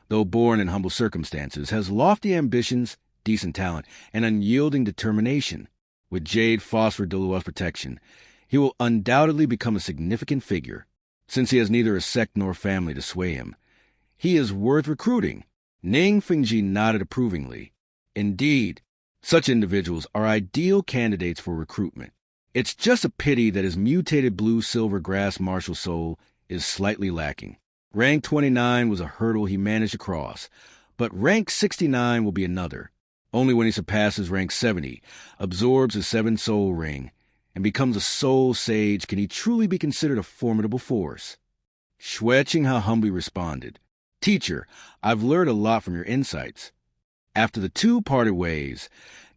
though born in humble circumstances, has lofty ambitions, decent talent, and unyielding determination. With Jade Phosphor Duluo's protection, he will undoubtedly become a significant figure. Since he has neither a sect nor family to sway him, he is worth recruiting. Ning Fengji nodded approvingly. Indeed, such individuals are ideal candidates for recruitment. It's just a pity that his mutated blue-silver grass martial soul is slightly lacking. Rank 29 was a hurdle he managed to cross, but rank 69 will be another. Only when he surpasses rank 70, absorbs the 7-soul ring, and becomes a soul sage can he truly be considered a formidable force. Xue Qinghe humbly responded, Teacher, I've learned a lot from your insights. After the two parted ways,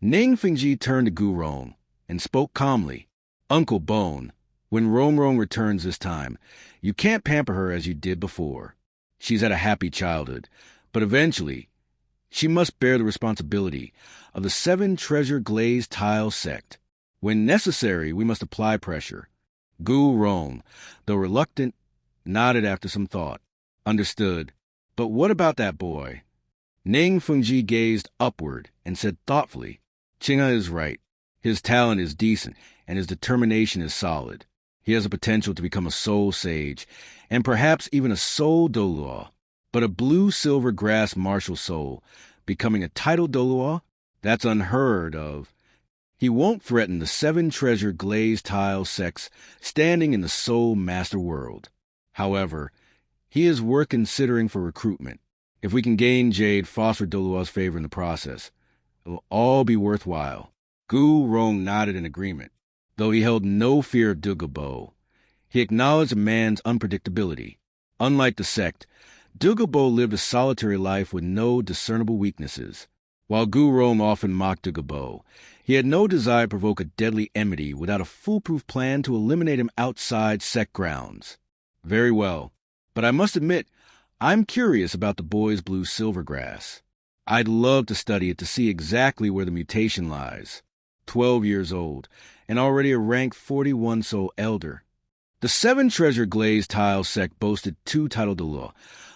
Ning Fengji turned to Gu Rong and spoke calmly. Uncle Bone, when Rong Rong returns this time, you can't pamper her as you did before. She's had a happy childhood, but eventually she must bear the responsibility of the 7 treasure glazed tile sect. When necessary, we must apply pressure. Gu Rong, though reluctant, nodded after some thought. Understood. But what about that boy? Ning Fengji gazed upward and said thoughtfully, Qinghe is right. His talent is decent, and his determination is solid. He has the potential to become a soul sage, and perhaps even a soul Douluo. But a blue-silver grass martial soul becoming a title Douluo? That's unheard of. He won't threaten the 7 treasure glazed tile sects standing in the soul master world. However, he is worth considering for recruitment. If we can gain Jade Foster Douluo's favor in the process, it will all be worthwhile. Gu Rong nodded in agreement. Though he held no fear of Dugu, he acknowledged a man's unpredictability. Unlike the sect, Dugu lived a solitary life with no discernible weaknesses. While Gu Rong often mocked Dugu, he had no desire to provoke a deadly enmity without a foolproof plan to eliminate him outside sect grounds. Very well, but I must admit, I'm curious about the boy's blue silvergrass. I'd love to study it to see exactly where the mutation lies. 12 years old, and already a rank 41 soul elder. The 7 treasure glazed tile sect boasted 2 title Dulo,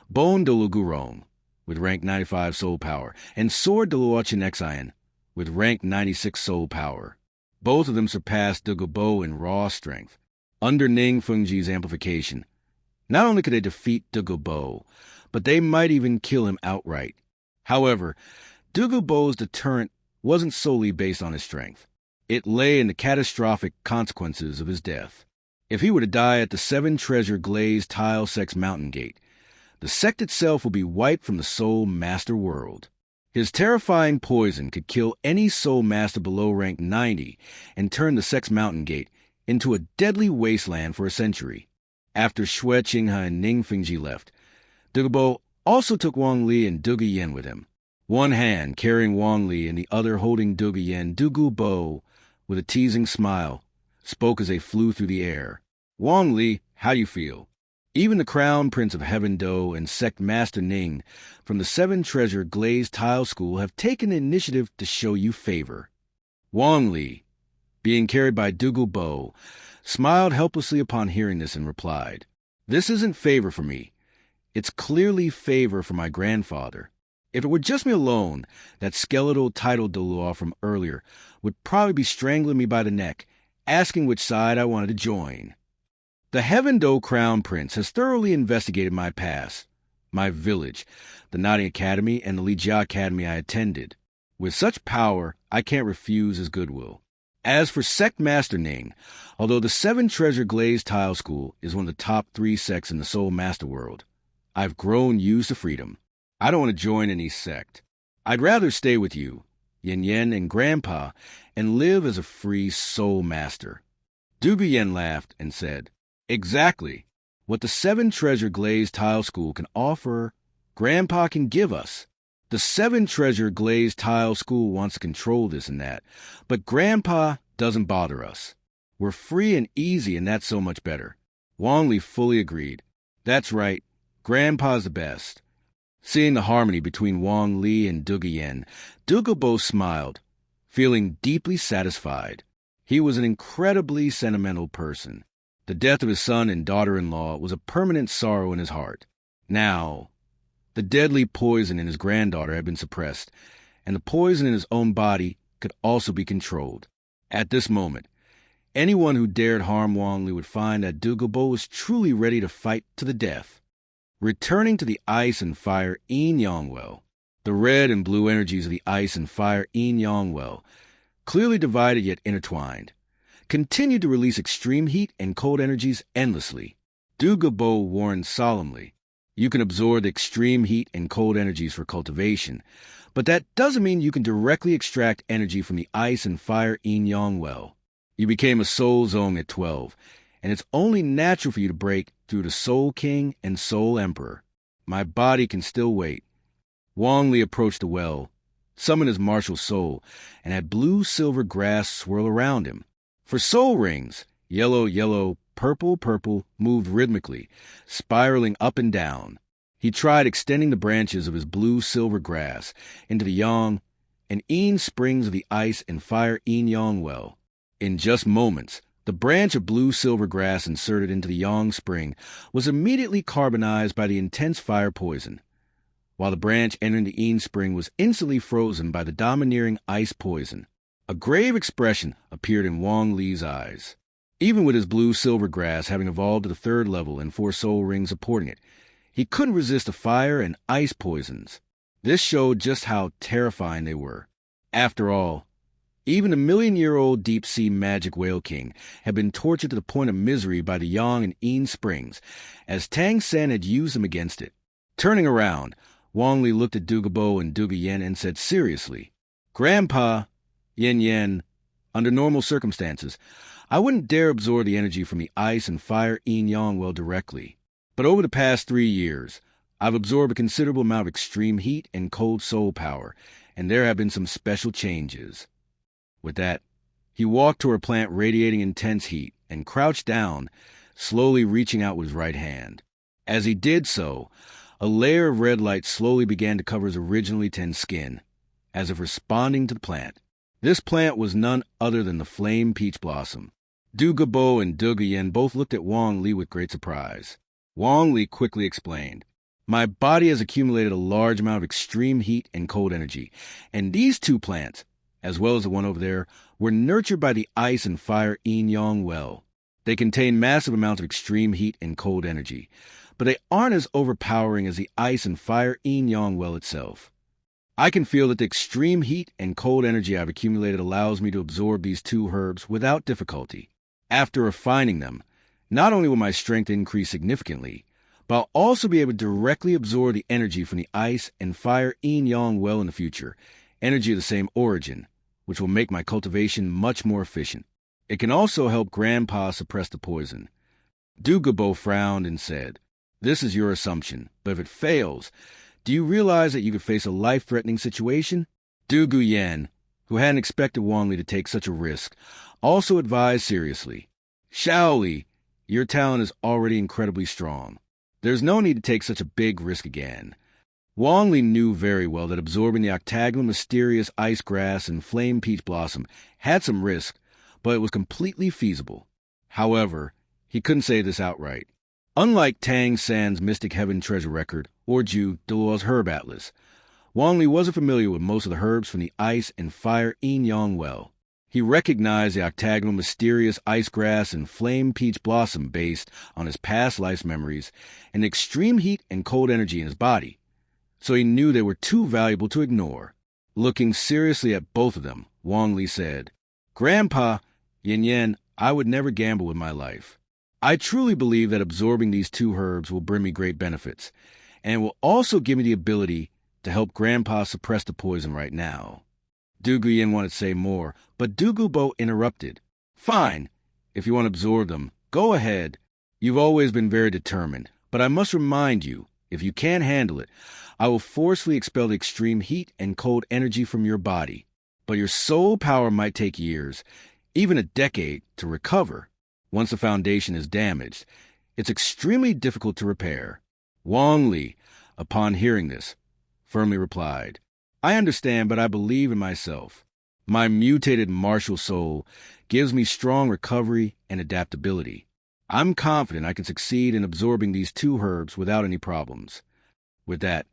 Bone Dulo Gurong, with rank 95 soul power, and Sword Dulo Chinexian, with rank 96 soul power. Both of them surpassed Dugu in raw strength. Under Ning Fengji's amplification, not only could they defeat Dugu, but they might even kill him outright. However, Dugu's deterrent wasn't solely based on his strength. It lay in the catastrophic consequences of his death. If he were to die at the 7 treasure glazed tile sect's mountain gate, the sect itself would be wiped from the soul master world. His terrifying poison could kill any soul master below rank 90 and turn the sect's mountain gate into a deadly wasteland for a century. After Xue Qinghe and Ning Fengji left, Dugu also took Wang Li and Dugu Yen with him. One hand carrying Wang Li and the other holding Dugu Yen, Dugu, with a teasing smile, spoke as they flew through the air. Wang Li, how you feel? Even the Crown Prince of Heaven Do and Sect Master Ning from the 7 treasure glazed tile school have taken the initiative to show you favor. Wang Li, being carried by Dugu, smiled helplessly upon hearing this and replied, This isn't favor for me. It's clearly favor for my grandfather. If it were just me alone, that skeletal title Douluo from earlier would probably be strangling me by the neck, asking which side I wanted to join. The Heaven Do Crown Prince has thoroughly investigated my past, my village, the Notting Academy, and the Li Jia Academy I attended. With such power, I can't refuse his goodwill. As for Sect Master Ning, although the 7 treasure glazed tile school is one of the top 3 sects in the Soul Master world, I've grown used to freedom. I don't want to join any sect. I'd rather stay with you, Yen Yen and Grandpa, and live as a free soul master. Dugu Yen laughed and said, Exactly. What the 7 treasure glazed tile school can offer, Grandpa can give us. The 7 treasure glazed tile school wants to control this and that, but Grandpa doesn't bother us. We're free and easy, and that's so much better. Wang Li fully agreed. That's right. Grandpa's the best. Seeing the harmony between Wang Li and Dugu Yen, Dugu smiled, feeling deeply satisfied. He was an incredibly sentimental person. The death of his son and daughter-in-law was a permanent sorrow in his heart. Now, the deadly poison in his granddaughter had been suppressed, and the poison in his own body could also be controlled. At this moment, anyone who dared harm Wang Li would find that Dugu was truly ready to fight to the death. Returning to the ice and fire yin yang well, the red and blue energies of the ice and fire yin yang well, clearly divided yet intertwined, continued to release extreme heat and cold energies endlessly. Dugu warned solemnly, you can absorb the extreme heat and cold energies for cultivation, but that doesn't mean you can directly extract energy from the ice and fire yin yang well. You became a soul zone at 12, and it's only natural for you to break through the Soul King and Soul Emperor. My body can still wait. Wang Li approached the well, summoned his martial soul, and had blue-silver grass swirl around him. For soul rings, yellow, yellow, purple, purple, moved rhythmically, spiraling up and down. He tried extending the branches of his blue-silver grass into the yang and yin springs of the ice and fire yin-yang well. In just moments, the branch of blue-silver grass inserted into the yang spring was immediately carbonized by the intense fire poison, while the branch entering the yin spring was instantly frozen by the domineering ice poison. A grave expression appeared in Wang Li's eyes. Even with his blue-silver grass having evolved to the 3rd level and 4 soul rings supporting it, he couldn't resist the fire and ice poisons. This showed just how terrifying they were. After all, even the million-year-old deep-sea magic whale king had been tortured to the point of misery by the yang and yin springs, as Tang Sen had used them against it. Turning around, Wang Li looked at Dugu and Dugu Yen and said seriously, "Grandpa, Yen, under normal circumstances, I wouldn't dare absorb the energy from the ice and fire yin-yang well directly. But over the past 3 years, I've absorbed a considerable amount of extreme heat and cold soul power, and there have been some special changes." With that, he walked toward a plant radiating intense heat and crouched down, slowly reaching out with his right hand. As he did so, a layer of red light slowly began to cover his originally tanned skin, as if responding to the plant. This plant was none other than the flame peach blossom. Dugu and Dugu Yen both looked at Wang Li with great surprise. Wang Li quickly explained, "My body has accumulated a large amount of extreme heat and cold energy, and these 2 plants, as well as the one over there, were nurtured by the ice and fire yin-yang well. They contain massive amounts of extreme heat and cold energy, but they aren't as overpowering as the ice and fire yin-yang well itself. I can feel that the extreme heat and cold energy I've accumulated allows me to absorb these 2 herbs without difficulty. After refining them, not only will my strength increase significantly, but I'll also be able to directly absorb the energy from the ice and fire yin-yang well in the future, energy of the same origin, which will make my cultivation much more efficient. It can also help Grandpa suppress the poison." Dugu frowned and said, "This is your assumption, but if it fails, do you realize that you could face a life-threatening situation?" Dugu Yen, who hadn't expected Wang Li to take such a risk, also advised seriously, "Shaoli, your talent is already incredibly strong. There's no need to take such a big risk again." Wang Li knew very well that absorbing the octagonal mysterious ice grass and flame peach blossom had some risk, but it was completely feasible. However, he couldn't say this outright. Unlike Tang San's Mystic Heaven Treasure Record or Ju Dulo's Herb Atlas, Wang Li wasn't familiar with most of the herbs from the ice and fire yin-yang well. He recognized the octagonal mysterious ice grass and flame peach blossom based on his past life's memories and the extreme heat and cold energy in his body, so he knew they were too valuable to ignore. Looking seriously at both of them, Wang Li said, "Grandpa, Yen, I would never gamble with my life. I truly believe that absorbing these 2 herbs will bring me great benefits, and will also give me the ability to help Grandpa suppress the poison right now." Dugu Yen wanted to say more, but Dugu interrupted. "Fine, if you want to absorb them, go ahead. You've always been very determined, but I must remind you, if you can't handle it, I will forcefully expel the extreme heat and cold energy from your body. But your soul power might take years, even a decade, to recover. Once the foundation is damaged, it's extremely difficult to repair." Wang Li, upon hearing this, firmly replied, "I understand, but I believe in myself. My mutated martial soul gives me strong recovery and adaptability. I'm confident I can succeed in absorbing these 2 herbs without any problems." With that,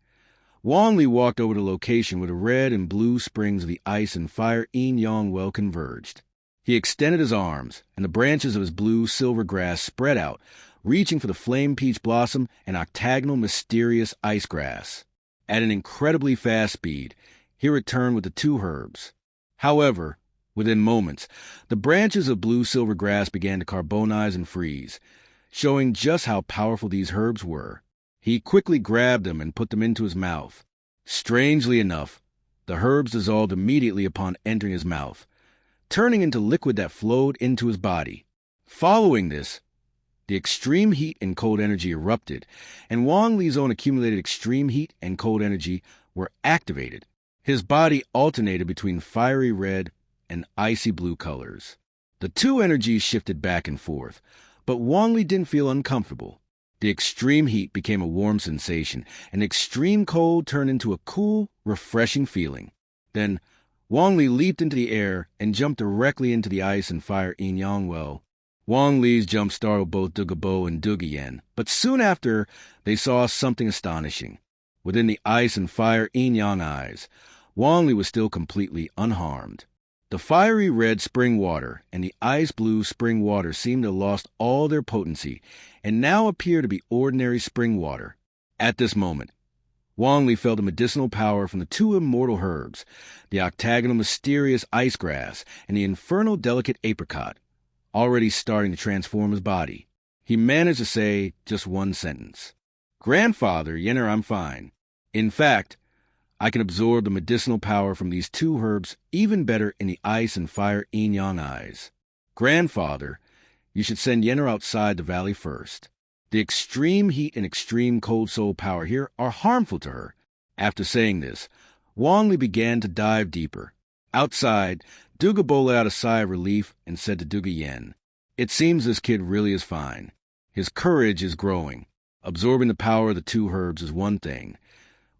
Wang Li walked over to the location where the red and blue springs of the ice and fire yin-yang well converged. He extended his arms, and the branches of his blue-silver grass spread out, reaching for the flame peach blossom and octagonal mysterious ice grass. At an incredibly fast speed, he returned with the 2 herbs. However, within moments, the branches of blue-silver grass began to carbonize and freeze, showing just how powerful these herbs were. He quickly grabbed them and put them into his mouth. Strangely enough, the herbs dissolved immediately upon entering his mouth, turning into liquid that flowed into his body. Following this, the extreme heat and cold energy erupted, and Wang Li's own accumulated extreme heat and cold energy were activated. His body alternated between fiery red and icy blue colors. The two energies shifted back and forth, but Wang Li didn't feel uncomfortable. The extreme heat became a warm sensation, and extreme cold turned into a cool, refreshing feeling. Then, Wang Li leaped into the air and jumped directly into the ice and fire yin-yang well. Wang Li's jump startled both Dugu and Dugu Yen, but soon after, they saw something astonishing. Within the ice and fire yin-yang eyes, Wang Li was still completely unharmed. The fiery red spring water and the ice blue spring water seemed to have lost all their potency and now appear to be ordinary spring water. At this moment, Wang Li felt the medicinal power from the two immortal herbs, the octagonal mysterious ice grass and the infernal delicate apricot, already starting to transform his body. He managed to say just one sentence. "Grandfather, Yenner, I'm fine. In fact, I can absorb the medicinal power from these two herbs even better in the ice and fire yin-yang eyes. Grandfather, you should send Yenner outside the valley first. The extreme heat and extreme cold soul power here are harmful to her." After saying this, Wang Li began to dive deeper. Outside, Dugu let out a sigh of relief and said to Dugu Yen, "It seems this kid really is fine. His courage is growing. Absorbing the power of the two herbs is one thing,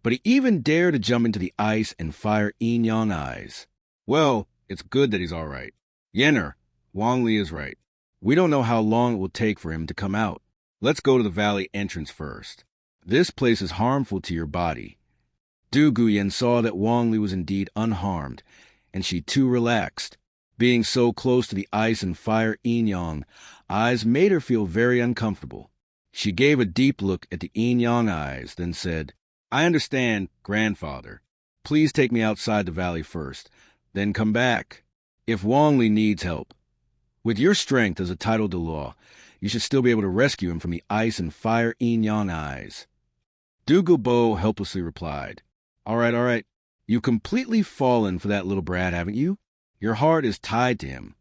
but he even dared to jump into the ice and fire yin-yang eyes. Well, it's good that he's all right. Yenner, Wang Li is right. We don't know how long it will take for him to come out. Let's go to the valley entrance first. This place is harmful to your body." Dugu Yen saw that Wang Li was indeed unharmed, and she too relaxed. Being so close to the ice and fire yin-yang eyes made her feel very uncomfortable. She gave a deep look at the yin-yang eyes, then said, "I understand, grandfather. Please take me outside the valley first, then come back. If Wang Li needs help, with your strength as a title Dulo, you should still be able to rescue him from the ice and fire yin-yang eyes." Dugu helplessly replied, All right. You've completely fallen for that little brat, haven't you? Your heart is tied to him."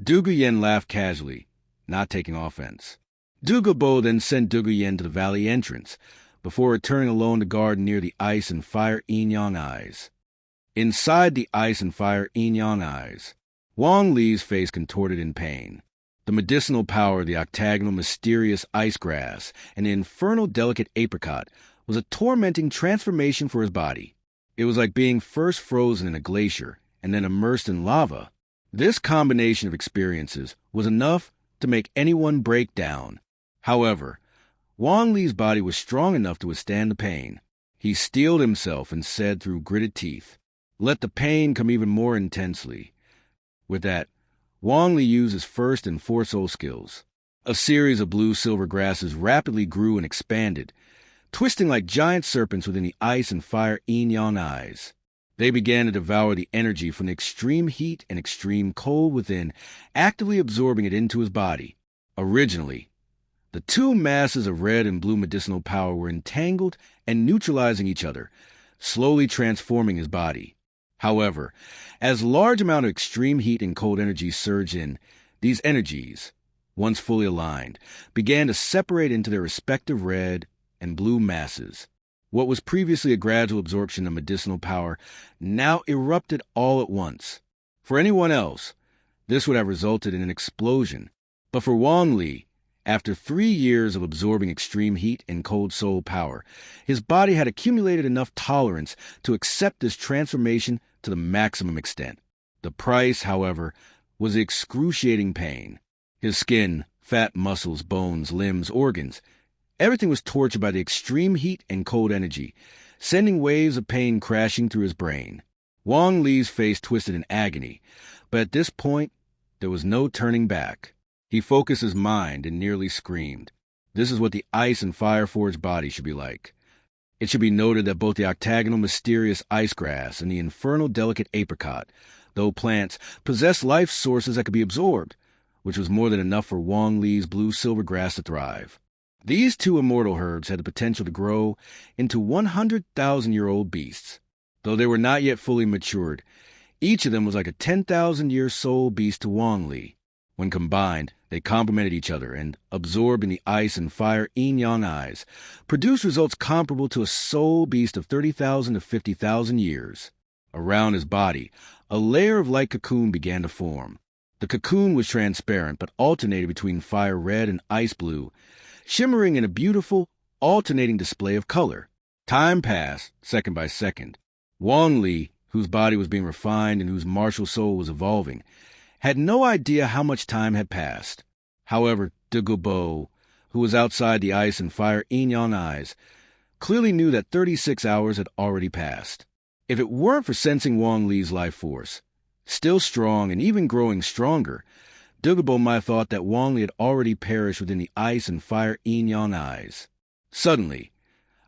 Dugu Yen laughed casually, not taking offense. Dugu then sent Dugu Yen to the valley entrance, before returning alone to guard near the ice and fire yin-yang eyes. Inside the ice and fire yin-yang eyes, Wang Li's face contorted in pain. The medicinal power of the octagonal mysterious ice grass and the infernal delicate apricot was a tormenting transformation for his body. It was like being first frozen in a glacier and then immersed in lava. This combination of experiences was enough to make anyone break down. However, Wang Li's body was strong enough to withstand the pain. He steeled himself and said through gritted teeth, "Let the pain come even more intensely." With that, Wang Li used his first and fourth soul skills. A series of blue-silver grasses rapidly grew and expanded, twisting like giant serpents within the ice and fire yin-yang eyes. They began to devour the energy from the extreme heat and extreme cold within, actively absorbing it into his body. Originally, the two masses of red and blue medicinal power were entangled and neutralizing each other, slowly transforming his body. However, as large amount of extreme heat and cold energy surged in, these energies, once fully aligned, began to separate into their respective red and blue masses. What was previously a gradual absorption of medicinal power now erupted all at once. For anyone else, this would have resulted in an explosion. But for Wang Li, after 3 years of absorbing extreme heat and cold soul power, his body had accumulated enough tolerance to accept this transformation to the maximum extent. The price, however, was the excruciating pain. His skin, fat, muscles, bones, limbs, organs, everything was tortured by the extreme heat and cold energy, sending waves of pain crashing through his brain. Wang Li's face twisted in agony, but at this point, there was no turning back. He focused his mind and nearly screamed. This is what the ice and fire-forged body should be like. It should be noted that both the octagonal mysterious ice grass and the infernal delicate apricot, though plants, possess life sources that could be absorbed, which was more than enough for Wang Li's blue-silver grass to thrive. These two immortal herbs had the potential to grow into 100,000-year-old beasts. Though they were not yet fully matured, each of them was like a 10,000-year soul beast to Wang Li. When combined, they complemented each other and, absorbed in the ice and fire yin-yang eyes, produced results comparable to a soul beast of 30,000 to 50,000 years. Around his body, a layer of light cocoon began to form. The cocoon was transparent but alternated between fire red and ice blue, shimmering in a beautiful, alternating display of color. Time passed, second by second. Wang Li, whose body was being refined and whose martial soul was evolving, had no idea how much time had passed. However, Dugu, who was outside the ice and fire yin-yang eyes, clearly knew that 36 hours had already passed. If it weren't for sensing Wang Li's life force, still strong and even growing stronger, Dugu might have thought that Wang Li had already perished within the ice and fire yin-yang eyes. Suddenly,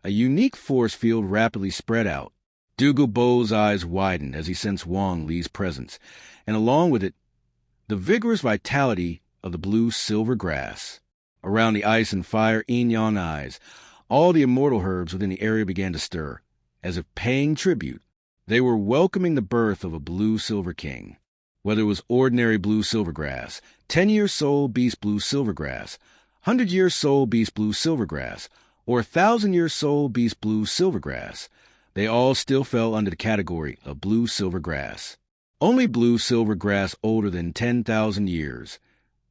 a unique force field rapidly spread out. Dugu's eyes widened as he sensed Wang Li's presence, and along with it, the vigorous vitality of the blue-silver grass. Around the ice and fire yin-yang eyes, all the immortal herbs within the area began to stir, as if paying tribute. They were welcoming the birth of a blue-silver king. Whether it was ordinary blue-silver grass, 10-year soul beast blue-silver grass, 100-year soul beast blue-silver grass, or 1,000-year soul beast blue-silver grass, they all still fell under the category of blue-silver grass. Only blue-silver grass older than 10,000 years,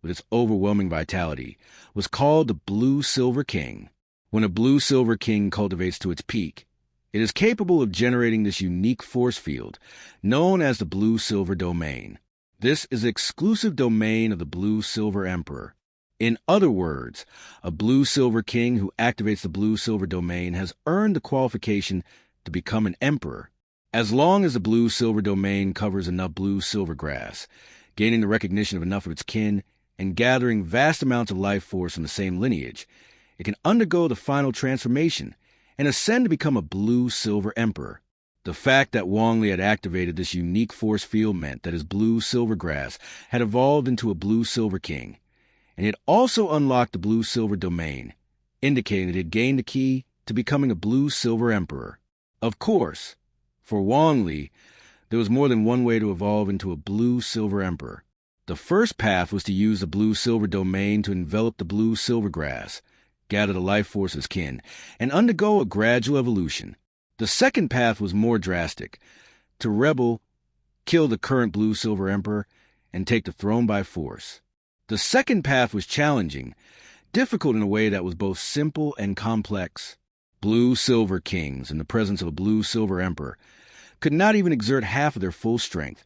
with its overwhelming vitality, was called the blue-silver king. When a blue-silver king cultivates to its peak, it is capable of generating this unique force field, known as the blue-silver domain. This is the exclusive domain of the blue-silver emperor. In other words, a blue-silver king who activates the blue-silver domain has earned the qualification to become an emperor. As long as the blue-silver domain covers enough blue-silver grass, gaining the recognition of enough of its kin, and gathering vast amounts of life force from the same lineage, it can undergo the final transformation and ascend to become a blue-silver emperor. The fact that Wang Li had activated this unique force field meant that his blue-silver grass had evolved into a blue-silver king, and he had also unlocked the blue-silver domain, indicating that he had gained the key to becoming a blue-silver emperor. Of course, for Wang Li, there was more than one way to evolve into a blue-silver emperor. The first path was to use the blue-silver domain to envelop the blue-silver grass, gather the life force as kin, and undergo a gradual evolution. The second path was more drastic, to rebel, kill the current blue-silver emperor, and take the throne by force. The second path was challenging, difficult in a way that was both simple and complex. Blue-silver kings, in the presence of a blue-silver emperor, could not even exert half of their full strength,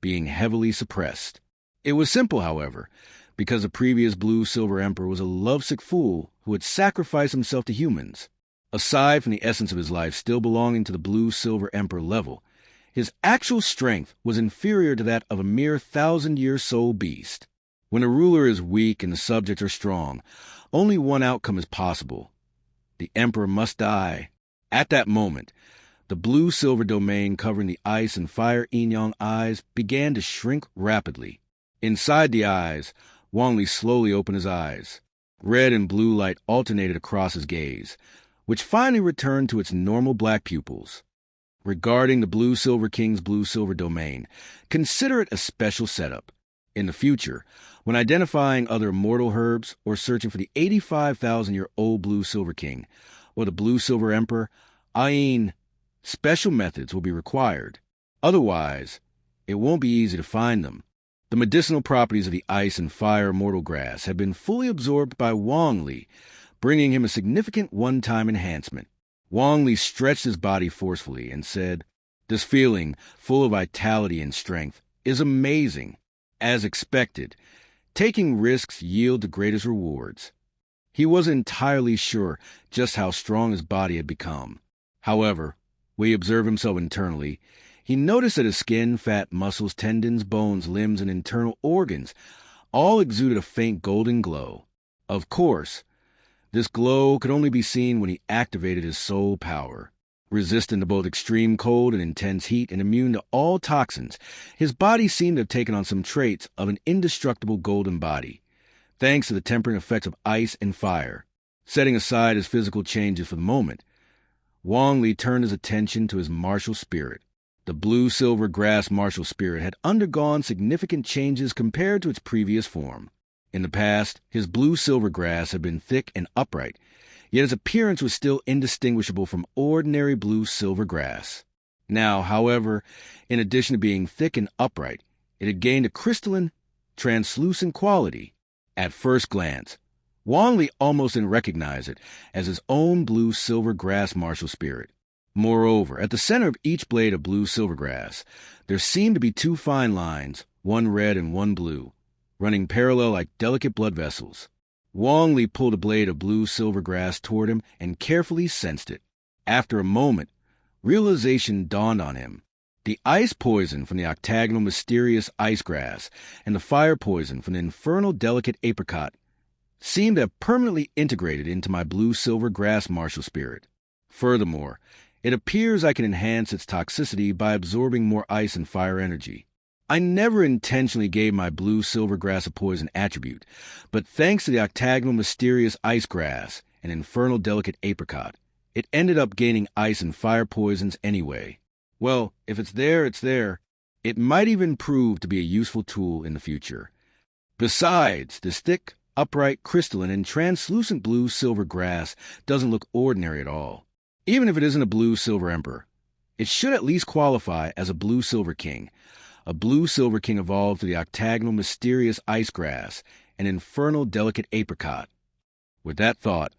being heavily suppressed. It was simple, however, because the previous blue-silver emperor was a lovesick fool who had sacrificed himself to humans. Aside from the essence of his life still belonging to the blue-silver emperor level, his actual strength was inferior to that of a mere 1,000-year soul beast. When a ruler is weak and the subjects are strong, only one outcome is possible. The emperor must die. At that moment, the blue-silver domain covering the ice and fire yin-yang eyes began to shrink rapidly. Inside the eyes, Wang Li slowly opened his eyes. Red and blue light alternated across his gaze, which finally returned to its normal black pupils. Regarding the blue-silver king's blue-silver domain, consider it a special setup. In the future, when identifying other immortal herbs or searching for the 85,000-year-old blue-silver king or the blue-silver emperor, special methods will be required. Otherwise, it won't be easy to find them. The medicinal properties of the ice and fire immortal grass had been fully absorbed by Wang Li, bringing him a significant one-time enhancement. Wang Li stretched his body forcefully and said, "This feeling, full of vitality and strength, is amazing." As expected, taking risks yield the greatest rewards. He wasn't entirely sure just how strong his body had become. However, when he observed himself internally, he noticed that his skin, fat, muscles, tendons, bones, limbs, and internal organs all exuded a faint golden glow. Of course, this glow could only be seen when he activated his soul power. Resistant to both extreme cold and intense heat and immune to all toxins, his body seemed to have taken on some traits of an indestructible golden body, thanks to the tempering effects of ice and fire. Setting aside his physical changes for the moment, Wang Li turned his attention to his martial spirit. The blue-silver grass martial spirit had undergone significant changes compared to its previous form. In the past, his blue-silver grass had been thick and upright, yet his appearance was still indistinguishable from ordinary blue-silver grass. Now, however, in addition to being thick and upright, it had gained a crystalline, translucent quality. At first glance, Wang Li almost didn't recognize it as his own blue-silver grass martial spirit. Moreover, at the center of each blade of blue-silver grass, there seemed to be two fine lines, one red and one blue, running parallel like delicate blood vessels. Wang Li pulled a blade of blue-silver grass toward him and carefully sensed it. After a moment, realization dawned on him. The ice poison from the octagonal mysterious ice grass and the fire poison from the infernal delicate apricot seemed to have permanently integrated into my blue-silver grass martial spirit. Furthermore, it appears I can enhance its toxicity by absorbing more ice and fire energy. I never intentionally gave my blue-silver grass a poison attribute, but thanks to the octagonal mysterious ice grass and infernal delicate apricot, it ended up gaining ice and fire poisons anyway. Well, if it's there, it's there. It might even prove to be a useful tool in the future. Besides, this thick, upright, crystalline, and translucent blue-silver grass doesn't look ordinary at all. Even if it isn't a blue-silver emperor, it should at least qualify as a blue-silver king. A blue-silver king evolved through the octagonal mysterious ice grass and infernal delicate apricot. With that thought,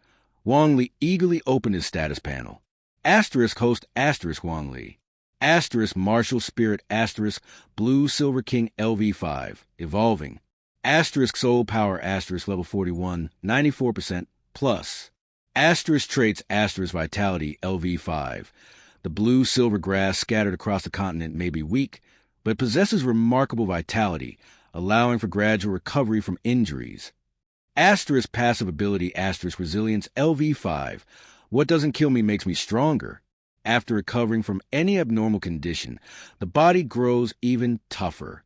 Wang Li eagerly opened his status panel. Asterisk host asterisk Wang Li. Asterisk martial spirit asterisk blue-silver king LV5, evolving. Asterisk soul power asterisk level 41, 94% plus. Asterisk traits asterisk vitality LV5. The blue-silver grass scattered across the continent may be weak, but possesses remarkable vitality, allowing for gradual recovery from injuries. Asterisk passive ability asterisk resilience LV5. What doesn't kill me makes me stronger. After recovering from any abnormal condition, the body grows even tougher.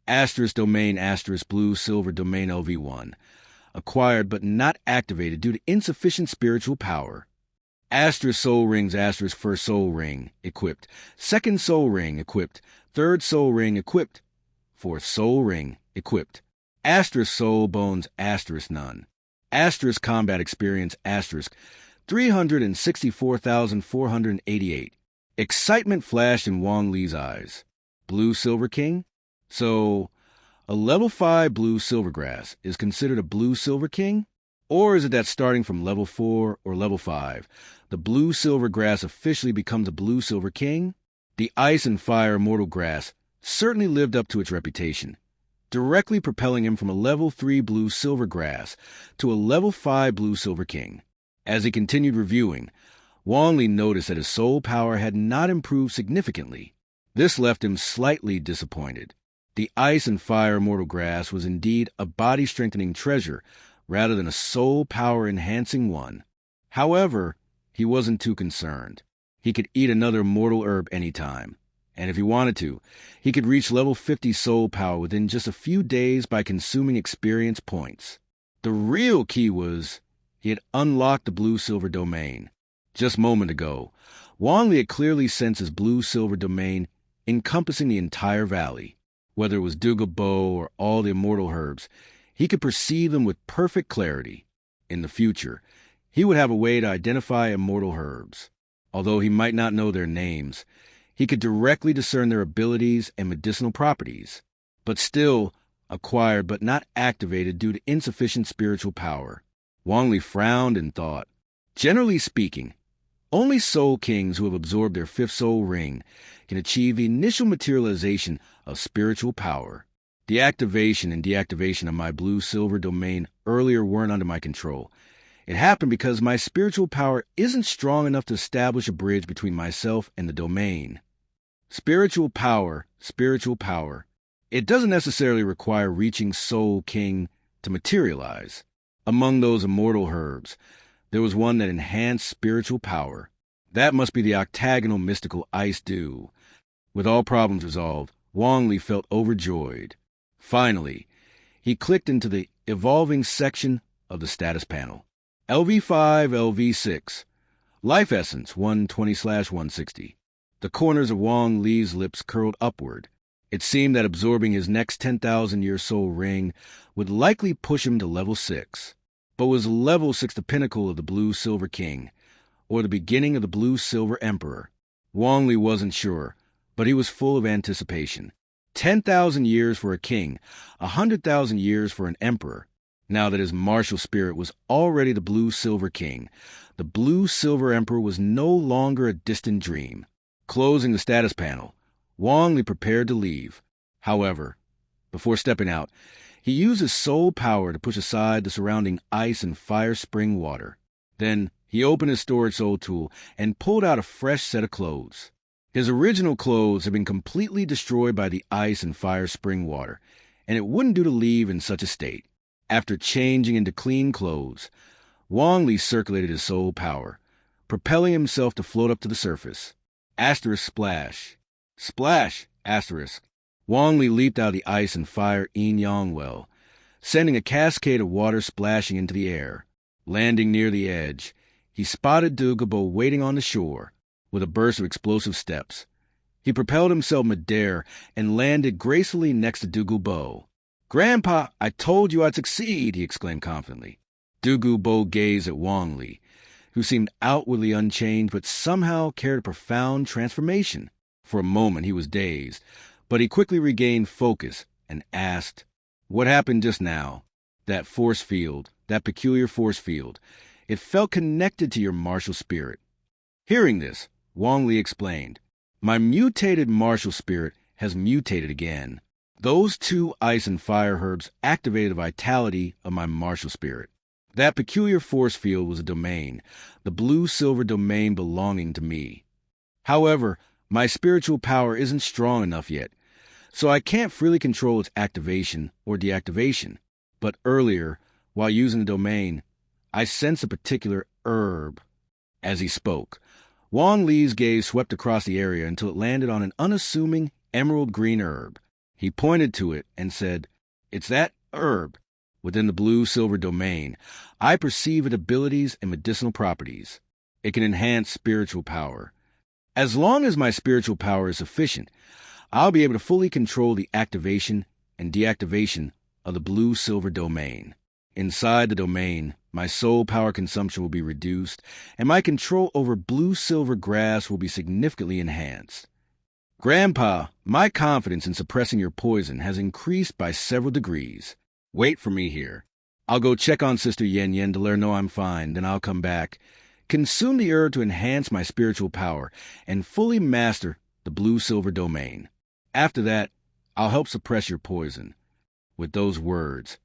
Asterisk domain asterisk blue-silver domain LV1. Acquired but not activated due to insufficient spiritual power. Asterisk soul rings asterisk first soul ring equipped. Second soul ring equipped. Third soul ring equipped. Fourth soul ring equipped. Asterisk soul bones asterisk none. Asterisk combat experience asterisk 364,488. Excitement flashed in Wang Li's eyes. Blue-silver king? So, a level 5 blue-silver grass is considered a blue-silver king? Or is it that starting from level 4 or level 5, the blue-silver grass officially becomes a blue-silver king? The ice and fire immortal grass certainly lived up to its reputation, directly propelling him from a level 3 blue-silver grass to a level 5 blue-silver king. As he continued reviewing, Wang Li noticed that his soul power had not improved significantly. This left him slightly disappointed. The ice and fire immortal grass was indeed a body-strengthening treasure rather than a soul power-enhancing one. However, he wasn't too concerned. He could eat another immortal herb anytime, and if he wanted to, he could reach level 50 soul power within just a few days by consuming experience points. The real key was he had unlocked the blue-silver domain. Just a moment ago, Wang Li had clearly sensed his blue-silver domain encompassing the entire valley. Whether it was Dugu Bo or all the immortal herbs, he could perceive them with perfect clarity. In the future, he would have a way to identify immortal herbs. Although he might not know their names, he could directly discern their abilities and medicinal properties, but still acquired but not activated due to insufficient spiritual power. Wang Li frowned and thought. Generally speaking, only soul kings who have absorbed their fifth soul ring can achieve the initial materialization of spiritual power. The activation and deactivation of my blue-silver domain earlier weren't under my control. It happened because my spiritual power isn't strong enough to establish a bridge between myself and the domain. Spiritual power. It doesn't necessarily require reaching Soul King to materialize. Among those immortal herbs, there was one that enhanced spiritual power. That must be the octagonal mystical ice dew. With all problems resolved, Wang Li felt overjoyed. Finally, he clicked into the evolving section of the status panel. LV5, LV6. Life Essence 120/160. The corners of Wang Li's lips curled upward. It seemed that absorbing his next 10,000-year soul ring would likely push him to level 6. But was level 6 the pinnacle of the Blue-Silver King, or the beginning of the Blue-Silver Emperor? Wang Li wasn't sure, but he was full of anticipation. 10,000 years for a king, 100,000 years for an emperor. Now that his martial spirit was already the blue-silver king, the blue-silver emperor was no longer a distant dream. Closing the status panel, Wang Li prepared to leave. However, before stepping out, he used his soul power to push aside the surrounding ice and fire spring water. Then he opened his storage soul tool and pulled out a fresh set of clothes. His original clothes had been completely destroyed by the ice and fire spring water, and it wouldn't do to leave in such a state. After changing into clean clothes, Wang Li circulated his soul power, propelling himself to float up to the surface. Asterisk splash. Splash! Asterisk. Wang Li leaped out of the ice and fire yin-yang well, sending a cascade of water splashing into the air. Landing near the edge, he spotted Dugu waiting on the shore. With a burst of explosive steps, he propelled himself midair and landed gracefully next to Dugu. "Grandpa, I told you I'd succeed," he exclaimed confidently. Dugu gazed at Wang Li, who seemed outwardly unchanged but somehow carried a profound transformation. For a moment he was dazed, but he quickly regained focus and asked, "What happened just now? That force field, that peculiar force field, it felt connected to your martial spirit." Hearing this, Wang Li explained, "My mutated martial spirit has mutated again. Those two ice and fire herbs activated the vitality of my martial spirit. That peculiar force field was a domain, the blue-silver domain belonging to me. However, my spiritual power isn't strong enough yet, so I can't freely control its activation or deactivation. But earlier, while using the domain, I sensed a particular herb." As he spoke, Wang Li's gaze swept across the area until it landed on an unassuming emerald green herb. He pointed to it and said, "It's that herb. Within the blue-silver domain, I perceive its abilities and medicinal properties. It can enhance spiritual power. As long as my spiritual power is sufficient, I'll be able to fully control the activation and deactivation of the blue-silver domain. Inside the domain, my soul power consumption will be reduced, and my control over blue-silver grass will be significantly enhanced. Grandpa, my confidence in suppressing your poison has increased by several degrees. Wait for me here. I'll go check on Sister Yen to let her know I'm fine, then I'll come back, consume the herb to enhance my spiritual power, and fully master the blue-silver domain. After that, I'll help suppress your poison." With those words,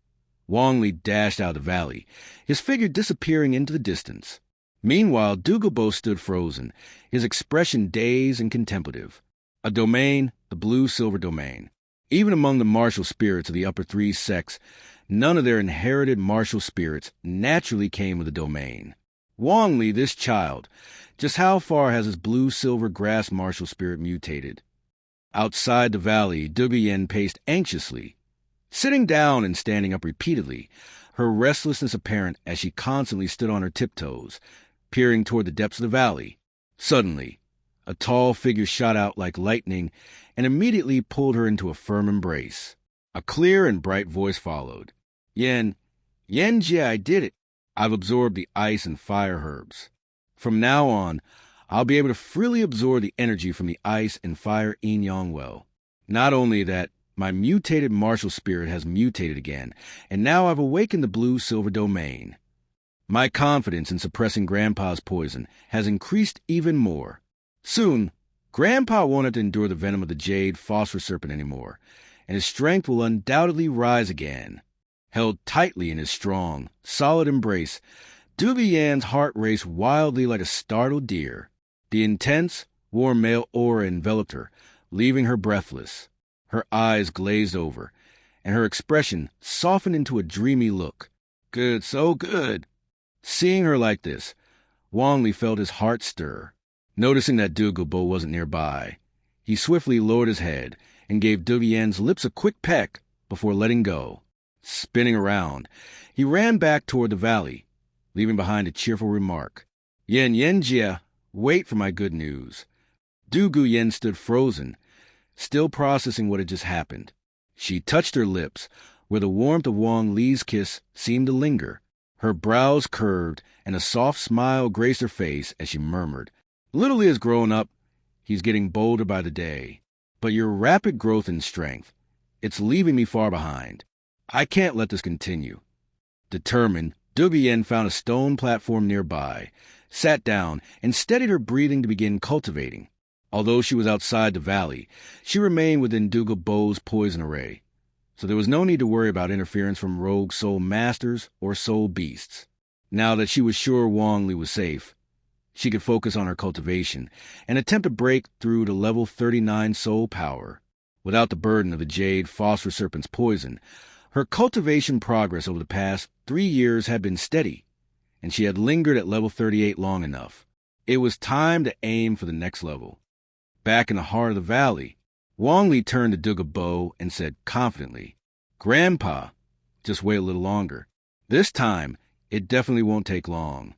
Wang Li dashed out of the valley, his figure disappearing into the distance. Meanwhile, Dugu stood frozen, his expression dazed and contemplative. A domain, the blue-silver domain. Even among the martial spirits of the upper three sects, none of their inherited martial spirits naturally came with a domain. Wang Li, this child, just how far has his blue-silver grass martial spirit mutated? Outside the valley, Dugu Yen paced anxiously, sitting down and standing up repeatedly, her restlessness apparent as she constantly stood on her tiptoes, peering toward the depths of the valley. Suddenly, a tall figure shot out like lightning and immediately pulled her into a firm embrace. A clear and bright voice followed. Yen Jie, I did it. I've absorbed the ice and fire herbs. From now on, I'll be able to freely absorb the energy from the ice and fire yin-yang well. Not only that, my mutated martial spirit has mutated again, and now I've awakened the blue-silver domain. My confidence in suppressing Grandpa's poison has increased even more. Soon, Grandpa won't have to endure the venom of the jade phosphor serpent anymore, and his strength will undoubtedly rise again. Held tightly in his strong, solid embrace, Dugu Yen's heart raced wildly like a startled deer. The intense, warm male aura enveloped her, leaving her breathless. Her eyes glazed over, and her expression softened into a dreamy look. Good, so good. Seeing her like this, Wang Li felt his heart stir. Noticing that Dugu wasn't nearby, he swiftly lowered his head and gave Dugu Yen's lips a quick peck before letting go. Spinning around, he ran back toward the valley, leaving behind a cheerful remark. Yen Jie, wait for my good news. Dugu Yen stood frozen, still processing what had just happened. She touched her lips, where the warmth of Wang Li's kiss seemed to linger. Her brows curved, and a soft smile graced her face as she murmured, Little Li has grown up. He's getting bolder by the day. But your rapid growth in strength, it's leaving me far behind. I can't let this continue. Determined, Dugu Yen found a stone platform nearby, sat down, and steadied her breathing to begin cultivating. Although she was outside the valley, she remained within Dugu Bo's poison array, so there was no need to worry about interference from rogue soul masters or soul beasts. Now that she was sure Wang Li was safe, she could focus on her cultivation and attempt to break through to level 39 soul power. Without the burden of the jade phosphorus serpent's poison, her cultivation progress over the past 3 years had been steady, and she had lingered at level 38 long enough. It was time to aim for the next level. Back in the heart of the valley, Wang Li turned to Dugu Bo and said confidently, "Grandpa, just wait a little longer. This time, it definitely won't take long."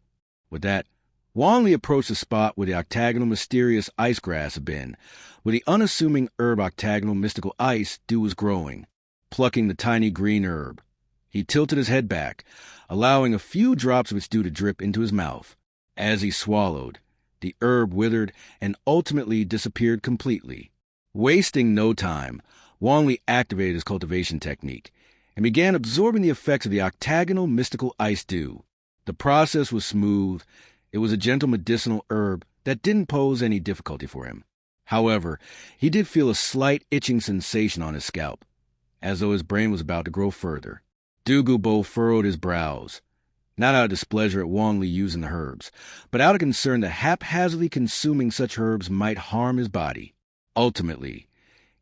With that, Wang Li approached the spot where the octagonal mysterious ice grass had been, where the unassuming herb octagonal mystical ice dew was growing. Plucking the tiny green herb, he tilted his head back, allowing a few drops of its dew to drip into his mouth. As he swallowed, the herb withered and ultimately disappeared completely. Wasting no time, Wang Li activated his cultivation technique and began absorbing the effects of the octagonal mystical ice dew. The process was smooth. It was a gentle medicinal herb that didn't pose any difficulty for him. However, he did feel a slight itching sensation on his scalp, as though his brain was about to grow further. Dugu Bo furrowed his brows, not out of displeasure at Wang Li using the herbs, but out of concern that haphazardly consuming such herbs might harm his body. Ultimately,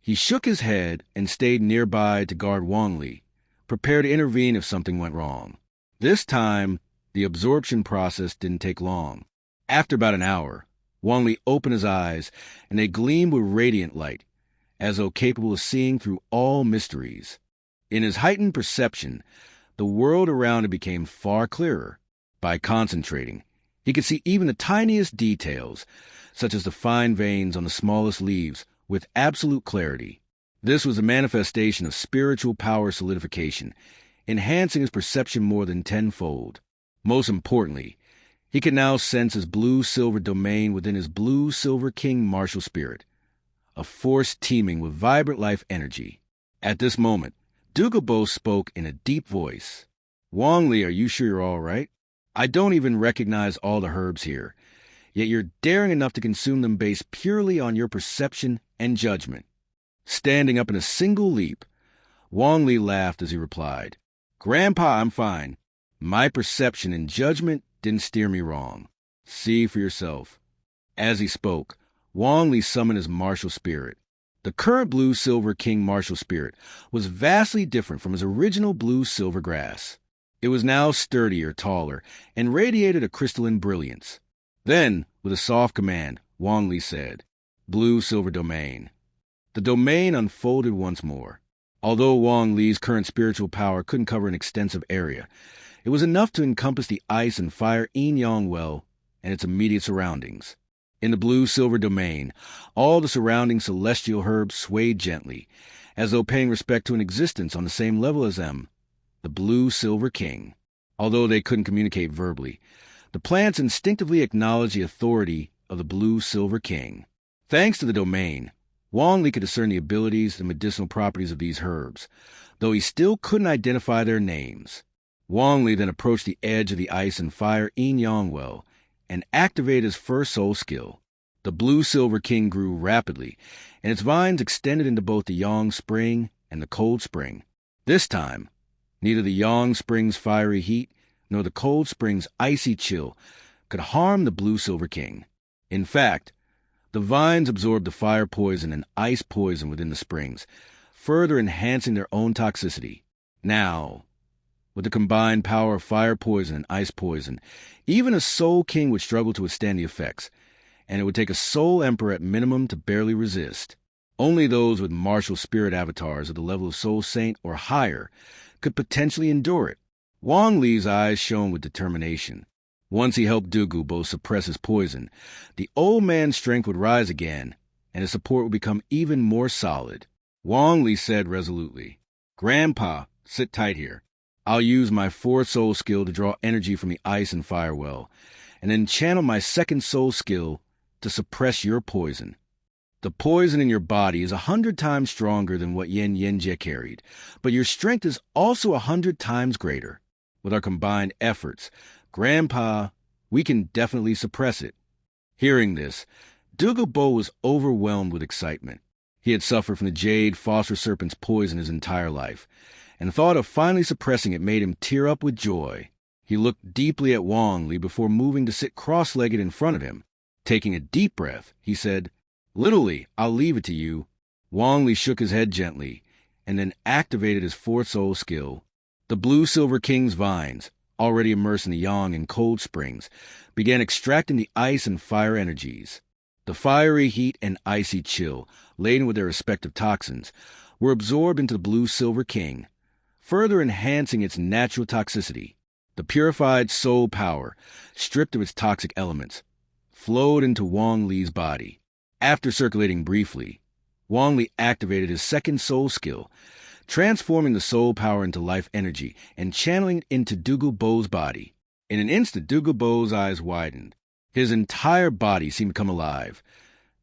he shook his head and stayed nearby to guard Wang Li, prepared to intervene if something went wrong. This time, the absorption process didn't take long. After about an hour, Wang Li opened his eyes, and they gleamed with radiant light, as though capable of seeing through all mysteries. In his heightened perception, the world around him became far clearer. By concentrating, he could see even the tiniest details, such as the fine veins on the smallest leaves, with absolute clarity. This was a manifestation of spiritual power solidification, enhancing his perception more than tenfold. Most importantly, he could now sense his blue-silver domain within his blue-silver king martial spirit, a force teeming with vibrant life energy. At this moment, Dugu Bo spoke in a deep voice. "Wang Li, are you sure you're all right? I don't even recognize all the herbs here, yet you're daring enough to consume them based purely on your perception and judgment." Standing up in a single leap, Wang Li laughed as he replied, "Grandpa, I'm fine. My perception and judgment didn't steer me wrong. See for yourself." As he spoke, Wang Li summoned his martial spirit. The current blue-silver king martial spirit was vastly different from his original blue-silver grass. It was now sturdier, taller, and radiated a crystalline brilliance. Then, with a soft command, Wang Li said, "Blue-silver domain." The domain unfolded once more. Although Wang Li's current spiritual power couldn't cover an extensive area, it was enough to encompass the ice and fire Yin-Yang well and its immediate surroundings. In the blue-silver domain, all the surrounding celestial herbs swayed gently, as though paying respect to an existence on the same level as them, the blue-silver king. Although they couldn't communicate verbally, the plants instinctively acknowledged the authority of the blue-silver king. Thanks to the domain, Wang Li could discern the abilities and medicinal properties of these herbs, though he still couldn't identify their names. Wang Li then approached the edge of the ice and fire Yin-Yang well and activated his first soul skill. The blue-silver king grew rapidly, and its vines extended into both the Yang spring and the cold spring. This time, neither the Yang spring's fiery heat nor the cold spring's icy chill could harm the blue-silver king. In fact, the vines absorbed the fire poison and ice poison within the springs, further enhancing their own toxicity. Now, with the combined power of fire poison and ice poison, even a soul king would struggle to withstand the effects, and it would take a soul emperor at minimum to barely resist. Only those with martial spirit avatars of the level of soul saint or higher could potentially endure it. Wang Li's eyes shone with determination. Once he helped Dugu Bo suppress his poison, the old man's strength would rise again, and his support would become even more solid. Wang Li said resolutely, "Grandpa, sit tight here. I'll use my fourth soul skill to draw energy from the ice and fire well, and then channel my second soul skill to suppress your poison." The poison in your body is 100 times stronger than what Yen Yenjie carried, but your strength is also 100 times greater. With our combined efforts, Grandpa, we can definitely suppress it. Hearing this, Dugu was overwhelmed with excitement. He had suffered from the jade phosphor serpent's poison his entire life, and the thought of finally suppressing it made him tear up with joy. He looked deeply at Wang Li before moving to sit cross-legged in front of him. Taking a deep breath, he said, "Literally, I'll leave it to you." Wang Li shook his head gently, and then activated his fourth soul skill. The blue-silver king's vines, already immersed in the yang and cold springs, began extracting the ice and fire energies. The fiery heat and icy chill, laden with their respective toxins, were absorbed into the blue-silver king, further enhancing its natural toxicity. The purified soul power, stripped of its toxic elements, flowed into Wang Li's body. After circulating briefly, Wang Li activated his second soul skill, transforming the soul power into life energy and channeling it into Dugu's body. In an instant, Dugu's eyes widened. His entire body seemed to come alive.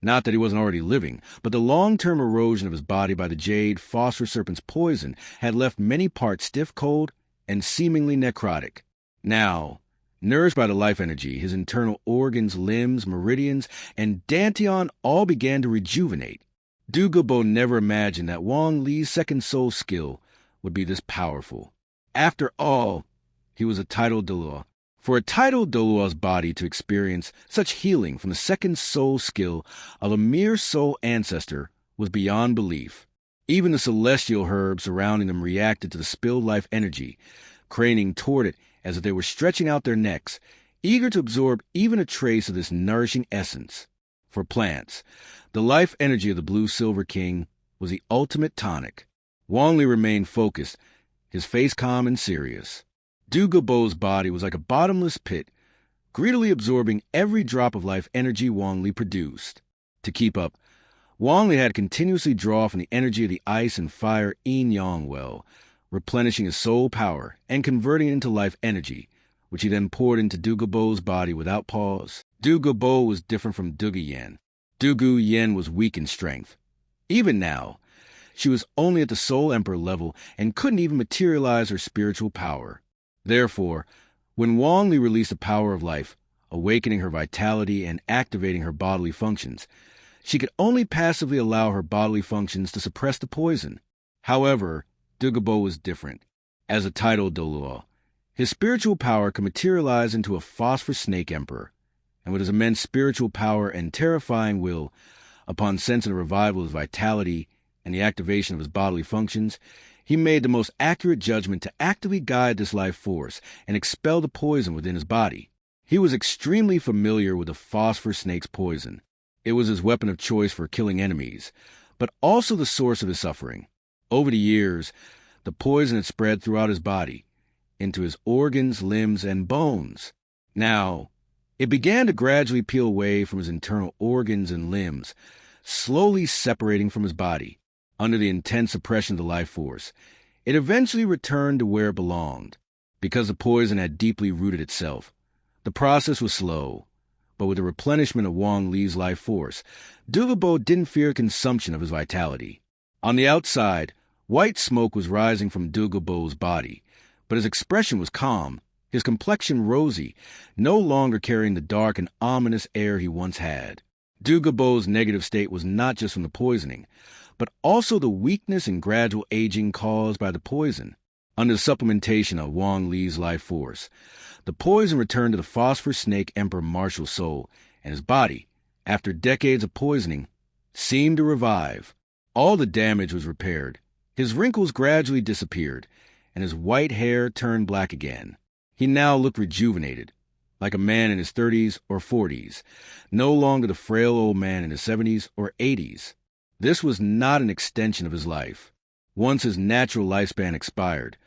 Not that he wasn't already living, but the long-term erosion of his body by the jade phosphor serpent's poison had left many parts stiff cold and seemingly necrotic. Now, nourished by the life energy, his internal organs, limbs, meridians, and dantian all began to rejuvenate. Dugu never imagined that Wang Li's second soul skill would be this powerful. After all, he was a titled Dulo. For a titled Douluo's body to experience such healing from the second soul skill of a mere soul ancestor was beyond belief. Even the celestial herbs surrounding them reacted to the spilled life energy, craning toward it as if they were stretching out their necks, eager to absorb even a trace of this nourishing essence. For plants, the life energy of the blue-silver king was the ultimate tonic. Wang Li remained focused, his face calm and serious. Dugu's body was like a bottomless pit, greedily absorbing every drop of life energy Wang Li produced. To keep up, Wang Li had to continuously draw from the energy of the ice and fire yin-yang well, replenishing his soul power and converting it into life energy, which he then poured into Dugu's body without pause. Dugu was different from Dugu Yen. Dugu Yen was weak in strength. Even now, she was only at the Soul Emperor level and couldn't even materialize her spiritual power. Therefore, when Wang Li released the power of life, awakening her vitality and activating her bodily functions, she could only passively allow her bodily functions to suppress the poison. However, Dugu was different. As a titled Douluo, his spiritual power could materialize into a phosphor snake emperor, and with his immense spiritual power and terrifying will, upon sensing the revival of his vitality and the activation of his bodily functions, he made the most accurate judgment to actively guide this life force and expel the poison within his body. He was extremely familiar with the phosphor snake's poison. It was his weapon of choice for killing enemies, but also the source of his suffering. Over the years, the poison had spread throughout his body, into his organs, limbs, and bones. Now, it began to gradually peel away from his internal organs and limbs, slowly separating from his body. Under the intense suppression of the life force, it eventually returned to where it belonged. Because the poison had deeply rooted itself, the process was slow, but with the replenishment of Wang Li's life force, Dugu didn't fear consumption of his vitality. On the outside, white smoke was rising from Dugu's body, but his expression was calm, his complexion rosy, no longer carrying the dark and ominous air he once had. Dugu's negative state was not just from the poisoning, but also the weakness and gradual aging caused by the poison. Under the supplementation of Wang Li's life force, the poison returned to the phosphor snake emperor martial soul, and his body, after decades of poisoning, seemed to revive. All the damage was repaired. His wrinkles gradually disappeared, and his white hair turned black again. He now looked rejuvenated, like a man in his 30s or 40s, no longer the frail old man in his 70s or 80s. This was not an extension of his life. Once his natural lifespan expired,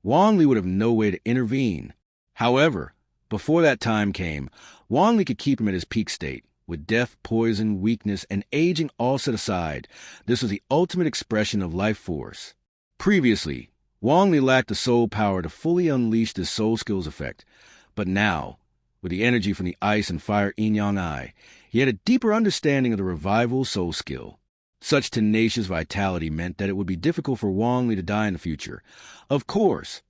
Wang Li would have no way to intervene. However, before that time came, Wang Li could keep him at his peak state. With death, poison, weakness, and aging all set aside, this was the ultimate expression of life force. Previously, Wang Li lacked the soul power to fully unleash this soul skill's effect, but now, With the energy from the ice and fire yin-yang eye, he had a deeper understanding of the revival soul skill. Such tenacious vitality meant that it would be difficult for Wang Li to die in the future. Of course,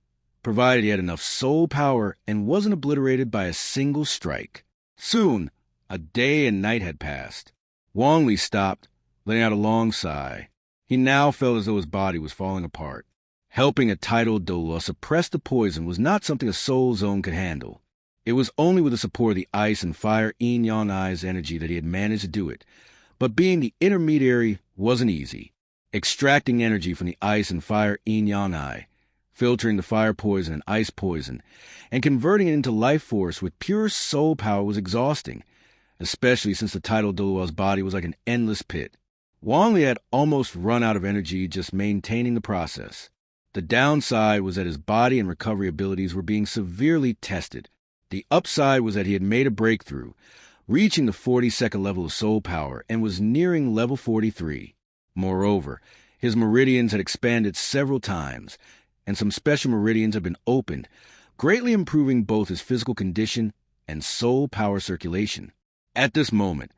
provided he had enough soul power and wasn't obliterated by a single strike. Soon, a day and night had passed. Wang Li stopped, letting out a long sigh. He now felt as though his body was falling apart. Helping a titled Dulo suppress the poison was not something a soul zone could handle. It was only with the support of the ice and fire yin-yang eye's energy that he had managed to do it. But being the intermediary wasn't easy. Extracting energy from the ice and fire yin-yang eye, filtering the fire poison and ice poison, and converting it into life force with pure soul power was exhausting, especially since the titled Dulo's body was like an endless pit. Wang Li had almost run out of energy just maintaining the process. The downside was that his body and recovery abilities were being severely tested. The upside was that he had made a breakthrough, reaching the 42nd level of soul power and was nearing level 43. Moreover, his meridians had expanded several times, and some special meridians had been opened, greatly improving both his physical condition and soul power circulation. At this moment,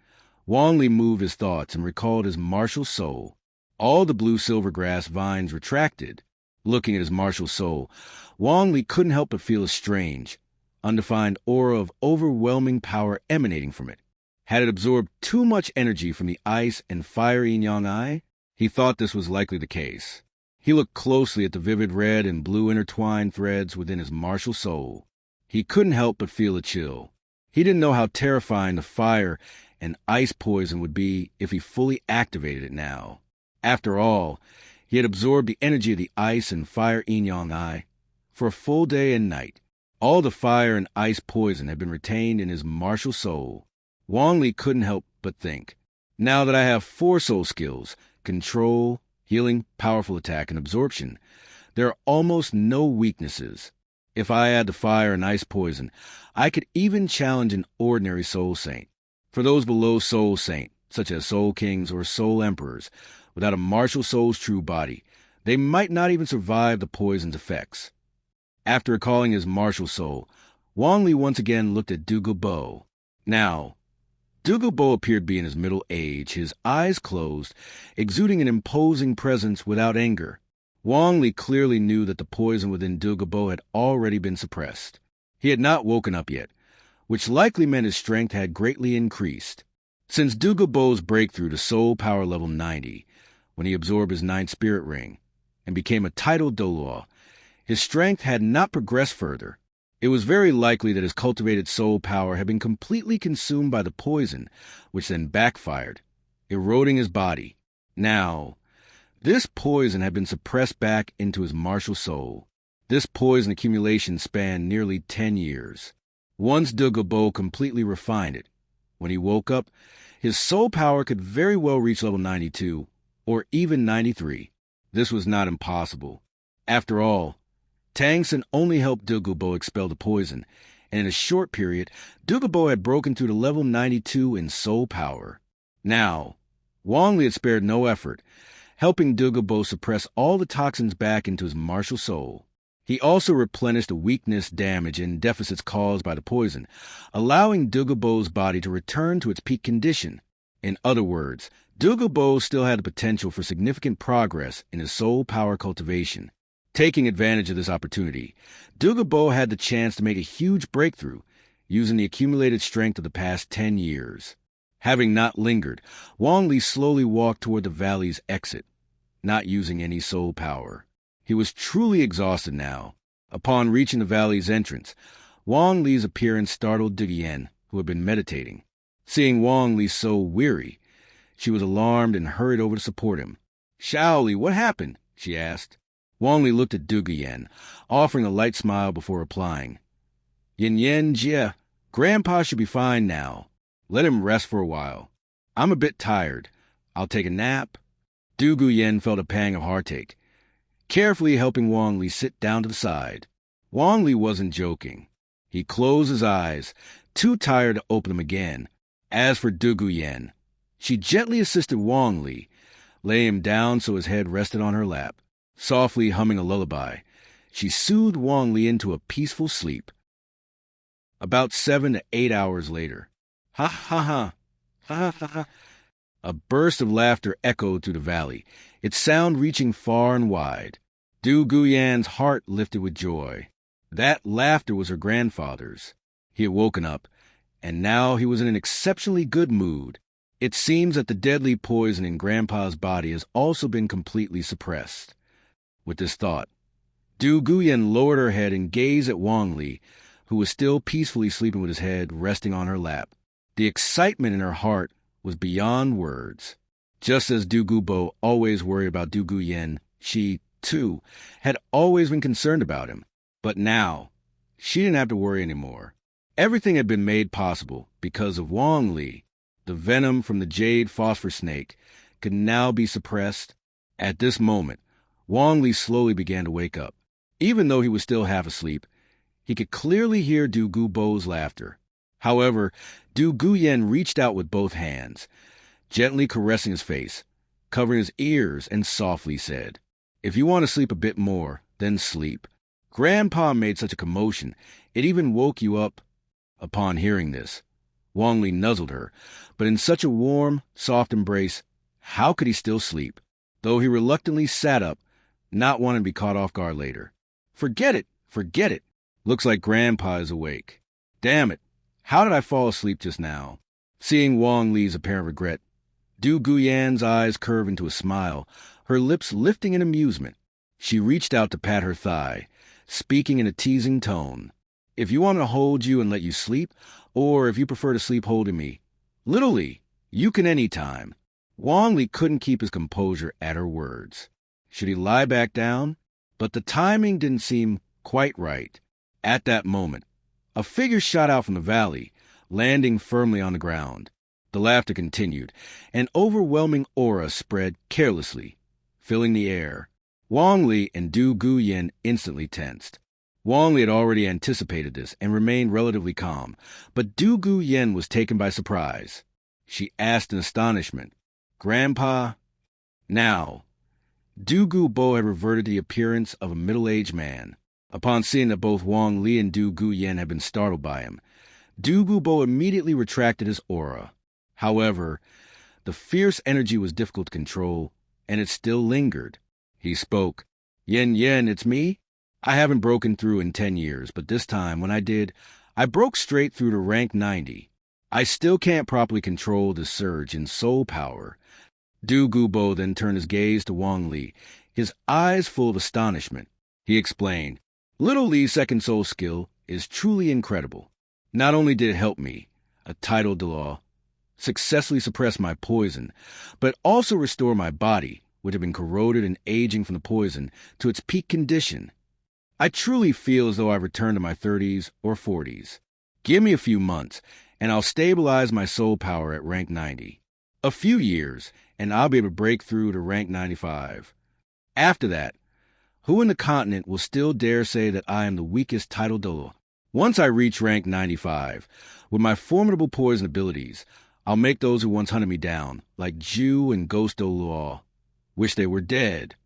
Wang Li moved his thoughts and recalled his martial soul. All the blue silvergrass vines retracted. Looking at his martial soul, Wang Li couldn't help but feel a strange, undefined aura of overwhelming power emanating from it. Had it absorbed too much energy from the ice and fire yin-yang eye? He thought this was likely the case. He looked closely at the vivid red and blue intertwined threads within his martial soul. He couldn't help but feel a chill. He didn't know how terrifying the fire and ice poison would be if he fully activated it now. After all, he had absorbed the energy of the ice and fire yin-yang eye for a full day and night. All the fire and ice poison had been retained in his martial soul. Wang Li couldn't help but think, now that I have 4 soul skills, control, healing, powerful attack, and absorption, there are almost no weaknesses. If I add the fire and ice poison, I could even challenge an ordinary soul saint. For those below soul saint, such as soul kings or soul emperors, without a martial soul's true body, they might not even survive the poison's effects. After recalling his martial soul, Wang Li once again looked at Dugu Bo. Now, Dugu Bo appeared to be in his middle age, his eyes closed, exuding an imposing presence without anger. Wang Li clearly knew that the poison within Dugu Bo had already been suppressed. He had not woken up yet, which likely meant his strength had greatly increased. Since Dugu Bo's breakthrough to soul power level 90, when he absorbed his 9th spirit ring and became a titled Dulo, his strength had not progressed further. It was very likely that his cultivated soul power had been completely consumed by the poison, which then backfired, eroding his body. Now, this poison had been suppressed back into his martial soul. This poison accumulation spanned nearly 10 years. Once Dugu Bo completely refined it, when he woke up, his soul power could very well reach level 92, or even 93. This was not impossible. After all, Tangsen only helped Dugu Bo expel the poison, and in a short period, Dugu Bo had broken through to level 92 in soul power. Now, Wang Li had spared no effort, helping Dugu Bo suppress all the toxins back into his martial soul. He also replenished the weakness, damage, and deficits caused by the poison, allowing Dugu Bo's body to return to its peak condition. In other words, Dugu Bo still had the potential for significant progress in his soul power cultivation. Taking advantage of this opportunity, Dugu Bo had the chance to make a huge breakthrough, using the accumulated strength of the past 10 years. Having not lingered, Wang Li slowly walked toward the valley's exit, not using any soul power. He was truly exhausted now. Upon reaching the valley's entrance, Wang Li's appearance startled Dugu Yen, who had been meditating. Seeing Wang Li so weary, she was alarmed and hurried over to support him. "Shaoli, what happened?" she asked. Wang Li looked at Dugu Yen, offering a light smile before replying. "Yen Jie, Grandpa should be fine now. Let him rest for a while. I'm a bit tired. I'll take a nap." Dugu Yen felt a pang of heartache, carefully helping Wang Li sit down to the side. Wang Li wasn't joking. He closed his eyes, too tired to open them again. As for Dugu Yen, she gently assisted Wang Li, laying him down so his head rested on her lap. Softly humming a lullaby, she soothed Wang Li into a peaceful sleep. About 7 to 8 hours later. Ha ha ha. Ha ha ha. A burst of laughter echoed through the valley, its sound reaching far and wide. Dugu Yen's heart lifted with joy. That laughter was her grandfather's. He had woken up, and now he was in an exceptionally good mood. It seems that the deadly poison in Grandpa's body has also been completely suppressed. With this thought, Dugu Yen lowered her head and gazed at Wang Li, who was still peacefully sleeping with his head resting on her lap. The excitement in her heart was beyond words. Just as Dugu Bo always worried about Dugu Yen, she, too, had always been concerned about him. But now, she didn't have to worry anymore. Everything had been made possible because of Wang Li. The venom from the jade phosphor snake could now be suppressed. At this moment, Wang Li slowly began to wake up. Even though he was still half asleep, he could clearly hear Dugu Bo's laughter. However, Dugu Yen reached out with both hands, gently caressing his face, covering his ears, and softly said, "If you want to sleep a bit more, then sleep." Grandpa made such a commotion, it even woke you up. Upon hearing this, Wang Li nuzzled her, but in such a warm, soft embrace, how could he still sleep? Though he reluctantly sat up, not wanting to be caught off guard later. Forget it! Forget it! Looks like Grandpa is awake. Damn it! How did I fall asleep just now? Seeing Wang Li's apparent regret, Dugu Yen's eyes curved into a smile, her lips lifting in amusement. She reached out to pat her thigh, speaking in a teasing tone. "If you want to hold you and let you sleep, or if you prefer to sleep holding me, Little Li, you can any time." Wang Li couldn't keep his composure at her words. Should he lie back down? But the timing didn't seem quite right. At that moment, a figure shot out from the valley, landing firmly on the ground. The laughter continued. An overwhelming aura spread carelessly, filling the air. Wang Li and Dugu Yen instantly tensed. Wang Li had already anticipated this and remained relatively calm, but Dugu Yen was taken by surprise. She asked in astonishment, "Grandpa?" Now, Dugu Bo had reverted to the appearance of a middle-aged man. Upon seeing that both Wang Li and Dugu Yen had been startled by him, Dugu Bo immediately retracted his aura. However, the fierce energy was difficult to control, and it still lingered. He spoke. "Yen Yen, it's me? I haven't broken through in 10 years, but this time, when I did, I broke straight through to rank 90. I still can't properly control the surge in soul power." Dugu Bo then turned his gaze to Wang Li, his eyes full of astonishment. He explained, "Little Li's second soul skill is truly incredible. Not only did it help me, a title Dulo, successfully suppress my poison, but also restore my body, which had been corroded and aging from the poison, to its peak condition. I truly feel as though I've returned to my 30s or 40s. Give me a few months, and I'll stabilize my soul power at rank 90. A few years, and I'll be able to break through to rank 95. After that, who in the continent will still dare say that I am the weakest title Dulo? Once I reach rank 95, with my formidable poison abilities, I'll make those who once hunted me down, like Ju and Ghost Douluo, wish they were dead."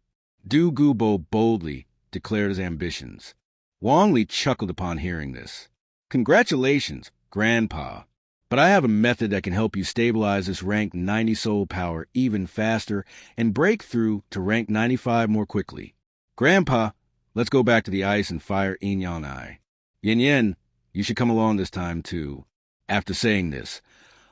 Dugu Bo boldly declared his ambitions. Wang Li chuckled upon hearing this. "Congratulations, Grandpa. But I have a method that can help you stabilize this rank 90 soul power even faster and break through to rank 95 more quickly. Grandpa, let's go back to the ice and fire yin yang eye. Yen Yen, you should come along this time too." After saying this,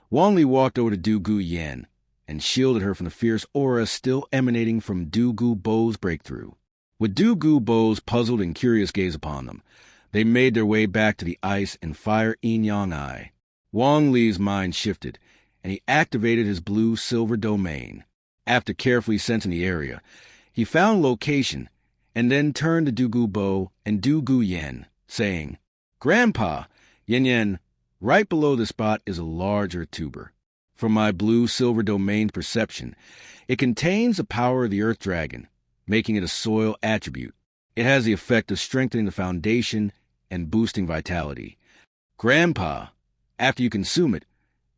Wang Li walked over to Dugu Yen and shielded her from the fierce aura still emanating from Dugu Bo's breakthrough. With Dugu Bo's puzzled and curious gaze upon them, they made their way back to the ice and fire yin yang eye. Wang Li's mind shifted, and he activated his blue-silver domain. After carefully sensing the area, he found location and then turned to Dugu Bo and Dugu Yen, saying, "Grandpa, Yen Yen, right below the spot is a larger tuber. From my blue-silver domain perception, it contains the power of the Earth Dragon, making it a soil attribute. It has the effect of strengthening the foundation and boosting vitality. Grandpa, after you consume it,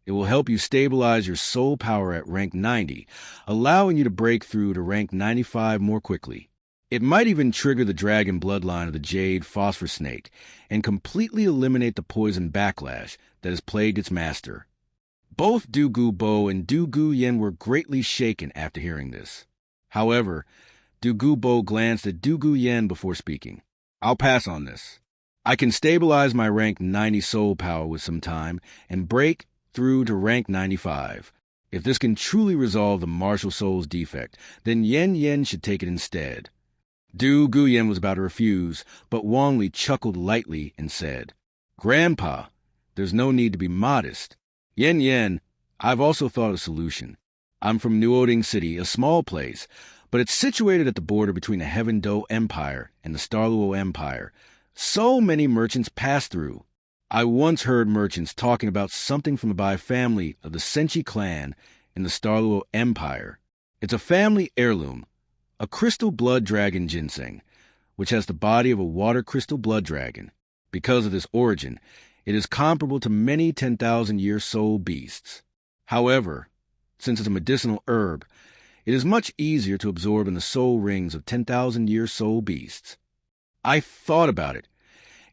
it will help you stabilize your soul power at rank 90, allowing you to break through to rank 95 more quickly. It might even trigger the dragon bloodline of the jade phosphor snake and completely eliminate the poison backlash that has plagued its master. Both Dugu Bo and Dugu Yen were greatly shaken after hearing this. However, Dugu Bo glanced at Dugu Yen before speaking. I'll pass on this. I can stabilize my rank 90 soul power with some time and break through to rank 95. If this can truly resolve the martial soul's defect, then Yen Yen should take it instead. Dugu Yen was about to refuse, but Wang Li chuckled lightly and said, Grandpa, there's no need to be modest. Yen Yen, I've also thought of a solution. I'm from Nuoding City, a small place, but it's situated at the border between the Heaven Do Empire and the Starluo Empire. So many merchants pass through. I once heard merchants talking about something from the Bai family of the Senchi clan in the Starluo Empire. It's a family heirloom, a crystal blood dragon jinseng, which has the body of a water crystal blood dragon. Because of this origin, it is comparable to many 10,000-year soul beasts. However, since it's a medicinal herb, it is much easier to absorb in the soul rings of 10,000-year soul beasts. I thought about it,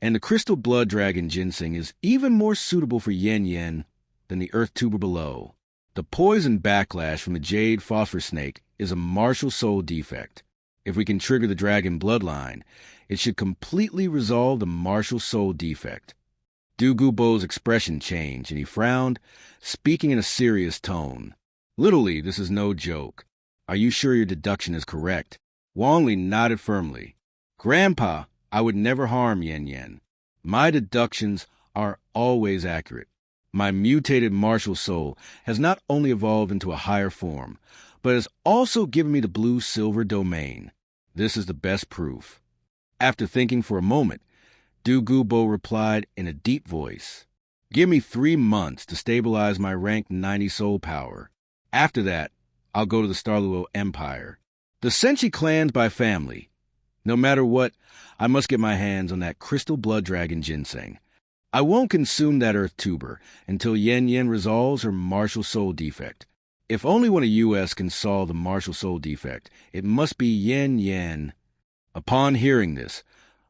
and the crystal blood dragon ginseng is even more suitable for Yen Yen than the earth tuber below. The poison backlash from the jade phosphor snake is a martial soul defect. If we can trigger the dragon bloodline, it should completely resolve the martial soul defect. Dugu Bo's expression changed, and he frowned, speaking in a serious tone. Literally, this is no joke. Are you sure your deduction is correct? Wang Li nodded firmly. Grandpa, I would never harm Yen Yen. My deductions are always accurate. My mutated martial soul has not only evolved into a higher form, but has also given me the blue-silver domain. This is the best proof. After thinking for a moment, Dugu Bo replied in a deep voice, Give me 3 months to stabilize my rank 90 soul power. After that, I'll go to the Starluo Empire. The Senchi clans by family. No matter what, I must get my hands on that crystal blood dragon ginseng. I won't consume that earth tuber until Yen Yen resolves her martial soul defect. If only one of U.S. can solve the martial soul defect, it must be Yen Yen. Upon hearing this,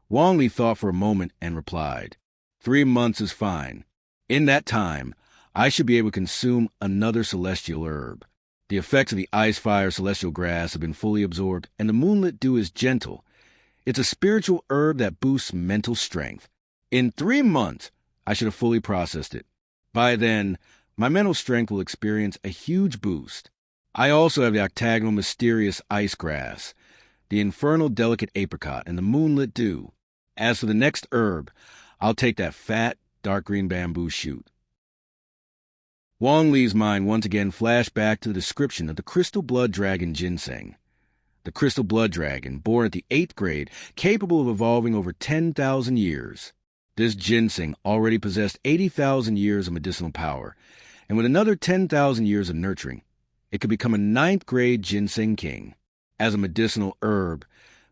Wang Li thought for a moment and replied, 3 months is fine. In that time, I should be able to consume another celestial herb. The effects of the ice-fire celestial grass have been fully absorbed, and the moonlit dew is gentle. It's a spiritual herb that boosts mental strength. In 3 months, I should have fully processed it. By then, my mental strength will experience a huge boost. I also have the octagonal mysterious ice grass, the infernal delicate apricot, and the moonlit dew. As for the next herb, I'll take that fat, dark green bamboo shoot. Wang Li's mind once again flashed back to the description of the crystal blood dragon ginseng. The crystal blood dragon, born at the 8th grade, capable of evolving over 10,000 years. This ginseng already possessed 80,000 years of medicinal power, and with another 10,000 years of nurturing, it could become a 9th grade ginseng king. As a medicinal herb,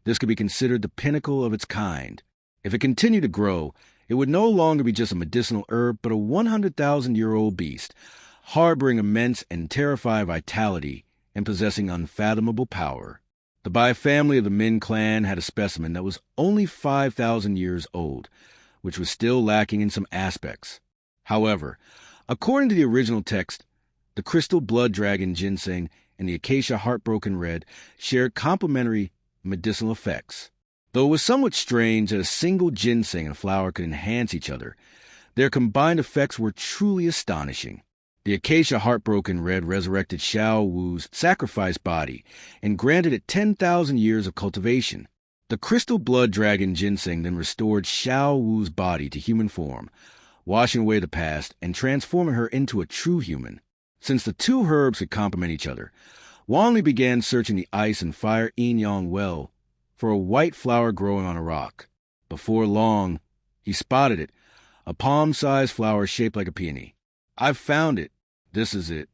this could be considered the pinnacle of its kind. If it continued to grow, it would no longer be just a medicinal herb, but a 100,000-year-old beast, harboring immense and terrifying vitality and possessing unfathomable power. The Bai family of the Min clan had a specimen that was only 5,000 years old, which was still lacking in some aspects. However, according to the original text, the crystal blood dragon ginseng and the acacia heartbroken red shared complementary medicinal effects. Though it was somewhat strange that a single ginseng and a flower could enhance each other, their combined effects were truly astonishing. The acacia heartbroken red resurrected Xiao Wu's sacrificed body and granted it 10,000 years of cultivation. The crystal blood dragon ginseng then restored Xiao Wu's body to human form, washing away the past and transforming her into a true human. Since the two herbs could complement each other, Wang Li began searching the ice and fire yin-yang well for a white flower growing on a rock. Before long, he spotted it, a palm-sized flower shaped like a peony. I've found it. This is it.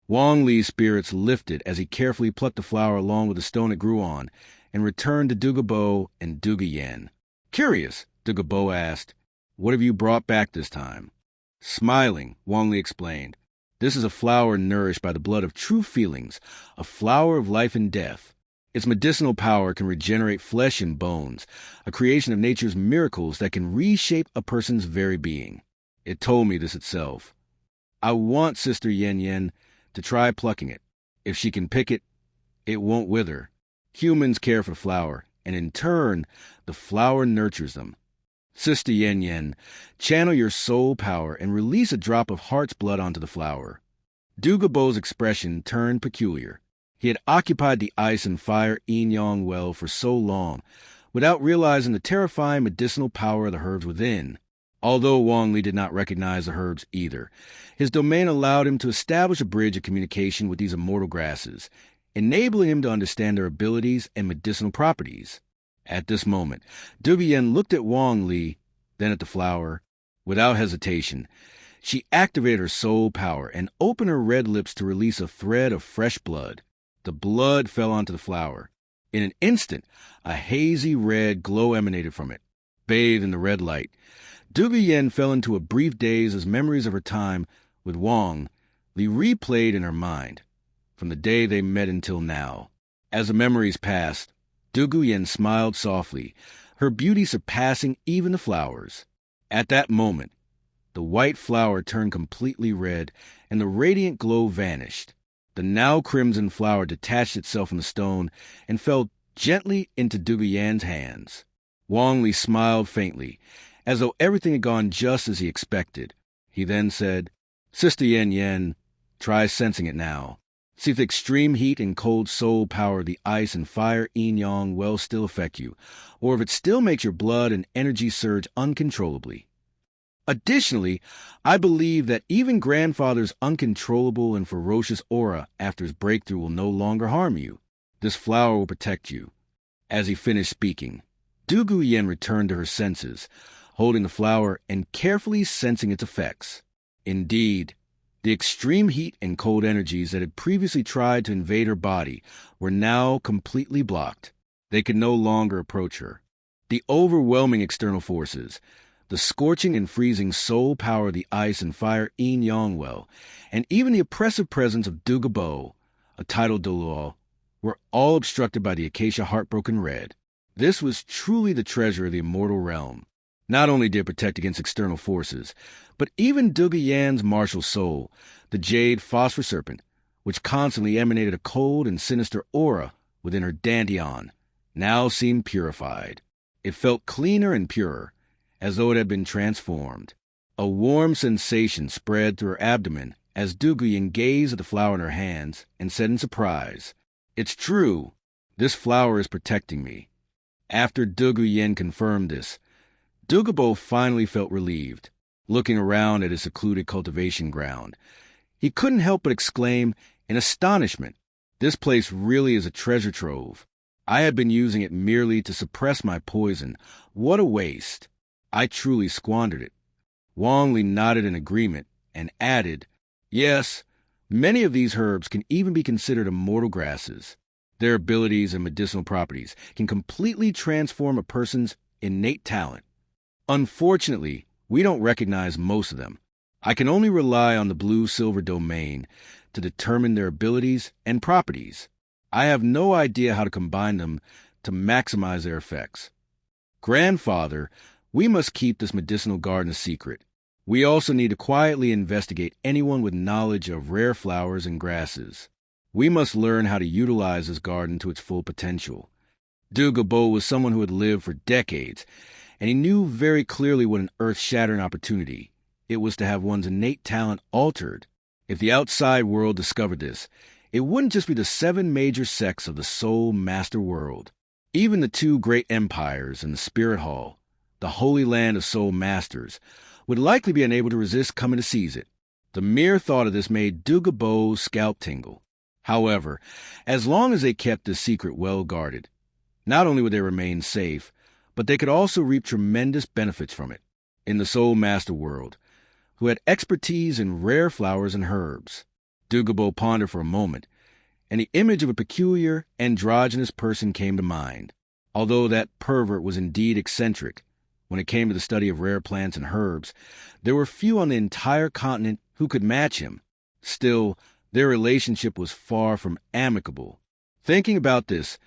Wang Li's spirits lifted as he carefully plucked the flower along with the stone it grew on and returned to Dugu Bo and Dugu Yen. Curious, Dugu Bo asked, what have you brought back this time? Smiling, Wang Li explained, this is a flower nourished by the blood of true feelings, a flower of life and death. Its medicinal power can regenerate flesh and bones, a creation of nature's miracles that can reshape a person's very being. It told me this itself. I want Sister Yen Yen to try plucking it. If she can pick it, it won't wither. Humans care for flower, and in turn, the flower nurtures them. Sister Yen Yen, channel your soul power and release a drop of heart's blood onto the flower. Dugubo's expression turned peculiar. He had occupied the ice and fire yin-yang well for so long, without realizing the terrifying medicinal power of the herbs within. Although Wang Li did not recognize the herbs either, his domain allowed him to establish a bridge of communication with these immortal grasses, enabling him to understand their abilities and medicinal properties. At this moment, Dugu Yen looked at Wang Li, then at the flower. Without hesitation, she activated her soul power and opened her red lips to release a thread of fresh blood. The blood fell onto the flower. In an instant, a hazy red glow emanated from it. Bathed in the red light, Dugu Yen fell into a brief daze as memories of her time with Wang Li replayed in her mind, from the day they met until now. As the memories passed, Dugu Yen smiled softly, her beauty surpassing even the flowers. At that moment, the white flower turned completely red, and the radiant glow vanished. The now crimson flower detached itself from the stone and fell gently into Dugu Yen's hands. Wang Li smiled faintly, as though everything had gone just as he expected. He then said, "Sister Yen Yen, try sensing it now. See if the extreme heat and cold soul power of the ice and fire yin-yang well still affect you, or if it still makes your blood and energy surge uncontrollably. Additionally, I believe that even Grandfather's uncontrollable and ferocious aura after his breakthrough will no longer harm you. This flower will protect you." As he finished speaking, Dugu Yen returned to her senses, holding the flower and carefully sensing its effects. Indeed, the extreme heat and cold energies that had previously tried to invade her body were now completely blocked. They could no longer approach her. The overwhelming external forces, the scorching and freezing soul power of the ice and fire yin-yang well, and even the oppressive presence of Dugubo, a titled Dulo, were all obstructed by the acacia heartbroken red. This was truly the treasure of the immortal realm. Not only did it protect against external forces, but even Dugu Yen's martial soul, the jade phosphor serpent, which constantly emanated a cold and sinister aura within her dandion, now seemed purified. It felt cleaner and purer, as though it had been transformed. A warm sensation spread through her abdomen as Dugu Yen gazed at the flower in her hands and said in surprise, "It's true. This flower is protecting me." After Dugu Yen confirmed this, Dugubo finally felt relieved, looking around at his secluded cultivation ground. He couldn't help but exclaim in astonishment, "This place really is a treasure trove. I had been using it merely to suppress my poison. What a waste. I truly squandered it." Wang Li nodded in agreement and added, "Yes, many of these herbs can even be considered immortal grasses. Their abilities and medicinal properties can completely transform a person's innate talent. Unfortunately, we don't recognize most of them. I can only rely on the blue-silver domain to determine their abilities and properties. I have no idea how to combine them to maximize their effects. Grandfather, we must keep this medicinal garden a secret. We also need to quietly investigate anyone with knowledge of rare flowers and grasses. We must learn how to utilize this garden to its full potential." Dugubo was someone who had lived for decades, and he knew very clearly what an earth-shattering opportunity it was to have one's innate talent altered. If the outside world discovered this, it wouldn't just be the 7 major sects of the Soul Master world. Even the 2 great empires and the Spirit Hall, the Holy Land of Soul Masters, would likely be unable to resist coming to seize it. The mere thought of this made Dugubo's scalp tingle. However, as long as they kept this secret well guarded, not only would they remain safe, but they could also reap tremendous benefits from it. In the Soul Master world, who had expertise in rare flowers and herbs, Dugubo pondered for a moment, and the image of a peculiar, androgynous person came to mind. Although that pervert was indeed eccentric, when it came to the study of rare plants and herbs, there were few on the entire continent who could match him. Still, their relationship was far from amicable. Thinking about this,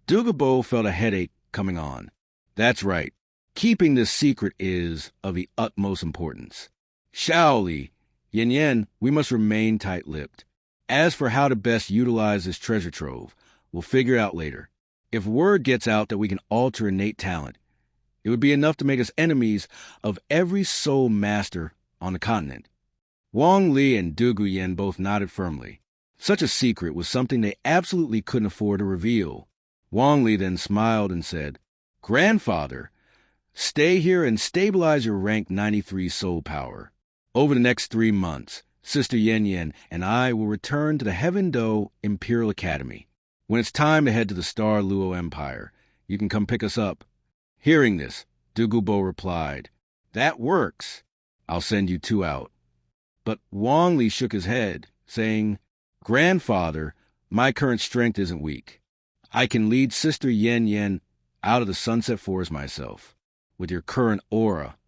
Dugu felt a headache coming on. That's right. Keeping this secret is of the utmost importance. Shaoli, Yen, we must remain tight-lipped. As for how to best utilize this treasure trove, we'll figure it out later. If word gets out that we can alter innate talent, it would be enough to make us enemies of every soul master on the continent. Wang Li and Dugu Yen both nodded firmly. Such a secret was something they absolutely couldn't afford to reveal. Wang Li then smiled and said, "Grandfather, stay here and stabilize your rank 93 soul power. Over the next 3 months, Sister Yen and I will return to the Heaven Do Imperial Academy. When it's time to head to the Star Luo Empire, you can come pick us up." Hearing this, Dugu replied, "That works. I'll send you 2 out." But Wang Li shook his head, saying, "Grandfather, my current strength isn't weak. I can lead Sister Yen out of the Sunset Forest myself. With your current aura,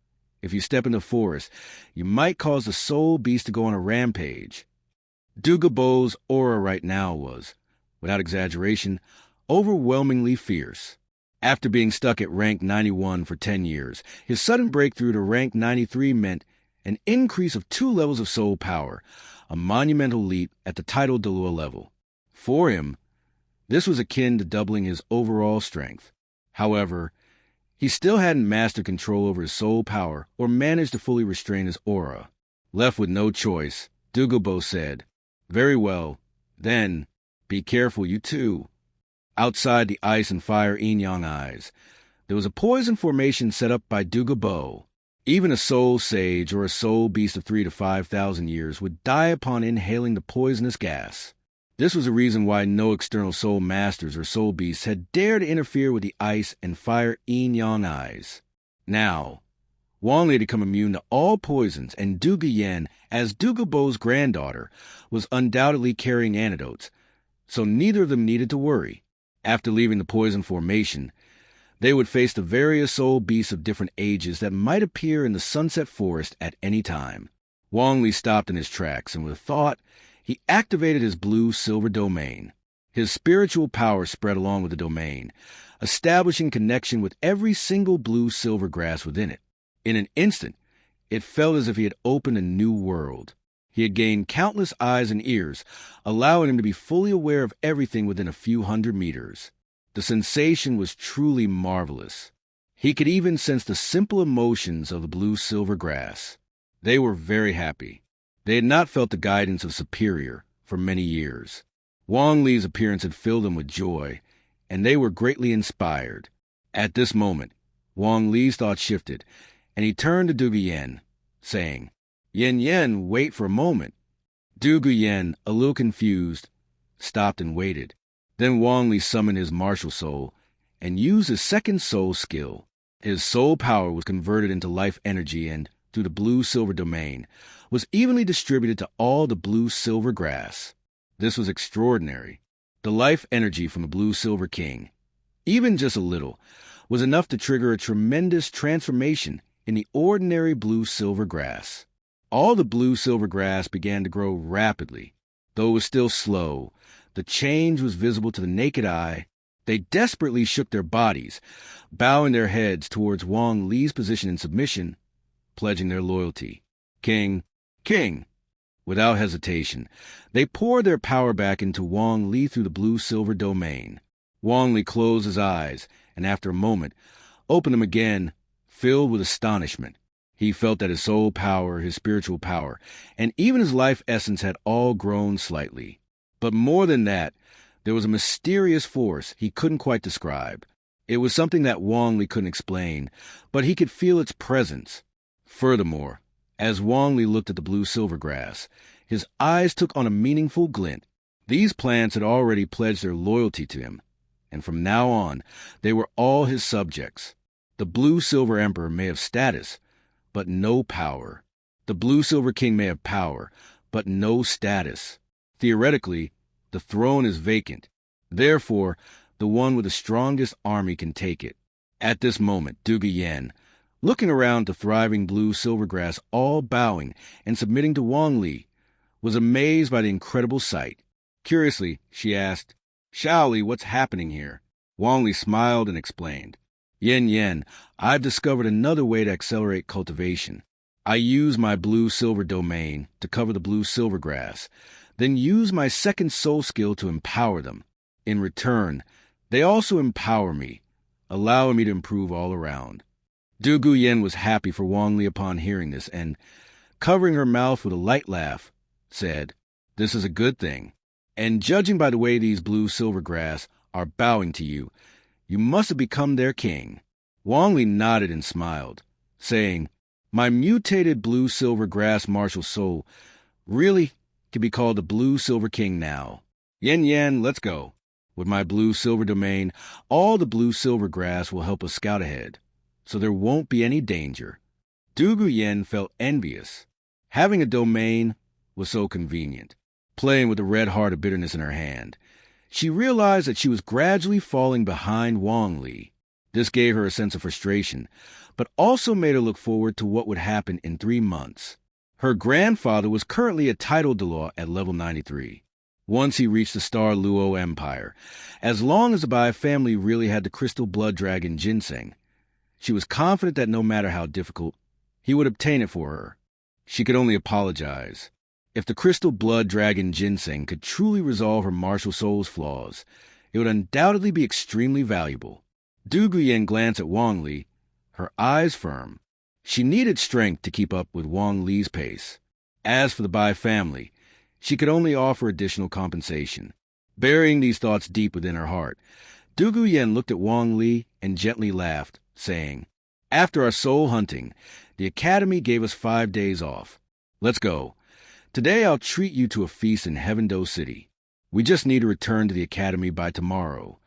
if you step in the forest, you might cause the soul beast to go on a rampage." Dugu aura right now was, without exaggeration, overwhelmingly fierce. After being stuck at rank 91 for 10 years, his sudden breakthrough to rank 93 meant an increase of 2 levels of soul power, a monumental leap at the title Dulo level. For him, this was akin to doubling his overall strength. However, he still hadn't mastered control over his soul power or managed to fully restrain his aura. Left with no choice, Dugu said, "Very well, then, be careful, you too." Outside the ice and fire yin-yang eyes, there was a poison formation set up by Dugu. Even a soul sage or a soul beast of 3,000 to 5,000 years would die upon inhaling the poisonous gas. This was a reason why no external soul masters or soul beasts had dared to interfere with the ice and fire yin-yang eyes. Now, Wang Li had become immune to all poisons, and Dugu Yen, as Dugu's granddaughter, was undoubtedly carrying antidotes, so neither of them needed to worry. After leaving the poison formation, they would face the various soul beasts of different ages that might appear in the Sunset Forest at any time. Wang Li stopped in his tracks, and with a thought, he activated his blue-silver domain. His spiritual power spread along with the domain, establishing connection with every single blue-silver grass within it. In an instant, it felt as if he had opened a new world. He had gained countless eyes and ears, allowing him to be fully aware of everything within a few hundred meters. The sensation was truly marvelous. He could even sense the simple emotions of the blue-silver grass. They were very happy. They had not felt the guidance of Superior for many years. Wang Li's appearance had filled them with joy, and they were greatly inspired. At this moment, Wang Li's thoughts shifted, and he turned to Dugu Yen, saying, Yen, wait for a moment." Dugu Yen, a little confused, stopped and waited. Then Wang Li summoned his martial soul and used his second soul skill. His soul power was converted into life energy and, through the blue-silver domain, was evenly distributed to all the blue-silver grass. This was extraordinary. The life energy from the blue-silver king, even just a little, was enough to trigger a tremendous transformation in the ordinary blue-silver grass. All the blue-silver grass began to grow rapidly. Though it was still slow, the change was visible to the naked eye. They desperately shook their bodies, bowing their heads towards Wang Li's position in submission, pledging their loyalty. King! Without hesitation, they poured their power back into Wang Li through the blue-silver domain. Wang Li closed his eyes, and after a moment, opened them again, filled with astonishment. He felt that his soul power, his spiritual power, and even his life essence had all grown slightly. But more than that, there was a mysterious force he couldn't quite describe. It was something that Wang Li couldn't explain, but he could feel its presence. Furthermore, as Wang Li looked at the blue-silver grass, his eyes took on a meaningful glint. These plants had already pledged their loyalty to him, and from now on, they were all his subjects. The blue-silver emperor may have status, but no power. The blue-silver king may have power, but no status. Theoretically, the throne is vacant. Therefore, the one with the strongest army can take it. At this moment, Dugu Yen, looking around the thriving blue-silver grass, all bowing and submitting to Wang Li, was amazed by the incredible sight. Curiously, she asked, "Shaoli, what's happening here?" Wang Li smiled and explained. Yen, I've discovered another way to accelerate cultivation. I use my blue-silver domain to cover the blue-silver grass, then use my second soul skill to empower them. In return, they also empower me, allowing me to improve all around. Dugu Yen was happy for Wang Li upon hearing this and, covering her mouth with a light laugh, said, "This is a good thing. And judging by the way these blue-silver grass are bowing to you, you must have become their king." Wang Li nodded and smiled, saying, "My mutated blue-silver grass martial soul really can be called the blue-silver king now. Yen, let's go. With my blue-silver domain, all the blue-silver grass will help us scout ahead, so there won't be any danger." Dugu Yen felt envious. Having a domain was so convenient, playing with the red heart of bitterness in her hand. She realized that she was gradually falling behind Wang Li. This gave her a sense of frustration, but also made her look forward to what would happen in 3 months. Her grandfather was currently a title Dulo at level 93. Once he reached the Star Luo Empire, as long as the Bai family really had the crystal blood dragon jinseng, she was confident that no matter how difficult, he would obtain it for her. She could only apologize. If the crystal blood dragon jinseng could truly resolve her martial soul's flaws, it would undoubtedly be extremely valuable. Dugu Yen glanced at Wang Li, her eyes firm. She needed strength to keep up with Wang Li's pace. As for the Bai family, she could only offer additional compensation. Burying these thoughts deep within her heart, Dugu Yen looked at Wang Li and gently laughed, saying, "After our soul hunting, the Academy gave us 5 days off. Let's go. Today I'll treat you to a feast in Heaven-Do City. We just need to return to the Academy by tomorrow."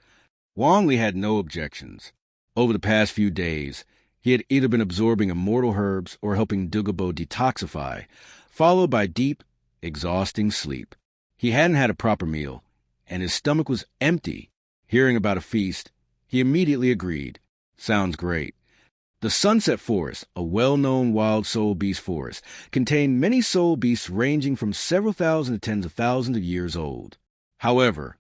Wang Li had no objections. Over the past few days, he had either been absorbing immortal herbs or helping Dugubo detoxify, followed by deep, exhausting sleep. He hadn't had a proper meal, and his stomach was empty. Hearing about a feast, he immediately agreed. Sounds great. The Sunset Forest, a well-known wild soul beast forest, contained many soul beasts ranging from several thousand to tens of thousands of years old. However,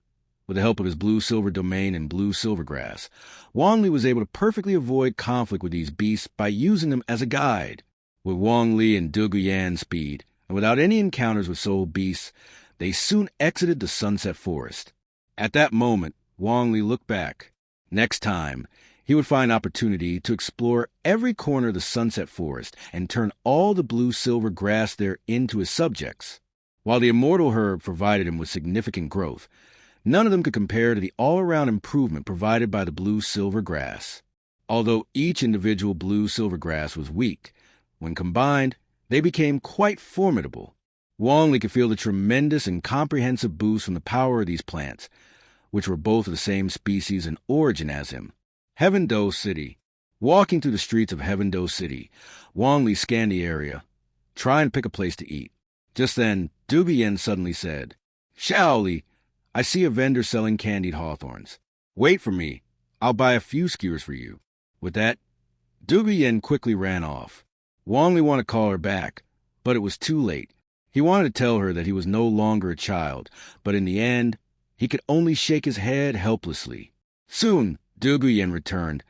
with the help of his blue-silver domain and blue-silver grass, Wang Li was able to perfectly avoid conflict with these beasts by using them as a guide. With Wang Li and Dugu Yan's speed, and without any encounters with soul beasts, they soon exited the Sunset Forest. At that moment, Wang Li looked back. Next time, he would find opportunity to explore every corner of the Sunset Forest and turn all the blue-silver grass there into his subjects. While the Immortal herb provided him with significant growth, none of them could compare to the all-around improvement provided by the blue-silver grass. Although each individual blue-silver grass was weak, when combined, they became quite formidable. Wang Li could feel the tremendous and comprehensive boost from the power of these plants, which were both of the same species and origin as him. Heaven-Do City. Walking through the streets of Heaven-Do City, Wang Li scanned the area, trying to pick a place to eat. Just then, Dugu Yen suddenly said, "Shaoli, I see a vendor selling candied hawthorns. Wait for me. I'll buy a few skewers for you." With that, Dugu Yen quickly ran off. Wang Li wanted to call her back, but it was too late. He wanted to tell her that he was no longer a child, but in the end, he could only shake his head helplessly. Soon, Dugu Yen returned,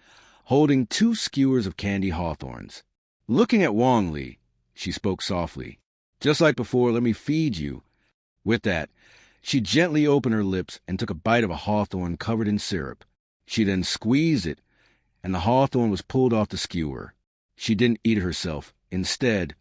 holding 2 skewers of candy hawthorns. Looking at Wang Li, she spoke softly. "Just like before, let me feed you." With that, she gently opened her lips and took a bite of a hawthorn covered in syrup. She then squeezed it, and the hawthorn was pulled off the skewer. She didn't eat it herself. Instead,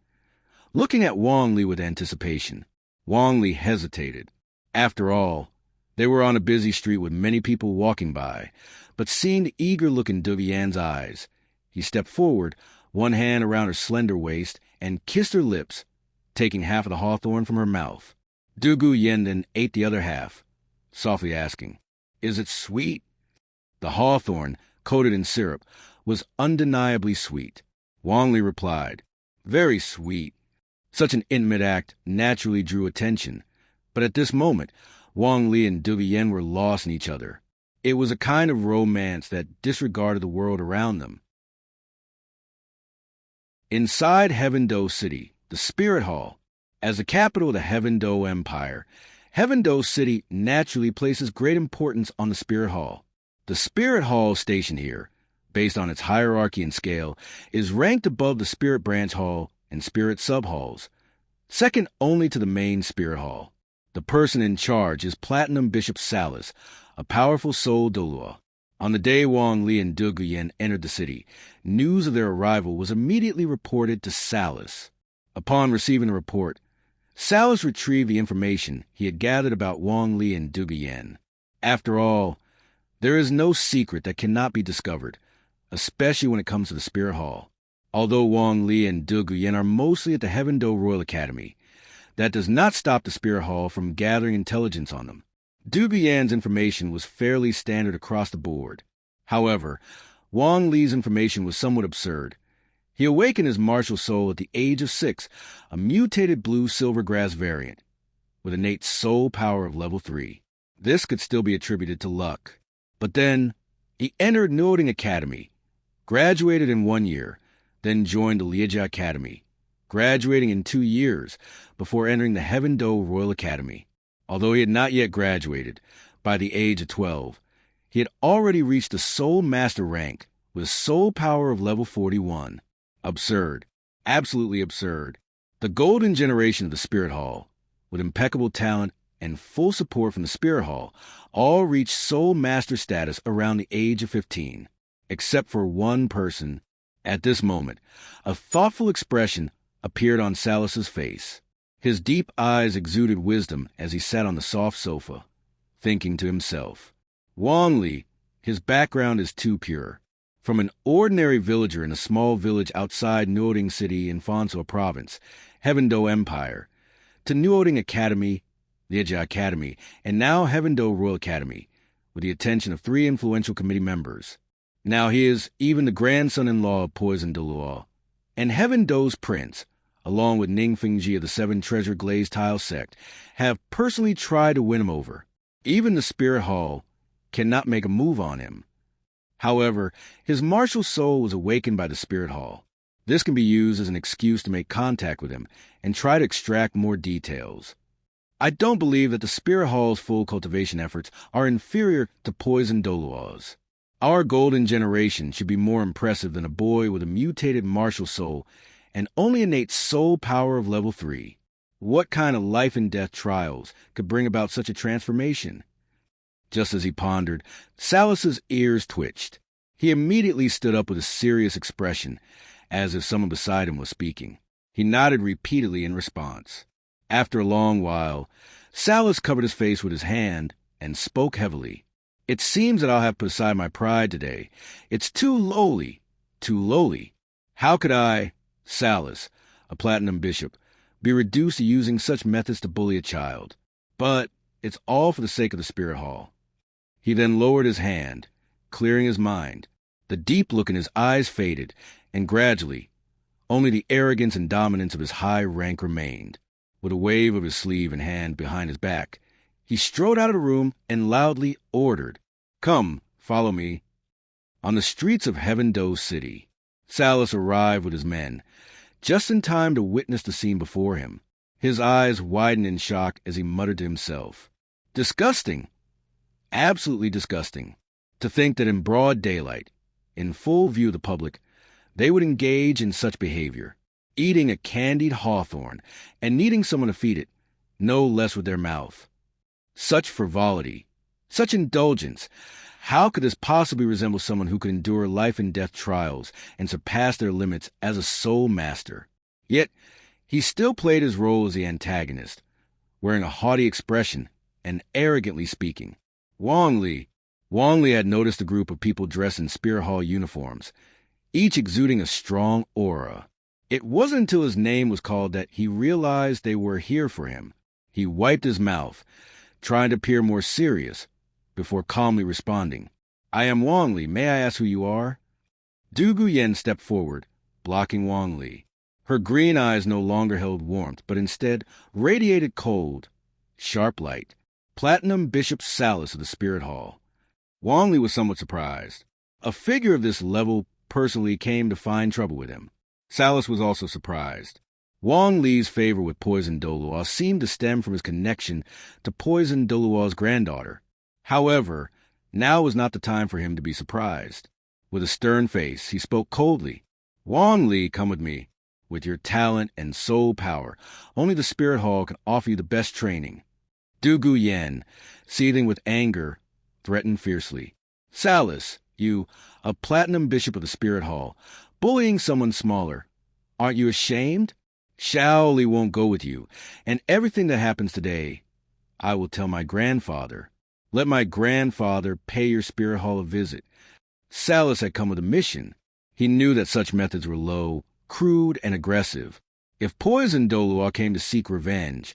looking at Wang Li with anticipation, Wang Li hesitated. After all, they were on a busy street with many people walking by, but seeing the eager look in Dugu Yan's eyes, he stepped forward, one hand around her slender waist, and kissed her lips, taking half of the hawthorn from her mouth. Dugu Yen then ate the other half, softly asking, "Is it sweet?" The hawthorn, coated in syrup, was undeniably sweet. Wang Li replied, "Very sweet." Such an intimate act naturally drew attention, but at this moment, Wang Li and Dugu Yen were lost in each other. It was a kind of romance that disregarded the world around them. Inside Heaven-Do City, the Spirit Hall, as the capital of the Heaven-Do Empire, Heaven-Do City naturally places great importance on the Spirit Hall. The Spirit Hall station here, based on its hierarchy and scale, is ranked above the Spirit Branch Hall and Spirit Sub-Halls, second only to the main Spirit Hall. The person in charge is Platinum Bishop Salus, a powerful soul Douluo. On the day Wang Li and Dugu Yen entered the city, news of their arrival was immediately reported to Salus. Upon receiving the report, Salus retrieved the information he had gathered about Wang Li and Dugu Yen. After all, there is no secret that cannot be discovered, especially when it comes to the Spirit Hall. Although Wang Li and Dugu Yen are mostly at the Heaven Do Royal Academy, that does not stop the Spirit Hall from gathering intelligence on them. Dugu Yan's information was fairly standard across the board. However, Wang Li's information was somewhat absurd. He awakened his martial soul at the age of 6, a mutated blue-silver grass variant, with innate soul power of level 3. This could still be attributed to luck. But then, he entered Neutralization Academy, graduated in 1 year, then joined the Liejia Academy, graduating in 2 years before entering the Heaven Do Royal Academy. Although he had not yet graduated, by the age of 12, he had already reached the Soul Master rank with soul power of level 41. Absurd. Absolutely absurd. The golden generation of the Spirit Hall, with impeccable talent and full support from the Spirit Hall, all reached Soul Master status around the age of 15, except for one person. At this moment, a thoughtful expression appeared on Salus's face. His deep eyes exuded wisdom as he sat on the soft sofa, thinking to himself. Wang Li, his background is too pure. From an ordinary villager in a small village outside Neutralization City in Fonso Province, Heaven Do Empire, to Neutralization Academy, Liejia Academy, and now Heaven Do Royal Academy, with the attention of 3 influential committee members. Now he is even the grandson-in-law of Poison Dulo, and Heaven Do's prince, along with Ning Fingji of the 7 Treasure Glazed Tile Sect, have personally tried to win him over. Even the Spirit Hall cannot make a move on him. However, his martial soul was awakened by the Spirit Hall. This can be used as an excuse to make contact with him and try to extract more details. I don't believe that the Spirit Hall's full cultivation efforts are inferior to Poison Doluo's. Our golden generation should be more impressive than a boy with a mutated martial soul and only innate soul power of level 3. What kind of life and death trials could bring about such a transformation? Just as he pondered, Salus's ears twitched. He immediately stood up with a serious expression, as if someone beside him was speaking. He nodded repeatedly in response. After a long while, Salus covered his face with his hand and spoke heavily. It seems that I'll have put aside my pride today. It's too lowly. Too lowly. How could I, Salus, a platinum bishop, be reduced to using such methods to bully a child? But it's all for the sake of the Spirit Hall. He then lowered his hand, clearing his mind. The deep look in his eyes faded, and gradually, only the arrogance and dominance of his high rank remained. With a wave of his sleeve and hand behind his back, he strode out of the room and loudly ordered, "Come, follow me." On the streets of Heaven Do City, Salus arrived with his men, just in time to witness the scene before him. His eyes widened in shock as he muttered to himself, "Disgusting! Absolutely disgusting. To think that in broad daylight, in full view of the public, they would engage in such behavior, eating a candied hawthorn and needing someone to feed it, no less with their mouth. Such frivolity, such indulgence. How could this possibly resemble someone who could endure life and death trials and surpass their limits as a soul master? Yet, he still played his role as the antagonist, wearing a haughty expression and arrogantly speaking. Wang Li had noticed a group of people dressed in Spirit Hall uniforms, each exuding a strong aura. It wasn't until his name was called that he realized they were here for him. He wiped his mouth, trying to appear more serious, before calmly responding, "I am Wang Li. May I ask who you are?" Dugu Yen stepped forward, blocking Wang Li. Her green eyes no longer held warmth, but instead radiated cold, sharp light. Platinum Bishop Salus of the Spirit Hall. Wang Li was somewhat surprised. A figure of this level personally came to find trouble with him. Salus was also surprised. Wang Li's favor with Poison Dulo seemed to stem from his connection to Poison Dulo's granddaughter. However, Now was not the time for him to be surprised. With a stern face, he spoke coldly. Wang Li, come with me. With your talent and soul power, only the Spirit Hall can offer you the best training. Dugu Yen, seething with anger, threatened fiercely. Salas, you, a platinum bishop of the Spirit Hall, bullying someone smaller. Aren't you ashamed? Shaoli won't go with you, and everything that happens today, I will tell my grandfather. Let my grandfather pay your Spirit Hall a visit. Salas had come with a mission. He knew that such methods were low, crude, and aggressive. If poisoned Douluo came to seek revenge,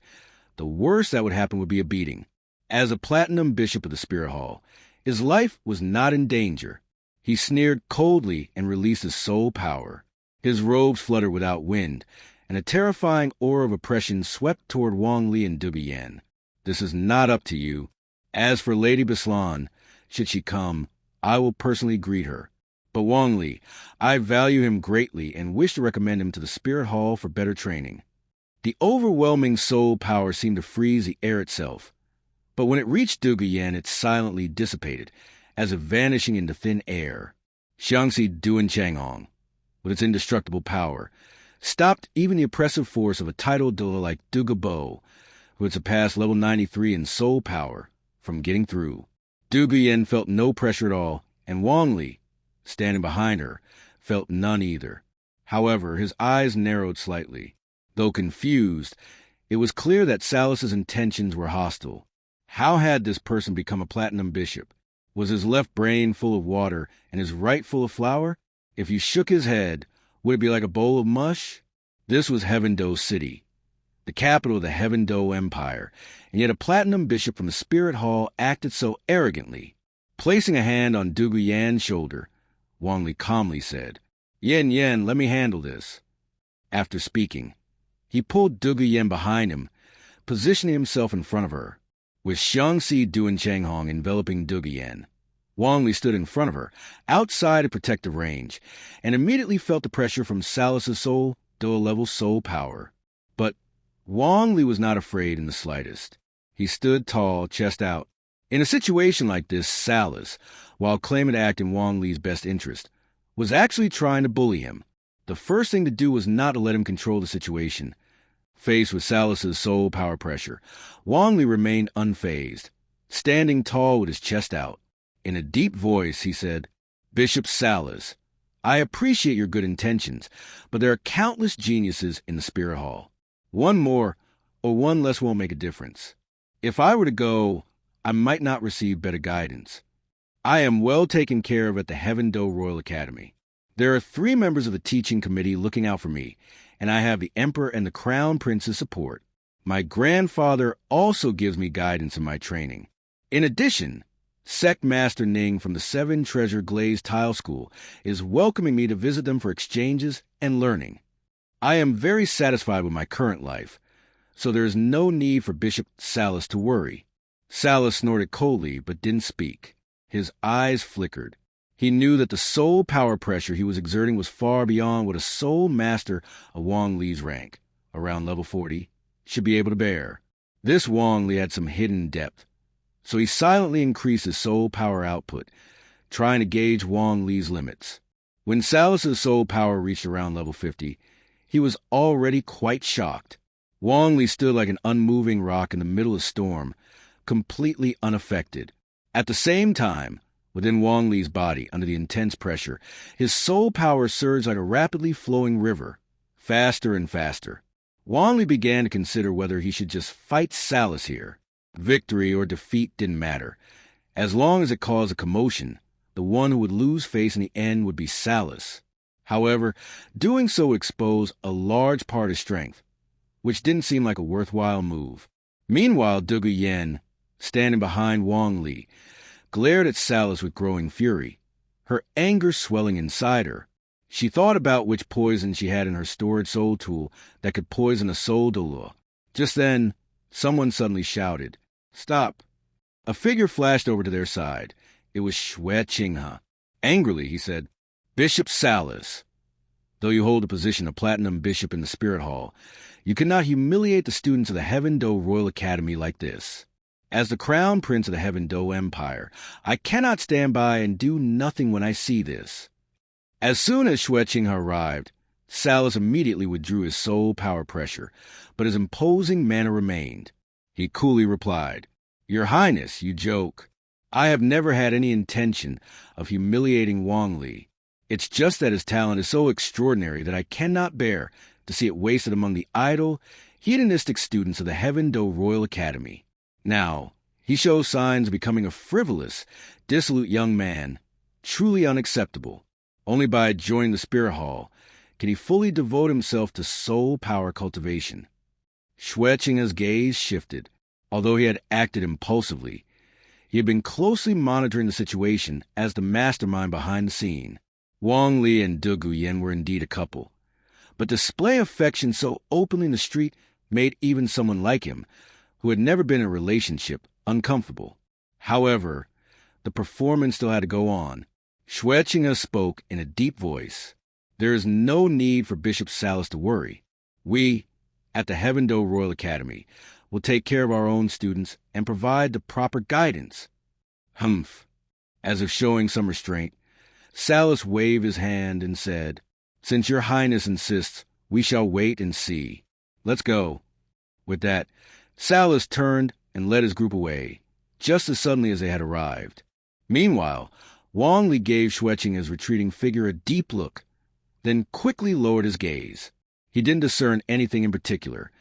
the worst that would happen would be a beating. As a platinum bishop of the Spirit Hall, his life was not in danger. He sneered coldly and released his soul power. His robes fluttered without wind, and a terrifying aura of oppression swept toward Wang Li and Dugu Yen. This is not up to you. As for Lady Beslan, should she come, I will personally greet her. But Wang Li, I value him greatly and wish to recommend him to the Spirit Hall for better training. The overwhelming soul power seemed to freeze the air itself. But when it reached Dugu Yen, it silently dissipated, as if vanishing into thin air. Xiangxi Duanchanghong, with its indestructible power, stopped even the oppressive force of a titled dueler like Dugu Bo, who had surpassed level 93 in soul power, from getting through. Dugu Yen felt no pressure at all, and Wang Li, standing behind her, felt none either. However, his eyes narrowed slightly. Though confused, it was clear that Salas's intentions were hostile. How had this person become a platinum bishop? Was his left brain full of water and his right full of flour? If he shook his head, would it be like a bowl of mush? This was Heaven-Do City, the capital of the Heaven-Do Empire, and yet a platinum bishop from the Spirit Hall acted so arrogantly. Placing a hand on Dugu Yan's shoulder, Wang Li calmly said, Yen, let me handle this. After speaking, he pulled Dugu Yen behind him, positioning himself in front of her. With Xiangxi Duanchanghong enveloping Dugu Yen, Wang Li stood in front of her, outside a protective range, and immediately felt the pressure from Salas's soul, dual-level soul power. But Wang Li was not afraid in the slightest. He stood tall, chest out. In a situation like this, Salas, while claiming to act in Wang Li's best interest, was actually trying to bully him. The first thing to do was not to let him control the situation. Faced with Salas's soul power pressure, Wang Li remained unfazed, standing tall with his chest out. In a deep voice, he said, Bishop Salas, I appreciate your good intentions, but there are countless geniuses in the Spirit Hall. One more or one less won't make a difference. If I were to go, I might not receive better guidance. I am well taken care of at the Heaven-Do Royal Academy. There are 3 members of the teaching committee looking out for me, and I have the Emperor and the Crown Prince's support. My grandfather also gives me guidance in my training. In addition, Sect Master Ning from the 7 Treasure Glazed Tile School is welcoming me to visit them for exchanges and learning. I am very satisfied with my current life, so there is no need for Bishop Salas to worry. Salas snorted coldly but didn't speak. His eyes flickered. He knew that the soul power pressure he was exerting was far beyond what a soul master of Wang Li's rank, around level 40, should be able to bear. This Wang Li had some hidden depth, so he silently increased his soul power output, trying to gauge Wang Li's limits. When Salas's soul power reached around level 50, he was already quite shocked. Wang Li stood like an unmoving rock in the middle of a storm, completely unaffected. At the same time, within Wang Li's body, under the intense pressure, his soul power surged like a rapidly flowing river, faster and faster. Wang Li began to consider whether he should just fight Salas here. Victory or defeat didn't matter. As long as it caused a commotion, the one who would lose face in the end would be Salas. However, doing so would expose a large part of his strength, which didn't seem like a worthwhile move. Meanwhile, Dugu Yen, standing behind Wang Li, glared at Salas with growing fury, her anger swelling inside her. She thought about which poison she had in her stored soul tool that could poison a soul Dulo. Just then, someone suddenly shouted, "Stop!" A figure flashed over to their side. It was Xue Qinghe. Angrily, he said, "Bishop Salas, though you hold the position of Platinum Bishop in the Spirit Hall, you cannot humiliate the students of the Heaven-Do Royal Academy like this." As the crown prince of the Heaven Do Empire, I cannot stand by and do nothing when I see this. As soon as Xue Qinghe arrived, Salus immediately withdrew his soul power pressure, but his imposing manner remained. He coolly replied, "Your Highness, you joke. I have never had any intention of humiliating Wang Li. It's just that his talent is so extraordinary that I cannot bear to see it wasted among the idle, hedonistic students of the Heaven Do Royal Academy. Now, he shows signs of becoming a frivolous, dissolute young man, truly unacceptable. Only by joining the Spirit Hall can he fully devote himself to soul power cultivation." Xue Qinghe's gaze shifted. Although he had acted impulsively, he had been closely monitoring the situation as the mastermind behind the scene. Wang Li and Dugu Yen were indeed a couple, but displaying affection so openly in the street made even someone like him, who had never been in a relationship, uncomfortable. However, the performance still had to go on. Xue Qinghe spoke in a deep voice. "There is no need for Bishop Salus to worry. We, at the Heaven Do Royal Academy, will take care of our own students and provide the proper guidance." Humph. As if showing some restraint, Salus waved his hand and said, "Since your Highness insists, we shall wait and see. Let's go." With that, Salus turned and led his group away, just as suddenly as they had arrived. Meanwhile, Wang Li gave Xue Qinghe's retreating figure a deep look, then quickly lowered his gaze. He didn't discern anything in particular,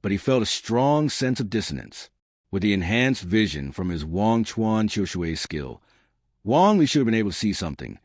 but he felt a strong sense of dissonance. With the enhanced vision from his Wang Chuan Qiushui skill, Wang Li should have been able to see something,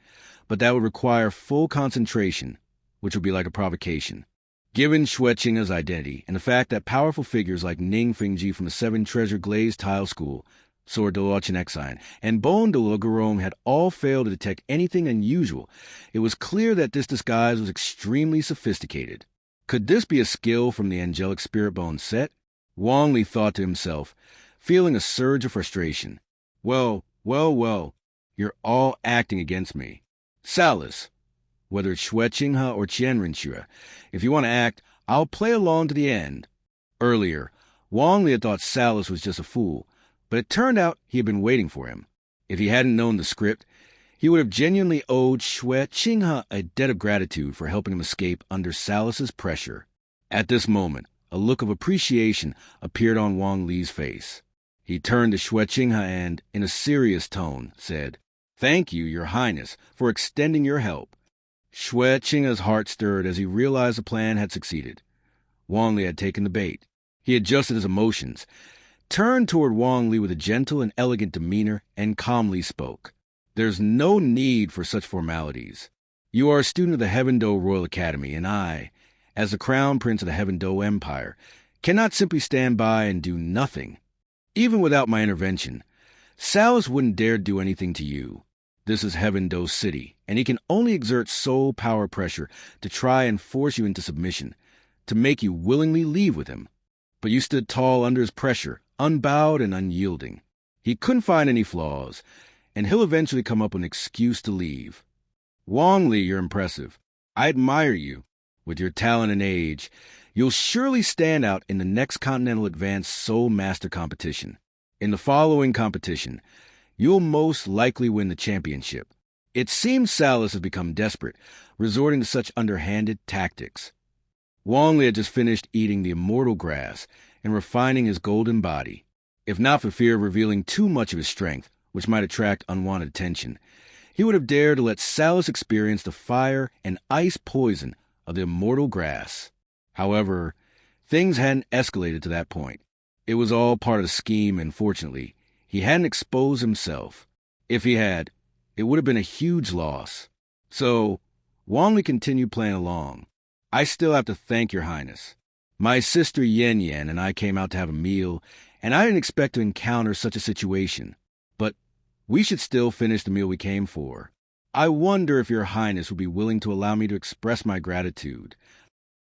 but that would require full concentration, which would be like a provocation. Given Xue Qinghe's identity and the fact that powerful figures like Ning Fingji from the Seven Treasure Glazed Tile School, Sword Dulo Chinexine, and Bon Dulo Garome had all failed to detect anything unusual, it was clear that this disguise was extremely sophisticated. Could this be a skill from the angelic spirit bone Set? Wang Li thought to himself, feeling a surge of frustration. Well, you're all acting against me. Salus, whether it's Xue Qinghe or Qian Rinxue, if you want to act, I'll play along to the end. Earlier, Wang Li had thought Salus was just a fool, but it turned out he had been waiting for him. If he hadn't known the script, he would have genuinely owed Xue Qinghe a debt of gratitude for helping him escape under Salus's pressure. At this moment, a look of appreciation appeared on Wang Li's face. He turned to Xue Qinghe and, in a serious tone, said, "Thank you, Your Highness, for extending your help." Xue Qinghe's heart stirred as he realized the plan had succeeded. Wang Li had taken the bait. He adjusted his emotions, turned toward Wang Li with a gentle and elegant demeanor, and calmly spoke. "There's no need for such formalities. You are a student of the Heaven Do Royal Academy, and I, as the Crown Prince of the Heaven Do Empire, cannot simply stand by and do nothing. Even without my intervention, Salus wouldn't dare do anything to you. This is Heaven Do City, and he can only exert soul power pressure to try and force you into submission, to make you willingly leave with him. But you stood tall under his pressure, unbowed and unyielding. He couldn't find any flaws, and he'll eventually come up with an excuse to leave. Wang Li, you're impressive. I admire you. With your talent and age, you'll surely stand out in the next Continental Advanced Soul Master competition. In the following competition, you'll most likely win the championship." It seems Salus has become desperate, resorting to such underhanded tactics. Wang Li had just finished eating the Immortal grass and refining his golden body. If not for fear of revealing too much of his strength, which might attract unwanted attention, he would have dared to let Salus experience the fire and ice poison of the Immortal grass. However, things hadn't escalated to that point. It was all part of the scheme, and fortunately, he hadn't exposed himself. If he had, it would have been a huge loss. So, Wang Li continued playing along. "I still have to thank Your Highness. My sister Yen Yen and I came out to have a meal, and I didn't expect to encounter such a situation. But we should still finish the meal we came for. I wonder if Your Highness would be willing to allow me to express my gratitude."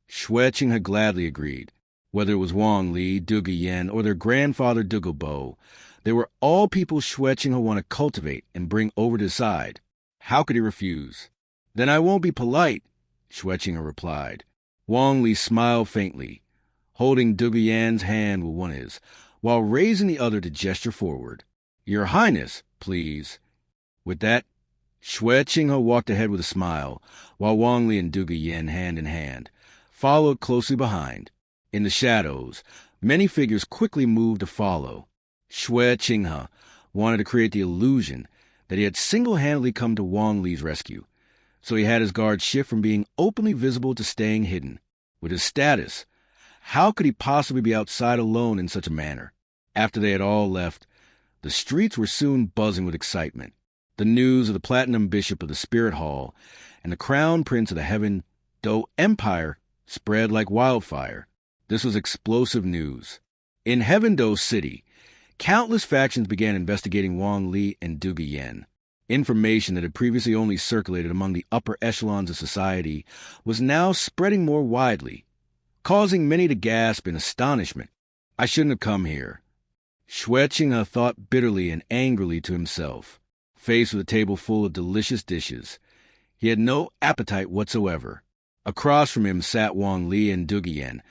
Xue Qinghe had gladly agreed. Whether it was Wang Li, Dugu Yen, or their grandfather Dugu Bo, they were all people Xue Qinghe want to cultivate and bring over to his side. How could he refuse? "Then I won't be polite," Xue Qinghe replied. Wang Li smiled faintly, holding Dugu Yan's hand with one of his, while raising the other to gesture forward. "Your Highness, please." With that, Xue Qinghe walked ahead with a smile, while Wang Li and Dugu Yen, hand in hand, followed closely behind. In the shadows, many figures quickly moved to follow. Xue Qinghe wanted to create the illusion that he had single-handedly come to Wang Li's rescue, so he had his guard shift from being openly visible to staying hidden. With his status, how could he possibly be outside alone in such a manner? After they had all left, the streets were soon buzzing with excitement. The news of the Platinum Bishop of the Spirit Hall and the Crown Prince of the Heaven Do Empire spread like wildfire. This was explosive news. In Heaven Do City, countless factions began investigating Wang Li and Dugu Yen. Information that had previously only circulated among the upper echelons of society was now spreading more widely, causing many to gasp in astonishment. "I shouldn't have come here." Xue Qinghe thought bitterly and angrily to himself. Faced with a table full of delicious dishes, he had no appetite whatsoever. Across from him sat Wang Li and Dugu Yen,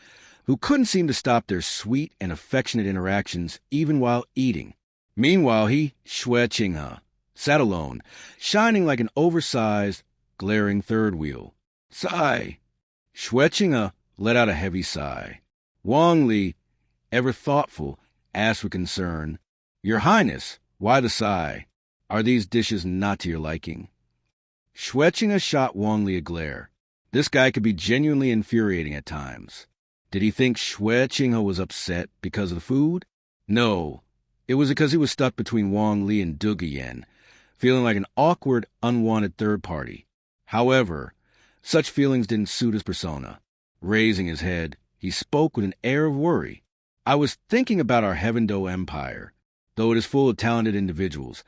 who couldn't seem to stop their sweet and affectionate interactions even while eating. Meanwhile, he, Xue Qinghe, sat alone, shining like an oversized, glaring third wheel. "Sigh." Xue Qinghe let out a heavy sigh. Wang Li, ever thoughtful, asked with concern, "Your Highness, why the sigh? Are these dishes not to your liking?" Xue Qinghe shot Wang Li a glare. This guy could be genuinely infuriating at times. Did he think Xue Qinghe was upset because of the food? No, it was because he was stuck between Wang Li and Dugu Yen, feeling like an awkward, unwanted third party. However, such feelings didn't suit his persona. Raising his head, he spoke with an air of worry. "I was thinking about our Heaven Do Empire. Though it is full of talented individuals,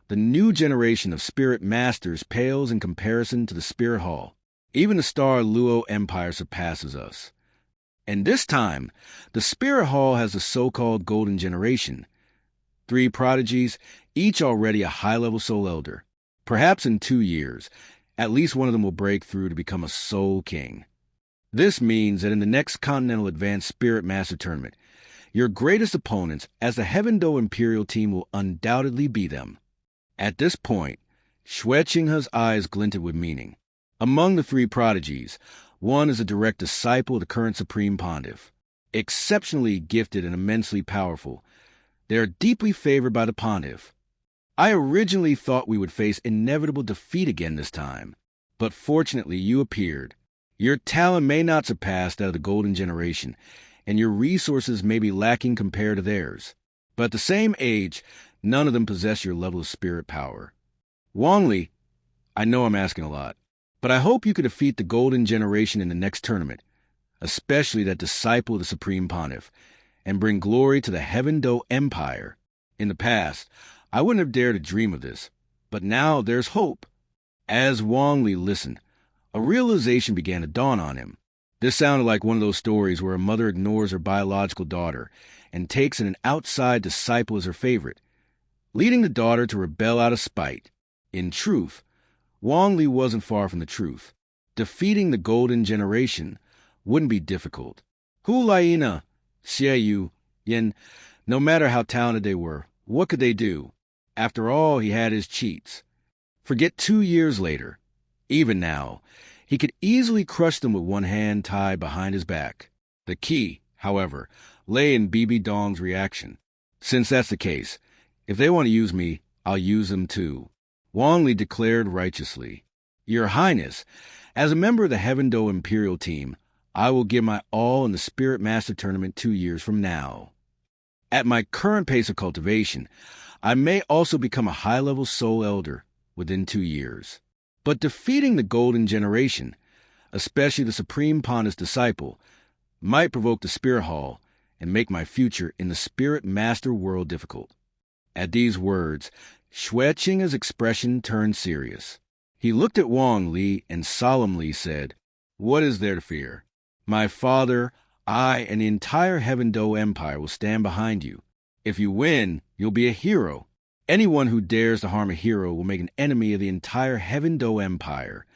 the new generation of spirit masters pales in comparison to the Spirit Hall. Even the Star Luo Empire surpasses us. And this time, the Spirit Hall has the so-called Golden Generation. 3 prodigies, each already a high-level soul elder. Perhaps in 2 years, at least one of them will break through to become a soul king. This means that in the next Continental Advanced Spirit Master Tournament, your greatest opponents as the Heaven Do Imperial team will undoubtedly be them." At this point, Xue Qinghe's eyes glinted with meaning. Among the 3 prodigies, one is a direct disciple of the current Supreme Pontiff. Exceptionally gifted and immensely powerful, they are deeply favored by the Pontiff. I originally thought we would face inevitable defeat again this time, but fortunately you appeared. Your talent may not surpass that of the Golden Generation, and your resources may be lacking compared to theirs. But at the same age, none of them possess your level of spirit power. Wang Li, I know I'm asking a lot, but I hope you could defeat the Golden Generation in the next tournament, especially that disciple of the Supreme Pontiff, and bring glory to the Heaven Do Empire. In the past, I wouldn't have dared to dream of this, but now there's hope. As Wang Li listened, a realization began to dawn on him. This sounded like one of those stories where a mother ignores her biological daughter and takes in an outside disciple as her favorite, leading the daughter to rebel out of spite. In truth, Wang Li wasn't far from the truth. Defeating the Golden Generation wouldn't be difficult. Hu Laina, Xie Yu, Yen, no matter how talented they were, what could they do? After all, he had his cheats. Forget 2 years later. Even now, he could easily crush them with one hand tied behind his back. The key, however, lay in BB Dong's reaction. Since that's the case, if they want to use me, I'll use them too. Wang Li declared righteously, "Your Highness, as a member of the Heaven Do Imperial team, I will give my all in the Spirit Master Tournament 2 years from now. At my current pace of cultivation, I may also become a high-level soul elder within 2 years. But defeating the Golden Generation, especially the Supreme Pontiff's disciple, might provoke the Spirit Hall and make my future in the Spirit Master world difficult." At these words, Xue Qinghe's expression turned serious. He looked at Wang Li and solemnly said, "What is there to fear? My father, I, and the entire Heaven Do Empire will stand behind you. If you win, you'll be a hero. Anyone who dares to harm a hero will make an enemy of the entire Heaven Do Empire."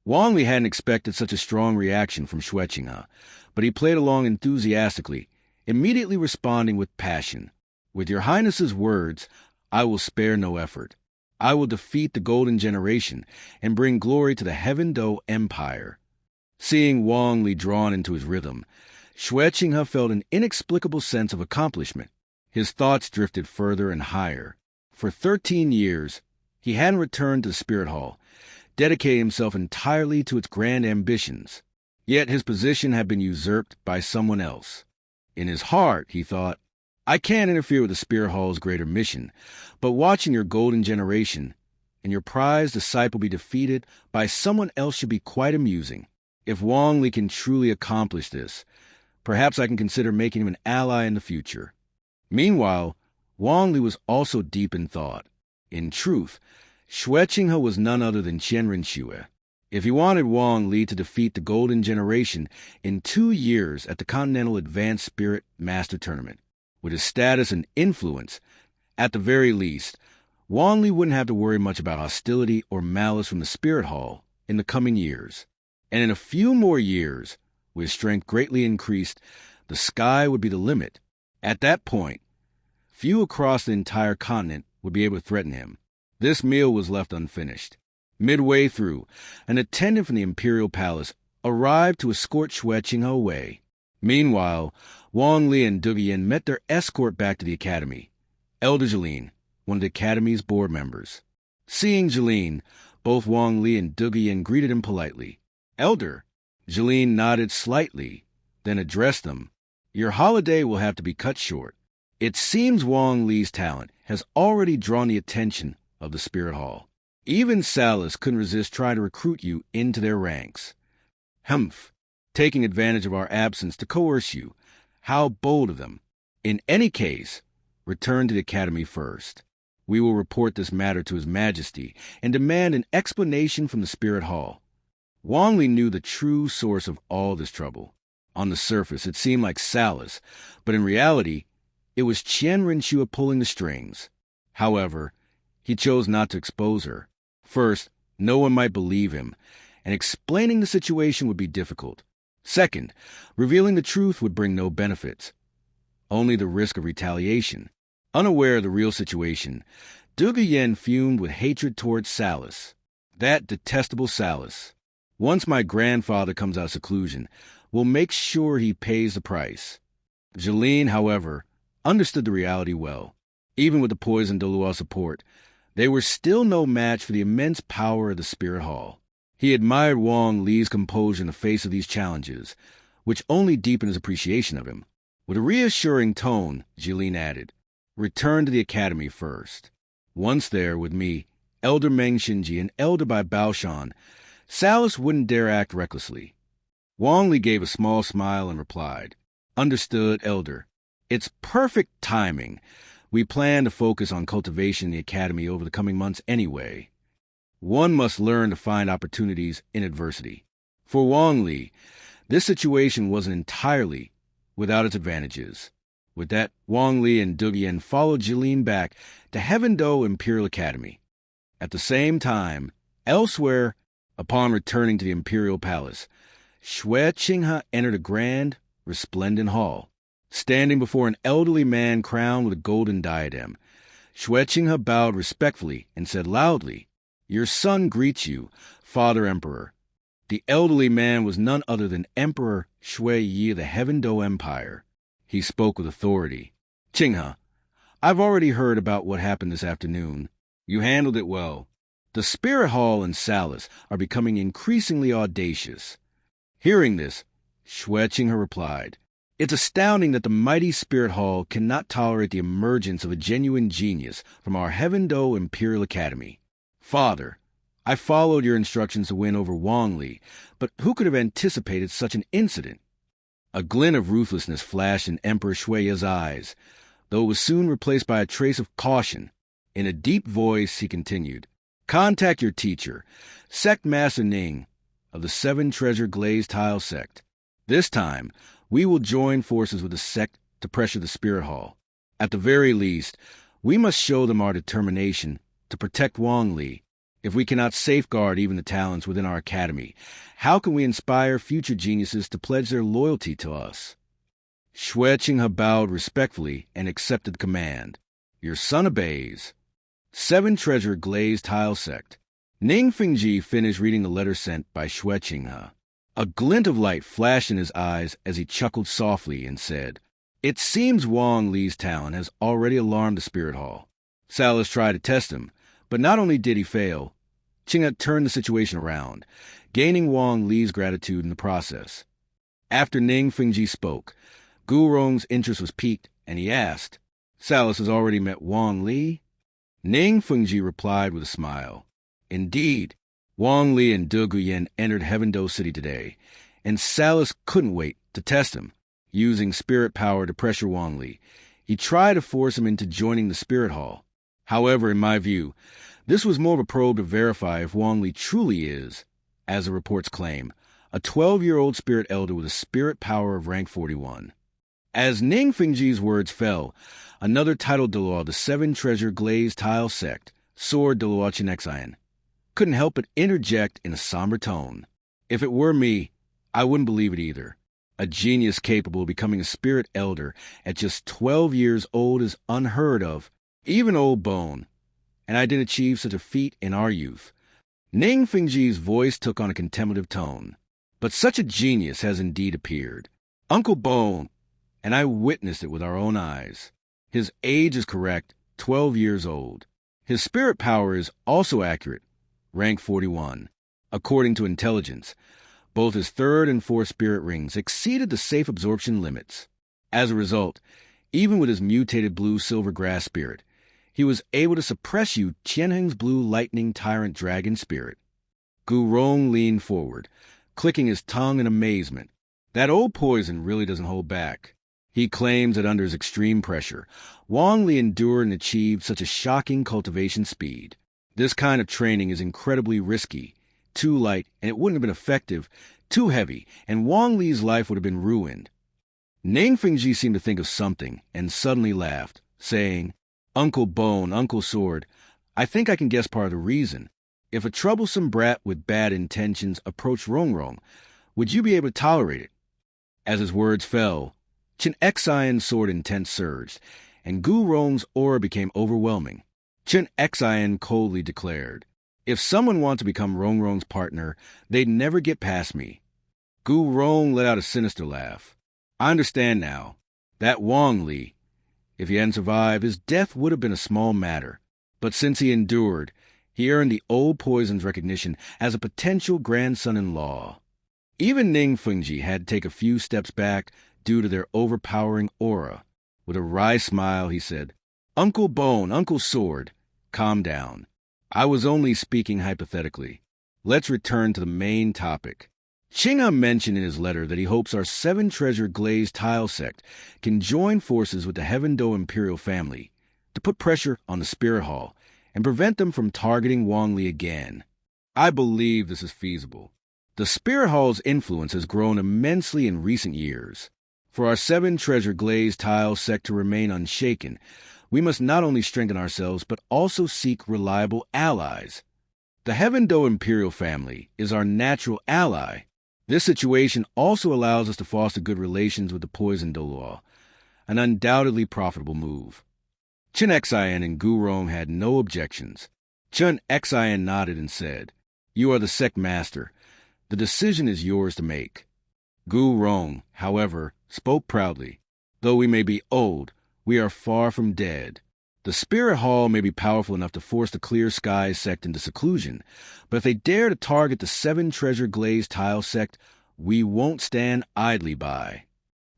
Wang Li hadn't expected such a strong reaction from Xue Qinghe, but he played along enthusiastically immediately responding with passion. "With your highness's words, I will spare no effort. I will defeat the golden generation and bring glory to the Heaven Do Empire." Seeing Wang Li drawn into his rhythm, Xue Qinghe felt an inexplicable sense of accomplishment. His thoughts drifted further and higher. For 13 years, he hadn't returned to the Spirit Hall, dedicating himself entirely to its grand ambitions. Yet his position had been usurped by someone else. In his heart, he thought, "I can't interfere with the Spirit Hall's greater mission, but watching your golden generation and your prized disciple be defeated by someone else should be quite amusing. If Wang Li can truly accomplish this, perhaps I can consider making him an ally in the future." Meanwhile, Wang Li was also deep in thought. In truth, Xue Qinghe was none other than Qianren Xue. If he wanted Wang Li to defeat the Golden Generation in 2 years at the Continental Advanced Spirit Master Tournament, with his status and influence, at the very least, Wang Li wouldn't have to worry much about hostility or malice from the Spirit Hall in the coming years. And in a few more years, with his strength greatly increased, the sky would be the limit. At that point, few across the entire continent would be able to threaten him. This meal was left unfinished. Midway through, an attendant from the Imperial Palace arrived to escort Xue Qinghe away. Meanwhile, Wang Li and Dugu Yen met their escort back to the academy, Elder Jeline, one of the academy's board members. Seeing Jeline, both Wang Li and Dugu Yen greeted him politely. "Elder," Jeline nodded slightly, then addressed them. "Your holiday will have to be cut short. It seems Wang Li's talent has already drawn the attention of the Spirit Hall. Even Salas couldn't resist trying to recruit you into their ranks. Humph, taking advantage of our absence to coerce you. How bold of them. In any case, return to the academy first. We will report this matter to His Majesty and demand an explanation from the Spirit Hall." Wang Li knew the true source of all this trouble. On the surface, it seemed like Salas, but in reality, it was Qianren Xue pulling the strings. However, he chose not to expose her. First, no one might believe him, and explaining the situation would be difficult. Second, revealing the truth would bring no benefits, only the risk of retaliation. Unaware of the real situation, Dugu Yen fumed with hatred towards Salas. That detestable Salas. "Once my grandfather comes out of seclusion, we'll make sure he pays the price." Jeline, however, understood the reality well. Even with the poisoned Douluo support, they were still no match for the immense power of the Spirit Hall. He admired Wang Li's composure in the face of these challenges, which only deepened his appreciation of him. With a reassuring tone, Jeline added, "Return to the academy first. Once there with me, Elder Meng Xinji and Elder Bai Baoshan, Salas wouldn't dare act recklessly." Wang Li gave a small smile and replied, "Understood, Elder. It's perfect timing. We plan to focus on cultivation in the academy over the coming months anyway. One must learn to find opportunities in adversity." For Wang Li, this situation wasn't entirely without its advantages. With that, Wang Li and Dugu Yen followed Jeline back to Heaven Do Imperial Academy. At the same time, elsewhere, upon returning to the Imperial Palace, Xue Qinghe entered a grand, resplendent hall. Standing before an elderly man crowned with a golden diadem, Xue Qinghe bowed respectfully and said loudly, "Your son greets you, Father Emperor." The elderly man was none other than Emperor Xue Yi of the Heaven Do Empire. He spoke with authority. "Qinghe, I've already heard about what happened this afternoon. You handled it well. The Spirit Hall and Salas are becoming increasingly audacious." Hearing this, Xue Qinghe replied, "It's astounding that the mighty Spirit Hall cannot tolerate the emergence of a genuine genius from our Heaven Do Imperial Academy. Father, I followed your instructions to win over Wang Li, but who could have anticipated such an incident?" A glint of ruthlessness flashed in Emperor Xueye's eyes, though it was soon replaced by a trace of caution. In a deep voice, he continued, "Contact your teacher, Sect Master Ning, of the 7 Treasure Glazed Tile Sect. This time, we will join forces with the Sect to pressure the Spirit Hall. At the very least, we must show them our determination to protect Wang Li. If we cannot safeguard even the talents within our academy, how can we inspire future geniuses to pledge their loyalty to us?" Xue Qinghe bowed respectfully and accepted the command. Your son obeys. 7 Treasure Glazed Tile Sect. Ning Fengji finished reading the letter sent by Xue Qinghe. A glint of light flashed in his eyes as he chuckled softly and said, It seems Wang Li's talent has already alarmed the Spirit Hall. Salas tried to test him, but not only did he fail, Qinghe turned the situation around, gaining Wang Li's gratitude in the process. After Ning Fengji spoke, Gu Rong's interest was piqued, and he asked, Salas has already met Wang Li? Ning Fengji replied with a smile. Indeed, Wang Li and Dugu Yen entered Heavendo City today, and Salas couldn't wait to test him. Using spirit power to pressure Wang Li, he tried to force him into joining the Spirit Hall. However, in my view, this was more of a probe to verify if Wang Li truly is, as the reports claim, a 12-year-old spirit elder with a spirit power of rank 41. As Ning Fengji's words fell, another titled Dulo, the 7 Treasure Glazed Tile Sect, Sword Dulo Chen, couldn't help but interject in a somber tone. If it were me, I wouldn't believe it either. A genius capable of becoming a spirit elder at just 12 years old is unheard of, even old bone. And I didn't achieve such a feat in our youth. Ning Fengji's voice took on a contemplative tone. But such a genius has indeed appeared. Uncle Bone, and I witnessed it with our own eyes. His age is correct, 12 years old. His spirit power is also accurate, rank 41. According to intelligence, both his 3rd and 4th spirit rings exceeded the safe absorption limits. As a result, even with his mutated blue-silver grass spirit, he was able to suppress Yu Qianheng's blue lightning tyrant dragon spirit. Gu Rong leaned forward, clicking his tongue in amazement. That old poison really doesn't hold back. He claims that under his extreme pressure, Wang Li endured and achieved such a shocking cultivation speed. This kind of training is incredibly risky, too light, and it wouldn't have been effective, too heavy, and Wang Li's life would have been ruined. Ning Fengji seemed to think of something and suddenly laughed, saying, Uncle Bone, Uncle Sword, I think I can guess part of the reason. If a troublesome brat with bad intentions approached Rongrong, would you be able to tolerate it? As his words fell, Chen Xian's sword intent surged, and Gu Rong's aura became overwhelming. Chen Xian coldly declared, If someone wants to become Rongrong's partner, they'd never get past me. Gu Rong let out a sinister laugh. I understand now. That Wang Li, if he hadn't survived, his death would have been a small matter. But since he endured, he earned the old poison's recognition as a potential grandson-in-law. Even Ning Fengji had to take a few steps back due to their overpowering aura. With a wry smile, he said, Uncle Bone, Uncle Sword, calm down. I was only speaking hypothetically. Let's return to the main topic. Qinghe mentioned in his letter that he hopes our 7 Treasure Glazed Tile Sect can join forces with the Heavendo Imperial family to put pressure on the Spirit Hall and prevent them from targeting Wang Li again. I believe this is feasible. The Spirit Hall's influence has grown immensely in recent years. For our 7 Treasure Glazed Tile Sect to remain unshaken, we must not only strengthen ourselves but also seek reliable allies. The Heavendo Imperial family is our natural ally. This situation also allows us to foster good relations with the Poison Dulo, an undoubtedly profitable move. Chen Xian and Gu Rong had no objections. Chen Xian nodded and said, You are the Sect Master. The decision is yours to make. Gu Rong, however, spoke proudly. Though we may be old, we are far from dead. The Spirit Hall may be powerful enough to force the Clear Skies Sect into seclusion, but if they dare to target the 7 Treasure Glazed Tile Sect, we won't stand idly by.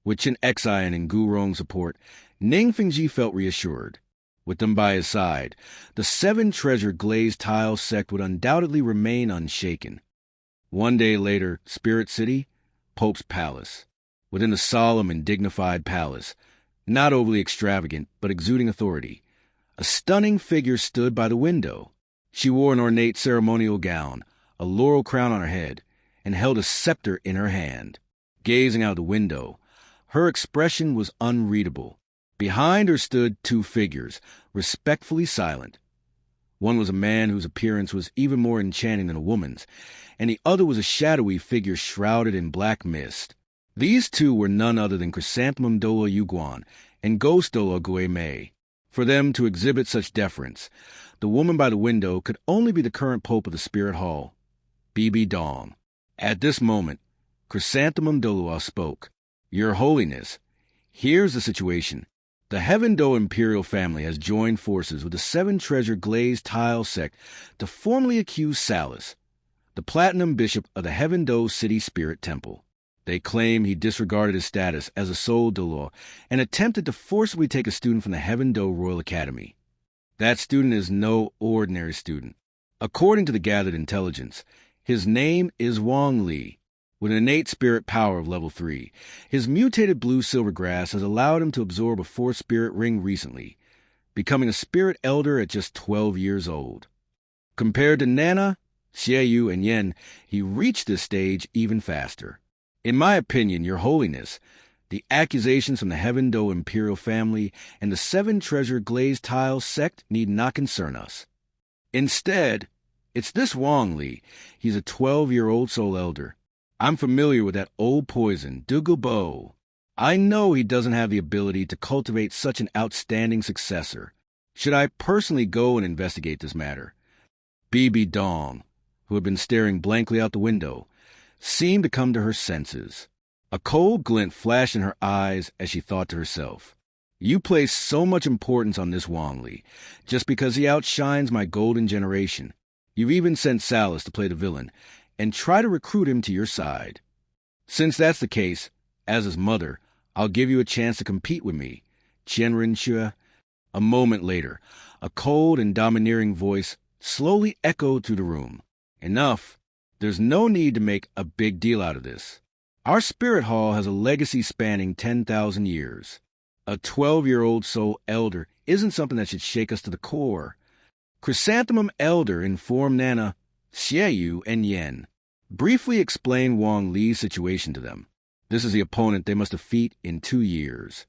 With Chen Xian and Gu Rong's support, Ning Fengji felt reassured. With them by his side, the 7 Treasure Glazed Tile Sect would undoubtedly remain unshaken. One day later, Spirit City, Pope's Palace. Within the solemn and dignified palace, not overly extravagant but exuding authority, a stunning figure stood by the window. She wore an ornate ceremonial gown, a laurel crown on her head, and held a scepter in her hand. Gazing out the window, her expression was unreadable. Behind her stood 2 figures, respectfully silent. One was a man whose appearance was even more enchanting than a woman's, and the other was a shadowy figure shrouded in black mist. These two were none other than Chrysanthemum Douluo Yuguan and Ghost Douluo Guimei. For them to exhibit such deference, the woman by the window could only be the current pope of the Spirit Hall, Bibi Dong. At this moment, Chrysanthemum Douluo spoke. Your Holiness, here's the situation. The Heaven Do imperial family has joined forces with the seven-treasure glazed tile sect to formally accuse Salus, the platinum bishop of the Heaven Do City Spirit Temple. They claim he disregarded his status as a sole Dulo and attempted to forcibly take a student from the Heaven Do Royal Academy. That student is no ordinary student. According to the gathered intelligence, his name is Wang Li. With an innate spirit power of level 3, his mutated blue-silver grass has allowed him to absorb a fourth spirit ring recently, becoming a spirit elder at just 12 years old. Compared to Nana, Xiaoyu, and Yen, he reached this stage even faster. In my opinion, Your Holiness, the accusations from the Heaven Do imperial family and the seven-treasure glazed tile sect need not concern us. Instead, it's this Wang Li. He's a 12-year-old soul elder. I'm familiar with that old poison, Dugu Yen. I know he doesn't have the ability to cultivate such an outstanding successor. Should I personally go and investigate this matter? Bibi Dong, who had been staring blankly out the window, seemed to come to her senses. A cold glint flashed in her eyes as she thought to herself, You place so much importance on this Wang Li, just because he outshines my golden generation. You've even sent Salus to play the villain, and try to recruit him to your side. Since that's the case, as his mother, I'll give you a chance to compete with me, Qianren Xue. A moment later, a cold and domineering voice slowly echoed through the room. Enough. There's no need to make a big deal out of this. Our spirit hall has a legacy spanning 10,000 years. A 12-year-old soul elder isn't something that should shake us to the core. Chrysanthemum Elder informed Nana, Xiaoyu, and Yen. Briefly explain Wang Li's situation to them. This is the opponent they must defeat in 2 years.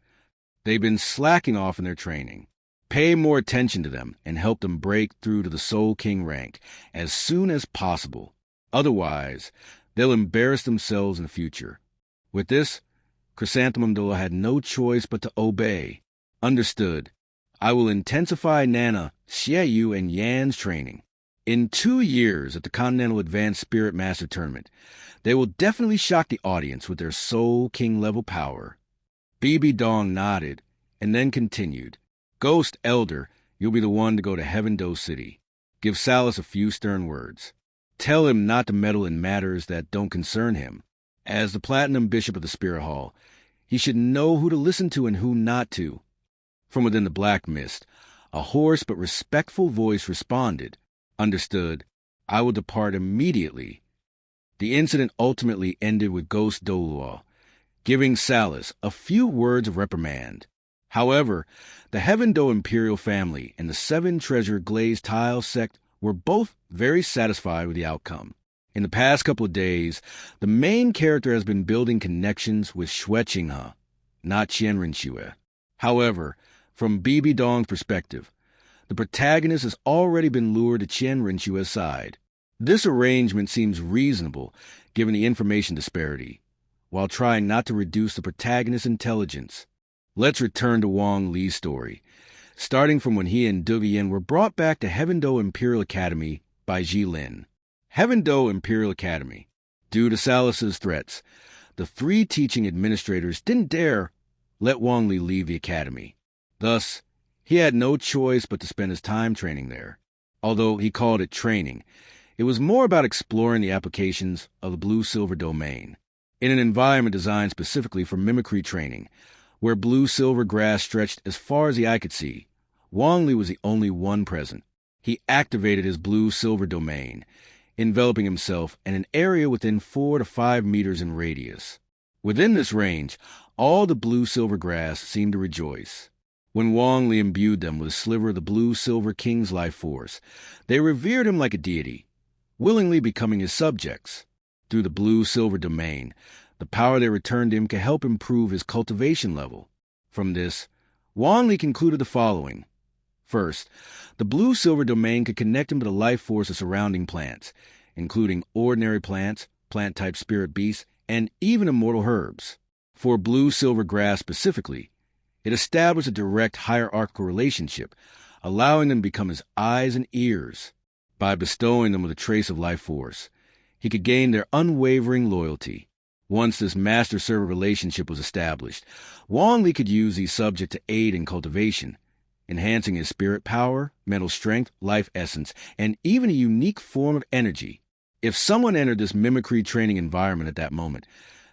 They've been slacking off in their training. Pay more attention to them and help them break through to the Soul King rank as soon as possible. Otherwise, they'll embarrass themselves in the future. With this, Chrysanthemum Douluo had no choice but to obey. Understood. I will intensify Nana, Xiaoyu, and Yan's training. In 2 years at the Continental Advanced Spirit Master Tournament, they will definitely shock the audience with their Soul King level power. Bibi Dong nodded and then continued. Ghost Elder, you'll be the one to go to Heaven Do City. Give Salus a few stern words. Tell him not to meddle in matters that don't concern him. As the Platinum Bishop of the Spirit Hall, he should know who to listen to and who not to. From within the black mist, a hoarse but respectful voice responded. Understood. I will depart immediately. The incident ultimately ended with Ghost Douluo giving Salus a few words of reprimand. However, the Heaven Do imperial family and the seven-treasure glazed tile sect were both very satisfied with the outcome. In the past couple of days, the main character has been building connections with Xue Qinghe, not Qianren Xue. However, from Bibi Dong's perspective, the protagonist has already been lured to Qianren Xue's side. This arrangement seems reasonable given the information disparity, while trying not to reduce the protagonist's intelligence. Let's return to Wang Li's story, starting from when he and Dugu Yen were brought back to Heaven Do Imperial Academy by Jilin. Heaven Do Imperial Academy. Due to Salus's threats, the 3 teaching administrators didn't dare let Wang Li leave the academy. Thus, he had no choice but to spend his time training there. Although he called it training, it was more about exploring the applications of the blue-silver domain, in an environment designed specifically for mimicry training, where blue-silver grass stretched as far as the eye could see. Wang Li was the only one present. He activated his blue-silver domain, enveloping himself in an area within 4 to 5 meters in radius. Within this range, all the blue-silver grass seemed to rejoice. When Wang Li imbued them with a sliver of the blue-silver king's life force, they revered him like a deity, willingly becoming his subjects. Through the blue-silver domain, the power they returned him could help improve his cultivation level. From this, Wang Li concluded the following. First, the blue-silver domain could connect him to the life force of surrounding plants, including ordinary plants, plant-type spirit beasts, and even immortal herbs. For blue-silver grass specifically, it established a direct hierarchical relationship, allowing them to become his eyes and ears. By bestowing them with a trace of life force, he could gain their unwavering loyalty. Once this master-servant relationship was established, Wang Li could use these subjects to aid in cultivation, enhancing his spirit power, mental strength, life essence, and even a unique form of energy. If someone entered this mimicry training environment at that moment,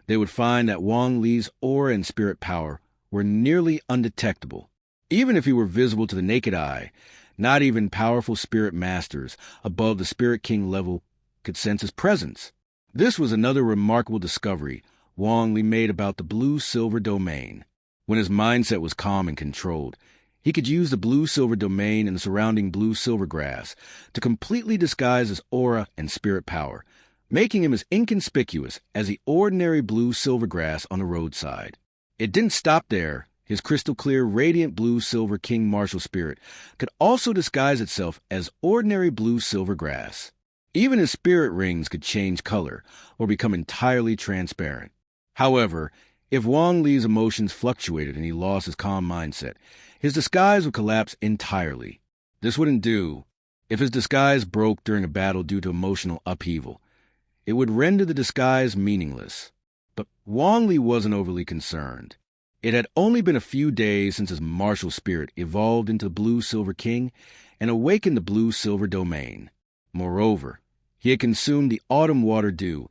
they would find that Wang Li's aura and spirit power were nearly undetectable. Even if he were visible to the naked eye, not even powerful spirit masters above the Spirit King level could sense his presence. This was another remarkable discovery Wang Li made about the blue-silver domain. When his mindset was calm and controlled, he could use the blue-silver domain and the surrounding blue-silver grass to completely disguise his aura and spirit power, making him as inconspicuous as the ordinary blue-silver grass on the roadside. It didn't stop there. His crystal-clear, radiant blue-silver king martial spirit could also disguise itself as ordinary blue-silver grass. Even his spirit rings could change color or become entirely transparent. However, if Wang Li's emotions fluctuated and he lost his calm mindset, his disguise would collapse entirely. This wouldn't do. If his disguise broke during a battle due to emotional upheaval, it would render the disguise meaningless. But Wang Li wasn't overly concerned. It had only been a few days since his martial spirit evolved into the Blue-Silver King and awakened the Blue-Silver Domain. Moreover, he had consumed the Autumn Water Dew,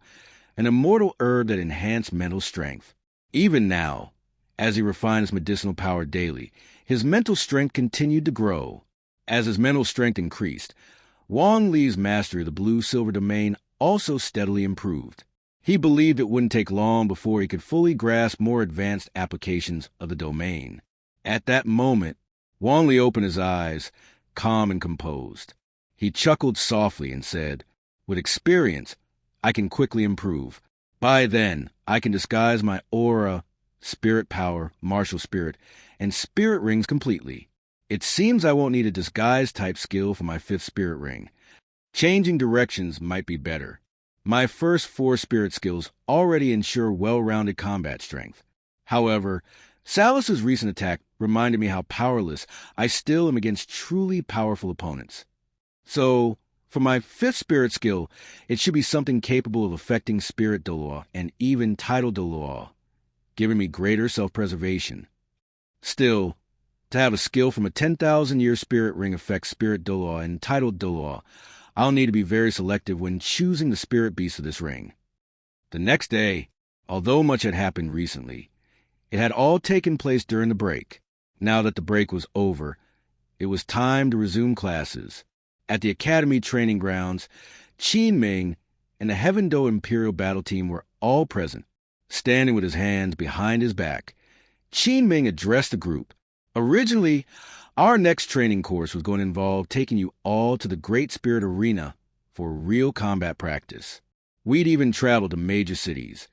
an immortal herb that enhanced mental strength. Even now, as he refined his medicinal power daily, his mental strength continued to grow. As his mental strength increased, Wang Li's mastery of the Blue-Silver Domain also steadily improved. He believed it wouldn't take long before he could fully grasp more advanced applications of the domain. At that moment, Wang Li opened his eyes, calm and composed. He chuckled softly and said, "With experience, I can quickly improve. By then, I can disguise my aura, spirit power, martial spirit, and spirit rings completely. It seems I won't need a disguise-type skill for my 5th spirit ring. Changing directions might be better. My first 4 spirit skills already ensure well-rounded combat strength. However, Salus's recent attack reminded me how powerless I still am against truly powerful opponents. So, for my 5th spirit skill, it should be something capable of affecting spirit Dulo and even tidal Dulo, giving me greater self-preservation. Still, to have a skill from a 10,000-year spirit ring affect spirit Dulo and tidal Dulo, I'll need to be very selective when choosing the spirit beast of this ring." The next day, although much had happened recently, it had all taken place during the break. Now that the break was over, it was time to resume classes. At the academy training grounds, Qin Ming and the Heaven Do Imperial battle team were all present. Standing with his hands behind his back, Qin Ming addressed the group. "Originally, our next training course was going to involve taking you all to the Great Spirit Arena for real combat practice. We'd even travel to major cities,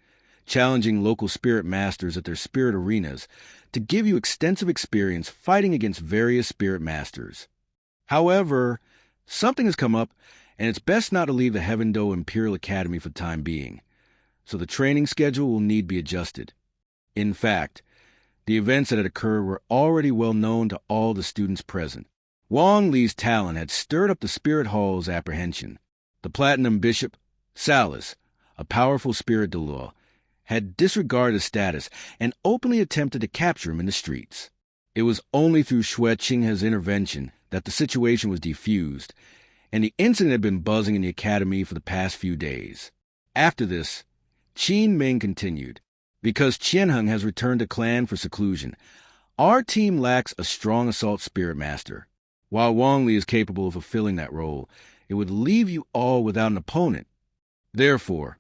challenging local spirit masters at their spirit arenas to give you extensive experience fighting against various spirit masters. However, something has come up, and it's best not to leave the Heaven Do Imperial Academy for the time being, so the training schedule will need to be adjusted. In fact, the events that had occurred were already well known to all the students present. Wang Li's talent had stirred up the Spirit Hall's apprehension. The Platinum Bishop, Salus, a powerful spirit Dulo, had disregarded his status and openly attempted to capture him in the streets. It was only through Xue Qinghe's intervention that the situation was defused, and the incident had been buzzing in the academy for the past few days. After this, Qin Ming continued, "Because Qianheng has returned to clan for seclusion, our team lacks a strong assault spirit master. While Wang Li is capable of fulfilling that role, it would leave you all without an opponent. Therefore,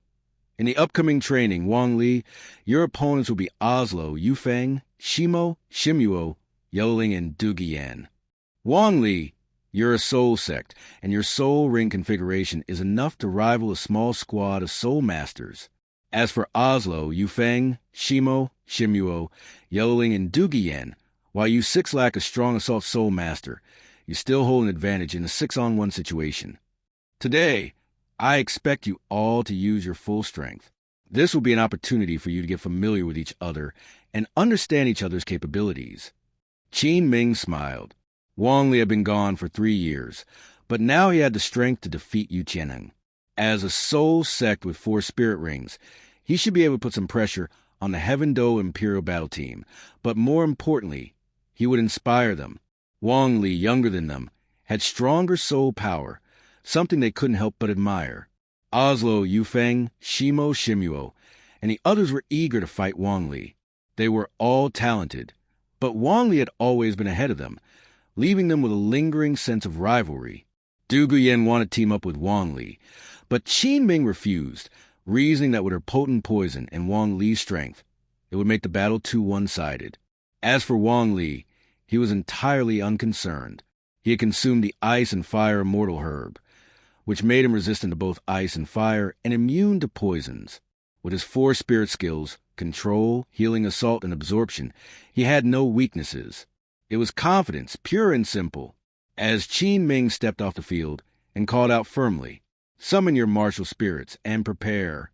in the upcoming training, Wang Li, your opponents will be Oslo, Yufeng, Shimo, Shimuo, Yoling, and Dugu Yen. Wang Li, you're a soul sect, and your soul ring configuration is enough to rival a small squad of soul masters. As for Oslo, Yufeng, Shimo, Shimuo, Yoling, and Dugu Yen, while you 6 lack a strong assault soul master, you still hold an advantage in a 6-on-1 situation. Today, I expect you all to use your full strength." This will be an opportunity for you to get familiar with each other and understand each other's capabilities. Qin Ming smiled. Wang Li had been gone for 3 years, but now he had the strength to defeat Yu Qianheng. As a soul sect with 4 spirit rings, he should be able to put some pressure on the Heaven Do Imperial Battle Team, but more importantly, he would inspire them. Wang Li, younger than them, had stronger soul power, something they couldn't help but admire. Oslo, Yufeng, Shimo, Shimuo, and the others were eager to fight Wang Li. They were all talented, but Wang Li had always been ahead of them, leaving them with a lingering sense of rivalry. Dugu Yen wanted to team up with Wang Li, but Qin Ming refused, reasoning that with her potent poison and Wang Li's strength, it would make the battle too one-sided. As for Wang Li, he was entirely unconcerned. He had consumed the ice and fire immortal herb, which made him resistant to both ice and fire and immune to poisons. With his 4 spirit skills, control, healing, assault, and absorption, he had no weaknesses. It was confidence, pure and simple. As Qin Ming stepped off the field and called out firmly, "Summon your martial spirits and prepare."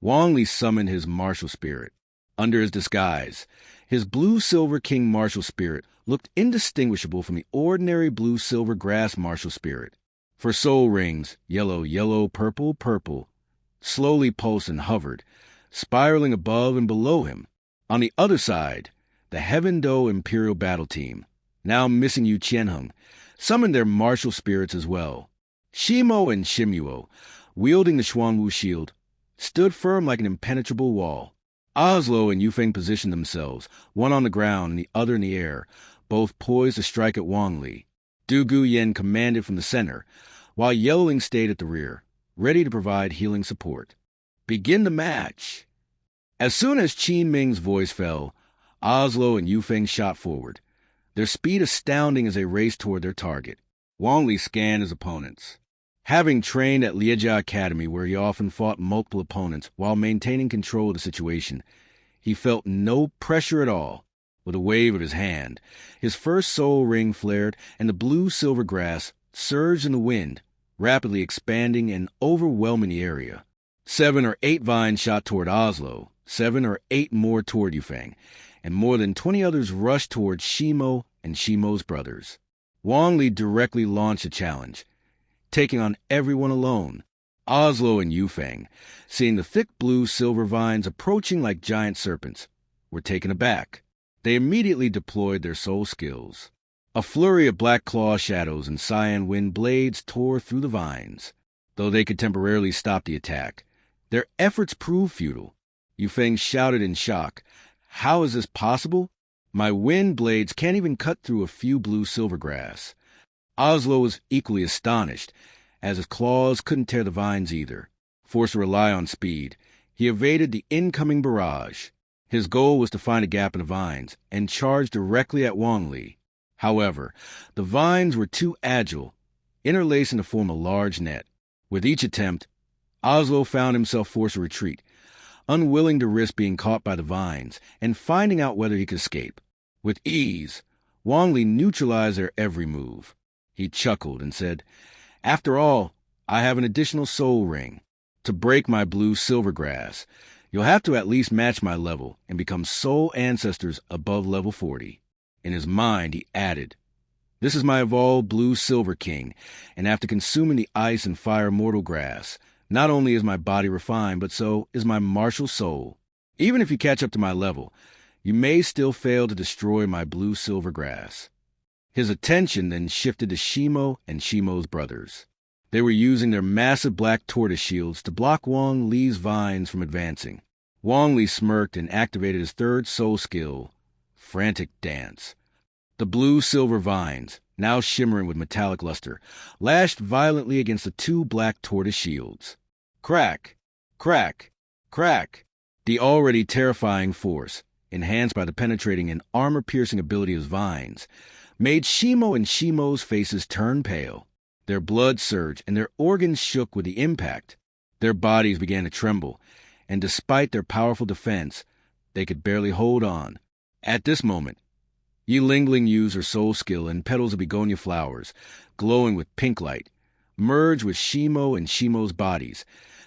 Wang Li summoned his martial spirit. Under his disguise, his blue-silver king martial spirit looked indistinguishable from the ordinary blue-silver grass martial spirit. For soul rings, yellow, yellow, purple, purple, slowly pulsed and hovered, spiraling above and below him. On the other side, the Heaven Do Imperial Battle Team, now missing Yu Qianheng, summoned their martial spirits as well. Shimo and Shimuo, wielding the Xuanwu shield, stood firm like an impenetrable wall. Oslo and Yufeng positioned themselves, one on the ground and the other in the air, both poised to strike at Wang Li. Dugu Yen commanded from the center, while Yellowing stayed at the rear, ready to provide healing support. "Begin the match." As soon as Qin Ming's voice fell, Oslo and Yufeng shot forward, their speed astounding as they raced toward their target. Wang Li scanned his opponents. Having trained at Liejia Academy, where he often fought multiple opponents while maintaining control of the situation, he felt no pressure at all. With a wave of his hand, his first soul ring flared, and the blue-silver grass surged in the wind, rapidly expanding and overwhelming the area. 7 or 8 vines shot toward Oslo, 7 or 8 more toward Yufeng, and more than 20 others rushed toward Shimo and Shimo's brothers. Wang Li directly launched a challenge, taking on everyone alone. Oslo and Yufeng, seeing the thick blue-silver vines approaching like giant serpents, were taken aback. They immediately deployed their soul skills. A flurry of black claw shadows and cyan wind blades tore through the vines. Though they could temporarily stop the attack, their efforts proved futile. Yufeng shouted in shock, "How is this possible? My wind blades can't even cut through a few blue-silver grass." Oslo was equally astonished, as his claws couldn't tear the vines either. Forced to rely on speed, he evaded the incoming barrage. His goal was to find a gap in the vines and charge directly at Wang Li. However, the vines were too agile, interlacing to form a large net. With each attempt, Oslo found himself forced to retreat, unwilling to risk being caught by the vines and finding out whether he could escape. With ease, Wang Li neutralized their every move. He chuckled and said, "After all, I have an additional soul ring. To break my blue-silver grass, you'll have to at least match my level and become soul ancestors above level 40. In his mind, he added, "This is my evolved blue-silver king, and after consuming the ice and fire mortal grass, not only is my body refined, but so is my martial soul. Even if you catch up to my level, you may still fail to destroy my blue-silver grass." His attention then shifted to Shimo and Shimo's brothers. They were using their massive black tortoise shields to block Wang Li's vines from advancing. Wang Li smirked and activated his 3rd soul skill, Frantic Dance. The blue-silver vines, now shimmering with metallic luster, lashed violently against the 2 black tortoise shields. Crack! Crack! Crack! The already terrifying force, enhanced by the penetrating and armor-piercing ability of his vines, made Shimo and Shimo's faces turn pale. Their blood surged and their organs shook with the impact. Their bodies began to tremble, and despite their powerful defense, they could barely hold on. At this moment, Yi Lingling used her soul skill and petals of begonia flowers, glowing with pink light, merged with Shimo and Shimo's bodies,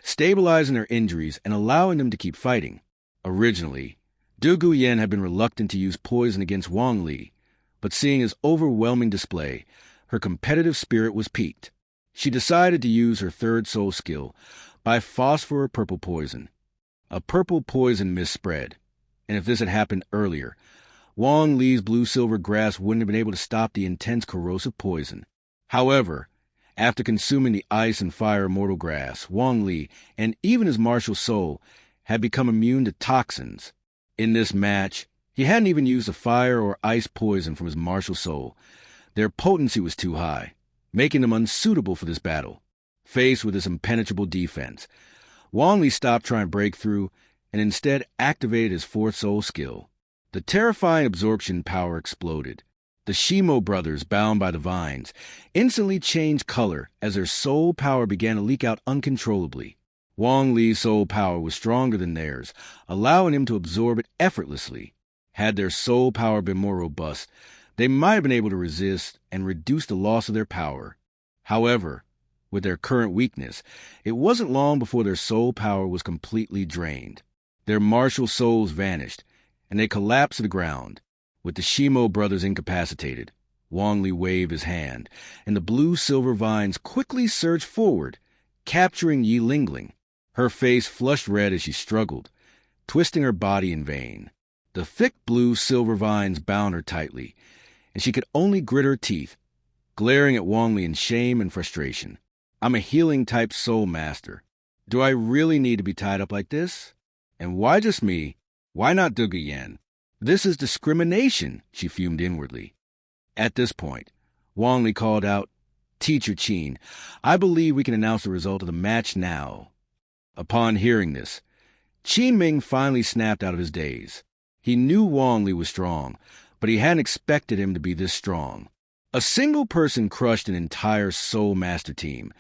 stabilizing their injuries and allowing them to keep fighting. Originally, Dugu Yen had been reluctant to use poison against Wang Li, but seeing his overwhelming display, her competitive spirit was piqued. She decided to use her third soul skill by phosphor purple poison. A purple poison mist spread, and if this had happened earlier, Wang Li's blue-silver grass wouldn't have been able to stop the intense corrosive poison. However, after consuming the ice and fire immortal grass, Wang Li, and even his martial soul, had become immune to toxins. In this match, he hadn't even used the fire or ice poison from his martial soul. Their potency was too high, making them unsuitable for this battle. Faced with this impenetrable defense, Wang Li stopped trying to break through and instead activated his fourth soul skill. The terrifying absorption power exploded. The Shimo brothers, bound by the vines, instantly changed color as their soul power began to leak out uncontrollably. Wang Li's soul power was stronger than theirs, allowing him to absorb it effortlessly. Had their soul power been more robust, they might have been able to resist and reduce the loss of their power. However, with their current weakness, it wasn't long before their soul power was completely drained. Their martial souls vanished, and they collapsed to the ground. With the Shimo brothers incapacitated, Wang Li waved his hand, and the blue-silver vines quickly surged forward, capturing Yi Lingling. Her face flushed red as she struggled, twisting her body in vain. The thick blue-silver vines bound her tightly, and she could only grit her teeth, glaring at Wang Li in shame and frustration. I'm a healing-type soul master. Do I really need to be tied up like this? And why just me? Why not Dugu Yen? This is discrimination, she fumed inwardly. At this point, Wang Li called out, Teacher Qin, I believe we can announce the result of the match now. Upon hearing this, Qin Ming finally snapped out of his daze. He knew Wang Li was strong, but he hadn't expected him to be this strong. A single person crushed an entire Soul Master team,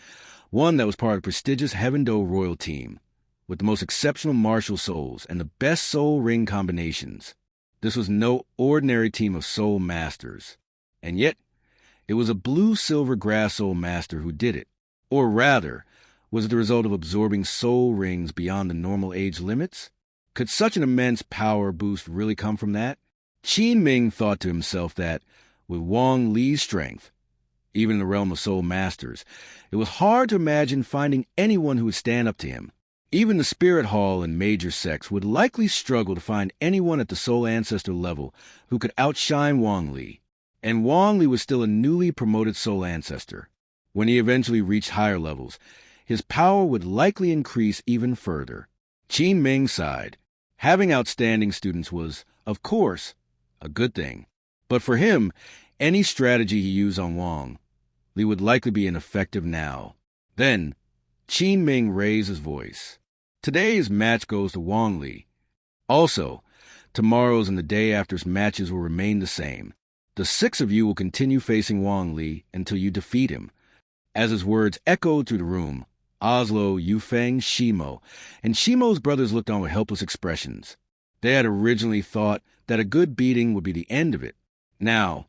one that was part of the prestigious Heaven Do Royal team, with the most exceptional martial souls and the best soul ring combinations. This was no ordinary team of Soul Masters, and yet it was a blue-silver grass Soul Master who did it. Or rather, was it the result of absorbing soul rings beyond the normal age limits? Could such an immense power boost really come from that? Qin Ming thought to himself that, with Wang Li's strength, even in the realm of Soul Masters, it was hard to imagine finding anyone who would stand up to him. Even the Spirit Hall and major sects would likely struggle to find anyone at the Soul Ancestor level who could outshine Wang Li. And Wang Li was still a newly promoted Soul Ancestor. When he eventually reached higher levels, his power would likely increase even further. Qin Ming sighed. Having outstanding students was, of course, a good thing. But for him, any strategy he used on Wang Li would likely be ineffective now. Then, Qin Ming raised his voice. Today's match goes to Wang Li. Also, tomorrow's and the day after's matches will remain the same. The 6 of you will continue facing Wang Li until you defeat him. As his words echoed through the room, Oslo, Yufeng, Shimo, and Shimo's brothers looked on with helpless expressions. They had originally thought that a good beating would be the end of it. Now,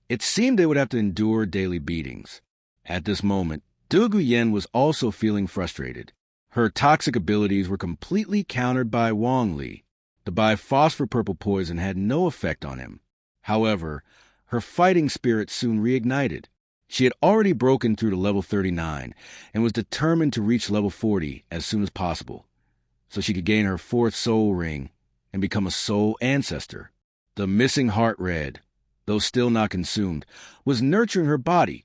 it seemed they would have to endure daily beatings. At this moment, Dugu Yen was also feeling frustrated. Her toxic abilities were completely countered by Wang Li. The biphosphor purple poison had no effect on him. However, her fighting spirit soon reignited. She had already broken through to level 39 and was determined to reach level 40 as soon as possible, so she could gain her 4th soul ring and become a soul ancestor. The missing heart red, though still not consumed, was nurturing her body,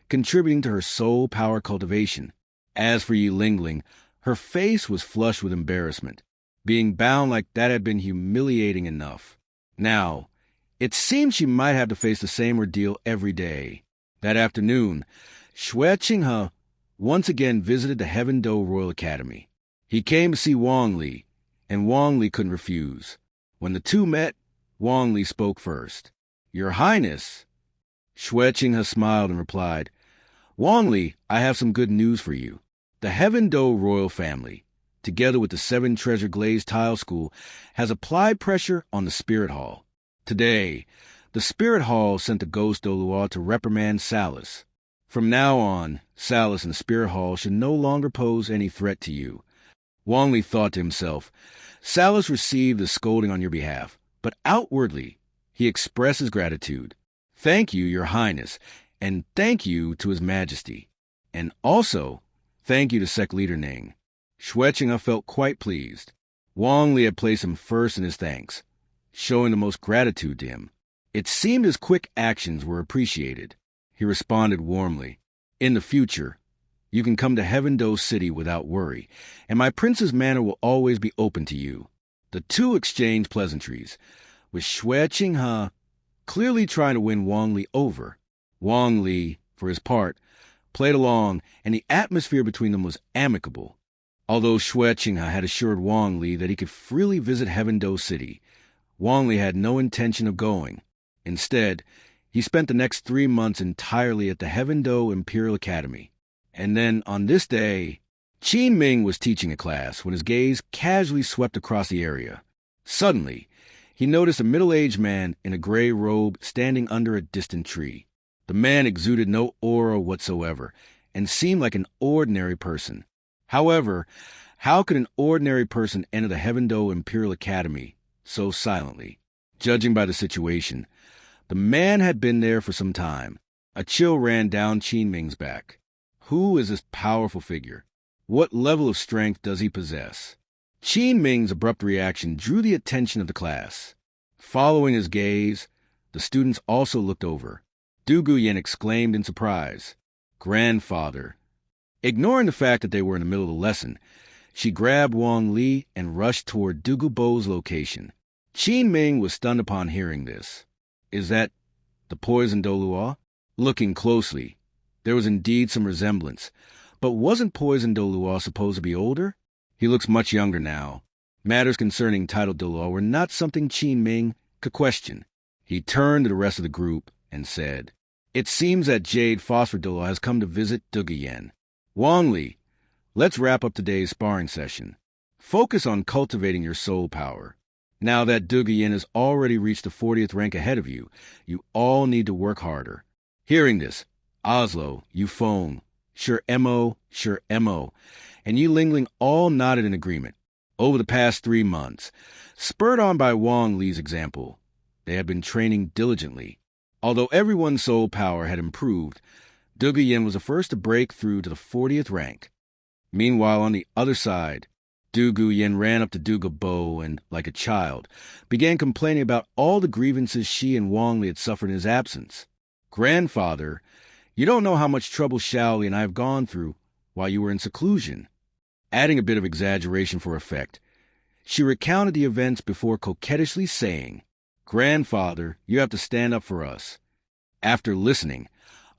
contributing to her soul power cultivation. As for Yi Lingling, her face was flushed with embarrassment. Being bound like that had been humiliating enough. Now, it seemed she might have to face the same ordeal every day. That afternoon, Xue Qinghe once again visited the Heaven Do Royal Academy. He came to see Wang Li, and Wang Li couldn't refuse. When the two met, Wang Li spoke first. Your Highness. Xue Qinghe smiled and replied, Wang Li, I have some good news for you. The Heaven Do Royal family, together with the 7 Treasure Glazed Tile School, has applied pressure on the Spirit Hall. Today, the Spirit Hall sent the Ghost Douluo to reprimand Salus. From now on, Salus and the Spirit Hall should no longer pose any threat to you. Wang Li thought to himself, Salas received the scolding on your behalf, but outwardly he expresses gratitude. Thank you, Your Highness, and thank you to His Majesty. And also, thank you to Sect leader Ning. Xueqing felt quite pleased. Wang Li had placed him first in his thanks, showing the most gratitude to him. It seemed his quick actions were appreciated. He responded warmly, In the future, you can come to Heaven-Do City without worry, and my prince's manor will always be open to you. The two exchanged pleasantries, with Xueqing clearly trying to win Wang Li over. Wang Li, for his part, played along, and the atmosphere between them was amicable. Although Xueqing had assured Wang Li that he could freely visit Heaven-Do City, Wang Li had no intention of going. Instead, he spent the next 3 months entirely at the Heaven-Do Imperial Academy. And then, on this day, Qin Ming was teaching a class when his gaze casually swept across the area. Suddenly, he noticed a middle-aged man in a gray robe standing under a distant tree. The man exuded no aura whatsoever and seemed like an ordinary person. However, how could an ordinary person enter the Heaven-Do Imperial Academy so silently? Judging by the situation, the man had been there for some time. A chill ran down Qin Ming's back. Who is this powerful figure? What level of strength does he possess? Qin Ming's abrupt reaction drew the attention of the class. Following his gaze, the students also looked over. Dugu Yen exclaimed in surprise, Grandfather. Ignoring the fact that they were in the middle of the lesson, she grabbed Wang Li and rushed toward Dugu Bo's location. Qin Ming was stunned upon hearing this. Is that the poisoned Douluo? Looking closely, there was indeed some resemblance, but wasn't poisoned Douluo supposed to be older? He looks much younger now. Matters concerning titled Dulo were not something Qin Ming could question. He turned to the rest of the group and said, It seems that Jade Phosphor Dulo has come to visit Dugu Yen. Wang Li, let's wrap up today's sparring session. Focus on cultivating your soul power. Now that Dugu Yen has already reached the 40th rank ahead of you, you all need to work harder. Hearing this, Oslo, Yufeng, Sure Mo, and Yi Lingling all nodded in agreement. Over the past 3 months, spurred on by Wang Li's example, they had been training diligently. Although everyone's soul power had improved, Dugu Yen was the first to break through to the 40th rank. Meanwhile, on the other side, Dugu Yen ran up to Dugu Bo and, like a child, began complaining about all the grievances she and Wang Li had suffered in his absence. Grandfather, you don't know how much trouble Shaoli and I have gone through while you were in seclusion. Adding a bit of exaggeration for effect, she recounted the events before coquettishly saying, Grandfather, you have to stand up for us. After listening,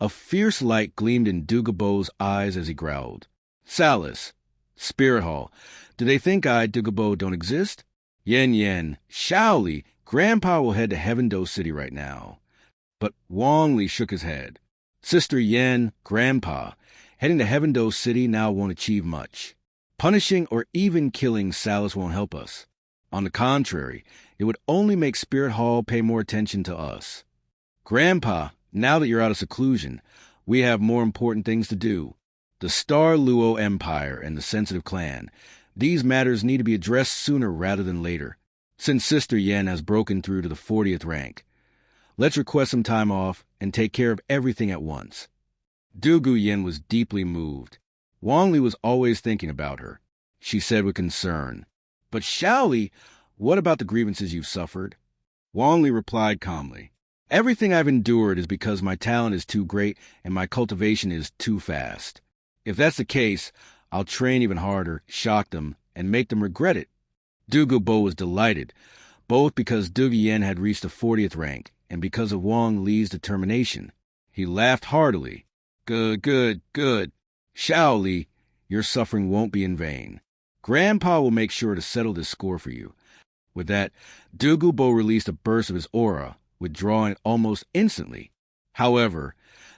a fierce light gleamed in Dugu Bo's eyes as he growled, Salas, Spirit Hall, do they think I, Dugu Bo, don't exist? Yen, Shaoli, Grandpa will head to Heaven-Do City right now. But Wang Li shook his head. Sister Yen, Grandpa, heading to Heaven-Do City now won't achieve much. Punishing or even killing Salas won't help us. On the contrary, it would only make Spirit Hall pay more attention to us. Grandpa, now that you're out of seclusion, we have more important things to do. The Star Luo Empire and the Sensitive Clan. These matters need to be addressed sooner rather than later, since Sister Yen has broken through to the 40th rank. Let's request some time off and take care of everything at once. Dugu Yen was deeply moved. Wang Li was always thinking about her. She said with concern, But Shaoli, what about the grievances you've suffered? Wang Li replied calmly, Everything I've endured is because my talent is too great and my cultivation is too fast. If that's the case, I'll train even harder, shock them, and make them regret it. Dugu Bo was delighted, both because Dugu Yen had reached the 40th rank and because of Wang Li's determination. He laughed heartily. Good. Shaoli, your suffering won't be in vain. Grandpa will make sure to settle this score for you. With that, Dugu Bo released a burst of his aura, withdrawing almost instantly. However,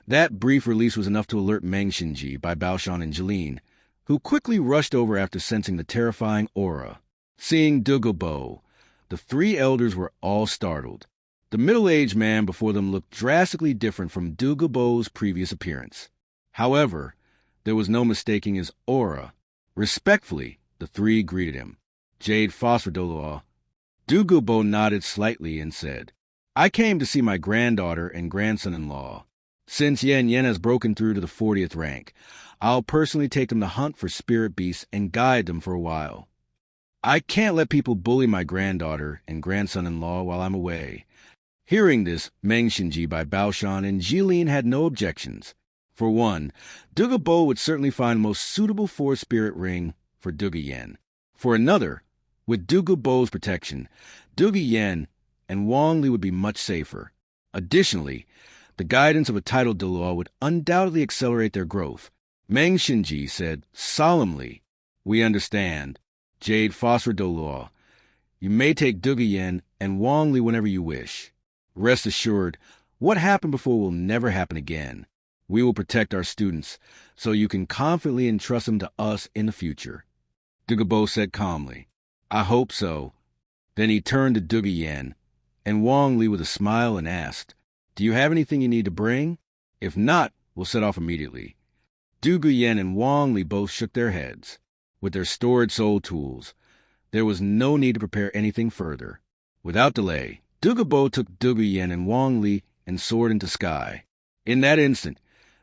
that brief release was enough to alert Meng Xinji by Baoshan and Jeline, who quickly rushed over after sensing the terrifying aura. Seeing Dugu Bo, the 3 elders were all startled. The middle-aged man before them looked drastically different from Dugu Bo's previous appearance. However, there was no mistaking his aura. Respectfully, The three greeted him. Jade Phosphor Douluo. Dugu nodded slightly and said, I came to see my granddaughter and grandson-in-law. Since Yen has broken through to the 40th rank, I'll personally take them to hunt for spirit beasts and guide them for a while. I can't let people bully my granddaughter and grandson-in-law while I'm away. Hearing this, Meng Xinji by Baoshan and Jilin had no objections. For one, Dugu would certainly find the most suitable forest spirit ring for Dugu Yen. For another, with Dugu protection, Dugu Yen and Wang Li would be much safer. Additionally, the guidance of a titled Dulo would undoubtedly accelerate their growth. Meng Xinji said solemnly, We understand. Jade Phosphor Douluo. You may take Dugu Yen and Wang Li whenever you wish. Rest assured, what happened before will never happen again. We will protect our students, so you can confidently entrust them to us in the future. Dugu said calmly, I hope so. Then he turned to Dugu Yen and Wang Li with a smile and asked, Do you have anything you need to bring? If not, we'll set off immediately. Dugu Yen and Wang Li both shook their heads. With their stored soul tools, there was no need to prepare anything further. Without delay, Dugu took Dugu Yen and Wang Li and soared into sky. In that instant,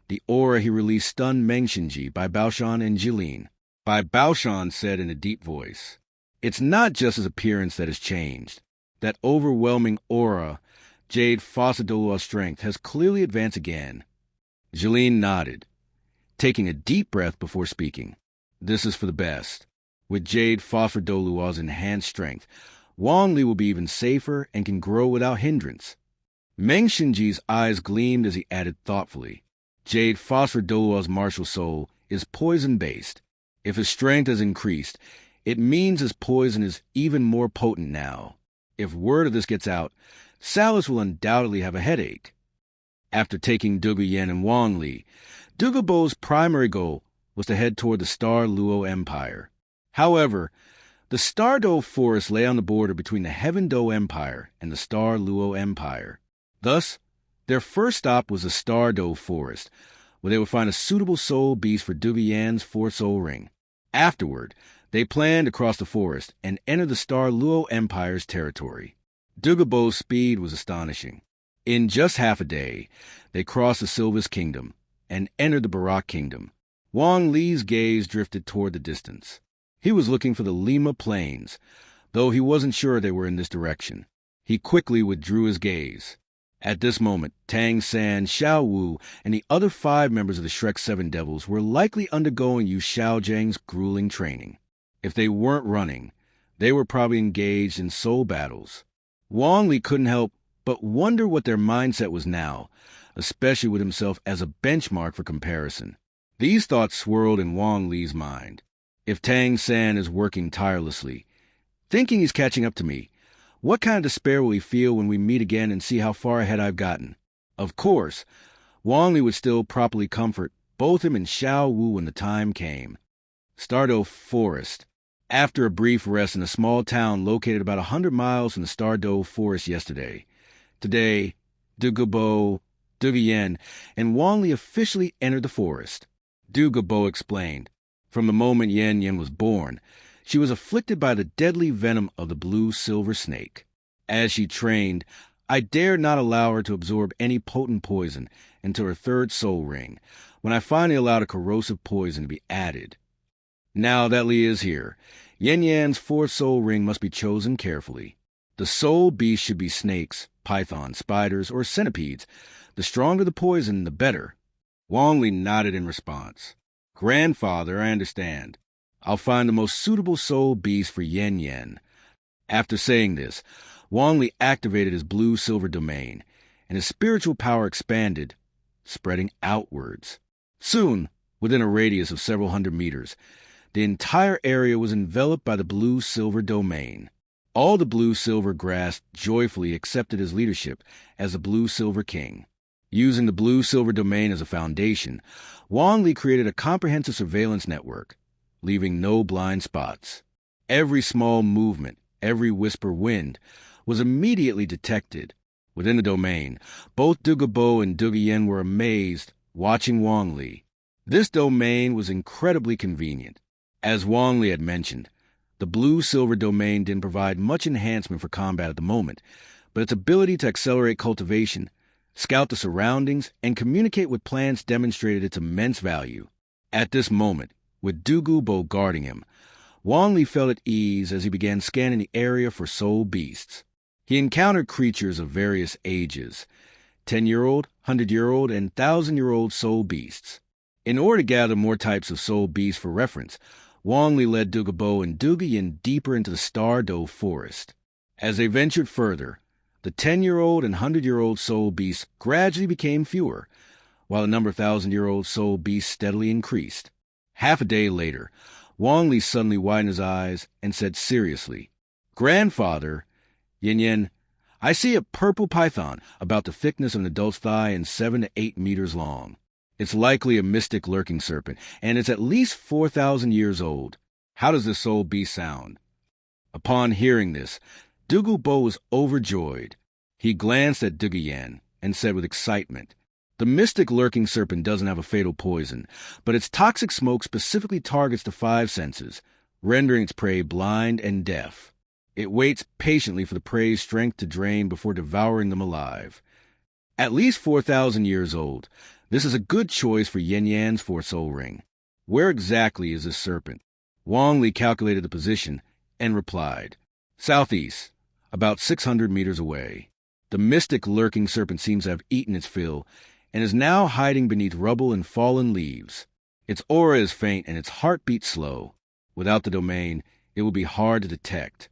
the aura he released stunned Meng Xinji, Bai Baoshan, and Jilin. Bai Baoshan said in a deep voice, It's not just his appearance that has changed. That overwhelming aura, Jade Phosphor Douluo's strength, has clearly advanced again. Jilin nodded, taking a deep breath before speaking. This is for the best. With Jade Phosphor Douluo's enhanced strength, Wang Li will be even safer and can grow without hindrance. Meng Xinji's eyes gleamed as he added thoughtfully, Jade Phosphor Douluo's martial soul is poison-based. If his strength has increased, it means his poison is even more potent now. If word of this gets out, Salis will undoubtedly have a headache. After taking Dugu Yen and Wang Li, Dugu primary goal was to head toward the Star Luo Empire. However, the Star Do Forest lay on the border between the Heaven Do Empire and the Star Luo Empire. Thus, their first stop was the Star Do Forest, where they would find a suitable soul beast for Dugu Yen's 4th soul ring. Afterward, they planned to cross the forest and enter the Star Luo Empire's territory. Dugu speed was astonishing. In just half a day, they crossed the Silvus Kingdom and entered the Barak Kingdom. Wang Li's gaze drifted toward the distance. He was looking for the Lima Plains, though he wasn't sure they were in this direction. He quickly withdrew his gaze. At this moment, Tang San, Xiao Wu, and the other 5 members of the Shrek 7 Devils were likely undergoing Yu Xiaojiang's grueling training. If they weren't running, they were probably engaged in soul battles. Wang Li couldn't help but wonder what their mindset was now, especially with himself as a benchmark for comparison. These thoughts swirled in Wang Li's mind. If Tang San is working tirelessly, thinking he's catching up to me, what kind of despair will he feel when we meet again and see how far ahead I've gotten? Of course, Wang Li would still properly comfort both him and Xiao Wu when the time came. Stardo Forest. After a brief rest in a small town located about 100 miles from the Stardo Forest yesterday, today, Dugu Yen, and Wang Li officially entered the forest. Dugu explained, From the moment Yen was born, she was afflicted by the deadly venom of the blue-silver snake. As she trained, I dared not allow her to absorb any potent poison into her 3rd soul ring, when I finally allowed a corrosive poison to be added. Now that Li is here, Yan's 4th soul ring must be chosen carefully. The soul beast should be snakes, pythons, spiders, or centipedes. The stronger the poison, the better. Wang Li nodded in response. Grandfather, I understand. I'll find the most suitable soul beast for Yen. After saying this, Wang Li activated his blue-silver domain, and his spiritual power expanded, spreading outwards. Soon, within a radius of several hundred meters, the entire area was enveloped by the blue-silver domain. All the blue-silver grass joyfully accepted his leadership as the blue-silver king. Using the blue-silver domain as a foundation, Wang Li created a comprehensive surveillance network, leaving no blind spots. Every small movement, every whisper wind, was immediately detected. Within the domain, both Dugu and Dugu Yen were amazed, watching Wang Li. This domain was incredibly convenient. As Wang Li had mentioned, the blue-silver domain didn't provide much enhancement for combat at the moment, but its ability to accelerate cultivation, scout the surroundings, and communicate with plants demonstrated its immense value. At this moment, with Dugu guarding him, Wang Li felt at ease as he began scanning the area for soul beasts. He encountered creatures of various ages, 10-year-old, 100-year-old, and 1,000-year-old soul beasts. In order to gather more types of soul beasts for reference, Wang Li led Dugu and Dugu Yen deeper into the Star Dove forest. As they ventured further, the 10-year-old and 100-year-old soul beasts gradually became fewer, while the number of 1,000-year-old soul beasts steadily increased. Half a day later, Wang Li suddenly widened his eyes and said seriously, "Grandfather, Yen, I see a purple python about the thickness of an adult's thigh and 7 to 8 meters long. It's likely a mystic lurking serpent, and it's at least 4,000 years old. How does this soul beast sound?" Upon hearing this, Dugu was overjoyed. He glanced at Dugu Yen and said with excitement, "The mystic lurking serpent doesn't have a fatal poison, but its toxic smoke specifically targets the 5 senses, rendering its prey blind and deaf. It waits patiently for the prey's strength to drain before devouring them alive. At least 4,000 years old, this is a good choice for Yan's 4-soul ring. Where exactly is this serpent?" Wang Li calculated the position and replied, "Southeast, about 600 meters away. The mystic lurking serpent seems to have eaten its fill and is now hiding beneath rubble and fallen leaves. Its aura is faint and its heartbeat slow. Without the domain, it will be hard to detect.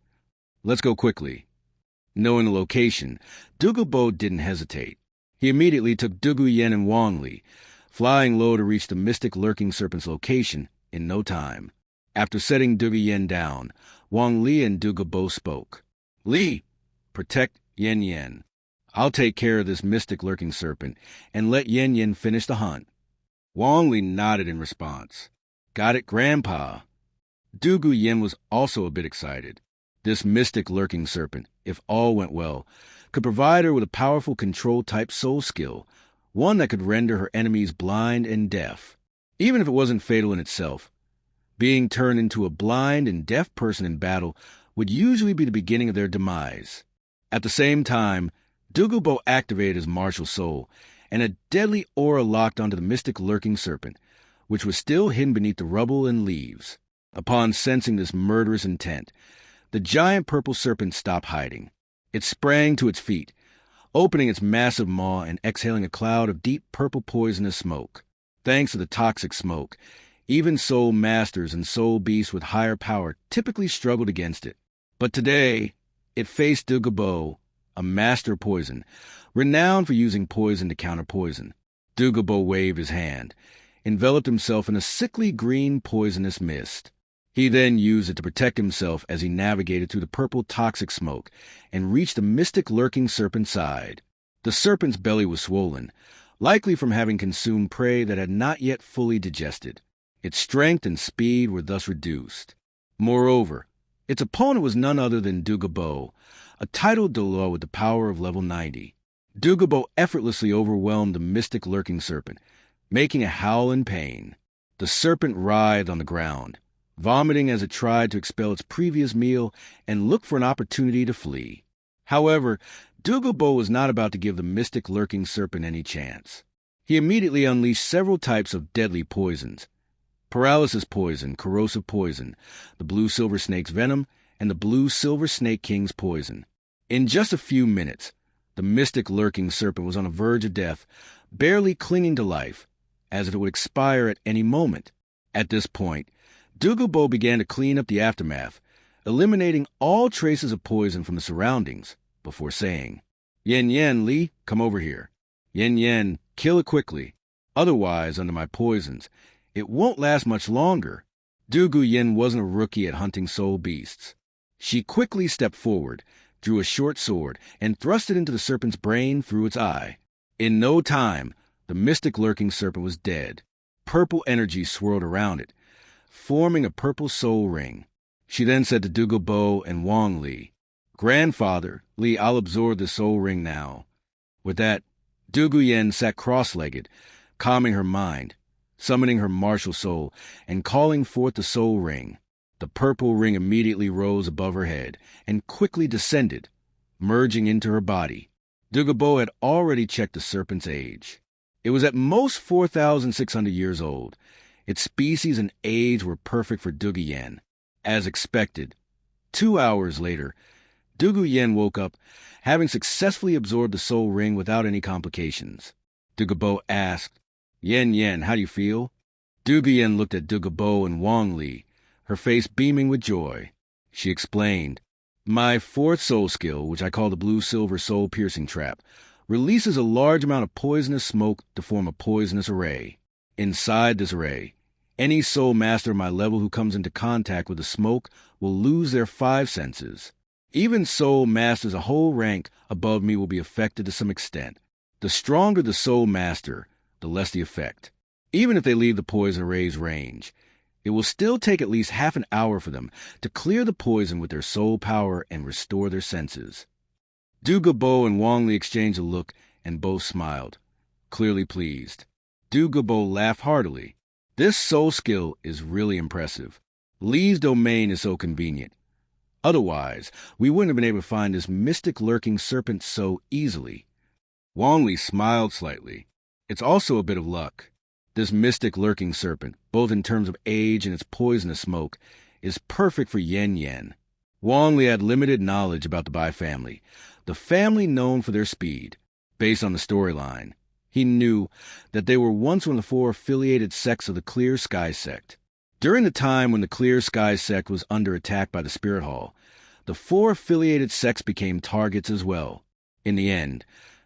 Let's go quickly." Knowing the location, Dugu didn't hesitate. He immediately took Dugu Yen and Wang Li, flying low to reach the mystic lurking serpent's location in no time. After setting Dugu Yen down, Wang Li and Dugu spoke. "Li, protect Yen. I'll take care of this mystic lurking serpent and let Yen finish the hunt." Wang Li nodded in response. "Got it, Grandpa." Dugu Yen was also a bit excited. This mystic lurking serpent, if all went well, could provide her with a powerful control-type soul skill, one that could render her enemies blind and deaf. Even if it wasn't fatal in itself, being turned into a blind and deaf person in battle would usually be the beginning of their demise. At the same time, Dugu activated his martial soul, and a deadly aura locked onto the mystic lurking serpent, which was still hidden beneath the rubble and leaves. Upon sensing this murderous intent, the giant purple serpent stopped hiding. It sprang to its feet, opening its massive maw and exhaling a cloud of deep purple poisonous smoke. Thanks to the toxic smoke, even soul masters and soul beasts with higher power typically struggled against it. But today, it faced Dugu, a master poison, renowned for using poison to counter poison. Dugu waved his hand, enveloped himself in a sickly green poisonous mist. He then used it to protect himself as he navigated through the purple toxic smoke and reached the mystic lurking serpent's side. The serpent's belly was swollen, likely from having consumed prey that had not yet fully digested. Its strength and speed were thus reduced. Moreover, its opponent was none other than Dugu, a titled Dulo with the power of level 90. Dugu effortlessly overwhelmed the mystic lurking serpent, making a howl in pain. The serpent writhed on the ground, vomiting as it tried to expel its previous meal and look for an opportunity to flee. However, Dugu was not about to give the mystic lurking serpent any chance. He immediately unleashed several types of deadly poisons: paralysis poison, corrosive poison, the blue-silver snake's venom, and the blue-silver snake king's poison. In just a few minutes, the mystic lurking serpent was on the verge of death, barely clinging to life, as if it would expire at any moment. At this point, Dugu began to clean up the aftermath, eliminating all traces of poison from the surroundings, before saying, Yen, Li, come over here. Yen, kill it quickly. Otherwise, under my poisons, it won't last much longer. Dugu Yen wasn't a rookie at hunting soul beasts. She quickly stepped forward, drew a short sword, and thrust it into the serpent's brain through its eye. In no time, the mystic lurking serpent was dead. Purple energy swirled around it, forming a purple soul ring. She then said to Dugu and Wang Li, Grandfather, Li, I'll absorb the soul ring now. With that, Dugu Yen sat cross-legged, calming her mind. summoning her martial soul and calling forth the soul ring. The purple ring immediately rose above her head and quickly descended, merging into her body. Dugu had already checked the serpent's age. It was at most 4,600 years old. Its species and age were perfect for Dugu Yen. As expected, 2 hours later, Dugu Yen woke up, having successfully absorbed the soul ring without any complications. Dugu asked, Yen, how do you feel? Dugu Yen looked at Dugu and Wang Li, her face beaming with joy. She explained, my fourth soul skill, which I call the blue-silver soul-piercing trap, releases a large amount of poisonous smoke to form a poisonous array. Inside this array, any soul master of my level who comes into contact with the smoke will lose their 5 senses. Even soul masters a whole rank above me will be affected to some extent. The stronger the soul master, the less the effect. Even if they leave the poison array's range, it will still take at least half an hour for them to clear the poison with their soul power and restore their senses. Dugu and Wang Li exchanged a look, and both smiled, clearly pleased. Dugu laughed heartily. This soul skill is really impressive. Li's domain is so convenient. Otherwise, we wouldn't have been able to find this mystic lurking serpent so easily. Wang Li smiled slightly. It's also a bit of luck. This mystic lurking serpent, both in terms of age and its poisonous smoke, is perfect for Yen. Wang Li had limited knowledge about the Bai family, the family known for their speed. Based on the storyline, he knew that they were once one of the 4 affiliated sects of the Clear Sky Sect. During the time when the Clear Sky Sect was under attack by the Spirit Hall, the 4 affiliated sects became targets as well. In the end,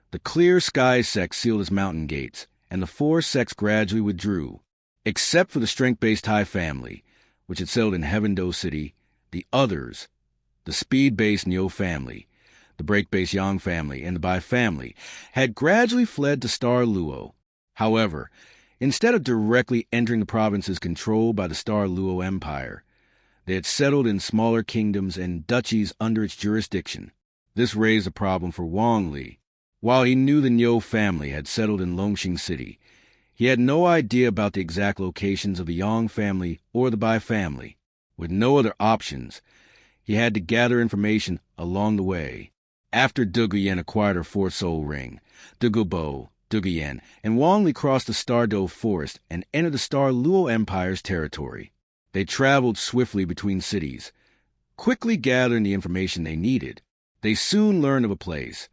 the Clear Sky Sect sealed its mountain gates, and the 4 sects gradually withdrew, except for the strength-based Tai family, which had settled in Heaven-Do City. The others, the speed-based Nyo family, the break-based Yang family, and the Bai family, had gradually fled to Star Luo. However, instead of directly entering the provinces controlled by the Star Luo Empire, they had settled in smaller kingdoms and duchies under its jurisdiction. This raised a problem for Wang Li. While he knew the Nyo family had settled in Longxing City, he had no idea about the exact locations of the Yang family or the Bai family. With no other options, he had to gather information along the way. After Dugu Yen acquired her 4th soul ring, Dugu Yen, and Wang Li crossed the Star Do Forest and entered the Star Luo Empire's territory. They traveled swiftly between cities, quickly gathering the information they needed. They soon learned of a place,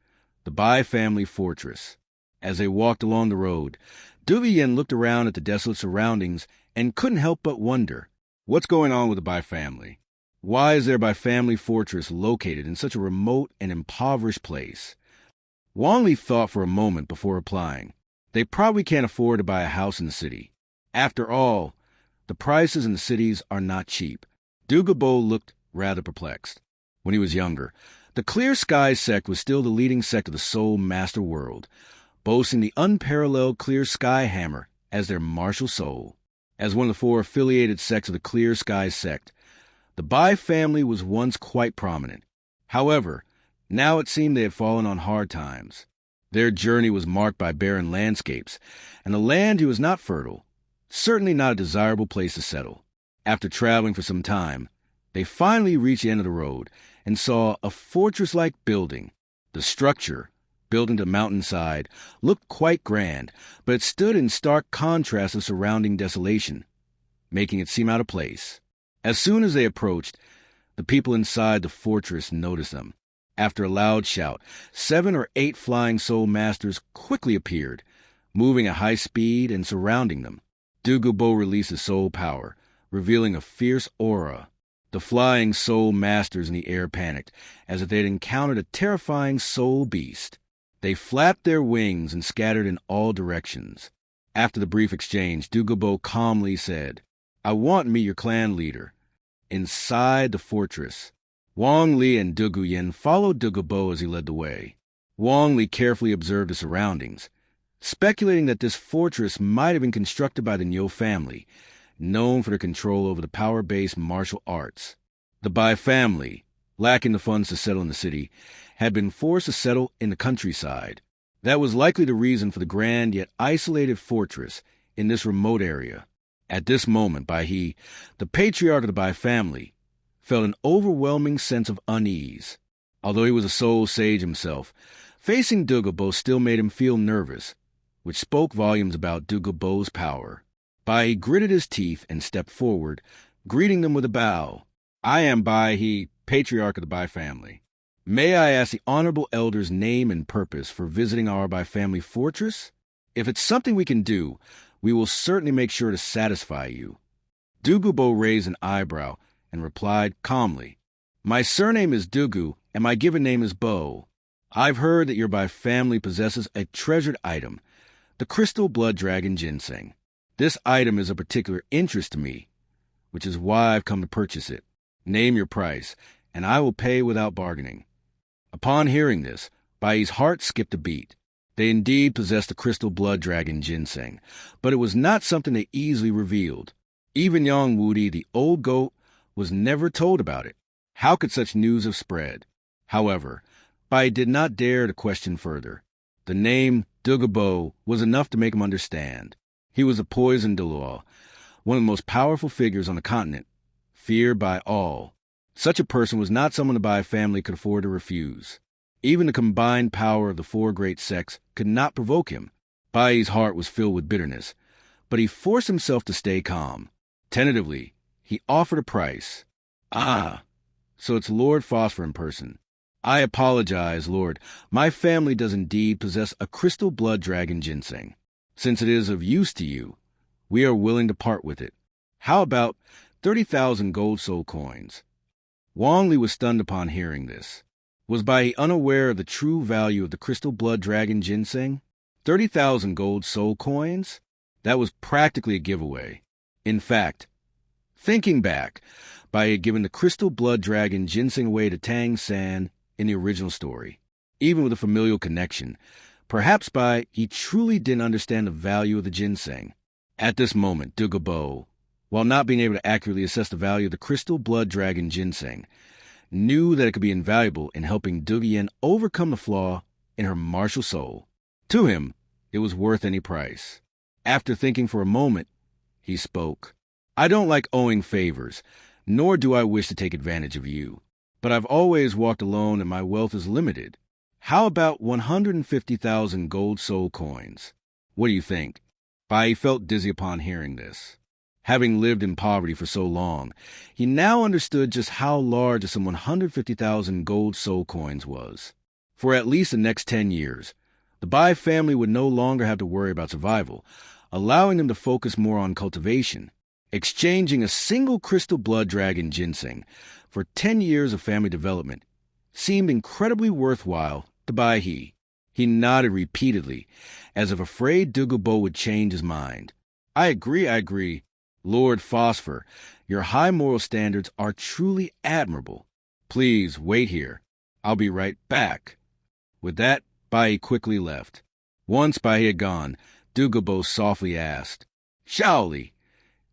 the Bai family fortress. As they walked along the road, Dugu Yen looked around at the desolate surroundings and couldn't help but wonder, what's going on with the Bai family? Why is their Bai family fortress located in such a remote and impoverished place? Wang Li thought for a moment before replying. They probably can't afford to buy a house in the city. After all, the prices in the cities are not cheap. Dugu looked rather perplexed. When he was younger, the Clear Sky Sect was still the leading sect of the Soul Master world, boasting the unparalleled Clear Sky Hammer as their martial soul. As one of the 4 affiliated sects of the Clear Sky Sect, the Bai family was once quite prominent. However, now it seemed they had fallen on hard times. Their journey was marked by barren landscapes, and the land here was not fertile, certainly not a desirable place to settle. After traveling for some time, they finally reached the end of the road and saw a fortress-like building. The structure, built into the mountainside, looked quite grand, but it stood in stark contrast to surrounding desolation, making it seem out of place. As soon as they approached, the people inside the fortress noticed them. After a loud shout, 7 or 8 flying soul masters quickly appeared, moving at high speed and surrounding them. Dugu released his soul power, revealing a fierce aura. The flying soul masters in the air panicked, as if they had encountered a terrifying soul beast. They flapped their wings and scattered in all directions. After the brief exchange, Dugu calmly said, I want to meet your clan leader. Inside the fortress, Wang Li and Dugu Yen followed Dugu as he led the way. Wang Li carefully observed the surroundings, speculating that this fortress might have been constructed by the Nyo family, known for their control over the power-based martial arts. The Bai family, lacking the funds to settle in the city, had been forced to settle in the countryside. That was likely the reason for the grand yet isolated fortress in this remote area. At this moment, Bai, the patriarch of the Bai family, felt an overwhelming sense of unease. Although he was a soul sage himself, facing Dugu still made him feel nervous, which spoke volumes about Dugu's power. Bai gritted his teeth and stepped forward, greeting them with a bow. "I am Bai, patriarch of the Bai family. May I ask the honorable elder's name and purpose for visiting our Bai family fortress? If it's something we can do, we will certainly make sure to satisfy you." Dugu raised an eyebrow and replied calmly, "My surname is Dugu, and my given name is Bo. I've heard that your Bai family possesses a treasured item, the crystal blood dragon jinseng. This item is of particular interest to me, which is why I've come to purchase it. Name your price, and I will pay without bargaining." Upon hearing this, Bai's heart skipped a beat. They indeed possessed the crystal blood dragon jinseng, but it was not something they easily revealed. Even young Wudi, the old goat, was never told about it. How could such news have spread? However, Bai did not dare to question further. The name Dugu was enough to make him understand. He was a poisoned Dulo, one of the most powerful figures on the continent, feared by all. Such a person was not someone the Bai family could afford to refuse. Even the combined power of the four great sects could not provoke him. Bai's heart was filled with bitterness, but he forced himself to stay calm. Tentatively, he offered a price. "Ah, so it's Lord Phosphor in person. I apologize, Lord. My family does indeed possess a crystal blood dragon ginseng. Since it is of use to you, we are willing to part with it. How about 30,000 gold soul coins?" Wang Li was stunned upon hearing this. Was Bai unaware of the true value of the crystal blood dragon ginseng? 30,000 gold soul coins? That was practically a giveaway. In fact, thinking back, Bai had given the crystal blood dragon ginseng away to Tang San in the original story. Even with a familial connection, perhaps he truly didn't understand the value of the ginseng. At this moment, Dugu, while not being able to accurately assess the value of the crystal blood dragon ginseng, knew that it could be invaluable in helping Dugu Yen overcome the flaw in her martial soul. To him, it was worth any price. After thinking for a moment, he spoke. "I don't like owing favors, nor do I wish to take advantage of you. But I've always walked alone and my wealth is limited. How about 150,000 gold soul coins? What do you think?" Bai felt dizzy upon hearing this. Having lived in poverty for so long, he now understood just how large a sum 150,000 gold soul coins was. For at least the next 10 years, the Bai family would no longer have to worry about survival, allowing them to focus more on cultivation. Exchanging a single crystal blood dragon ginseng for 10 years of family development seemed incredibly worthwhile to Bai. He nodded repeatedly, as if afraid Dugu would change his mind. I agree. Lord Phosphor, your high moral standards are truly admirable. Please wait here. I'll be right back." With that, Bai quickly left. Once Bai had gone, Dugu softly asked, "Shaoli,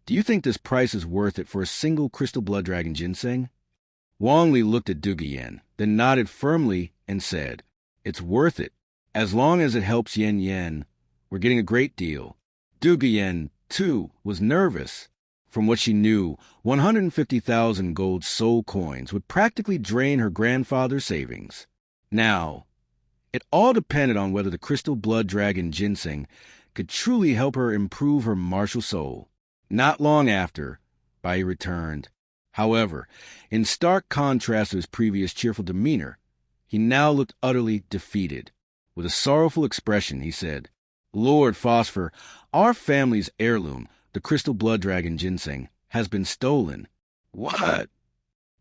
do you think this price is worth it for a single crystal blood dragon ginseng?" Wang Li looked at Dugu Yen, then nodded firmly and said, "It's worth it. As long as it helps Yen, we're getting a great deal." Dugu Yen, too, was nervous. From what she knew, 150,000 gold soul coins would practically drain her grandfather's savings. Now, it all depended on whether the crystal blood dragon ginseng could truly help her improve her martial soul. Not long after, Bai returned. However, in stark contrast to his previous cheerful demeanor, he now looked utterly defeated. With a sorrowful expression, he said, "Lord Phosphor, our family's heirloom, the crystal blood dragon ginseng, has been stolen." "What?"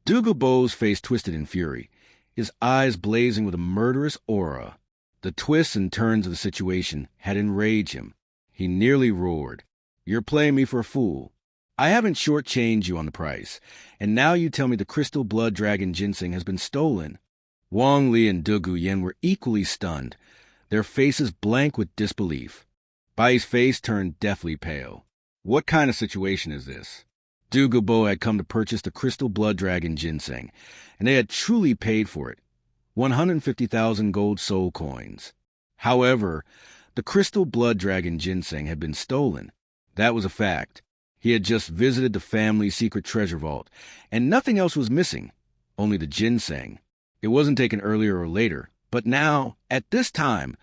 Dugu's face twisted in fury, his eyes blazing with a murderous aura. The twists and turns of the situation had enraged him. He nearly roared, "You're playing me for a fool. I haven't shortchanged you on the price, and now you tell me the crystal blood dragon ginseng has been stolen." Wang Li and Dugu Yen were equally stunned, their faces blank with disbelief. Bai's face turned deathly pale. What kind of situation is this? Dugu had come to purchase the crystal blood dragon ginseng, and they had truly paid for it, 150,000 gold soul coins. However, the crystal blood dragon ginseng had been stolen. That was a fact. He had just visited the family's secret treasure vault, and nothing else was missing, only the jinseng. It wasn't taken earlier or later, but now, at this time,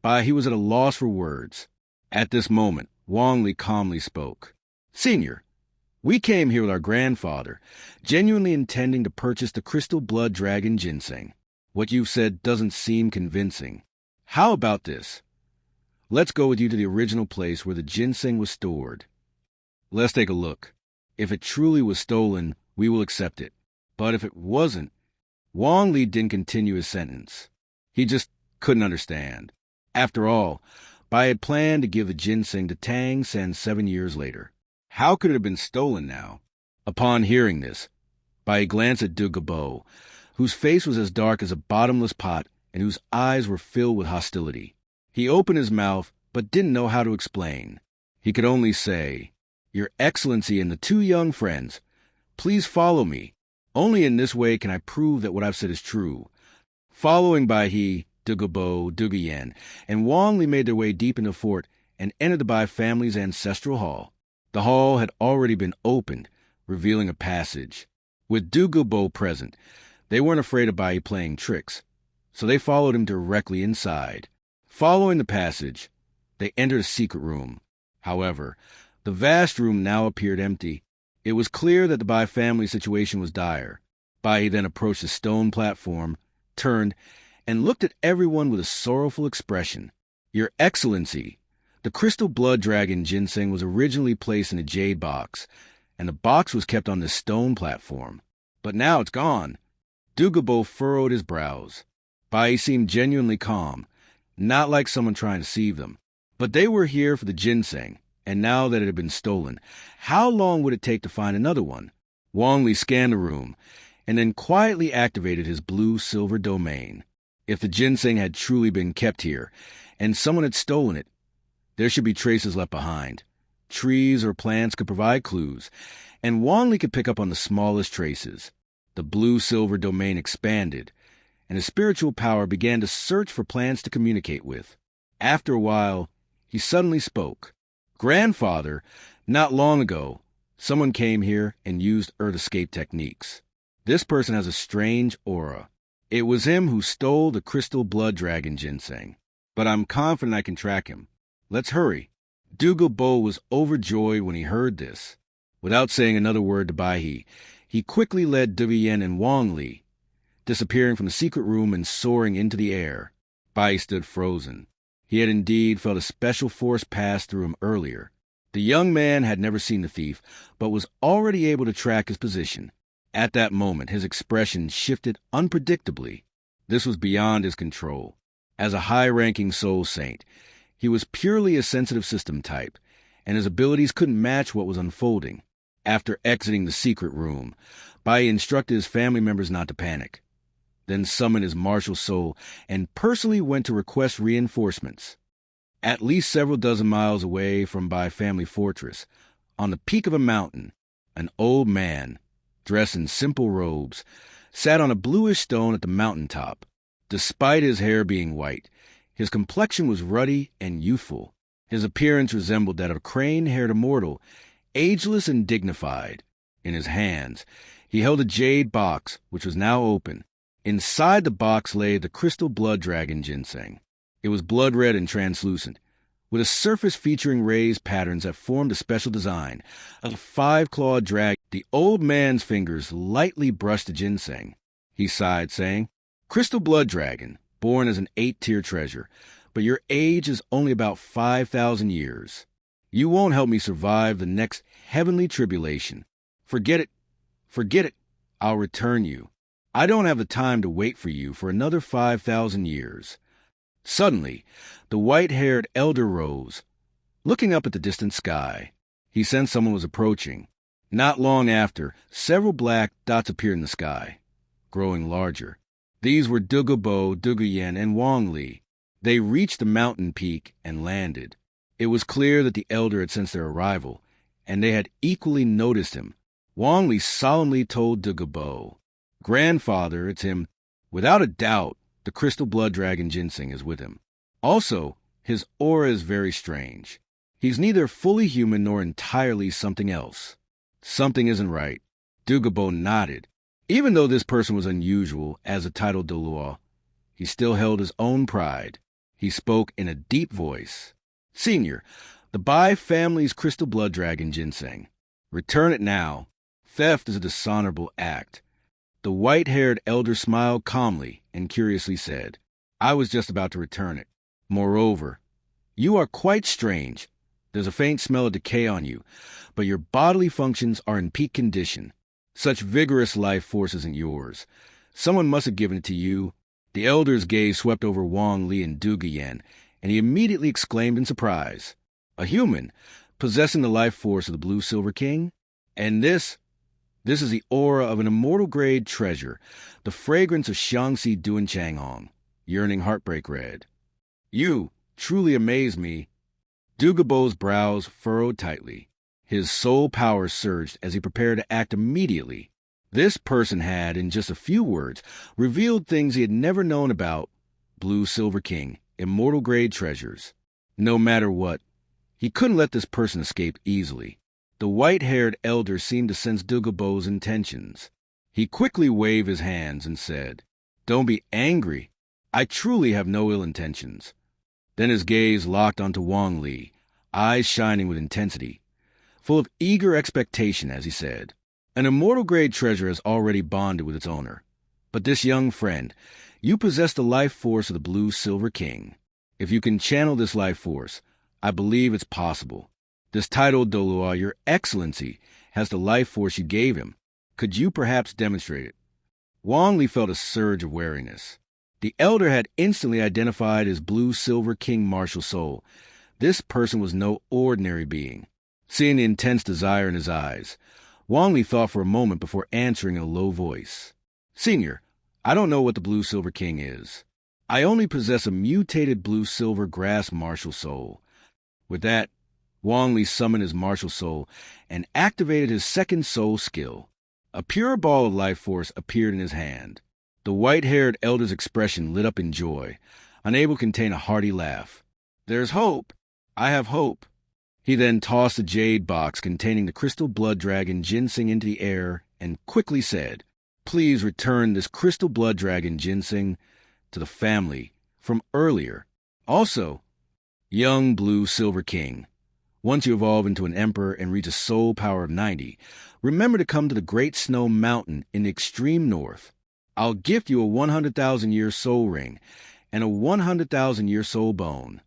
he was at a loss for words. At this moment, Wang Li calmly spoke. "Senior, we came here with our grandfather, genuinely intending to purchase the crystal blood dragon jinseng. What you've said doesn't seem convincing. How about this? Let's go with you to the original place where the ginseng was stored. Let's take a look. If it truly was stolen, we will accept it. But if it wasn't..." Wang Li didn't continue his sentence. He just couldn't understand. After all, Bai had planned to give the ginseng to Tang Sen 7 years later. How could it have been stolen now? Upon hearing this, Bai glanced at Dugu, whose face was as dark as a bottomless pot and whose eyes were filled with hostility. He opened his mouth, but didn't know how to explain. He could only say, "Your Excellency and the 2 young friends, please follow me. Only in this way can I prove that what I've said is true." Following Bai He, Dugu Yen, and Wang Li made their way deep into the fort and entered the Bai family's ancestral hall. The hall had already been opened, revealing a passage. With Dugu present, they weren't afraid of Bai playing tricks, so they followed him directly inside. Following the passage, they entered a secret room. However, the vast room now appeared empty. It was clear that the Bai family's situation was dire. Bai then approached the stone platform, turned, and looked at everyone with a sorrowful expression. "Your Excellency, the crystal blood dragon ginseng was originally placed in a jade box, and the box was kept on this stone platform. But now it's gone." Dugu furrowed his brows. Bai seemed genuinely calm, not like someone trying to deceive them. But they were here for the ginseng, and now that it had been stolen, how long would it take to find another one? Wang Li scanned the room, and then quietly activated his blue-silver domain. If the ginseng had truly been kept here, and someone had stolen it, there should be traces left behind. Trees or plants could provide clues, and Wang Li could pick up on the smallest traces. The blue-silver domain expanded, and his spiritual power began to search for plants to communicate with. After a while, he suddenly spoke. "Grandfather, not long ago, someone came here and used Earth escape techniques. This person has a strange aura. It was him who stole the crystal blood dragon ginseng. But I'm confident I can track him. Let's hurry." Dugu was overjoyed when he heard this. Without saying another word to Bai he quickly led Dugu Yen and Wang Li, disappearing from the secret room and soaring into the air. Bai stood frozen. He had indeed felt a special force pass through him earlier. The young man had never seen the thief, but was already able to track his position. At that moment, his expression shifted unpredictably. This was beyond his control. As a high-ranking soul saint, he was purely a sensitive system type, and his abilities couldn't match what was unfolding. After exiting the secret room, Bai instructed his family members not to panic, then summoned his martial soul and personally went to request reinforcements. At least several dozen miles away from Bai family fortress, on the peak of a mountain, an old man, dressed in simple robes, sat on a bluish stone at the mountaintop. Despite his hair being white, his complexion was ruddy and youthful. His appearance resembled that of a crane-haired immortal, ageless and dignified. In his hands, he held a jade box, which was now open. Inside the box lay the crystal blood dragon ginseng. It was blood-red and translucent, with a surface featuring raised patterns that formed a special design, a 5-clawed dragon. The old man's fingers lightly brushed the ginseng. He sighed, saying, "Crystal blood dragon, born as an 8-tier treasure, but your age is only about 5,000 years. You won't help me survive the next heavenly tribulation. Forget it. Forget it. I'll return you. I don't have the time to wait for you for another 5,000 years." Suddenly, the white-haired elder rose, looking up at the distant sky. He sensed someone was approaching. Not long after, several black dots appeared in the sky, growing larger. These were Dugu Yen, and Wang Li. They reached the mountain peak and landed. It was clear that the elder had sensed their arrival, and they had equally noticed him. Wang Li solemnly told Dugu, "Grandfather, it's him. Without a doubt, the crystal blood dragon ginseng is with him. Also, his aura is very strange. He's neither fully human nor entirely something else. Something isn't right. Dugu nodded. Even though this person was unusual as a titled Douluo, he still held his own pride. He spoke in a deep voice. Senior, the Bai family's crystal blood dragon jinseng. Return it now. Theft is a dishonorable act. The white-haired elder smiled calmly and curiously said, I was just about to return it. Moreover, you are quite strange. There's a faint smell of decay on you, but your bodily functions are in peak condition. Such vigorous life force isn't yours. Someone must have given it to you. The elder's gaze swept over Wang Li and Dugu Yen, and he immediately exclaimed in surprise. A human, possessing the life force of the Blue Silver King? And this is the aura of an immortal-grade treasure, the fragrance of Xiangxi Duan Changhong, yearning heartbreak red. You truly amaze me. Dugubo's brows furrowed tightly. His soul power surged as he prepared to act immediately. This person had, in just a few words, revealed things he had never known about Blue Silver King, immortal-grade treasures. No matter what, he couldn't let this person escape easily. The white-haired elder seemed to sense Dugubo's intentions. He quickly waved his hands and said, Don't be angry. I truly have no ill intentions. Then his gaze locked onto Wang Li, eyes shining with intensity, full of eager expectation as he said, An immortal-grade treasure has already bonded with its owner. But this young friend, you possess the life force of the Blue Silver King. If you can channel this life force, I believe it's possible. This titled Douluo, your excellency, has the life force you gave him. Could you perhaps demonstrate it? Wang Li felt a surge of wariness. The elder had instantly identified his Blue Silver King martial soul. This person was no ordinary being. Seeing the intense desire in his eyes, Wang Li thought for a moment before answering in a low voice. Senior, I don't know what the Blue Silver King is. I only possess a mutated Blue Silver Grass martial soul. With that, Wang Li summoned his martial soul and activated his second soul skill. A pure ball of life force appeared in his hand. The white-haired elder's expression lit up in joy, unable to contain a hearty laugh. There's hope. I have hope. He then tossed the jade box containing the crystal blood dragon jinseng into the air and quickly said, Please return this crystal blood dragon jinseng to the family from earlier. Also, young Blue Silver King, once you evolve into an emperor and reach a soul power of 90, remember to come to the Great Snow Mountain in the extreme north. I'll gift you a 100,000-year soul ring and a 100,000-year soul bone.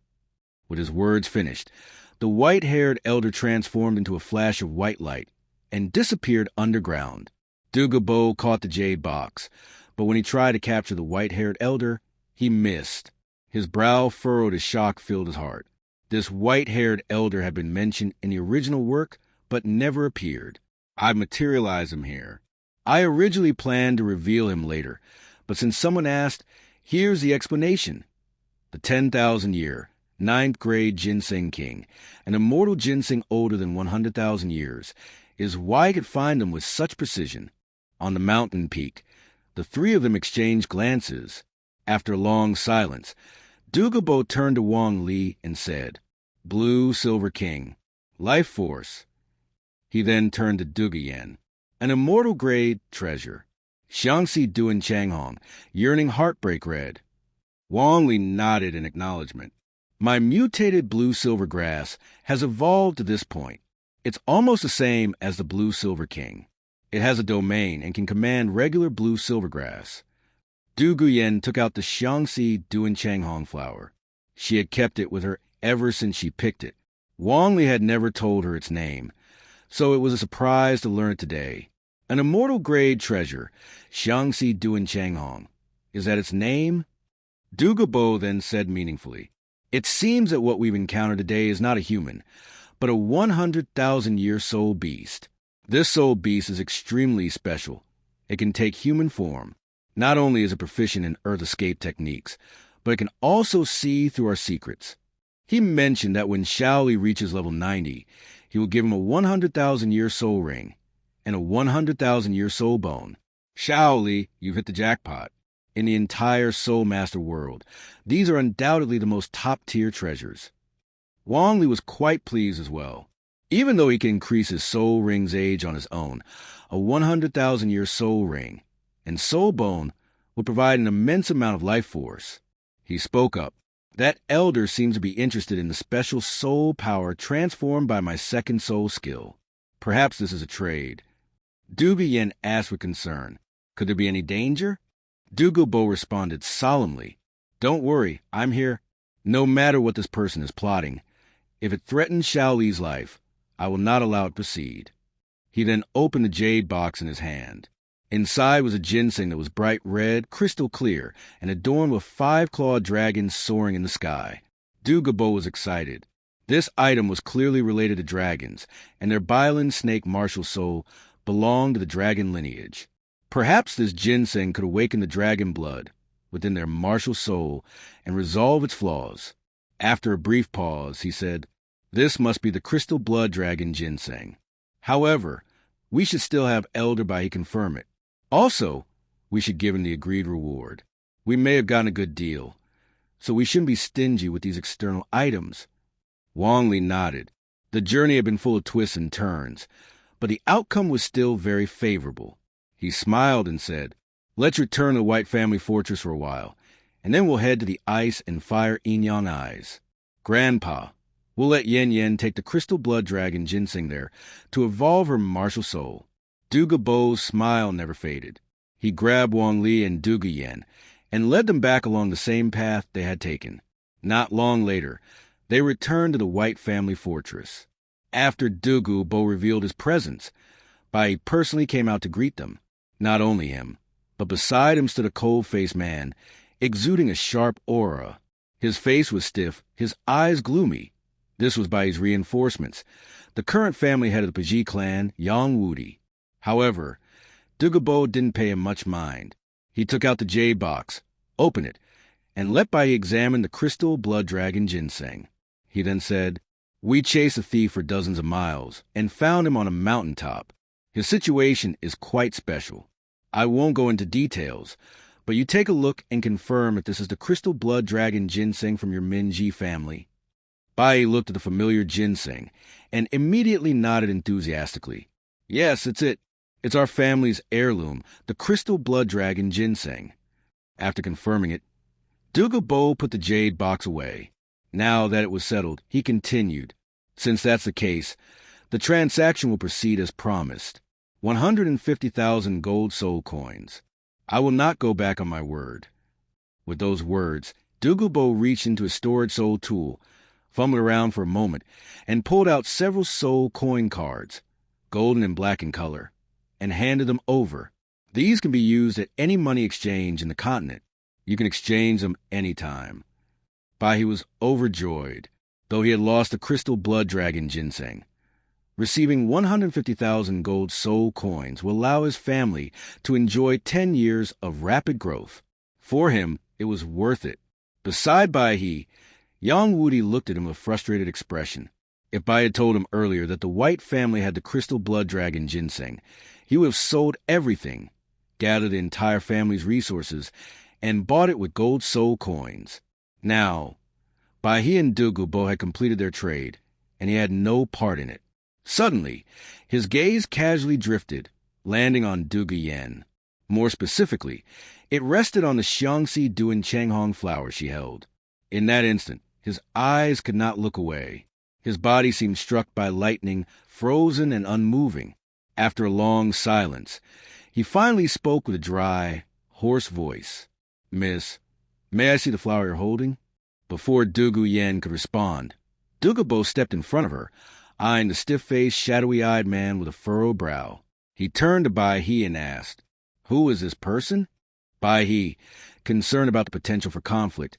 With his words finished, the white-haired elder transformed into a flash of white light and disappeared underground. Dugu caught the jade box, but when he tried to capture the white-haired elder, he missed. His brow furrowed as shock filled his heart. This white-haired elder had been mentioned in the original work, but never appeared. I've materialized him here. I originally planned to reveal him later, but since someone asked, here's the explanation. The 10,000-year, 9th grade Jinseng King, an immortal ginseng older than 100,000 years, is why I could find him with such precision. On the mountain peak, the three of them exchanged glances. After a long silence, Dugu turned to Wang Li and said, Blue Silver King, life force. He then turned to Dugu Yen, an immortal-grade treasure. Xiangxi Duan Changhong, yearning heartbreak red. Wang Li nodded in acknowledgement. My mutated Blue Silver Grass has evolved to this point. It's almost the same as the Blue Silver King. It has a domain and can command regular Blue Silver Grass. Dugu Yen took out the Xiangxi Duan Changhong flower. She had kept it with her ever since she picked it. Wang Li had never told her its name, so it was a surprise to learn it today. An immortal-grade treasure, Xiangxi Duan Changhong. Is that its name? Dugu then said meaningfully, It seems that what we've encountered today is not a human, but a 100,000-year soul beast. This soul beast is extremely special. It can take human form. Not only is it proficient in Earth escape techniques, but it can also see through our secrets. He mentioned that when Shaoli reaches level 90, he will give him a 100,000-year soul ring and a 100,000-year soul bone. Shaoli, you've hit the jackpot. In the entire Soul Master world, these are undoubtedly the most top-tier treasures. Wang Li was quite pleased as well. Even though he can increase his soul ring's age on his own, a 100,000-year soul ring and soul bone would provide an immense amount of life force. He spoke up. That elder seems to be interested in the special soul power transformed by my second soul skill. Perhaps this is a trade. Dugu Yen asked with concern. Could there be any danger? Dugu responded solemnly. Don't worry, I'm here. No matter what this person is plotting, if it threatens Shaoli's life, I will not allow it to proceed. He then opened the jade box in his hand. Inside was a jinseng that was bright red, crystal clear, and adorned with 5-clawed dragons soaring in the sky. Dugu was excited. This item was clearly related to dragons, and their Bylin snake martial soul belonged to the dragon lineage. Perhaps this jinseng could awaken the dragon blood within their martial soul and resolve its flaws. After a brief pause, he said, "This must be the crystal blood dragon jinseng. However, we should still have Elder Bai confirm it. Also, we should give him the agreed reward. We may have gotten a good deal, so we shouldn't be stingy with these external items." Wang Li nodded. The journey had been full of twists and turns, but the outcome was still very favorable. He smiled and said, "Let's return to the White Family Fortress for a while, and then we'll head to the Ice and Fire Inyan Eyes. Grandpa, we'll let Yen Yen take the crystal blood dragon ginseng there to evolve her martial soul." Dugu smile never faded. He grabbed Wang Li and Dugu Yen and led them back along the same path they had taken. Not long later, they returned to the White Family Fortress. After Dugu revealed his presence, Bai personally came out to greet them. Not only him, but beside him stood a cold-faced man, exuding a sharp aura. His face was stiff, his eyes gloomy. This was Bai's reinforcements, the current family head of the Paji clan, Yang Wudi. However, Dugu didn't pay him much mind. He took out the jade box, opened it, and let Bai examine the crystal blood dragon ginseng. He then said, "We chased a thief for dozens of miles and found him on a mountaintop. His situation is quite special. I won't go into details, but you take a look and confirm if this is the crystal blood dragon ginseng from your Minji family." Bai looked at the familiar ginseng and immediately nodded enthusiastically. "Yes, it's it. It's our family's heirloom, the crystal blood dragon ginseng." After confirming it, Dugu put the jade box away. Now that it was settled, he continued, "Since that's the case, the transaction will proceed as promised. 150,000 gold soul coins. I will not go back on my word." With those words, Dugu reached into his storage soul tool, fumbled around for a moment, and pulled out several soul coin cards, golden and black in color, and handed them over. These can be used at any money exchange in the continent. You can exchange them anytime. Bai was overjoyed, though he had lost the crystal blood dragon ginseng. Receiving 150,000 gold soul coins will allow his family to enjoy 10 years of rapid growth. For him, it was worth it. Beside Bai, Yang Wudi looked at him with a frustrated expression. If Bai had told him earlier that the White family had the crystal blood dragon ginseng, he would have sold everything, gathered the entire family's resources, and bought it with gold soul coins. Now, Bai and Dugu had completed their trade, and he had no part in it. Suddenly, his gaze casually drifted, landing on Dugu Yen. More specifically, it rested on the Xiangxi Duan Changhong flower she held. In that instant, his eyes could not look away. His body seemed struck by lightning, frozen and unmoving. After a long silence, he finally spoke with a dry, hoarse voice. "Miss, may I see the flower you're holding?" Before Dugu Yen could respond, Dugu stepped in front of her, eyeing the stiff-faced, shadowy-eyed man with a furrowed brow. He turned to Bai and asked, "Who is this person?" Bai, concerned about the potential for conflict,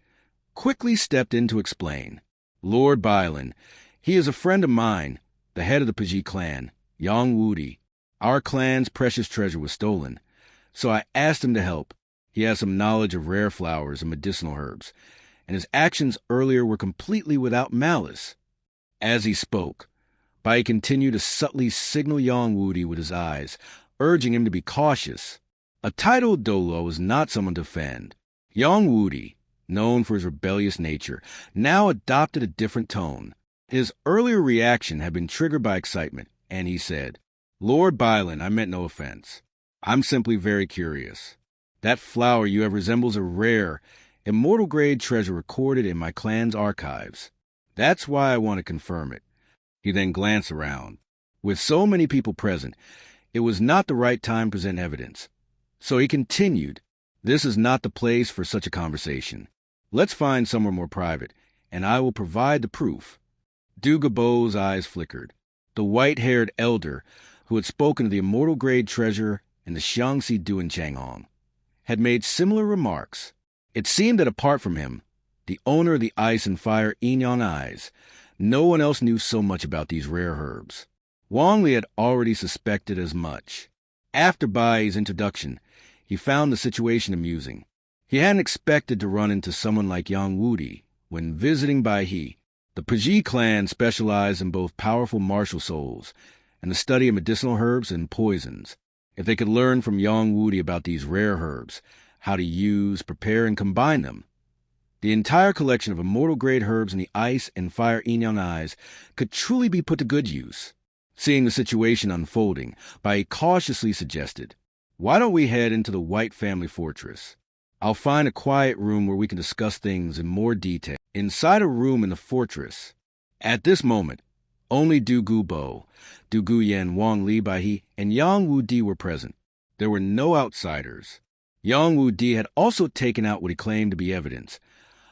quickly stepped in to explain. "Lord Bylin, he is a friend of mine, the head of the Paji clan, Yang Wudi. Our clan's precious treasure was stolen, so I asked him to help. He has some knowledge of rare flowers and medicinal herbs, and his actions earlier were completely without malice." As he spoke, Bai continued to subtly signal Yang Wudi with his eyes, urging him to be cautious. A titled Douluo is not someone to offend. Yang Wudi, known for his rebellious nature, now adopted a different tone. His earlier reaction had been triggered by excitement, and he said, "Lord Byron, I meant no offense. I'm simply very curious. That flower you have resembles a rare, immortal-grade treasure recorded in my clan's archives. That's why I want to confirm it." He then glanced around. With so many people present, it was not the right time to present evidence. So he continued, "This is not the place for such a conversation. Let's find somewhere more private, and I will provide the proof." Dugubo's eyes flickered. The white-haired elder, who had spoken of the immortal-grade treasure in the Xiangxi Duan Changhong, had made similar remarks. It seemed that apart from him, the owner of the ice and fire Yin eyes, no one else knew so much about these rare herbs. Wang Li had already suspected as much. After Bai's introduction, he found the situation amusing. He hadn't expected to run into someone like Yang Wudi when visiting Bai. The Paji clan specialized in both powerful martial souls and the study of medicinal herbs and poisons. If they could learn from Yang Wudi about these rare herbs, how to use, prepare, and combine them, the entire collection of immortal-grade herbs in the ice and fire Yin eyes could truly be put to good use. Seeing the situation unfolding, Bai cautiously suggested, "Why don't we head into the White Family Fortress? I'll find a quiet room where we can discuss things in more detail." Inside a room in the fortress, at this moment, only Dugu Yen, Wang Li, Bai, and Yang Wudi were present. There were no outsiders. Yang Wudi had also taken out what he claimed to be evidence,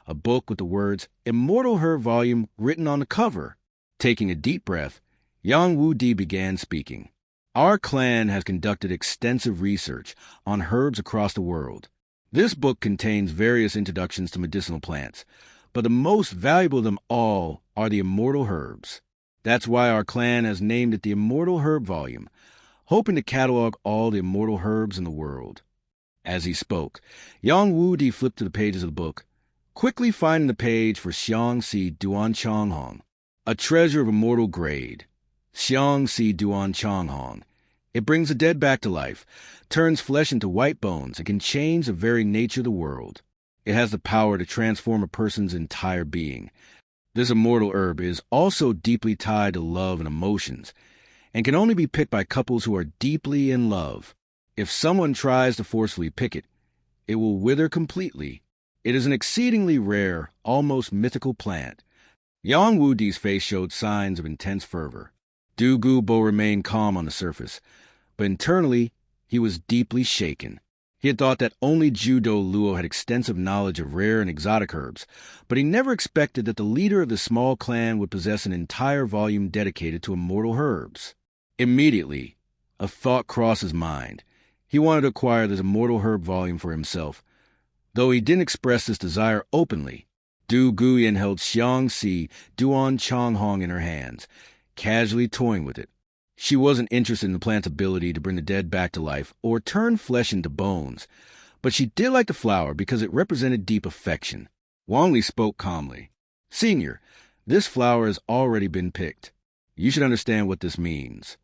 a book with the words Immortal Herb Volume written on the cover. Taking a deep breath, Yang Wudi began speaking. "Our clan has conducted extensive research on herbs across the world. This book contains various introductions to medicinal plants, but the most valuable of them all are the immortal herbs. That's why our clan has named it the Immortal Herb Volume, hoping to catalog all the immortal herbs in the world." As he spoke, Yang Wudi flipped to the pages of the book, quickly finding the page for Xiangxi Duan Changhong, a treasure of immortal grade. Xiangxi Duan Changhong. It brings the dead back to life, turns flesh into white bones, and can change the very nature of the world. It has the power to transform a person's entire being. This immortal herb is also deeply tied to love and emotions, and can only be picked by couples who are deeply in love. If someone tries to forcefully pick it, it will wither completely. It is an exceedingly rare, almost mythical plant. Yang Wudi's face showed signs of intense fervor. Dugu remained calm on the surface, but internally he was deeply shaken. He had thought that only Dulo had extensive knowledge of rare and exotic herbs, but he never expected that the leader of the small clan would possess an entire volume dedicated to immortal herbs. Immediately, a thought crossed his mind. He wanted to acquire this immortal herb volume for himself. Though he didn't express this desire openly, Dugu Yen held Xiangxi Duan Changhong in her hands, casually toying with it. She wasn't interested in the plant's ability to bring the dead back to life or turn flesh into bones, but she did like the flower because it represented deep affection. Wang Li spoke calmly. "Senior, this flower has already been picked. You should understand what this means."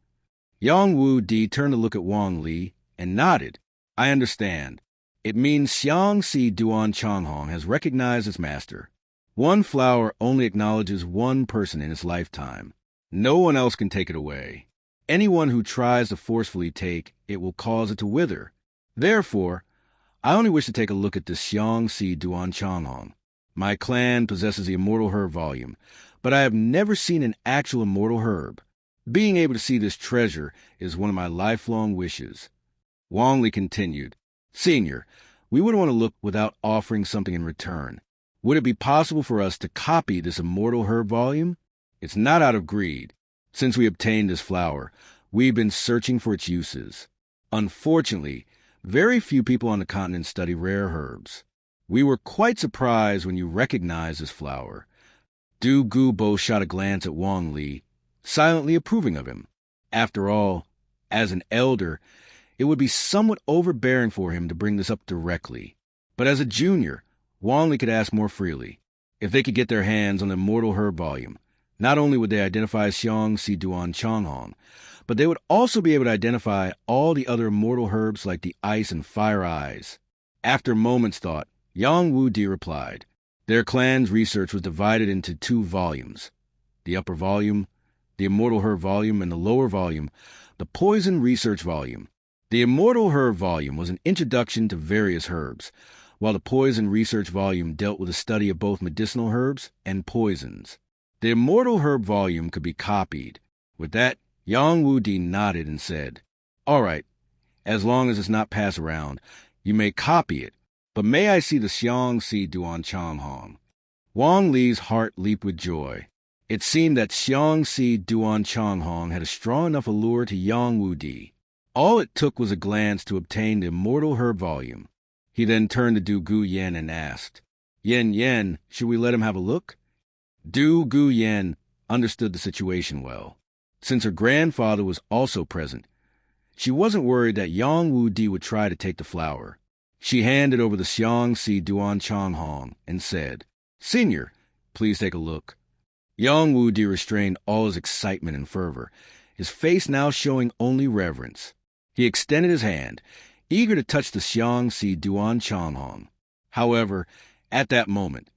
Yang Wudi turned to look at Wang Li and nodded. "I understand. It means Xiangxi Duan Changhong has recognized its master. One flower only acknowledges one person in its lifetime. No one else can take it away. Anyone who tries to forcefully take it will cause it to wither. Therefore, I only wish to take a look at this Xiangxi Duan Changhong. My clan possesses the Immortal Herb Volume, but I have never seen an actual immortal herb. Being able to see this treasure is one of my lifelong wishes." Wang Li continued, "Senior, we wouldn't want to look without offering something in return. Would it be possible for us to copy this Immortal Herb Volume? It's not out of greed. Since we obtained this flower, we've been searching for its uses. Unfortunately, very few people on the continent study rare herbs. We were quite surprised when you recognized this flower." Dugu shot a glance at Wang Li, silently approving of him. After all, as an elder, it would be somewhat overbearing for him to bring this up directly. But as a junior, Wang Li could ask more freely. If they could get their hands on the Immortal Herb Volume, not only would they identify Xiangxi Duan Changhong, but they would also be able to identify all the other immortal herbs like the ice and fire eyes. After a moment's thought, Yang Wudi replied, "Their clan's research was divided into 2 volumes. the upper volume, the Immortal herb volume, and the lower volume, the poison research volume. The Immortal herb volume was an introduction to various herbs, while the poison research volume dealt with a study of both medicinal herbs and poisons. The Immortal herb volume could be copied. With that, Yang Wudi nodded and said, "All right, as long as it's not passed around, you may copy it, but may I see the Xiang Si Duan Chang Hong?" Wang Li's heart leaped with joy. It seemed that Xiang Si Duan Chang Hong had a strong enough allure to Yang Wudi. All it took was a glance to obtain the Immortal herb volume. He then turned to Dugu Yen and asked, Yen, should we let him have a look?" Dugu Yen understood the situation well. Since her grandfather was also present, she wasn't worried that Yang Wudi would try to take the flower. She handed over the Xiang Si Duan Chang Hong and said, "Senior, please take a look." Yang Wudi restrained all his excitement and fervor, his face now showing only reverence. He extended his hand, eager to touch the Xiang Si Duan Chang Hong. However, at that moment,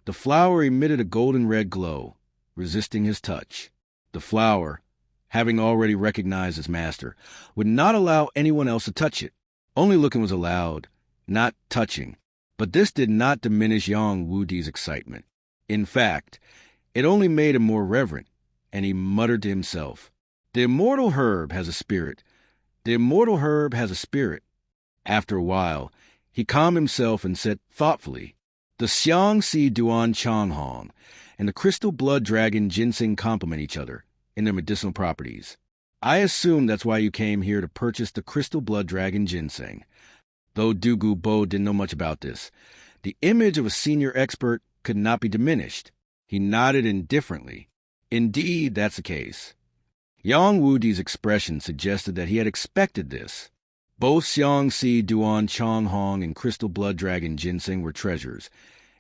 the flower emitted a golden red glow, resisting his touch. The flower, having already recognized its master, would not allow anyone else to touch it. Only looking was allowed, not touching. But this did not diminish Yang Wudi's excitement. In fact, it only made him more reverent, and he muttered to himself, "The Immortal herb has a spirit. The Immortal herb has a spirit." After a while, he calmed himself and said thoughtfully, "The Xiang Si Duan Chang Hong and the crystal blood dragon jinseng complement each other in their medicinal properties. I assume that's why you came here to purchase the crystal blood dragon ginseng." Though Dugu Bo didn't know much about this, the image of a senior expert could not be diminished. He nodded indifferently. Indeed, that's the case. Yang Wudi's expression suggested that he had expected this. Both Xiang Si Duan Chang Hong and crystal blood dragon ginseng were treasures,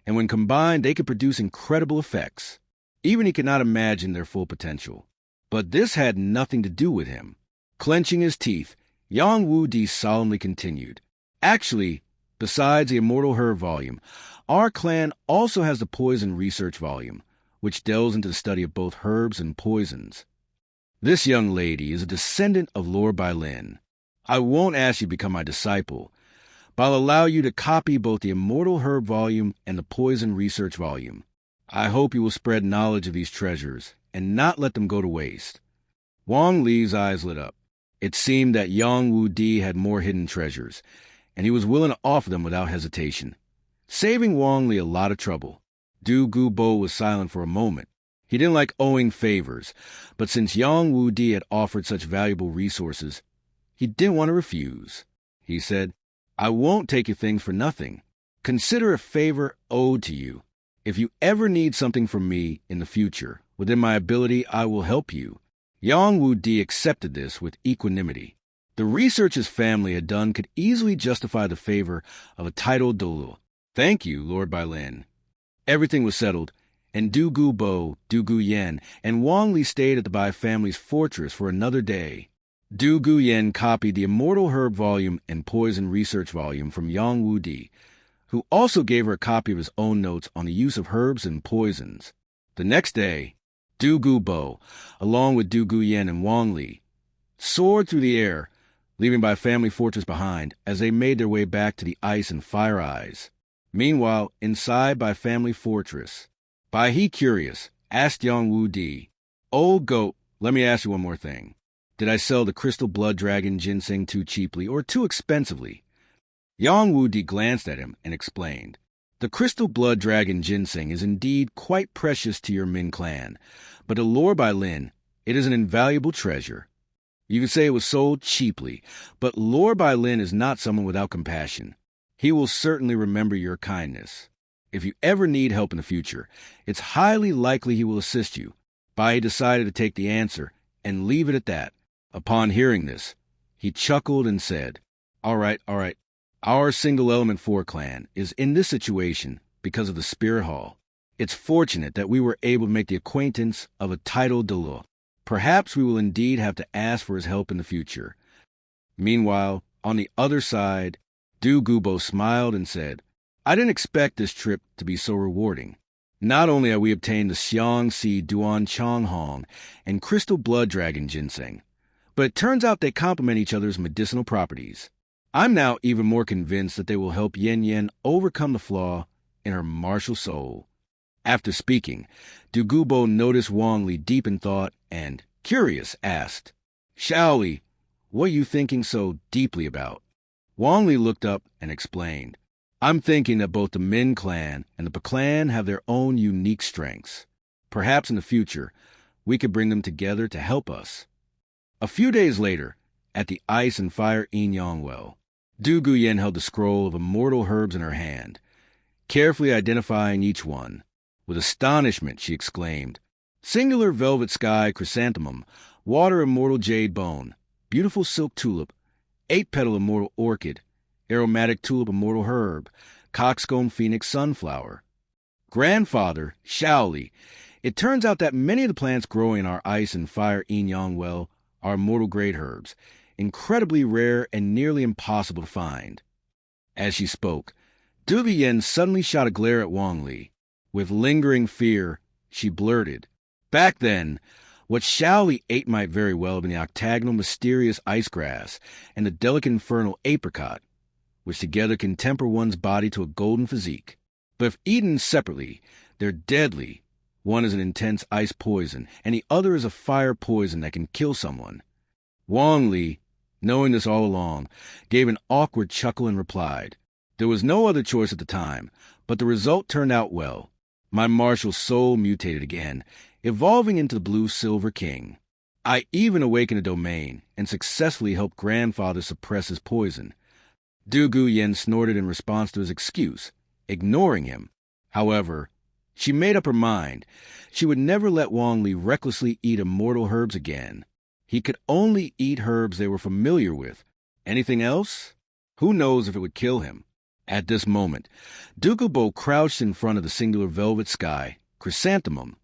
and when combined they could produce incredible effects. Even he could not imagine their full potential. But this had nothing to do with him. Clenching his teeth, Yang Wudi solemnly continued, "Actually, besides the Immortal herb volume, our clan also has the poison research volume, which delves into the study of both herbs and poisons. This young lady is a descendant of Lord Bailin. I won't ask you to become my disciple, but I'll allow you to copy both the Immortal herb volume and the poison research volume. I hope you will spread knowledge of these treasures and not let them go to waste." Wang Li's eyes lit up. It seemed that Yang Wudi had more hidden treasures, and he was willing to offer them without hesitation, saving Wang Li a lot of trouble. Dugu Bo was silent for a moment. He didn't like owing favors, but since Yang Wudi had offered such valuable resources, he didn't want to refuse. He said, "I won't take your things for nothing. Consider a favor owed to you. If you ever need something from me in the future, within my ability, I will help you." Yang Wudi accepted this with equanimity. The research his family had done could easily justify the favor of a titled Dulo. "Thank you, Lord Bailin." Everything was settled, and Dugu Bo, Dugu Yen, and Wang Li stayed at the Bai family's fortress for another day. Dugu Yen copied the Immortal herb volume and poison research volume from Yang Wudi, who also gave her a copy of his own notes on the use of herbs and poisons. The next day, Dugu Bo, along with Dugu Yen and Wang Li, soared through the air, leaving Bai family fortress behind as they made their way back to the ice and fire eyes. Meanwhile, inside Bai family fortress, Bai He Curious asked Yang Wudi, "Old goat, let me ask you one more thing. Did I sell the crystal blood dragon ginseng too cheaply or too expensively?" Yang Wudi glanced at him and explained, "The crystal blood dragon ginseng is indeed quite precious to your Min clan, but to Lord Bailin, it is an invaluable treasure. You could say it was sold cheaply, but Lord Bailin is not someone without compassion. He will certainly remember your kindness. If you ever need help in the future, it's highly likely he will assist you." Bai decided to take the answer and leave it at that. Upon hearing this, he chuckled and said, All right. Our single element 4 clan is in this situation because of the Spirit Hall. It's fortunate that we were able to make the acquaintance of a titled Dulo. Perhaps we will indeed have to ask for his help in the future." Meanwhile, on the other side, Dugu Bo smiled and said, "I didn't expect this trip to be so rewarding. Not only have we obtained the Xiangxi Duan Changhong and Crystal Blood Dragon Jinseng, but it turns out they complement each other's medicinal properties. I'm now even more convinced that they will help Yen Yen overcome the flaw in her martial soul. After speaking, Dugu noticed Wang Li deep in thought and, curious, asked, "Shaoli, what are you thinking so deeply about?" Wang Li looked up and explained, "I'm thinking that both the Min clan and the Pa clan have their own unique strengths. Perhaps in the future, we could bring them together to help us." A few days later, at the Ice and Fire Yin Yang well, Dugu Yen held the scroll of immortal herbs in her hand, carefully identifying each one. With astonishment, she exclaimed, "Singular velvet sky chrysanthemum, water immortal jade bone, beautiful silk tulip, 8-petal immortal orchid, aromatic tulip immortal herb, coxcomb phoenix sunflower." Grandfather, Shaoli, it turns out that many of the plants growing in our Ice and Fire Yin Yang well are immortal grade herbs, incredibly rare and nearly impossible to find. As she spoke, Dugu Yen suddenly shot a glare at Wang Li. With lingering fear, she blurted, "Back then, what Shaoli ate might very well have been the octagonal mysterious ice grass and the delicate infernal apricot, which together can temper one's body to a golden physique. But if eaten separately, they're deadly. One is an intense ice poison, and the other is a fire poison that can kill someone." Wang Li, knowing this all along, gave an awkward chuckle and replied, "There was no other choice at the time, but the result turned out well. My martial soul mutated again, evolving into the Blue-Silver King. I even awakened a domain and successfully helped Grandfather suppress his poison." Dugu Yen snorted in response to his excuse, ignoring him. However, she made up her mind. She would never let Wang Li recklessly eat immortal herbs again. He could only eat herbs they were familiar with. Anything else? Who knows if it would kill him? At this moment, Dugu crouched in front of the singular velvet sky, chrysanthemum,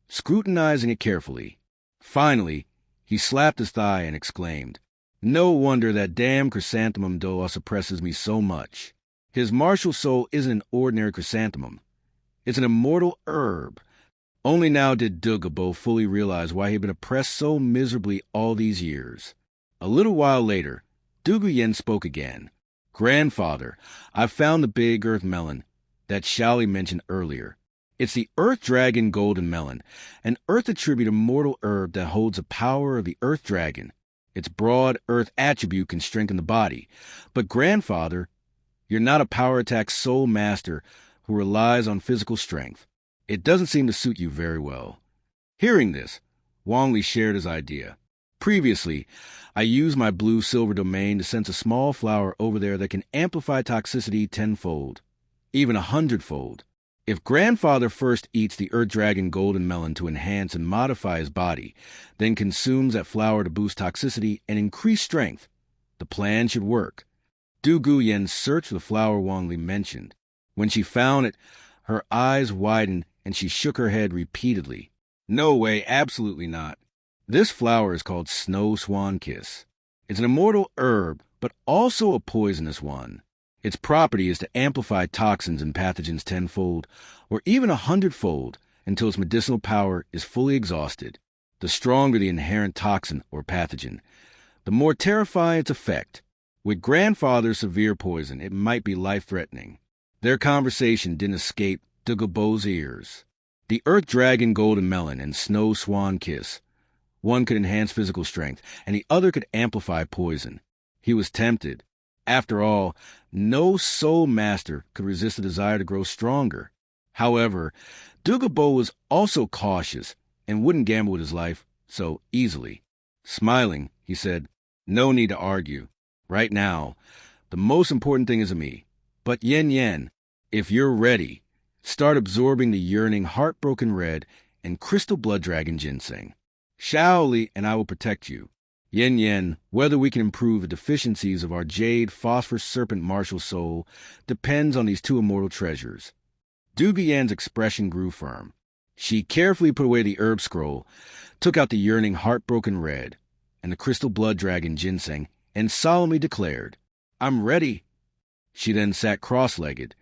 scrutinizing it carefully. Finally, he slapped his thigh and exclaimed, "No wonder that damn chrysanthemum doa suppresses me so much. His martial soul isn't an ordinary chrysanthemum. It's an immortal herb." Only now did Dugu fully realize why he had been oppressed so miserably all these years. A little while later, Dugu Yen spoke again. "Grandfather, I've found the big earth melon that Shaoli mentioned earlier. It's the Earth Dragon Golden Melon, an Earth attribute immortal herb that holds the power of the Earth Dragon. Its broad Earth attribute can strengthen the body. But Grandfather, you're not a power attack soul master who relies on physical strength. It doesn't seem to suit you very well." Hearing this, Wang Li shared his idea. "Previously, I used my blue-silver domain to sense a small flower over there that can amplify toxicity 10-fold, even 100-fold. If Grandfather first eats the Earth Dragon Golden Melon to enhance and modify his body, then consumes that flower to boost toxicity and increase strength, the plan should work." Dugu Yen searched for the flower Wang Li mentioned. When she found it, her eyes widened and she shook her head repeatedly. "No way, absolutely not. This flower is called Snow Swan Kiss. It's an immortal herb, but also a poisonous one. Its property is to amplify toxins and pathogens 10-fold, or even 100-fold, until its medicinal power is fully exhausted. The stronger the inherent toxin or pathogen, the more terrifying its effect. With Grandfather's severe poison, it might be life-threatening." Their conversation didn't escape Dugu ears. The Earth Dragon Golden Melon and Snow Swan Kiss. One could enhance physical strength, and the other could amplify poison. He was tempted. After all, no soul master could resist the desire to grow stronger. However, Dugu was also cautious and wouldn't gamble with his life so easily. Smiling, he said, "No need to argue. Right now, the most important thing is me. But Yen Yen, if you're ready, start absorbing the yearning heartbroken red and crystal blood dragon ginseng. Shaoli and I will protect you. Yen Yen, whether we can improve the deficiencies of our jade phosphorus serpent martial soul depends on these two immortal treasures." Dugu Yen's expression grew firm. She carefully put away the herb scroll, took out the yearning heartbroken red and the crystal blood dragon ginseng, and solemnly declared, "I'm ready." She then sat cross-legged,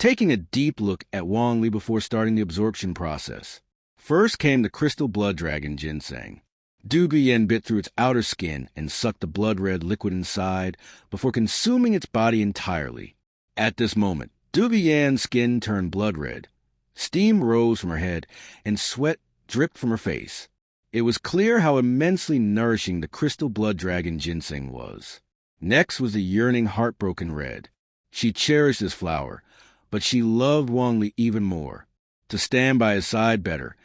taking a deep look at Wang Li before starting the absorption process. First came the crystal blood dragon jinseng. Dugu Yen bit through its outer skin and sucked the blood-red liquid inside before consuming its body entirely. At this moment, Dugu Yen's skin turned blood-red. Steam rose from her head and sweat dripped from her face. It was clear how immensely nourishing the crystal blood dragon ginseng was. Next was the yearning heartbroken red. She cherished this flower, but she loved Wang Li even more. To stand by his side better,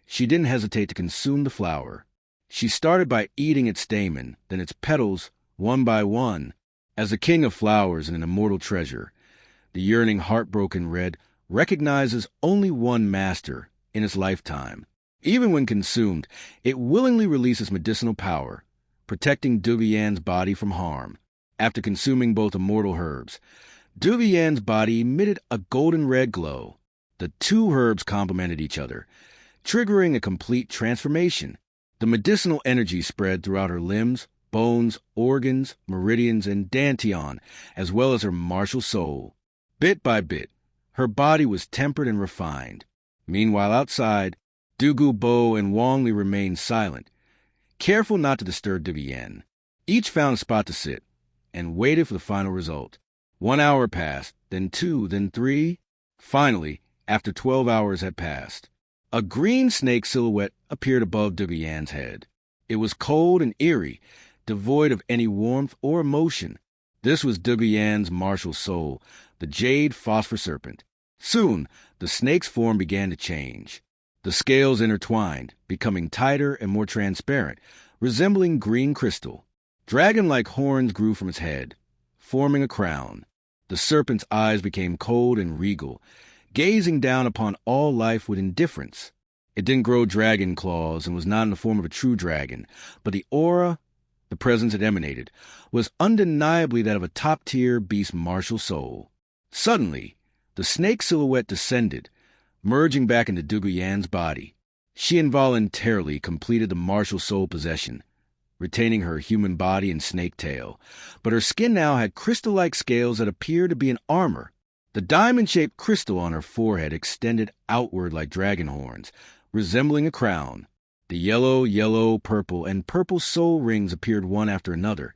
she didn't hesitate to consume the flower. She started by eating its stamen, then its petals, one by one. As the king of flowers and an immortal treasure, the yearning heartbroken red recognizes only one master in its lifetime. Even when consumed, it willingly releases medicinal power, protecting Dugu Yen's body from harm. After consuming both immortal herbs, Dugu Yen's body emitted a golden red glow. The two herbs complemented each other, triggering a complete transformation. The medicinal energy spread throughout her limbs, bones, organs, meridians, and dantian, as well as her martial soul. Bit by bit, her body was tempered and refined. Meanwhile, outside, Dugu Bo and Wang Li remained silent, careful not to disturb Dugu Yen. Each found a spot to sit and waited for the final result. 1 hour passed, then 2, then 3. Finally, after 12 hours had passed, a green snake silhouette appeared above Dugu Yen's head. It was cold and eerie, devoid of any warmth or emotion. This was Dugu Yen's martial soul, the jade phosphor serpent. Soon, the snake's form began to change. The scales intertwined, becoming tighter and more transparent, resembling green crystal. Dragon-like horns grew from its head, forming a crown. The serpent's eyes became cold and regal, gazing down upon all life with indifference. It didn't grow dragon claws and was not in the form of a true dragon, but the aura the presence it emanated was undeniably that of a top-tier beast martial soul. Suddenly, the snake silhouette descended, merging back into Dugu Yen's body. She involuntarily completed the martial soul possession, retaining her human body and snake tail, but her skin now had crystal-like scales that appeared to be an armor. The diamond-shaped crystal on her forehead extended outward like dragon horns, resembling a crown. The yellow, purple, and purple soul rings appeared one after another,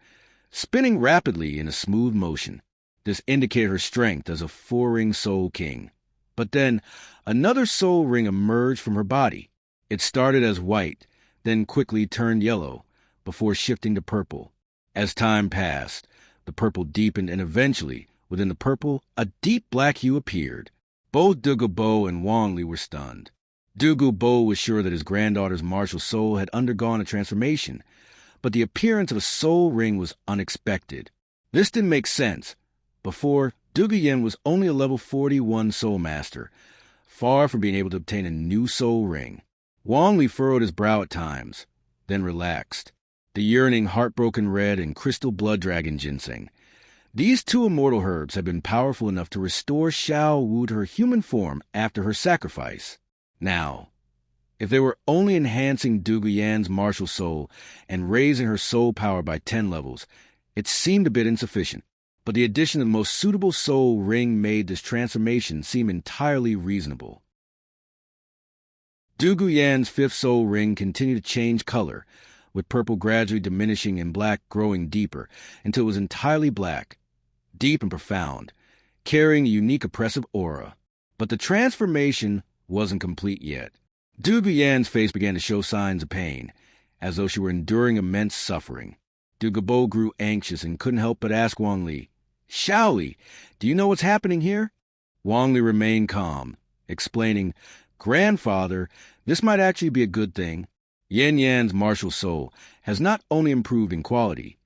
spinning rapidly in a smooth motion. This indicated her strength as a four-ring soul king. But then, another soul ring emerged from her body. It started as white, then quickly turned yellow, before shifting to purple. As time passed, the purple deepened and eventually, within the purple, a deep black hue appeared. Both Dugu Bo and Wang Li were stunned. Dugu Bo was sure that his granddaughter's martial soul had undergone a transformation, but the appearance of a soul ring was unexpected. This didn't make sense. Before, Dugu Yen was only a level 41 soul master, far from being able to obtain a new soul ring. Wang Li furrowed his brow at times, then relaxed. The yearning heartbroken red and crystal blood dragon ginseng. These two immortal herbs had been powerful enough to restore Xiao Wu to her human form after her sacrifice. Now, if they were only enhancing Dugu Yen's martial soul and raising her soul power by 10 levels, it seemed a bit insufficient. But the addition of the most suitable soul ring made this transformation seem entirely reasonable. Dugu Yen's fifth soul ring continued to change color, with purple gradually diminishing and black growing deeper until it was entirely black, deep and profound, carrying a unique oppressive aura. But the transformation wasn't complete yet. Dugu Yen's face began to show signs of pain, as though she were enduring immense suffering. Dugu Bo grew anxious and couldn't help but ask Wang Li, "Xiao Li, do you know what's happening here?" Wang Li remained calm, explaining, "Grandfather, this might actually be a good thing. Yan's martial soul has not only improved in quality,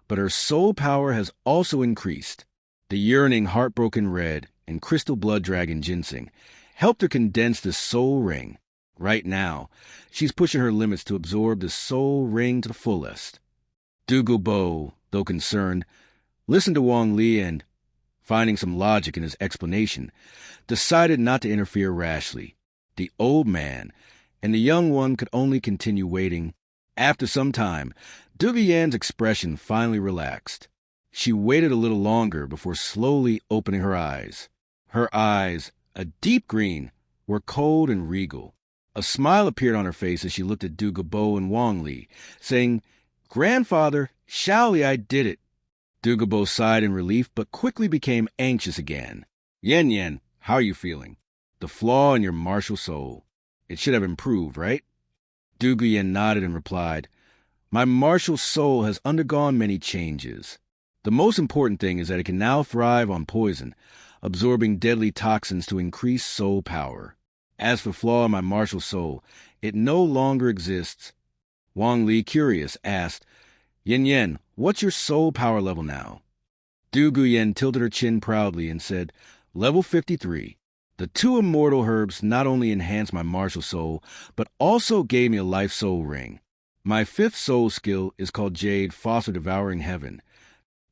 but her soul power has also increased. The yearning heartbroken red and crystal blood dragon ginseng helped her condense the soul ring. Right now, she's pushing her limits to absorb the soul ring to the fullest." Dugu Bo, though concerned, listened to Wang Li and, finding some logic in his explanation, decided not to interfere rashly. The old man and the young one could only continue waiting. After some time, Dugu Yen's expression finally relaxed. She waited a little longer before slowly opening her eyes. Her eyes, a deep green, were cold and regal. A smile appeared on her face as she looked at Dugu and Wang Li, saying, "Grandfather, surely I did it." Dugu sighed in relief, but quickly became anxious again. Yen, how are you feeling? The flaw in your martial soul. It should have improved, right? Dugu Yen nodded and replied, "My martial soul has undergone many changes. The most important thing is that it can now thrive on poison, absorbing deadly toxins to increase soul power. As for flaw in my martial soul, it no longer exists." Wang Li, curious, asked, Yen, what's your soul power level now?" Dugu Yen tilted her chin proudly and said, "Level 53. The 2 immortal herbs not only enhanced my martial soul, but also gave me a life soul ring. My 5th soul skill is called Jade Phosphor Devouring Heaven.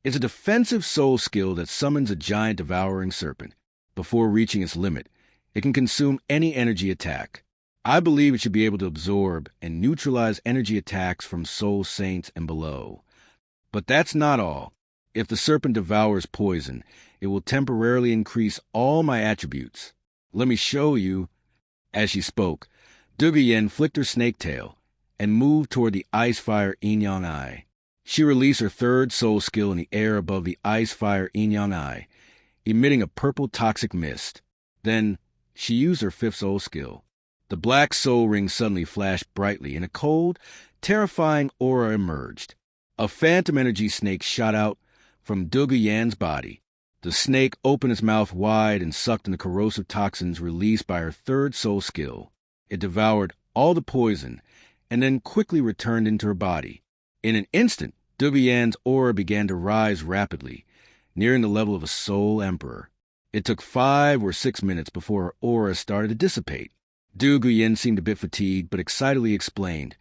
It's a defensive soul skill that summons a giant devouring serpent. Before reaching its limit, it can consume any energy attack. I believe it should be able to absorb and neutralize energy attacks from soul saints and below. But that's not all. If the serpent devours poison, it will temporarily increase all my attributes. Let me show you." As she spoke, Dugu Yen flicked her snake tail and moved toward the ice-fire yin-yang eye. She released her 3rd soul skill in the air above the ice-fire yin-yang eye, emitting a purple toxic mist. Then she used her 5th soul skill. The black soul ring suddenly flashed brightly, and a cold, terrifying aura emerged. A phantom energy snake shot out from Dugu Yan's body. The snake opened its mouth wide and sucked in the corrosive toxins released by her 3rd soul skill. It devoured all the poison and then quickly returned into her body. In an instant, Dugu Yan's aura began to rise rapidly, nearing the level of a soul emperor. It took 5 or 6 minutes before her aura started to dissipate. Dugu Yen seemed a bit fatigued, but excitedly explained,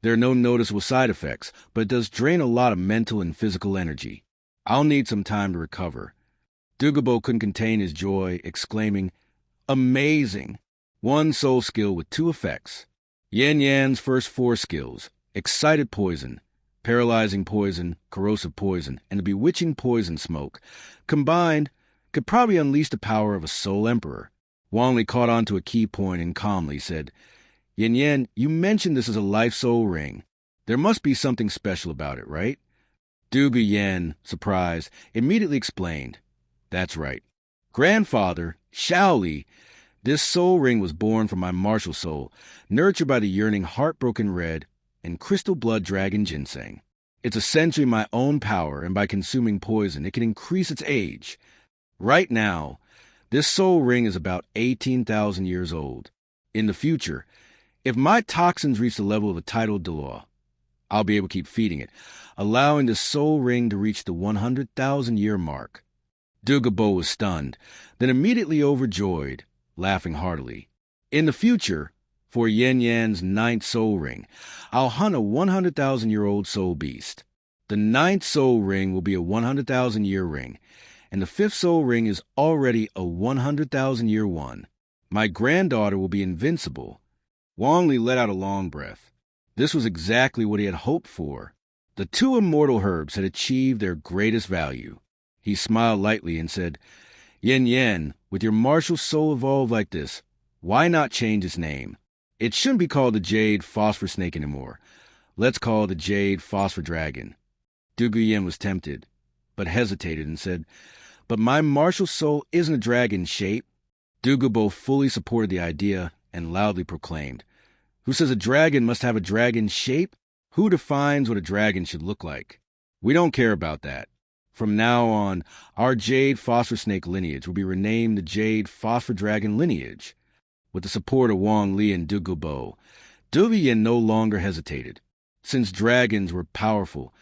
"There are no noticeable side effects, but it does drain a lot of mental and physical energy. I'll need some time to recover." Dugu couldn't contain his joy, exclaiming, "Amazing! 1 soul skill with 2 effects. Yan's first 4 skills, excited poison, paralyzing poison, corrosive poison, and the bewitching poison smoke, combined, could probably unleash the power of a soul emperor." Wang Li caught on to a key point and calmly said, Yen, you mentioned this is a life soul ring. There must be something special about it, right?" Dugu Yen, surprised, immediately explained, "That's right. Grandfather, Shaoli, this soul ring was born from my martial soul, nurtured by the yearning heartbroken red and crystal blood dragon jinseng. It's essentially my own power, and by consuming poison, it can increase its age. Right now, this soul ring is about 18,000 years old. In the future, if my toxins reach the level of a tidal Dulo, I'll be able to keep feeding it, allowing the soul ring to reach the 100,000-year mark." Dugu was stunned, then immediately overjoyed, laughing heartily. "In the future, for Yan's 9th soul ring, I'll hunt a 100,000-year-old soul beast. The 9th soul ring will be a 100,000-year ring, and the 5th soul ring is already a 100,000-year one. My granddaughter will be invincible." Wang Li let out a long breath. This was exactly what he had hoped for. The 2 immortal herbs had achieved their greatest value. He smiled lightly and said, Yen, with your martial soul evolved like this, why not change its name? It shouldn't be called the Jade Phosphor Snake anymore. Let's call it the Jade Phosphor Dragon." Dugu Yen was tempted, but hesitated and said, "But my martial soul isn't a dragon shape." Dugu fully supported the idea and loudly proclaimed, "Who says a dragon must have a dragon shape? Who defines what a dragon should look like? We don't care about that. From now on, our Jade Phosphor Snake lineage will be renamed the Jade Phosphor Dragon lineage." With the support of Wang Li and Dugu Yen no longer hesitated. Since dragons were powerful,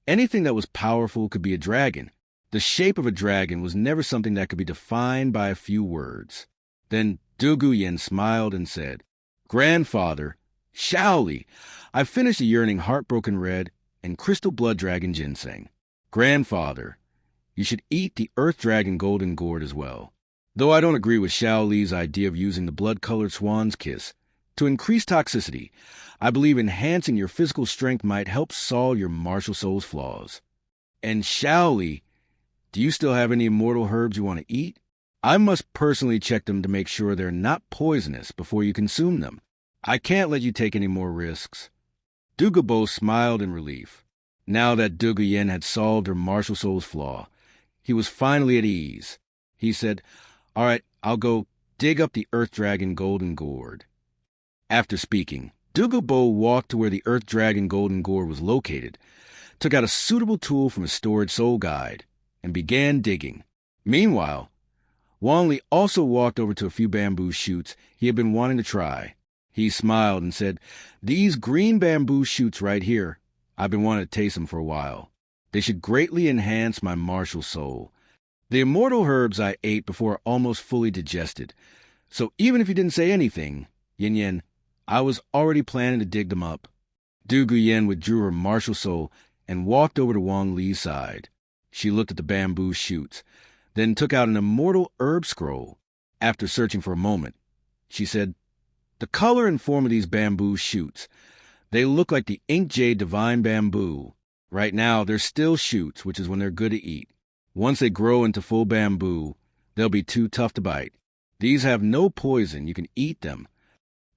anything that was powerful could be a dragon. The shape of a dragon was never something that could be defined by a few words. Then Dugu Yen smiled and said, "Grandfather, Shaoli, I've finished the yearning heartbroken red and crystal blood dragon ginseng. Grandfather, you should eat the earth dragon golden gourd as well." Though I don't agree with Shaoli's idea of using the blood-colored swan's kiss to increase toxicity, I believe enhancing your physical strength might help solve your martial soul's flaws. And Shaoli, do you still have any immortal herbs you want to eat? I must personally check them to make sure they're not poisonous before you consume them. I can't let you take any more risks." Dugu smiled in relief. Now that Dugu Yen had solved her martial soul's flaw, he was finally at ease. He said, "All right, I'll go dig up the Earth Dragon Golden Gourd." After speaking, Dugu walked to where the Earth Dragon Golden Gourd was located, took out a suitable tool from his storage soul guide, and began digging. Meanwhile, Wang Li also walked over to a few bamboo shoots he had been wanting to try. He smiled and said, "These green bamboo shoots right here, I've been wanting to taste them for a while. They should greatly enhance my martial soul. The immortal herbs I ate before are almost fully digested, so even if you didn't say anything, Yin, I was already planning to dig them up." Dugu Yen withdrew her martial soul and walked over to Wang Li's side. She looked at the bamboo shoots, then took out an immortal herb scroll. After searching for a moment, she said, "The color and form of these bamboo shoots, they look like the ink jade divine bamboo. Right now, they're still shoots, which is when they're good to eat. Once they grow into full bamboo, they'll be too tough to bite. These have no poison. You can eat them."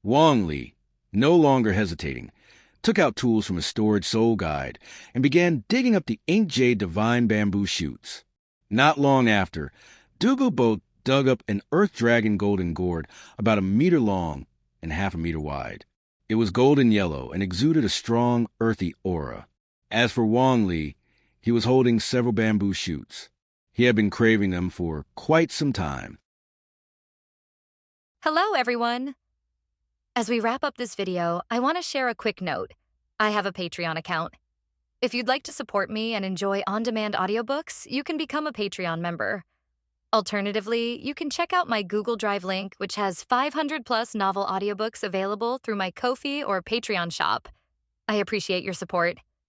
Wang Li, no longer hesitating, took out tools from his storage soul guide and began digging up the ink jade divine bamboo shoots. Not long after, Dugu dug up an Earth Dragon Golden Gourd about 1 meter long and 1/2 meter wide. It was golden yellow and exuded a strong, earthy aura. As for Wang Li, he was holding several bamboo shoots. He had been craving them for quite some time. Hello, everyone. As we wrap up this video, I want to share a quick note. I have a Patreon account. If you'd like to support me and enjoy on-demand audiobooks, you can become a Patreon member. Alternatively, you can check out my Google Drive link, which has 500+ novel audiobooks available through my Ko-fi or Patreon shop. I appreciate your support.